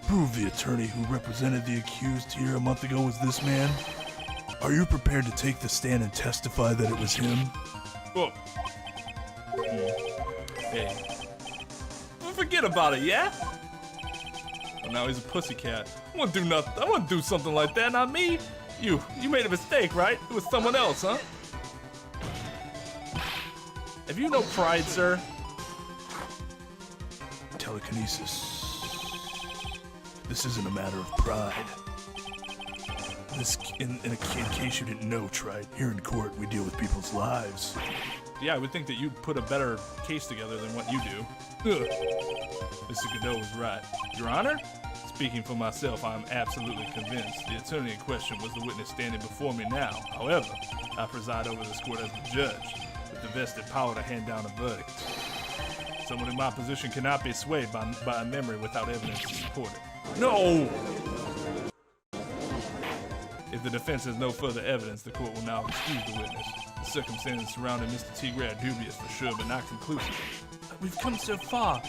Prove the attorney who represented the accused here a month ago was this man? Are you prepared to take the stand and testify that it was him? Oh. Hey. Forget about it, yeah? Well, now he's a pussycat. I wouldn't do nothing. I wouldn't do something like that, not me. You made a mistake, right? It was someone else, huh? Have you no pride, sir? Telekinesis. This isn't a matter of pride. This, in case you didn't know, Trite, here in court we deal with people's lives. Yeah, I would think that you'd put a better case together than what you do. Ugh. Mr. Godot was right. Your Honor? Speaking for myself, I am absolutely convinced the attorney in question was the witness standing before me now. However, I preside over this court as the judge, with the vested power to hand down a verdict. Someone in my position cannot be swayed by a memory without evidence to support it. No! If the defense has no further evidence, the court will now excuse the witness. The circumstances surrounding Mr. Tigre are dubious for sure, but not conclusive. We've come so far.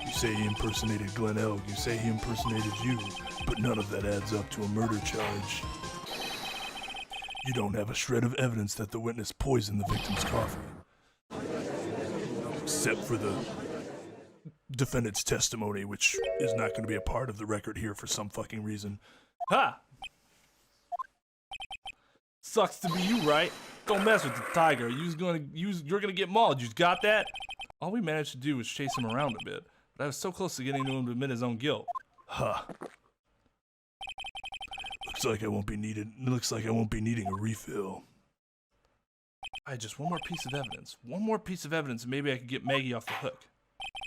You say he impersonated Glen Elg, you say he impersonated you, but none of that adds up to a murder charge. You don't have a shred of evidence that the witness poisoned the victim's coffee. Except for the defendant's testimony, which is not going to be a part of the record here for some fucking reason. Ha! Sucks to be you, right? Don't mess with the tiger. You're gonna get mauled. You got that? All we managed to do was chase him around a bit, but I was so close to getting him to admit his own guilt. Huh. Looks like I won't be needing a refill. I had just one more piece of evidence. One more piece of evidence, and maybe I could get Maggie off the hook.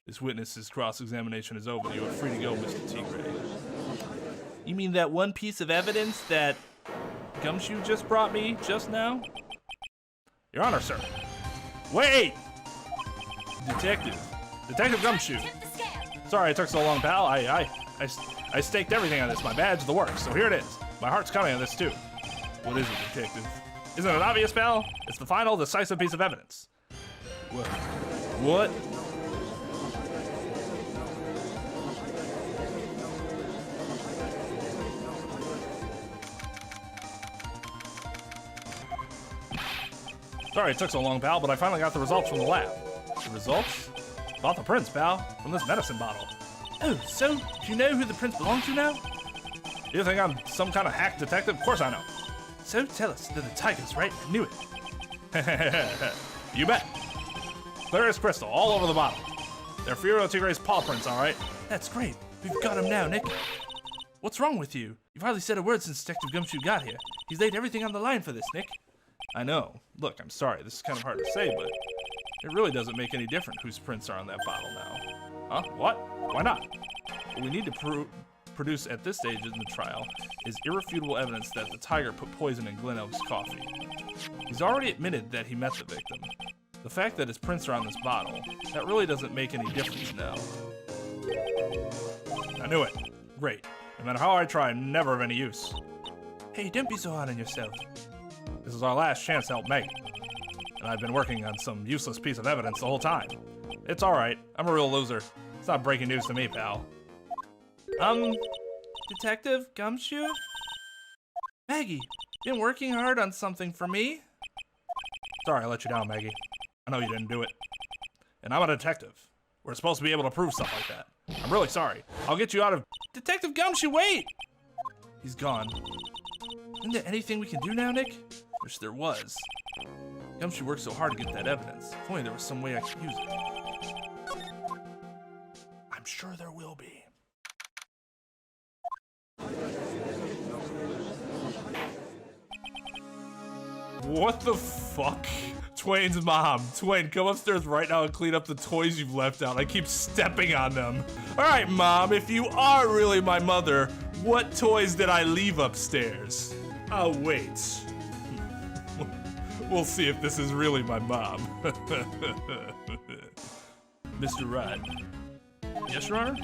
This witness's cross-examination is over. You are free to go, Mr. Tigre. You mean that one piece of evidence that Gumshoe just brought me just now? Your Honor, sir. Wait! Detective Gumshoe. Sorry it took so long, pal. I staked everything on this. My badge, the works. So here it is. My heart's counting on this too. What is it, detective? Isn't it obvious, pal? It's the final, decisive piece of evidence. What? Sorry it took so long, pal, but I finally got the results from the lab. The results? About the prints, pal, from this medicine bottle. Oh, so do you know who the prince belongs to now? You think I'm some kind of hack detective? Of course I know. So tell us, they're the tigers, right? I knew it. You bet. Clear as crystal, all over the bottle. They're Furo Tigre's paw prints, all right? That's great. We've got him now, Nick. What's wrong with you? You've hardly said a word since Detective Gumshoe got here. He's laid everything on the line for this, Nick. I know. Look, I'm sorry. This is kind of hard to say, but it really doesn't make any difference whose prints are on that bottle now. Huh? What? Why not? What we need to produce at this stage in the trial is irrefutable evidence that the tiger put poison in Glen Elg's coffee. He's already admitted that he met the victim. The fact that his prints are on this bottle, that really doesn't make any difference now. I knew it. Great. No matter how I try, never of any use. Hey, don't be so hard on yourself. This is our last chance to help Maggie. And I've been working on some useless piece of evidence the whole time. It's alright. I'm a real loser. It's not breaking news to me, pal. Detective Gumshoe? Maggie, been working hard on something for me? Sorry I let you down, Maggie. I know you didn't do it. And I'm a detective. We're supposed to be able to prove stuff like that. I'm really sorry. I'll get you out of— Detective Gumshoe, wait! He's gone. Isn't there anything we can do now, Nick? Wish there was. Gumshoe worked so hard to get that evidence. If only there was some way I could use it. I'm sure there will be. What the fuck? Twain's mom. Twain, come upstairs right now and clean up the toys you've left out. I keep stepping on them. All right, Mom, if you are really my mother, what toys did I leave upstairs? I'll wait. We'll see if this is really my mom. Mr. Wright. Yes, Your Honor?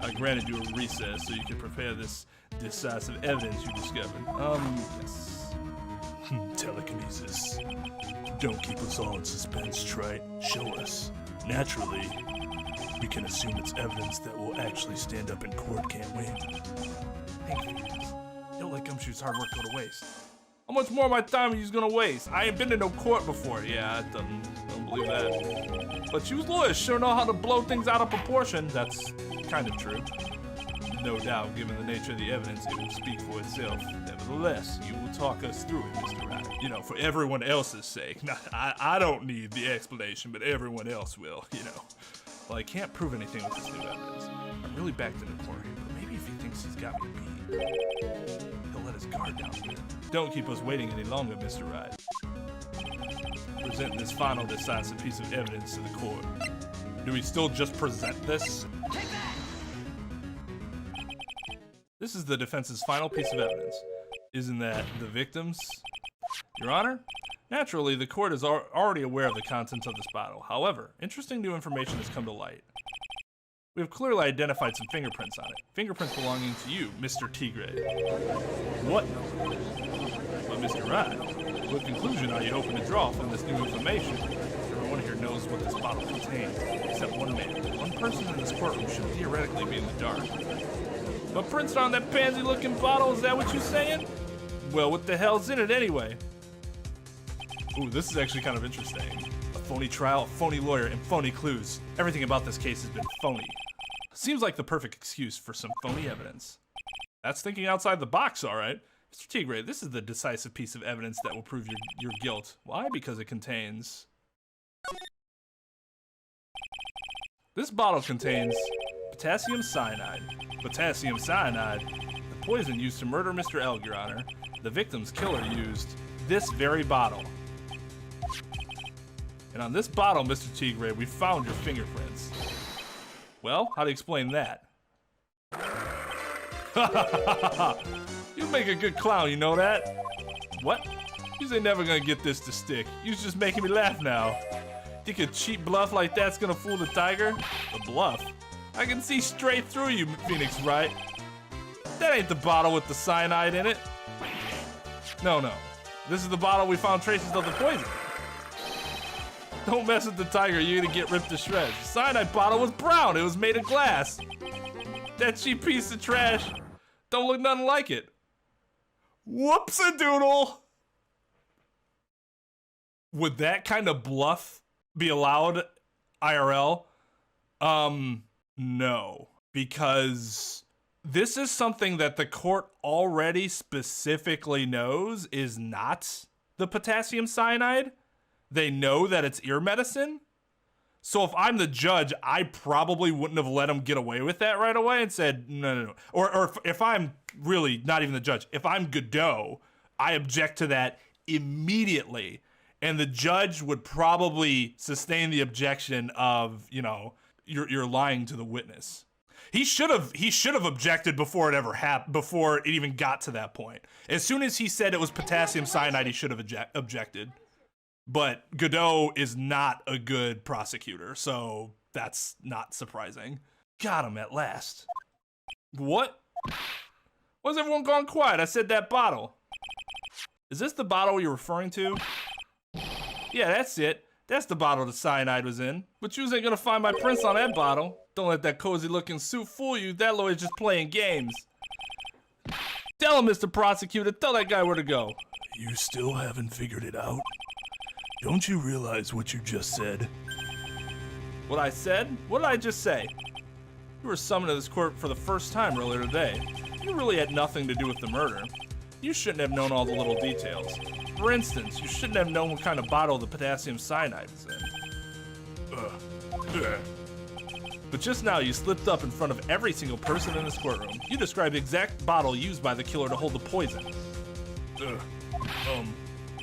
I granted you a recess so you can prepare this decisive evidence you discovered. Yes. Telekinesis. Don't keep us all in suspense, Trite. Show us. Naturally, we can assume it's evidence that will actually stand up in court, can't we? Thank you. Don't let Gumshoe's hard work go to waste. How much more of my time are you gonna waste? I ain't been to no court before. Yeah, I don't believe that. But you lawyers sure know how to blow things out of proportion. That's kind of true. No doubt, given the nature of the evidence, it will speak for itself. Nevertheless, you will talk us through it, Mr. Wright. You know, for everyone else's sake. Now, I don't need the explanation, but everyone else will, you know. Well, I can't prove anything with this new evidence. I'm really backed in the corner here, but maybe if he thinks he's got me beat, he'll let his guard down a bit. Don't keep us waiting any longer, Mr. Wright. Present this final decisive piece of evidence to the court. Do we still just present this? Take that! This is the defense's final piece of evidence. Isn't that the victims? Your Honor, naturally, the court is already aware of the contents of this bottle. However, interesting new information has come to light. We have clearly identified some fingerprints on it. Fingerprints belonging to you, Mr. Tigre. What? But Mr. Wright, what conclusion are you hoping to draw from this new information? Everyone here knows what this bottle contains, except one man. One person in this courtroom should theoretically be in the dark. But prints on that pansy-looking bottle, is that what you're saying? Well, what the hell's in it anyway? Ooh, this is actually kind of interesting. A phony trial, a phony lawyer, and phony clues. Everything about this case has been phony. Seems like the perfect excuse for some phony evidence. That's thinking outside the box, all right. Mr. Tigre, this is the decisive piece of evidence that will prove your guilt. Why? Because it contains... This bottle contains potassium cyanide. Potassium cyanide, the poison used to murder Mr. Elg, Your Honor. The victim's killer used this very bottle. And on this bottle, Mr. Tigre, we found your fingerprints. Well, how do you explain that? You make a good clown, you know that? What? You ain't never gonna get this to stick. You're just making me laugh now. Think a cheap bluff like that's gonna fool the tiger? A bluff? I can see straight through you, Phoenix Wright. That ain't the bottle with the cyanide in it. No. This is the bottle we found traces of the poison. Don't mess with the tiger, you're gonna get ripped to shreds. The cyanide bottle was brown, it was made of glass. That cheap piece of trash don't look nothing like it. Whoops-a-doodle. Would that kind of bluff be allowed IRL? No, because this is something that the court already specifically knows is not the potassium cyanide. They know that it's ear medicine. So if I'm the judge, I probably wouldn't have let him get away with that right away and said, no. Or if I'm really not even the judge, if I'm Godot, I object to that immediately. And the judge would probably sustain the objection of, you know, you're lying to the witness. He should have objected before it ever happened, before it even got to that point. As soon as he said it was potassium cyanide, he should have objected. But Godot is not a good prosecutor, so that's not surprising. Got him at last. What? Why's everyone gone quiet? I said that bottle. Is this the bottle you're referring to? Yeah, that's it. That's the bottle the cyanide was in. But you ain't gonna find my prints on that bottle. Don't let that cozy looking suit fool you. That lawyer's just playing games. Tell him, Mr. Prosecutor. Tell that guy where to go. You still haven't figured it out? Don't you realize what you just said? What I said? What did I just say? You were summoned to this court for the first time earlier today. You really had nothing to do with the murder. You shouldn't have known all the little details. For instance, you shouldn't have known what kind of bottle the potassium cyanide was in. But just now you slipped up in front of every single person in this courtroom. You described the exact bottle used by the killer to hold the poison.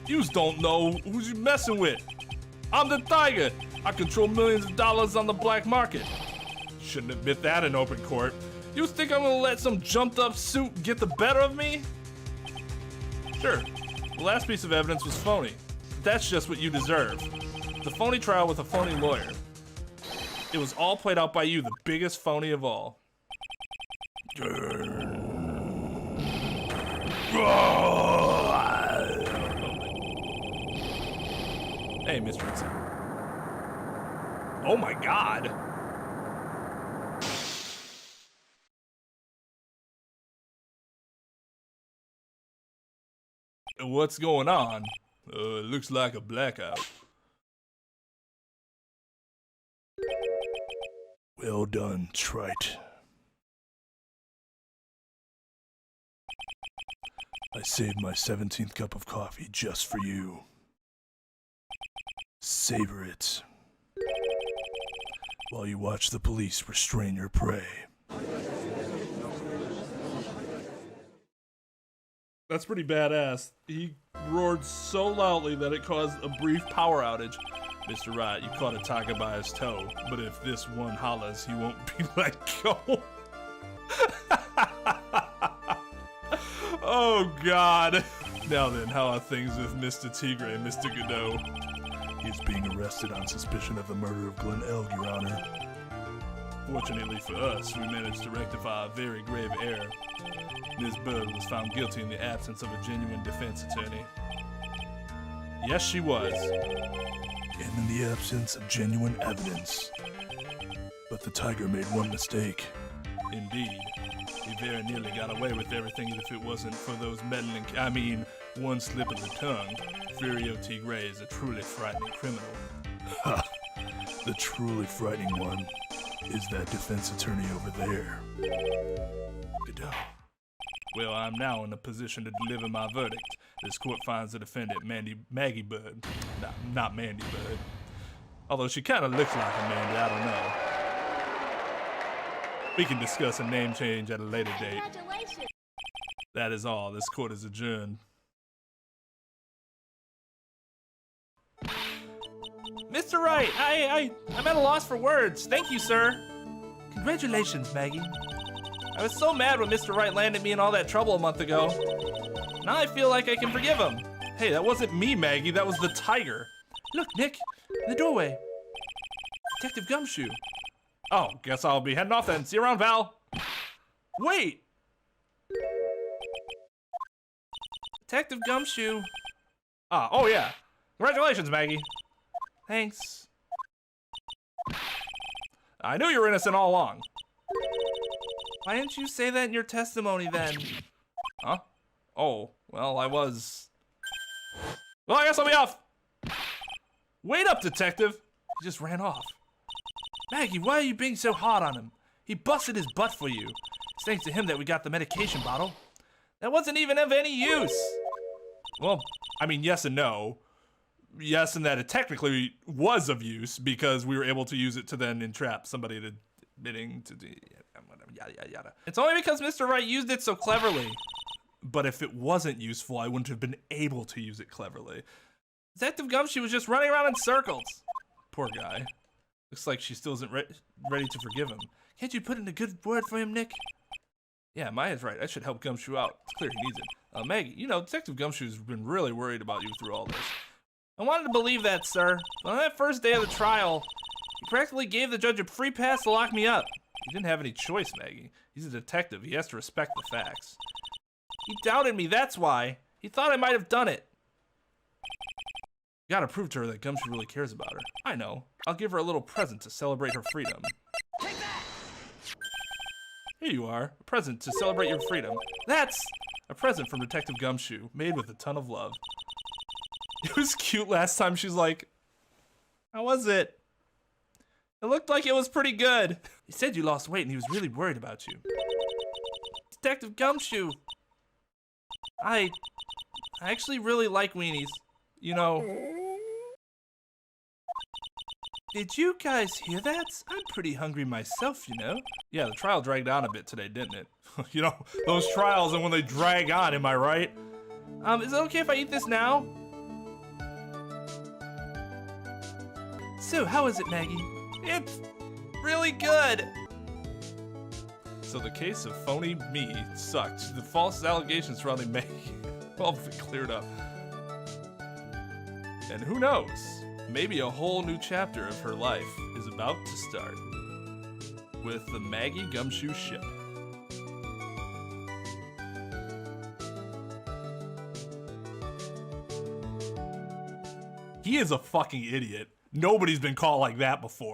Yous don't know who's you messing with. I'm the Tiger. I control millions of dollars on the black market. Shouldn't admit that in open court. You think I'm gonna let some jumped up suit get the better of me? Sure, the last piece of evidence was phony. That's just what you deserve. The phony trial with a phony lawyer. It was all played out by you, the biggest phony of all. Hey, Mr. Ritson. Oh my God. What's going on? It looks like a blackout. Well done, Trite. I saved my 17th cup of coffee just for you. Savor it while you watch the police restrain your prey. That's pretty badass. He roared so loudly that it caused a brief power outage. Mr. Wright, you caught a tiger by his toe, but if this one hollers, he won't be let go. Oh, God. Now then, how are things with Mr. Tigre and Mr. Godot? He's being arrested on suspicion of the murder of Glen Elg, Your Honor. Fortunately for us, we managed to rectify a very grave error. Ms. Bird was found guilty in the absence of a genuine defense attorney. Yes, she was. And in the absence of genuine evidence. But the tiger made one mistake. Indeed. He very nearly got away with everything if it wasn't for those meddling, one slip of the tongue. Furio Tigre is a truly frightening criminal. Ha! The truly frightening one is that defense attorney over there. Godot. Well, I'm now in a position to deliver my verdict. This court finds the defendant Maggie Bird. Not Mandy Bird. Although she kind of looks like a Mandy, I don't know. We can discuss a name change at a later date. Congratulations. That is all. This court is adjourned. Mr. Wright, I'm at a loss for words. Thank you, sir. Congratulations, Maggie. I was so mad when Mr. Wright landed me in all that trouble a month ago. Now I feel like I can forgive him. Hey, that wasn't me, Maggie. That was the tiger. Look, Nick, in the doorway. Detective Gumshoe. Oh, guess I'll be heading off then. See you around, Val. Wait. Detective Gumshoe. Oh yeah. Congratulations, Maggie. Thanks. I knew you were innocent all along. Why didn't you say that in your testimony then? Huh? Oh, well, I was... Well, I guess I'll be off. Wait up, detective. He just ran off. Maggie, why are you being so hard on him? He busted his butt for you. It's thanks to him that we got the medication bottle. That wasn't even of any use. Well, I mean, yes and no. Yes, in that it technically was of use because we were able to use it to then entrap somebody to bidding to do yada yada yada. It's only because Mr. Wright used it so cleverly. But if it wasn't useful, I wouldn't have been able to use it cleverly. Detective Gumshoe was just running around in circles. Poor guy. Looks like she still isn't ready to forgive him. Can't you put in a good word for him, Nick? Yeah, Maya's right. I should help Gumshoe out. It's clear he needs it. Maggie, you know, Detective Gumshoe's been really worried about you through all this. I wanted to believe that, sir. But on that first day of the trial, he practically gave the judge a free pass to lock me up. He didn't have any choice, Maggie. He's a detective. He has to respect the facts. He doubted me, that's why. He thought I might have done it. You gotta prove to her that Gumshoe really cares about her. I know. I'll give her a little present to celebrate her freedom. Take that! Here you are, a present to celebrate your freedom. That's a present from Detective Gumshoe, made with a ton of love. It was cute last time. She's like, how was it? It looked like it was pretty good. He said you lost weight and he was really worried about you. Detective Gumshoe. I actually really like weenies. You know. Did you guys hear that? I'm pretty hungry myself, you know. Yeah, the trial dragged on a bit today, didn't it? You know, those trials and when they drag on, am I right? Is it okay if I eat this now? So, how is it, Maggie? It's really good. So the case of phony me sucked. The false allegations surrounding Maggie all been cleared up. And who knows? Maybe a whole new chapter of her life is about to start with the Maggie Gumshoe ship. He is a fucking idiot. Nobody's been called like that before.